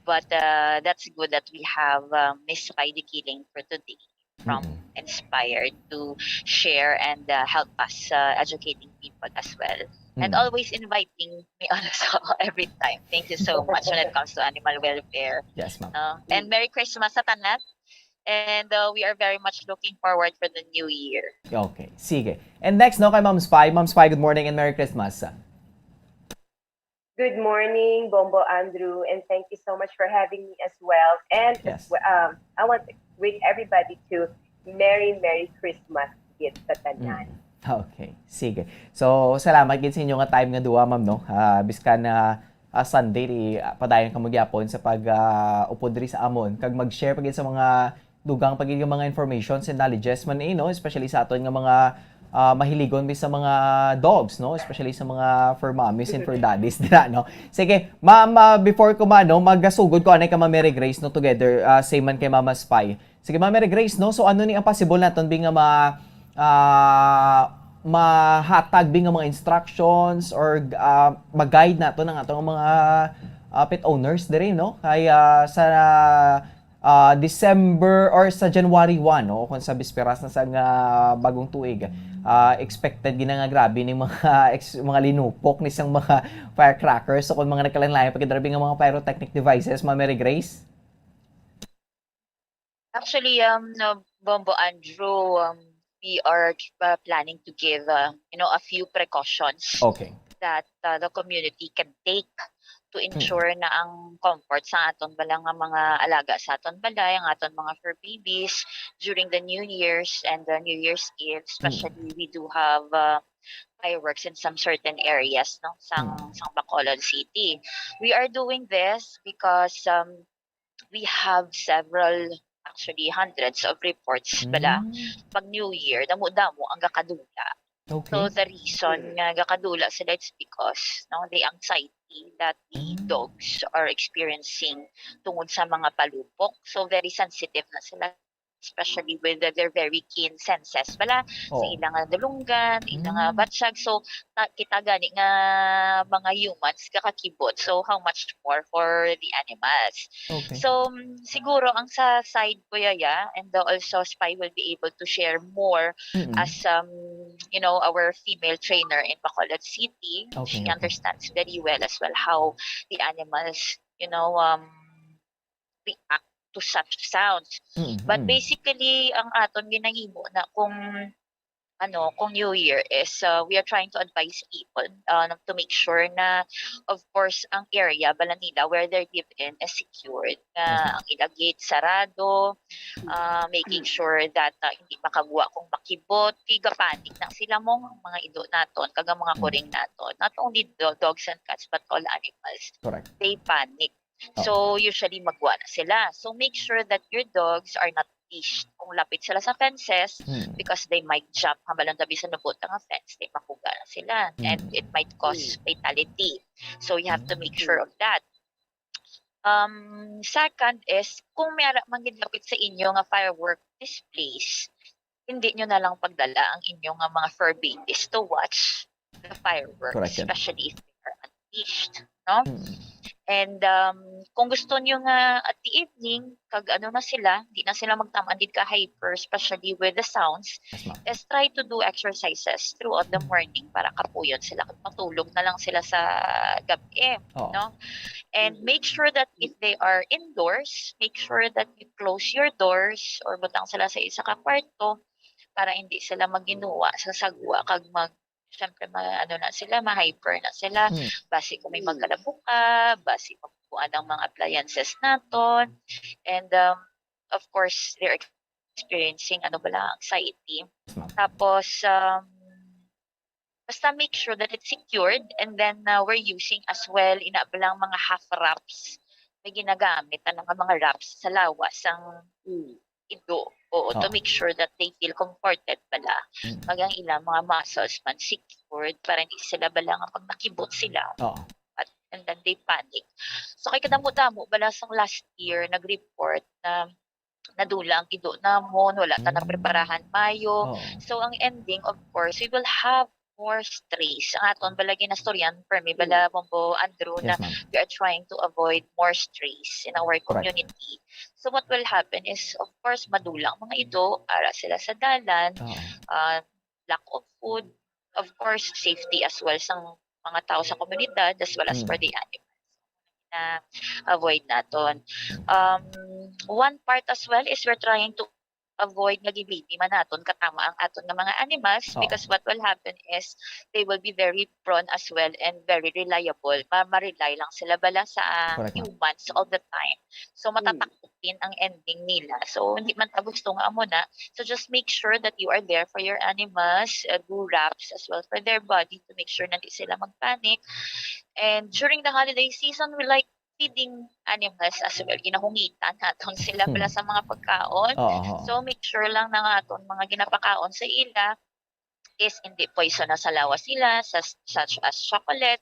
But that's good that we have Miss Spidey Killing for today from Inspired to share and help us educating people as well. And always inviting me also every time. Thank you so much when it comes to animal welfare. Yes, ma'am. And Merry Christmas sa tanan. And we are very much looking forward for the new year. Okay, sige. And next, no, kay Ma'am Spy. Ma'am Spy, good morning and Merry Christmas. Good morning, Bombo Andrew, and thank you so much for having me as well. And Yes. I want to wish everybody to Merry Christmas gid sa tanan. Okay, sige. So, salamat gid sa inyo nga time nga duwa, ma'am, no? Biskan na Sunday, padayon ka magyapon sa pag-upod diri sa amon. Kag mag-share pagid sa mga dugang pagid mga informations and knowledges man no? Especially sa aton nga mga mahiligon sa mga dogs, no? Especially sa mga fur mommies and fur daddies dira, no? Sige, ma'am, before ko magasugod ko anay ka Ma'am Mary Grace, no, together, same man kay Mama Spy. Sige, Ma'am Mary Grace, no? So ano ni ang possible naton bi nga mahatag bi nga mga instructions or mag-guide nato ng atong mga pet owners dire, no? Kaya sa December or sa January 1, no, kung sa bisperas na sa bagong tuig, expected gina nga grabe ning mga linupok ni sang mga firecrackers, so kung mga nagkalanlayan pagkadrabi nga mga pyrotechnic devices, Ma'am Mary Grace. Actually, no, Bombo Andrew, we are planning to give, a few precautions Okay. that the community can take to ensure na ang comfort sa aton bala nga mga alaga sa aton balay, ang aton mga fur babies during the New Year's and the New Year's Eve. Especially, we do have fireworks in some certain areas, no, sang Bacolod City. We are doing this because we have several, actually hundreds of reports bala pag New Year damo-damo ang gakadula. Okay. So the reason nga gakadula sila is because the anxiety that the dogs are experiencing tungod sa mga palupok. So very sensitive na sila, especially with their very keen senses bala sa ilang dulungan, ilang batsyag. So kita gani nga mga humans kakakibot, so how much more for the animals. Okay. So siguro ang sa side ko yaya, and also Spy will be able to share more as our female trainer in Bacolod City. Okay, She understands very well as well how the animals react to such sounds. But basically, ang aton ginahimo na kung New Year is we are trying to advise people to make sure na, of course, ang area bala nila where they live in is secured, na ang ilang gate sarado, making sure that hindi makagwa kung makibot, tiga panic na sila mong mga ido naton, kaga mga kuring naton, not only dogs and cats but all animals. Correct. They panic. So usually magwa na sila. So make sure that your dogs are not leashed. Kung lapit sila sa fences, because they might jump habalang tabi sa nabot ng fence, they makuga na sila, and it might cause fatality. So you have to make sure of that. Second is, kung may manggilapit sa inyo nga firework displays, hindi nyo na lang pagdala ang inyong mga fur babies to watch the fireworks, Correct. especially if they are unleashed, no? And kung gusto nyo nga at the evening, na sila, di na sila magtamandid ka hyper, especially with the sounds, is try to do exercises throughout the morning para kapuyon sila. Matulog na lang sila sa gabi, no? And make sure that if they are indoors, make sure that you close your doors or butang sila sa isa ka kwarto para hindi sila maginuwa sa sagwa kag syempre ma-hyper na sila. Basi kung may magkalabuka, basi magpuan ang mga appliances naton. And of course, they're experiencing anxiety. Tapos basta make sure that it's secured, and then we're using as well inabalang mga half wraps. May ginagamit ng mga wraps sa lawas ang ido. To make sure that they feel comforted bala. Magang ilang mga muscles man secured para hindi sila bala nga pag nakibot sila. And then they panic. So kay kadamo-damo bala sang last year nag-report na nadulang ido namon, wala ta na preparahan mayo. So ang ending, of course, we will have more strays. Ang aton bala ginastoryan, permi bala Bombo Andrew, na we are trying to avoid more strays in our community. So what will happen is, of course, madulang mga ito, ara sila sa dalan, lack of food, of course, safety as well sa mga tao sa komunidad, as well as for the animals na avoid naton. One part as well is we're trying to avoid nga gibibi man naton katama ang aton nga mga animals, because what will happen is they will be very prone as well and very reliable. Ma-rely lang sila bala sa humans all the time. So matatakutin ang ending nila. So hindi man ta gusto nga amo na. So just make sure that you are there for your animals, do wraps as well for their body to make sure na hindi sila magpanic. And during the holiday season, we like feeding animals as well. Ginahungitan naton sila pala sa mga pagkaon. So make sure lang na nga aton mga ginapakaon sa ila is hindi poisonous sa lawas sila, such as chocolate,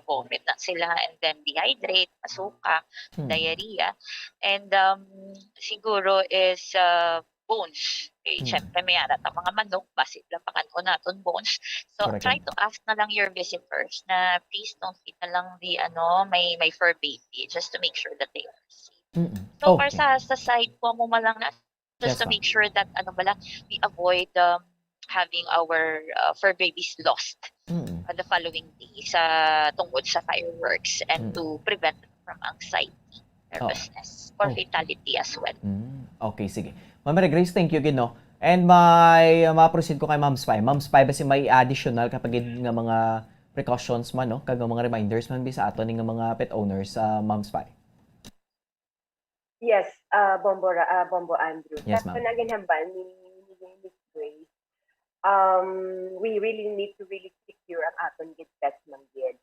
vomit na sila, and then dehydrate, masuka, diarrhea. And siguro is bones. Siyempre may arat ang mga manok, basit lang pakanon naton bones. So try to ask na lang your visitors na please don't feed na lang the may fur baby, just to make sure that they are safe. So para sa side po mo malang na, just to make sure that we avoid having our fur babies lost the following day tungkol sa fireworks, and to prevent them from anxiety, nervousness, or fatality as well. Okay, sige. Ma'am Mary Grace, thank you gino. And may ma-proceed ko kay Ma'am Spy. Ma'am Spy, basi may additional kapag nga mga precautions man, no? Kag mga reminders man sa ato nga mga pet owners, Ma'am Spy. Yes, Bombo Andrew. Yes, ma'am. Sa naginhamban ni Miss Grace, we really need to really secure ang aton gid pets man gid.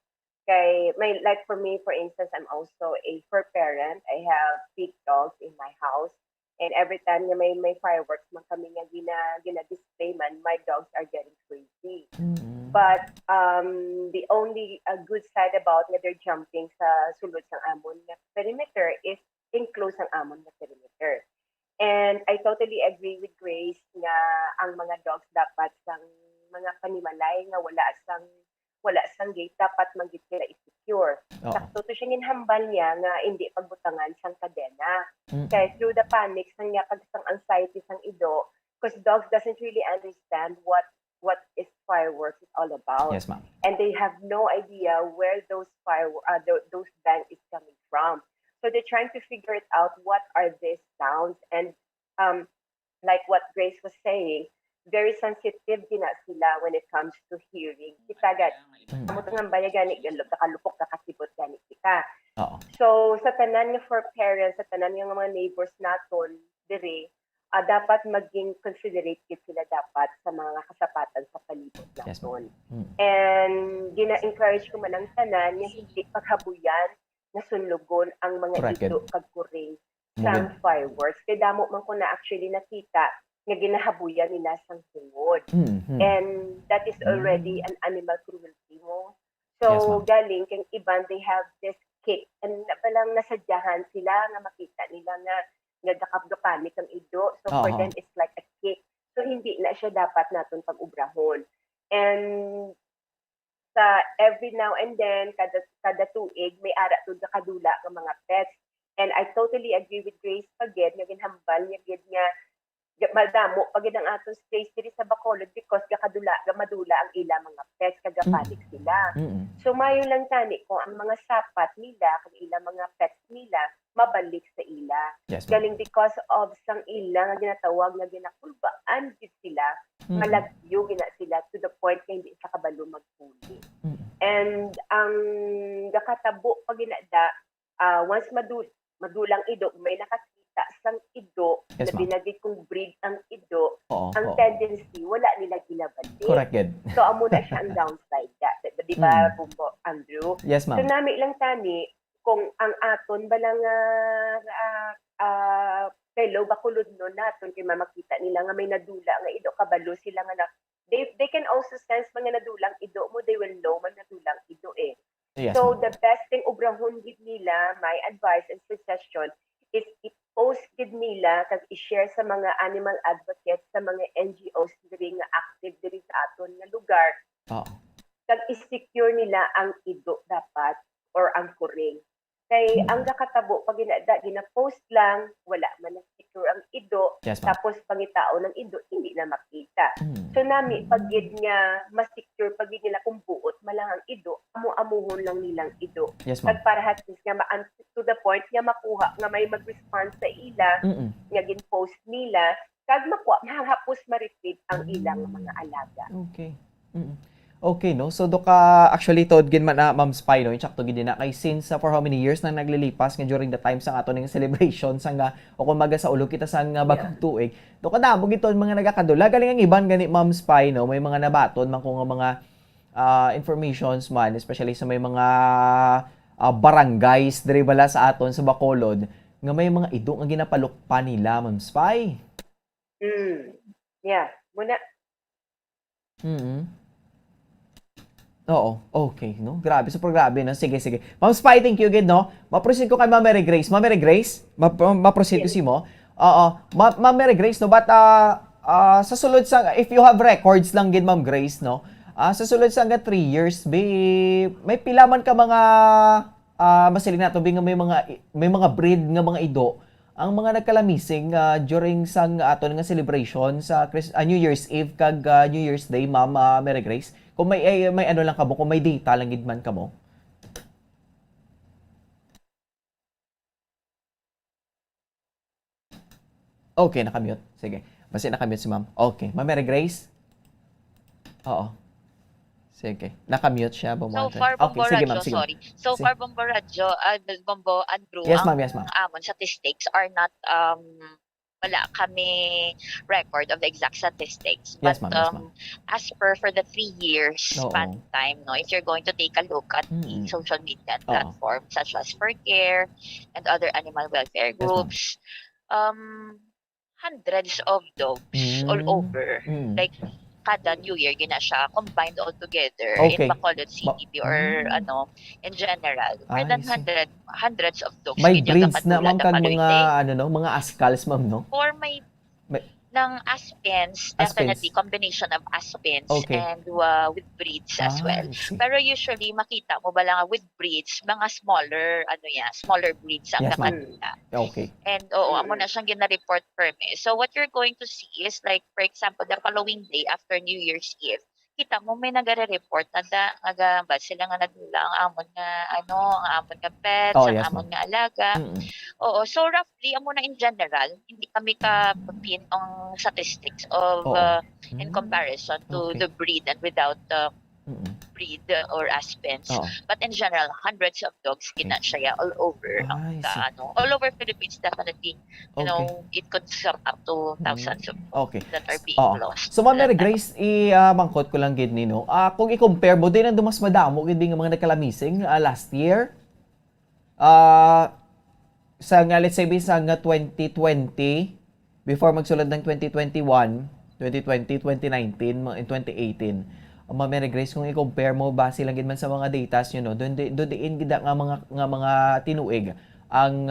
Kay like for me, for instance, I'm also a fur parent. I have big dogs in my house. And every time na may fireworks man kami nga gina-display man, my dogs are getting crazy. But the only good side about nga they're jumping sa sulod sang amon nga perimeter is enclose ang amon nga perimeter. And I totally agree with Grace nga ang mga dogs dapat sang mga panimalay nga wala sang gate, dapat manggit sila i-secure. Sakto to siya ginhambal niya nga hindi pagbutangan sang kadena. Kaya through the panic sang niya kag sang anxiety sang ido, because dogs doesn't really understand what is fireworks is all about. Yes, ma'am. And they have no idea where those those bang is coming from. So they're trying to figure it out, what are these sounds, and like what Grace was saying, very sensitive din na sila when it comes to hearing. Kita amot ng baya gani nakalupok nakasipot gani kita. So sa tanan nga for parents, sa tanan nga mga neighbors naton dire, dapat maging considerate sila dapat sa mga kasapatan sa palibot naton. And gina-encourage ko man ang tanan nga hindi paghabuyan na sunlugon ang mga ito kag kuring sa fireworks. Kaya damo man ko na actually nakita nga ginahabuyan nila sang tungod. And that is already an animal cruelty mo. So, galing kang iban, they have this kick. And palang nasadyahan sila nga makita nila nga nagdakap-dakanik ang ido. So, for them, it's like a kick. So, hindi na siya dapat natin pag-ubrahon. And sa every now and then, kada tuig, may ara to kadula ng mga pets. And I totally agree with Grace pagid, nga ginhambal niya gid nga madamo pagid ang atong space diri sa Bacolod because madula ang ila mga pets kagapanik sila. So mayo lang tani kung ang mga sapat nila kag ila mga pets nila mabalik sa ila. Galing because of sang ila nga ginatawag nga ginakulbaan gid sila, malagyo gina sila to the point nga hindi sa kabalo magpuli. And ang nakatabo pag ginada once madulang ido may nakakita sang ido na binagay kong breed ang ido, ang tendency wala nila ginabalik. Correct. So amo na siya ang downside di ba Bombo Andrew? Yes, ma'am. So nami lang tani kung ang aton balang fellow Bacolod no naton kay makita nila nga may nadula nga ido kabalo sila nga they can also sense mga nadulang ido mo, they will know man nadulang ido eh. Yes, so the best thing ubrahon gid nila, my advice and suggestion is post gid nila kag i-share sa mga animal advocates sa mga NGOs diri nga active diri sa aton nga lugar. Oo. Kag i-secure nila ang ido dapat or ang kuring. Kay ang nakatabo pag gina-post lang, wala man na secure ang ido, Yes, ma'am. tapos pangitao ng ido hindi na makita. So nami pag gid nga ma-secure pag gid nila kung buot malang ang ido, amu-amuhon lang nilang ido. Yes, ma'am. Kag para at least nga to the point nga makuha nga may mag-respond sa ila nga gin-post nila kag makuha mahapos ma-retrieve ang ilang mga alaga. Okay. Okay, no? So, doka actually tod gin man Ma'am Spy, no? Insakto gid na kay since for how many years nang naglilipas nga during the time sa ato ning celebration sa nga o kumaga sa ulo kita sa nga bagong tuig. Doka damo gid mga nagakadula galing ang iban gani Ma'am Spy, no? May mga nabaton man ko nga mga informations man, especially sa may mga barangays diri bala sa aton sa Bacolod nga may mga ido nga ginapalukpa nila, Ma'am Spy. Yeah, muna Oo, okay, no? Grabe, super grabe, no? Sige. Ma'am Spy, thank you again, no? Ma-proceed ko kay Ma'am Mary Grace. Ma'am Mary Grace, ma-proceed ko si mo. Oo, Ma'am Mary Grace, no? But, sa sulod sa, if you have records lang gid Ma'am Grace, no? Sa sulod sa nga 3 years, may pila man ka mga, masiling nato, may mga breed nga mga ido, ang mga nagkalamising during sang ato nga celebration sa New Year's Eve kag New Year's Day, Ma'am Mary Grace. Kung may ano lang kamo, kung may data lang gid man kamo. Okay, nakamute. Sige. Basta nakamute si Ma'am. Okay. Ma'am Mary Grace? Oo. Sige. Nakamute siya. So far, Bombo sige, Radyo, ma'am, sige. sorry. So far, Bombo Radyo, Bombo Andrew, Yes, ma'am. Yes, ma'am. amon statistics are not, wala kami record of the exact statistics. Yes, But ma'am. Yes, ma'am. as per for the 3 years Oo. span time, no, if you're going to take a look at the social media platforms such as Furcare and other animal welfare groups, hundreds of dogs all over. Like, kada New Year, gina siya combined all together Okay. in Bacolod City or in general. More than hundreds of dogs. May gina breeds na, kapatula ma'am, the kag following mga, day. mga askals, ma'am, no? Or may ng Aspens, definitely combination of Aspens Okay. and with breeds as well. I see. Pero usually makita mo ba lang with breeds, mga smaller breeds ang Yes, ma'am. nakakita. Okay. And amo na siyang gina-report permi. So what you're going to see is like, for example, the following day after New Year's Eve, kita mo may nagare-report na ba sila nga nagdula ang amon nga ang amon nga pets, Oh, ang yes, amon nga alaga. Oo, so roughly amo na in general, hindi kami ka pin ang statistics of in comparison to the breed and without the breed or Aspens. But in general, hundreds of dogs gina siya all over all over Philippines, definitely. You know, it could sum up to thousands of dogs that are being lost. So, Ma'am Mary Grace, mangkot ko lang gid nino. Kung i-compare mo din ang dumas madamo gid nga mga nagkalamising last year. Sa nga let's say sa nga 2020 before magsulod ng 2021, 2020, 2019, in 2018. Ma'am Mary Grace, kung i-compare mo base lang gid man sa mga datas nyo, no, doon diin gid nga mga tinuig ang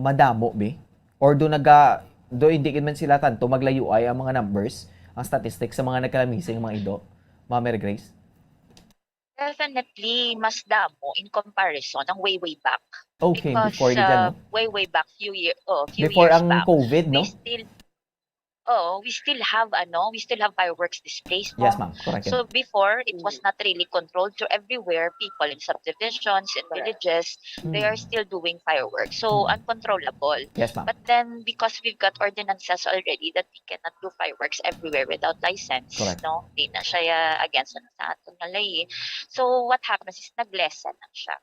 madamo be or do hindi gid man sila tanto maglayo ay ang mga numbers, ang statistics sa mga nagkalamising mga ido, Ma'am Mary Grace? Definitely mas damo in comparison ng way back. Okay, because, before gid way back few before years ang back, COVID, no? we still have fireworks displays. No? Yes, ma'am. Correct. So before, it was not really controlled. So everywhere, people in subdivisions, in villages, they are still doing fireworks. So uncontrollable. Yes, ma'am. But then, because we've got ordinances already that we cannot do fireworks everywhere without license, Correct. no? Di na siya against sa aton nga lay. So what happens is nag-lessen na siya.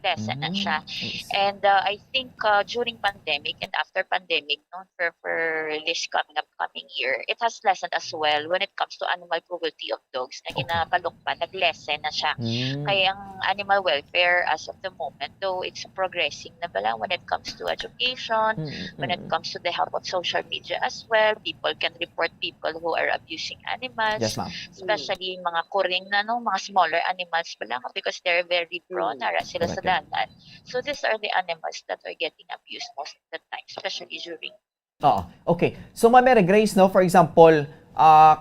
Lessen na siya. And I think during pandemic and after pandemic, no, for this coming up coming year, it has lessened as well when it comes to animal cruelty of dogs. Na ginapalukpan, nag-lessen na siya. Kaya ang animal welfare as of the moment, though it's progressing na bala when it comes to education, when it comes to the help of social media as well, people can report people who are abusing animals, Yes, ma'am. especially mga kuring na, no, mga smaller animals pa lang because they're very prone, nara sila sa dagat. So these are the animals that are getting abused most of the time, especially during. Oo. Okay. So, Ma'am Mary Grace, no, for example,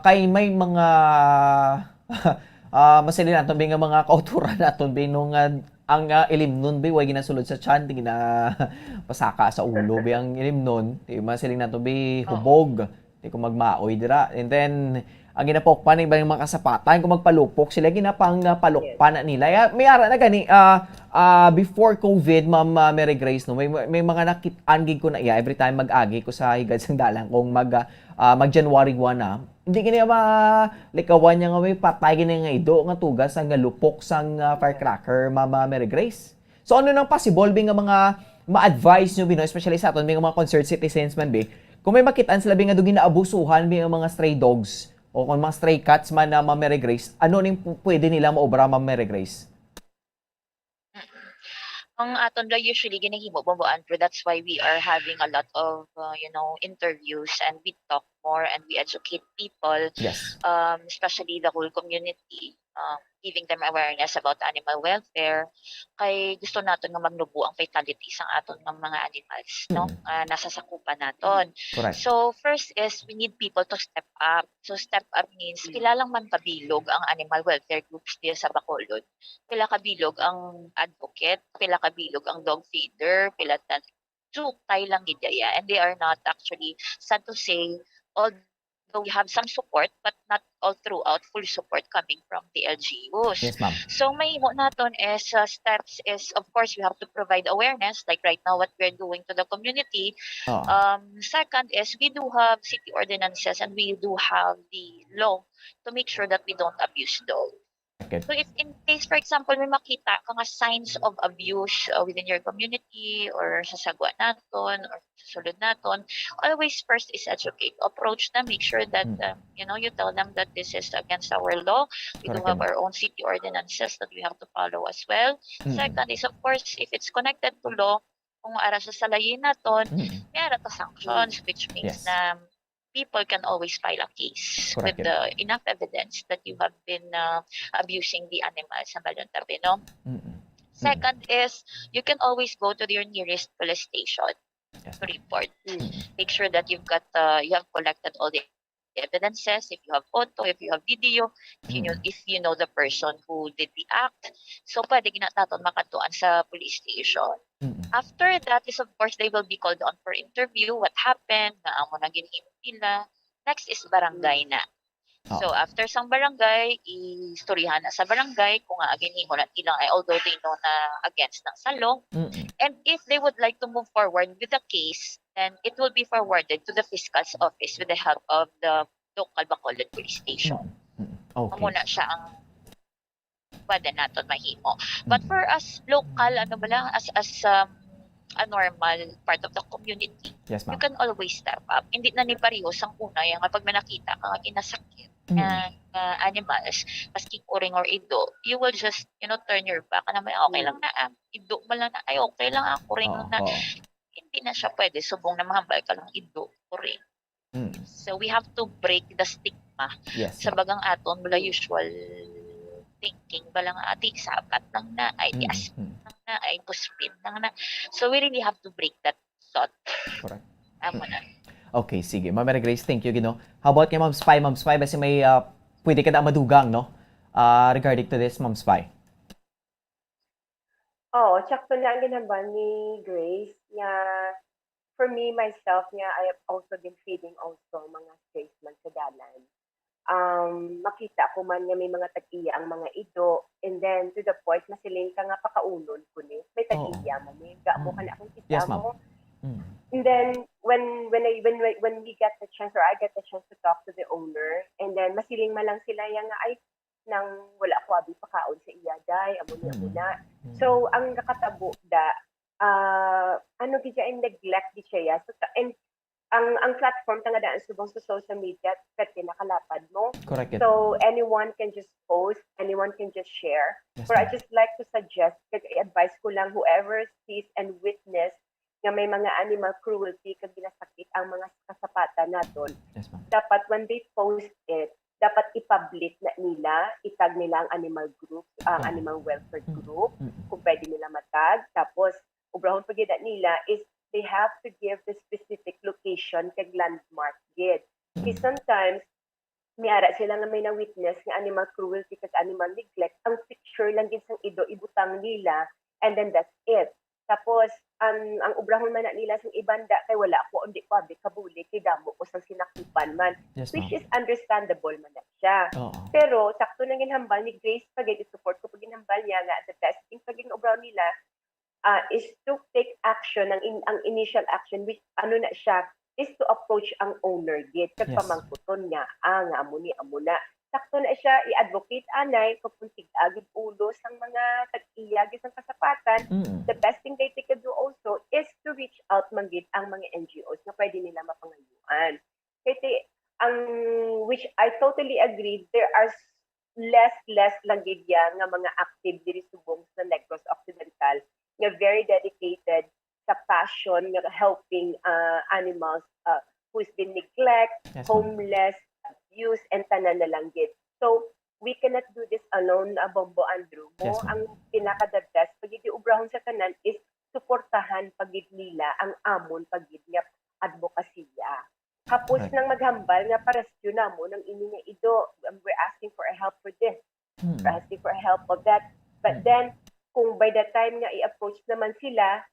kay may mga masilin natin nga mga kauturan natin nung ang ilim nun ba way ginasulod sa tiyan, di gina pasaka sa ulo ba ang ilim nun, di masilin natin ba hubog, di ko magmaoy dira. And then ang ginapokpan ng ibang mga kasapatan kung magpalupok sila ginapang palukpan na nila. May ara na gani before COVID, Ma'am Mary Grace, no, may mga nakit-angig ko na every time mag-agi ko sa higad sang dalang kung mag January 1 na. Hindi kini likawan niya nga may patay gini nga ido nga tugas ang lupok sang firecracker, Ma'am Mary Grace. So ano nang possible nga mga ma-advise nyo especially sa aton mga concerned citizens man kung may makitaan sila nga dugin na abusuhan ang mga stray dogs o kung mga stray cats man na Ma'am Mary Grace, ano ning pwede nila maobra, Ma'am Mary Grace? Ang aton la usually ginahimo Bombo Andrew, that's why we are having a lot of interviews and we talk more and we educate people, yes, especially the whole community, giving them awareness about animal welfare. Kay gusto naton nga magnubo ang fatality sang aton ng mga animals, no, nasa sakupan naton. Correct. So first is we need people to step up. So step up means kilalang man kabilog ang animal welfare groups diya sa Bacolod. Pila kabilog ang advocate, pila kabilog ang dog feeder, pila tan tay lang gidaya, and they are not actually, sad to say, although we have some support but not all throughout full support coming from the LGUs. Yes, ma'am. So may himo naton is steps is, of course, we have to provide awareness like right now what we're doing to the community. Second is we do have city ordinances and we do have the law to make sure that we don't abuse dogs. Okay. So if in case, for example, may makita ka nga signs of abuse within your community or sa sagwa naton or sa sulod naton, always first is educate. Approach them, make sure that you tell them that this is against our law. We do have our own city ordinances that we have to follow as well. Second is, of course, if it's connected to law, kung ara sa salayin naton, may ara ta sanctions, which means na people can always file a case with enough evidence that you have been abusing the animals sa balon tabi, no? Second is, you can always go to your nearest police station to report. Make sure that you have collected all the evidences, if you have photo, if you have video, if you know the person who did the act. So, pwede ginataton makatuan sa police station. After that is, of course, they will be called on for interview. What happened? Naamo na ginhimo nila. Next is barangay na. So, after sang barangay, istoryahan na sa barangay kung ginhimo na ilang ay although they know na against ng sa law. And if they would like to move forward with the case, then it will be forwarded to the fiscal's office with the help of the local Bacolod Police Station. Okay. Muna siya ang pwede natin mahimo. But for us local, as a normal part of the community, yes, you can always step up. Hindi na ni parehos ang una yung pag manakita ka kinasakit ng animals, maski kuring or ido, you will just, turn your back na may okay lang na, ido mo lang na, ay okay lang kuring na. Hindi na siya pwede, subong na mahambal ka lang ido, kuring. So we have to break the stigma sa bagang aton mula usual thinking balang ati sapat lang na ay asp lang na ay puspin lang na. So we really have to break that thought. Correct. Amo na. Okay, sige. Ma'am Mary Grace, thank you, How about kay Ma'am Spy? Ma'am Spy, basi may pwede ka na madugang, no? Regarding to this, Ma'am Spy. Sakto na ang ginamba ni Grace nga for me, myself, nga, I have also been feeding also mga strays man sa dalan. Makita ko man nga may mga tag-iya ang mga ido, and then to the point masiling ka nga pakaunon ko ni may tag-iya man ni gaamo ka na akong kita mo. And then when we get the chance, or I get the chance to talk to the owner, and then masiling man lang sila yang nga ay nang wala ko abi pakaon sa iya day amo na. So ang nakatabo da ano gid siya neglect di siya. So and ang platform tanga daan subong sa social media pwede nakalapad mo. Correct. So anyone can just post, anyone can just share. Yes, But I ma'am. just like to suggest, kaya i-advise ko lang whoever sees and witness nga may mga animal cruelty kag ginasakit ang mga kasapatan naton. Yes, ma'am. Dapat when they post it, dapat i-public na nila, itag nila ang animal group, ang animal welfare group, kung pwede nila matag. Tapos, ubrahon pagida nila is they have to give the specific location kag landmark gid. Kasi sometimes, may ara sila nga may na-witness nga animal cruelty kag animal neglect, ang picture lang gid sang ido ibutang nila, and then that's it. Tapos, ang ubrahon man na nila sa ibanda kay wala ko undi pa kabuli kay damo ko sang sinakipan man, Yes, which ma'am. is understandable man na siya. Oo. Pero sakto nang ginhambal ni Grace pag support ko pag ginhambal niya nga the best thing pag ubrahon nila is to take action ang initial action which ano na siya is to approach ang owner gid kag Yes. pamangkuton nga nga amo na sakto na siya i-advocate anay kung tig-agid ulo sang mga tag-iya sang kasapatan. The best thing they can do also is to reach out man gid ang mga NGOs na pwede nila mapangayuan. Kasi ang which I totally agree, there are less lang gid ya nga mga active diri subong sa Negros Occidental nga very dedicated sa passion nga helping animals who's been neglect, Yes, ma'am. homeless, abuse, and tanan na lang gid. So, we cannot do this alone, Bombo Andrew. Mo, Yes, ma'am. ang pinaka-the best, pag iubrahon sa tanan is suportahan pagid nila ang amon pagid nga advokasya. Kapos Correct. nang maghambal nga parasyo na mo ng ini nga ido, we're asking for a help for this, we're asking for a help of that. But then, kung by the time nga i-approach naman sila,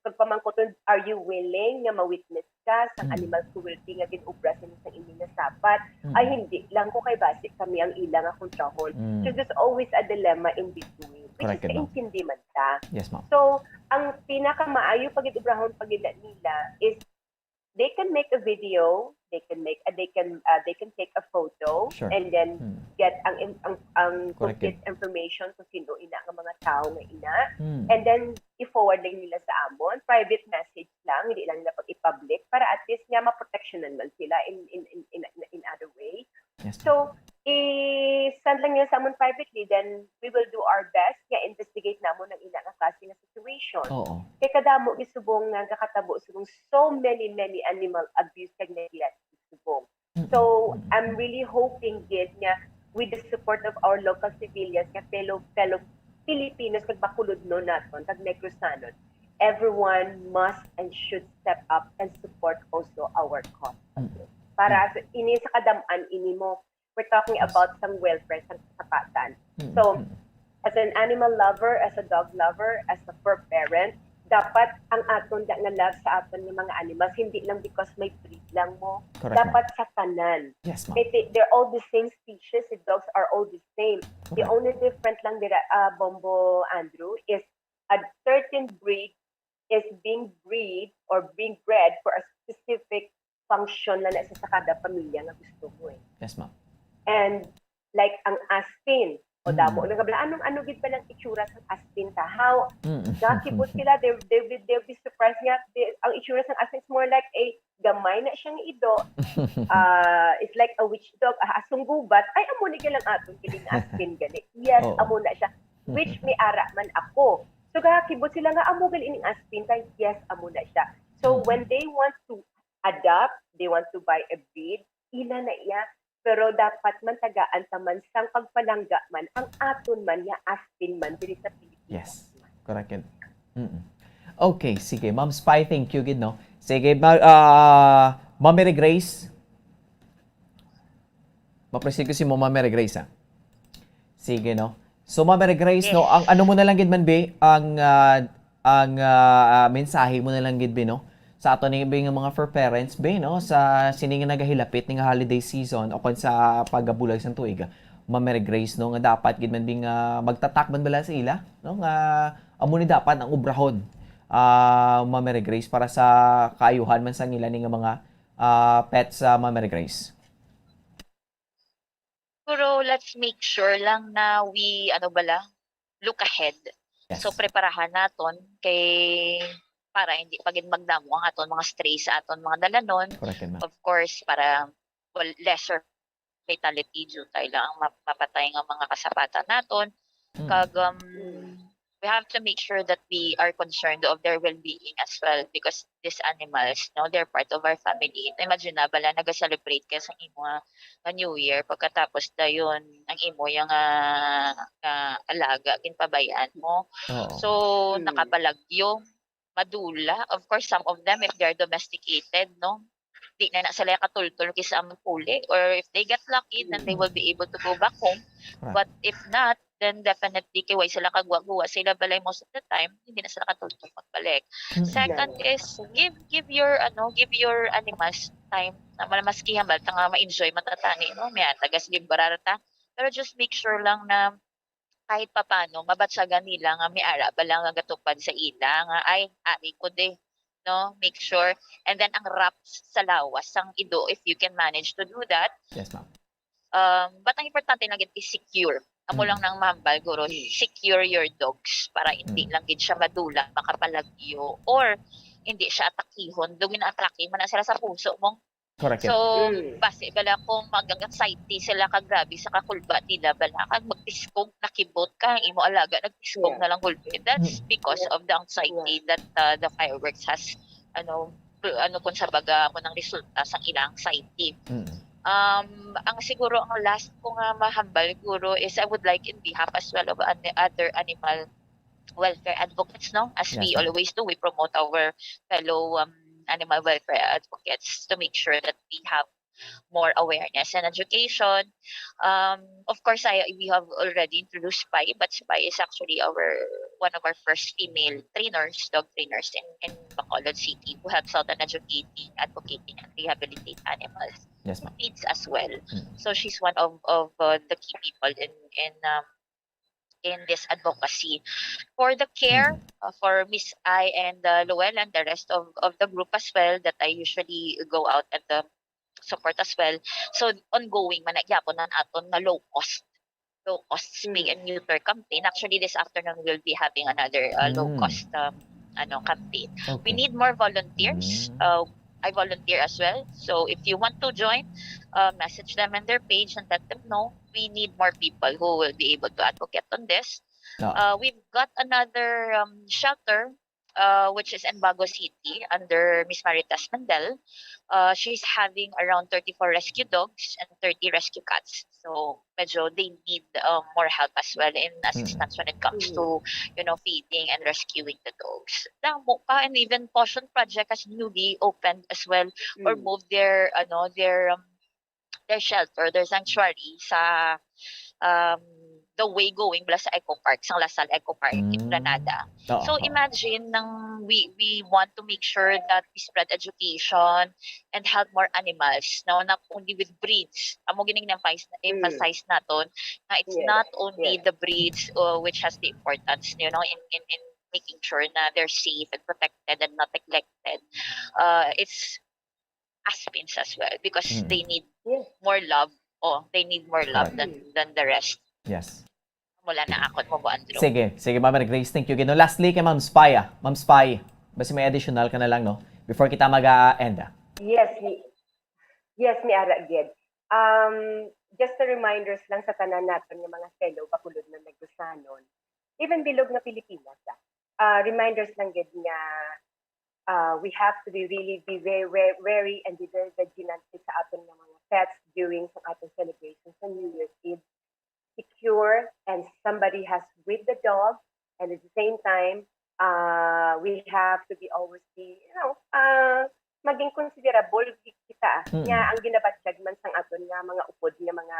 pagpamangkoton, are you willing nga ma-witness ka sa animal cruelty nga ginubra sa inyong nasapat? Ay hindi lang ko kay basic kami ang ilang nga kontrol. So there's always a dilemma in between. Which Correct, is ma'am. kaintindi man ta. Yes, ma'am. So, ang pinakamaayo pag-iubrahon pagida nila is they can make a video, they can take a photo, Sure. and then get ang Correct. complete information kung sino ina ang mga tao nga ina, Mm. and then i-forward lang nila sa amon, private message lang, hindi lang nila pag-i-public para at least nga ma-protectionan man sila in other way. Yes, So, i-send lang nila sa amon privately, then we will do our best nga investigate namon ang ina nga klase nga situation. Oo. Kay kadamo isubong nga kakatabo subong so many animal abuse kag neglect isubong. So I'm really hoping gid nga with the support of our local civilians nga fellow Filipinos kag bakulod no naton kag Negrosanon, everyone must and should step up and support also our cause. Para sa ini sa kadaman ini mo, we're talking about some welfare sa kasapatan. So as an animal lover, as a dog lover, as a fur parent, dapat ang aton nga love sa aton ng mga animals hindi lang because may breed lang mo. Correct, Dapat sa tanan. Yes, ma'am. They're all the same species. The dogs are all the same. The only different lang dira Bombo Andrew is a certain breed is being bred for a specific function na nasa sa kada pamilya nga gusto mo eh. Yes, ma'am. And like ang aspin, o damo, ano gid pa lang itsura sa aspin ta? How, nakikipot sila, they'll be surprised nga, ang itsura sa aspin is more like a gamay na siyang ido. It's like a witch dog, asong gubat, ay amo ni lang aton kiling aspin gani. Yes, amo na siya. Which may ara man ako. So kakibot sila nga amo gal ining aspin kay yes, amo na siya. So when they want to adapt, they want to buy a breed, ina na iya. Pero dapat man tagaan taman sang pagpalangga man ang aton man ya aspin man diri sa Pilipinas. Yes. Correct yun. Okay, sige. Ma'am Spy, thank you, gid, no? Sige, Ma'am Mary Grace. Maproceed ko si Ma'am Mary Grace, ha? Sige, no? So, Ma'am Mary Grace, no? Ang ano mo na lang, gid man, be? Ang mensahe mo na lang, gid, be, no? Sa ato ni mga for parents, be, no? Sa sining nagahilapit ng holiday season o kung sa pagabulag sa tuig, Ma'am Mary Grace, no? Nga dapat, gid man, bing magtatak man bala sa ila, no? Nga amo ni dapat ang ubrahon, Ma'am Mary Grace, para sa kaayuhan man sa nila ng mga pets sa Ma'am Mary Grace. Pero let's make sure lang na we, look ahead. Yes. So, preparahan naton kay para hindi pagin magdamo ang aton mga stray sa aton mga dalanon. Correct, ma'am. Of course, para lesser fatality due tayo lang mapatay ng mga kasapatan naton. Kag we have to make sure that we are concerned of their well-being as well because these animals, no, they're part of our family. Imagine na bala nag-celebrate ka sa imo nga New Year pagkatapos dayon ang imo yung alaga ginpabayaan mo. So nakapalagyo, madula. Of course, some of them if they're domesticated, no, di na sila katultol kisa ang puli, or if they get lucky then they will be able to go back home. But if not, then definitely kay way sila kagwa-guwa sila balay most of the time, hindi na sila katultol magbalik. Second is give your animals time na maski hambal ta nga ma-enjoy matatani, no, may tagas libarata, pero just make sure lang na kahit papano mabatsagan nila nga may ara bala nga gatupad sa ila nga ay ari ko de, no, make sure. And then ang wraps sa lawas sang ido, if you can manage to do that. Yes, ma'am. But ang importante lang is secure. Amo lang ng mambal guro, secure your dogs para hindi lang gid siya madula, makapalagyo, or hindi siya atakihon. Dugin na atake man na sila sa puso mo. Correct. So, base bala kung mag-anxiety sila kag grabe sa kakulba nila bala kag magtiskog nakibot ka imo alaga nagtiskog na lang gulpi. That's because of the anxiety that the fireworks has kung sa baga mo nang resulta sa ilang anxiety. Ang siguro ang last ko nga mahambal guro is I would like in behalf as well of other animal welfare advocates, no, as we always do, we promote our fellow animal welfare advocates to make sure that we have more awareness and education. Of course, we have already introduced Spy, but Spy is actually one of our first female trainers, dog trainers in Bacolod City, who helps out in educating, advocating, and rehabilitate animals. Yes, ma'am. Feeds as well. So she's one of the key people in this advocacy. For the care, for Miss I and Luel and the rest of the group as well, that I usually go out and support as well. So ongoing man nagyapon nan aton na low cost spay and neuter campaign. Actually this afternoon we'll be having another low cost campaign. We need more volunteers. I volunteer as well. So if you want to join, message them on their page and let them know. We need more people who will be able to advocate on this. We've got another shelter which is in Bago City under Miss Maritas Mandel. She's having around 34 rescue dogs and 30 rescue cats. So medyo they need more help as well in assistance when it comes to feeding and rescuing the dogs. Damo pa, and even Potion Project has newly opened as well or moved their shelter, their sanctuary sa the way going bala sa Eco Park, sa Lasal Eco Park in Granada. So imagine we want to make sure that we spread education and help more animals. Now, not only with breeds. Amo gining emphasize naton na it's not only the breeds which has the importance, in making sure na they're safe and protected and not neglected. It's aspins as well because they need more love. They need more love than the rest. Yes. Mula na akot mo, Andrew. Sige, Ma'am Grace, thank you. Lastly, kay Ma'am Spy. Ma'am Spy, basta may additional ka na lang, no? Before kita mag-end. Yes, mi ara gid. Just a reminders lang sa tanan naton ng mga fellow Bacolod na Negosyanon. Even bilog na Pilipinas. Reminders lang gid nga we have to be very wary and be very vigilant sa aton ng mga pets during sa ating celebrations sa New Year's Eve. Secure and somebody has with the dog, and at the same time we have to be always be maging considerable kita nga ang ginabatsyag man sang aton nga mga upod nga mga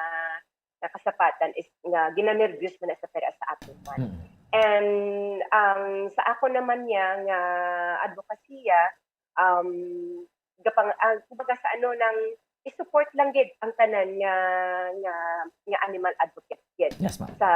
nakasapatan is nga ginanervyos man sa pera sa aton man. And sa ako naman nga advokasya kumbaga sa nang i-support lang gid ang tanan nga animal advocate gid. Yes, ma'am. Sa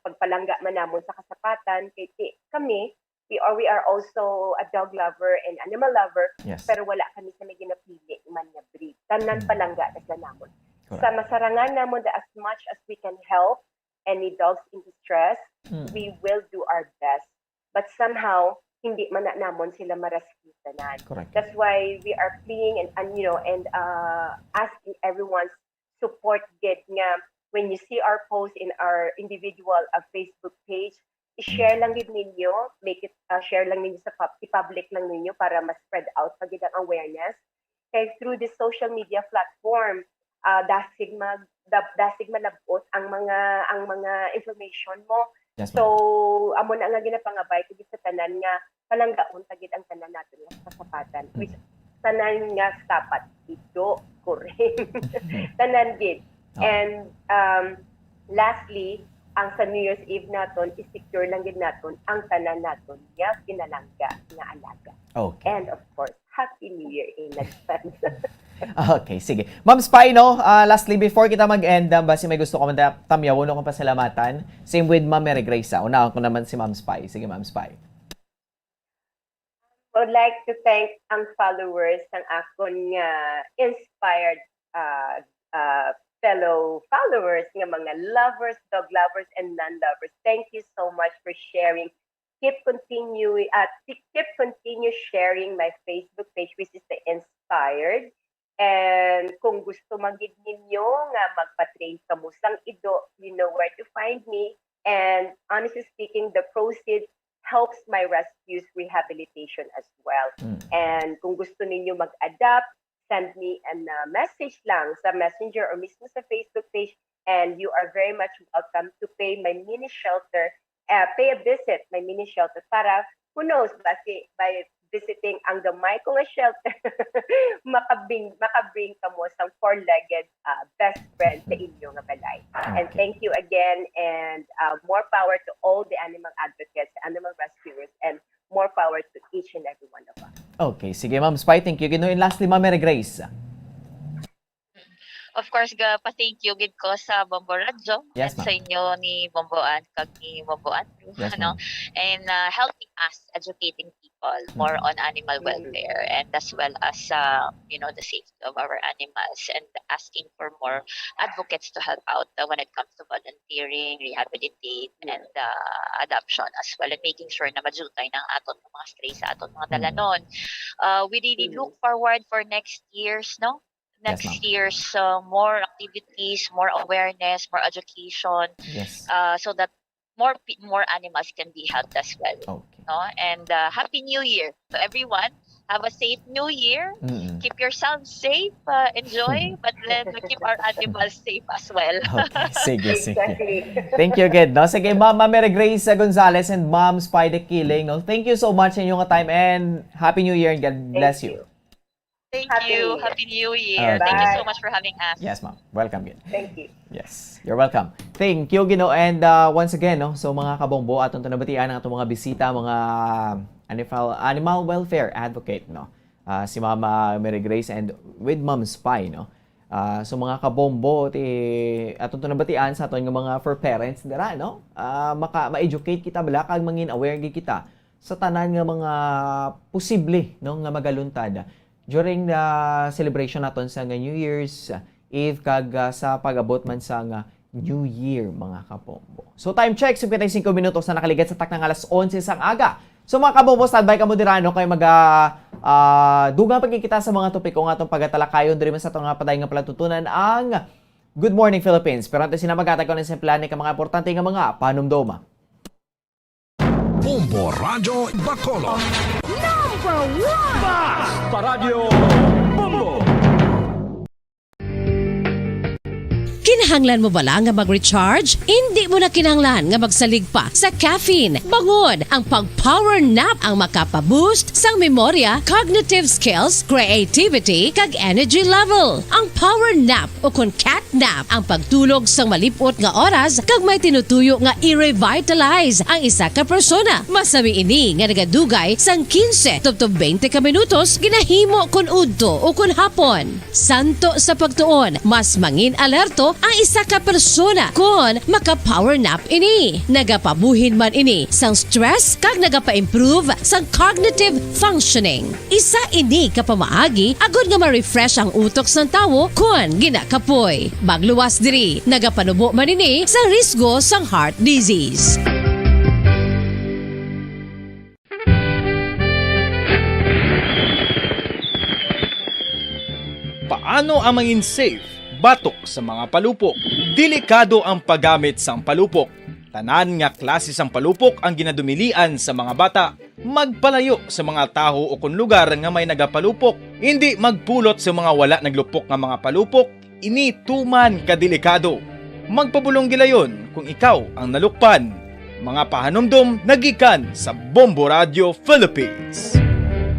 pagpalangga man namon sa kasapatan kay kami we are also a dog lover and animal lover, pero wala kami sa may ginapili man nga breed. Tanan palangga na sa namon. Sa masarangan namon as much as we can help any dogs in distress, we will do our best. But somehow hindi man na namon sila maraskitanan. Correct. That's why we are pleading and you know and asking everyone's support gid nga when you see our post in our individual Facebook page, i-share lang gid ninyo, make it share lang ninyo sa i-public lang ninyo para ma-spread out pagid ang awareness. Kay through the social media platform, dasig malabot ang mga information mo. Yes, So amo na nga ginapangabay kagid sa tanan nga palanggaon tagid ang tanan natin nga kasapatan. Which tanan nga dapat ito correct. Tanan gid. And lastly, ang sa New Year's Eve naton i-secure lang gid naton ang tanan naton nga kinalangga nga alaga. Okay. And of course, Happy New Year in advance. Okay, sige. Ma'am Spy, no? Lastly, before kita mag-end, basi may gusto ko tamyaw, ko pasalamatan. Same with Ma'am Mary Grace. Unahan ko naman si Ma'am Spy. Sige, Ma'am Spy. I would like to thank ang followers ng akon nga inspired fellow followers nga mga lovers, dog lovers, and non-lovers. Thank you so much for sharing. Keep continue sharing my Facebook page, which is the Inspired. And kung gusto magid ninyo nga magpa-train sa musang ido, you know where to find me. And honestly speaking, the proceeds helps my rescues rehabilitation as well. And kung gusto ninyo mag-adapt, send me a message lang sa Messenger or mismo sa Facebook page, and you are very much welcome to pay my mini shelter. Pay a visit my mini shelter para who knows by visiting ang gamay ko nga shelter makabring ka mo sa four-legged best friend sa inyo nga balay. And thank you again, and more power to all the animal advocates, animal rescuers, and more power to each and every one of us. Okay, sige Ma'am Spy, thank you. And lastly, Ma'am Mary Grace. Of course, pa-thank you gid ko sa Bombo Radyo Yes, and sa inyo ni Bomboan kag ni Bomboan Yes, and helping us educating people more on animal welfare and as well as the safety of our animals, and asking for more advocates to help out when it comes to volunteering, rehabilitate, and adoption as well, and making sure na majutay ng aton mga stray sa aton mga dalanon. We really look forward for next year's year's more activities, more awareness, more education, so that more animals can be helped as well. And Happy New Year to everyone. Have a safe New Year. Keep yourselves safe, enjoy, but then keep our animals safe as well. Okay, sige. Thank you again. No? Sige, Ma'am Mary Grace Gonzalez and Ma'am Spy the Killing. No? Thank you so much sa inyong time, and Happy New Year and God bless you. Thank you. Happy New Year. Okay. Thank you so much for having us. Yes, ma'am. Welcome again. Thank you. Yes, you're welcome. Thank you, Gino. And once again, so mga kabongbo, atong tunabatian ang atong mga bisita, mga animal welfare advocate, no? Si Mama Mary Grace and with Ma'am Spy, no? So mga kabombo, atong tunabatian sa atong mga for parents, dira, no? Ma-educate kita, bala, kag mangin aware kita sa tanan nga mga posible, no? Nga magaluntad during the celebration naton sa New Year's Eve kag sa pag-abot man sa New Year, mga kabombo. So time check, 55 minutos na nakaligat sa taknang alas 11 sang aga. So mga kabombo, standby ka mo dirano kay dugang pagkikita sa mga topiko nga atong pagatalakayon diri man sa atong paday nga palatutunan ang Good Morning Philippines. Pero antes sina magatag ko ng simplani ka mga importante nga mga panumdoma. Bombo Radyo Bacolod. Number 1! Basta Radio Bombo! Kinahanglan mo bala nga mag-recharge? Hindi mo na kinahanglan nga magsalig pa sa caffeine. Bangod ang pag-power nap ang makapaboost sang memorya, cognitive skills, creativity, kag energy level. Ang power nap o kun cat nap ang pagtulog sang malipot nga oras kag may tinutuyo nga i-revitalize ang isa ka persona. Masami ini nga nagadugay sang 15 to 20 ka minutos ginahimo kun udto o kun hapon. Santo sa pagtuon, mas mangin alerto ang isa ka persona kung maka-power nap ini. Nagapabuhin man ini sang stress kag nagapa-improve sang cognitive functioning. Isa ini kapamaagi agud nga ma-refresh ang utok sang tawo kung ginakapoy. Magluwas diri, nagapanubo man ini sa risgo sang heart disease. Ano ang mangin safe? Batok sa mga palupok. Delikado ang paggamit sang palupok. Tanan nga klase sang palupok ang ginadumilian sa mga bata. Magpalayo sa mga taho o kun lugar nga may nagapalupok. Hindi magpulot sa mga wala naglupok nga mga palupok. Ini tuman kadelikado. Magpabulong gilayon kung ikaw ang nalukpan. Mga pahanumdum nagikan sa Bombo Radio Philippines.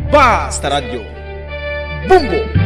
Basta Radio Bombo!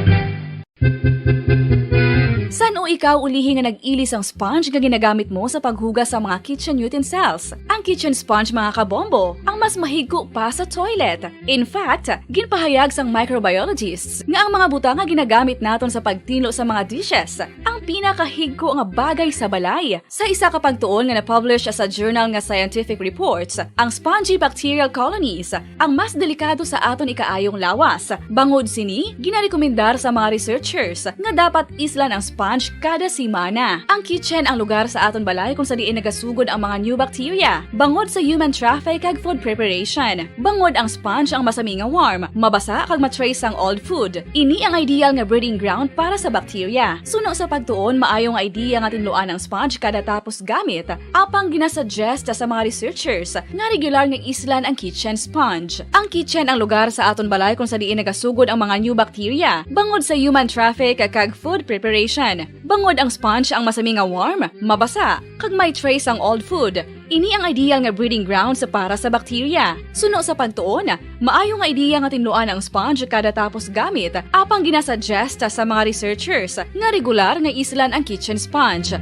San o ikaw ulihin nga nag-ilis ang sponge nga ginagamit mo sa paghugas sa mga kitchen utensils? Ang kitchen sponge mga kabombo, ang mas mahigko pa sa toilet. In fact, ginpahayag sang microbiologists nga ang mga butang nga ginagamit naton sa pagtilo sa mga dishes ang pinakahigko nga bagay sa balay. Sa isa ka pagtuon nga na-publish sa journal nga Scientific Reports, ang spongy bacterial colonies ang mas delikado sa aton ikaayong lawas. Bangod sini, ginarekomendar sa mga researchers nga dapat islan ang sponge kada simana. Ang kitchen ang lugar sa aton balay kung sa diin nagasugod ang mga new bacteria. Bangod sa human traffic kag food preparation. Bangod ang sponge ang masami nga warm, mabasa kag matrace ang old food. Ini ang ideal nga breeding ground para sa bacteria. Suno sa pagtuon, maayong idea nga tinluan ang sponge kada tapos gamit. Apang ginasuggest sa mga researchers nga regular nga islan ang kitchen sponge. Ang kitchen ang lugar sa aton balay kung sa diin nagasugod ang mga new bacteria. Bangod sa human traffic kag food preparation. Bangod ang sponge ang masami nga warm, mabasa, kag may trace ang old food. Ini ang ideal nga breeding ground sa para sa bacteria. Suno sa pagtuon, maayo nga idea nga tinluan ang sponge kada tapos gamit, apang ginasuggest sa mga researchers nga regular nga islan ang kitchen sponge.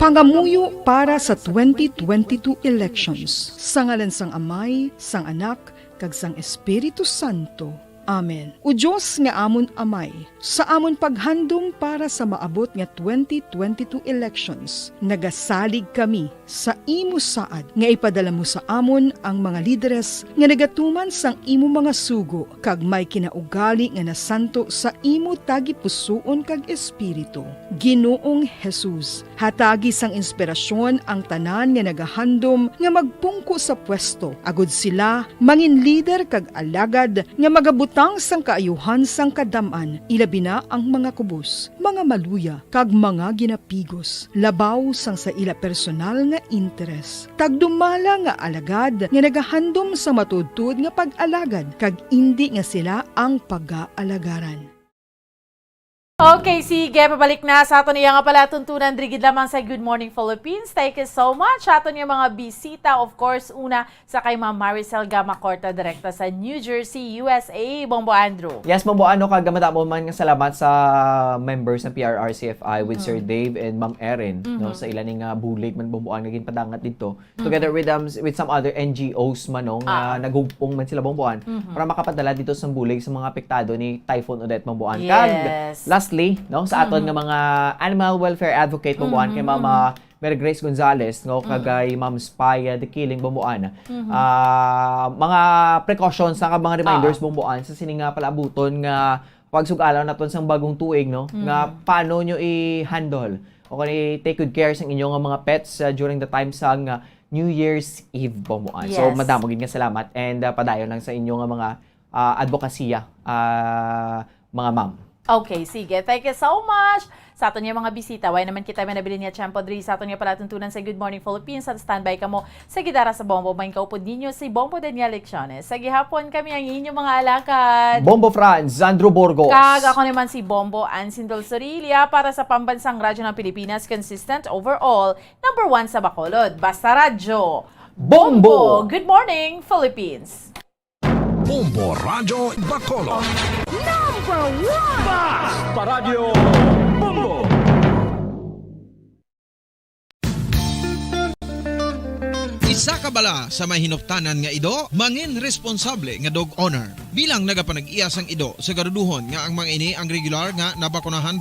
Pangamuyo para sa 2022 elections. Sa ngalan sang Amay, sang Anak, kag sang Espiritu Santo. Amen. O Diyos nga amon Amay, sa amon paghandom para sa maabot nga 2022 elections, nagasalig kami sa imo saad nga ipadala mo sa amon ang mga lideres nga nagatuman sang imo mga sugo kag may kinaugali nga nasanto sa imo tagipusoon kag espiritu. Ginoong Jesus, hatagi sang inspirasyon ang tanan nga nagahandom nga magpungko sa pwesto. Agod sila mangin leader kag alagad nga magabutang sang kaayuhan sang kadaman, ilabi na ang mga kubos, mga maluya kag mga ginapigos. Labaw sang sa ila personal nga interes. Tagdumala nga alagad nga nagahandom sa matudtud nga pag-alagad kag indi nga sila ang pag-aalagaran. Okay, sige, pabalik na sa aton iya nga pala tuntunan drigid lamang sa Good Morning Philippines. Thank you so much sa aton yung mga bisita. Of course, una sa kay Ma'am Maricel Gamacorta, direkta sa New Jersey, USA. Bombo Andrew. Yes, Bombo, kagamata mo man nga salamat sa members ng PRRCFI with Sir Dave and Ma'am Erin, no, sa ilan nga bulig man Bombo naging padangat dito. Together with some other NGOs man no, nga naghugpong man sila Bombo para makapadala dito sa bulig sa mga apektado ni Typhoon Odette Bombo. Yes. Kag lastly, no, sa aton nga mga animal welfare advocate Bomboan kay Mama Mary Grace Gonzalez, no, kagay Ma'am Spy The Killing Bomboan. Mga precautions sa mga reminders Bomboan sa sining nga palabuton nga pagsugalaw naton sang bagong tuig, no, nga paano nyo i-handle o kani take good care sa inyong mga pets during the time sang New Year's Eve Bomboan. Yes. So madamo gid nga salamat and padayon lang sa inyong mga advokasya mga ma'am. Okay, sige. Thank you so much sa aton yung mga bisita. Why naman kita may nabili niya Champo Dri sa aton yung palatuntunan sa Good Morning Philippines. At standby ka mo sa gitara sa Bombo. Main kaupod ninyo si Bombo Daniel Lecciones. Sa gihapon kami ang inyong mga alakad. Bombo Franz, Sandro Burgos. Kag ako naman si Bombo Ansindol Sorilia para sa pambansang radyo ng Pilipinas, consistent overall, number 1 sa Bacolod. Basta Radyo Bombo! Good morning, Philippines! Bombo Radio Bacolod. Number 1! Basta Radio Bombo! Isa ka bala sa mahinuptanan nga ido, mangin responsable nga dog owner. Bilang nagapanag-iya sang ido sa garuduhon nga ang mga ini ang regular nga nabakunahan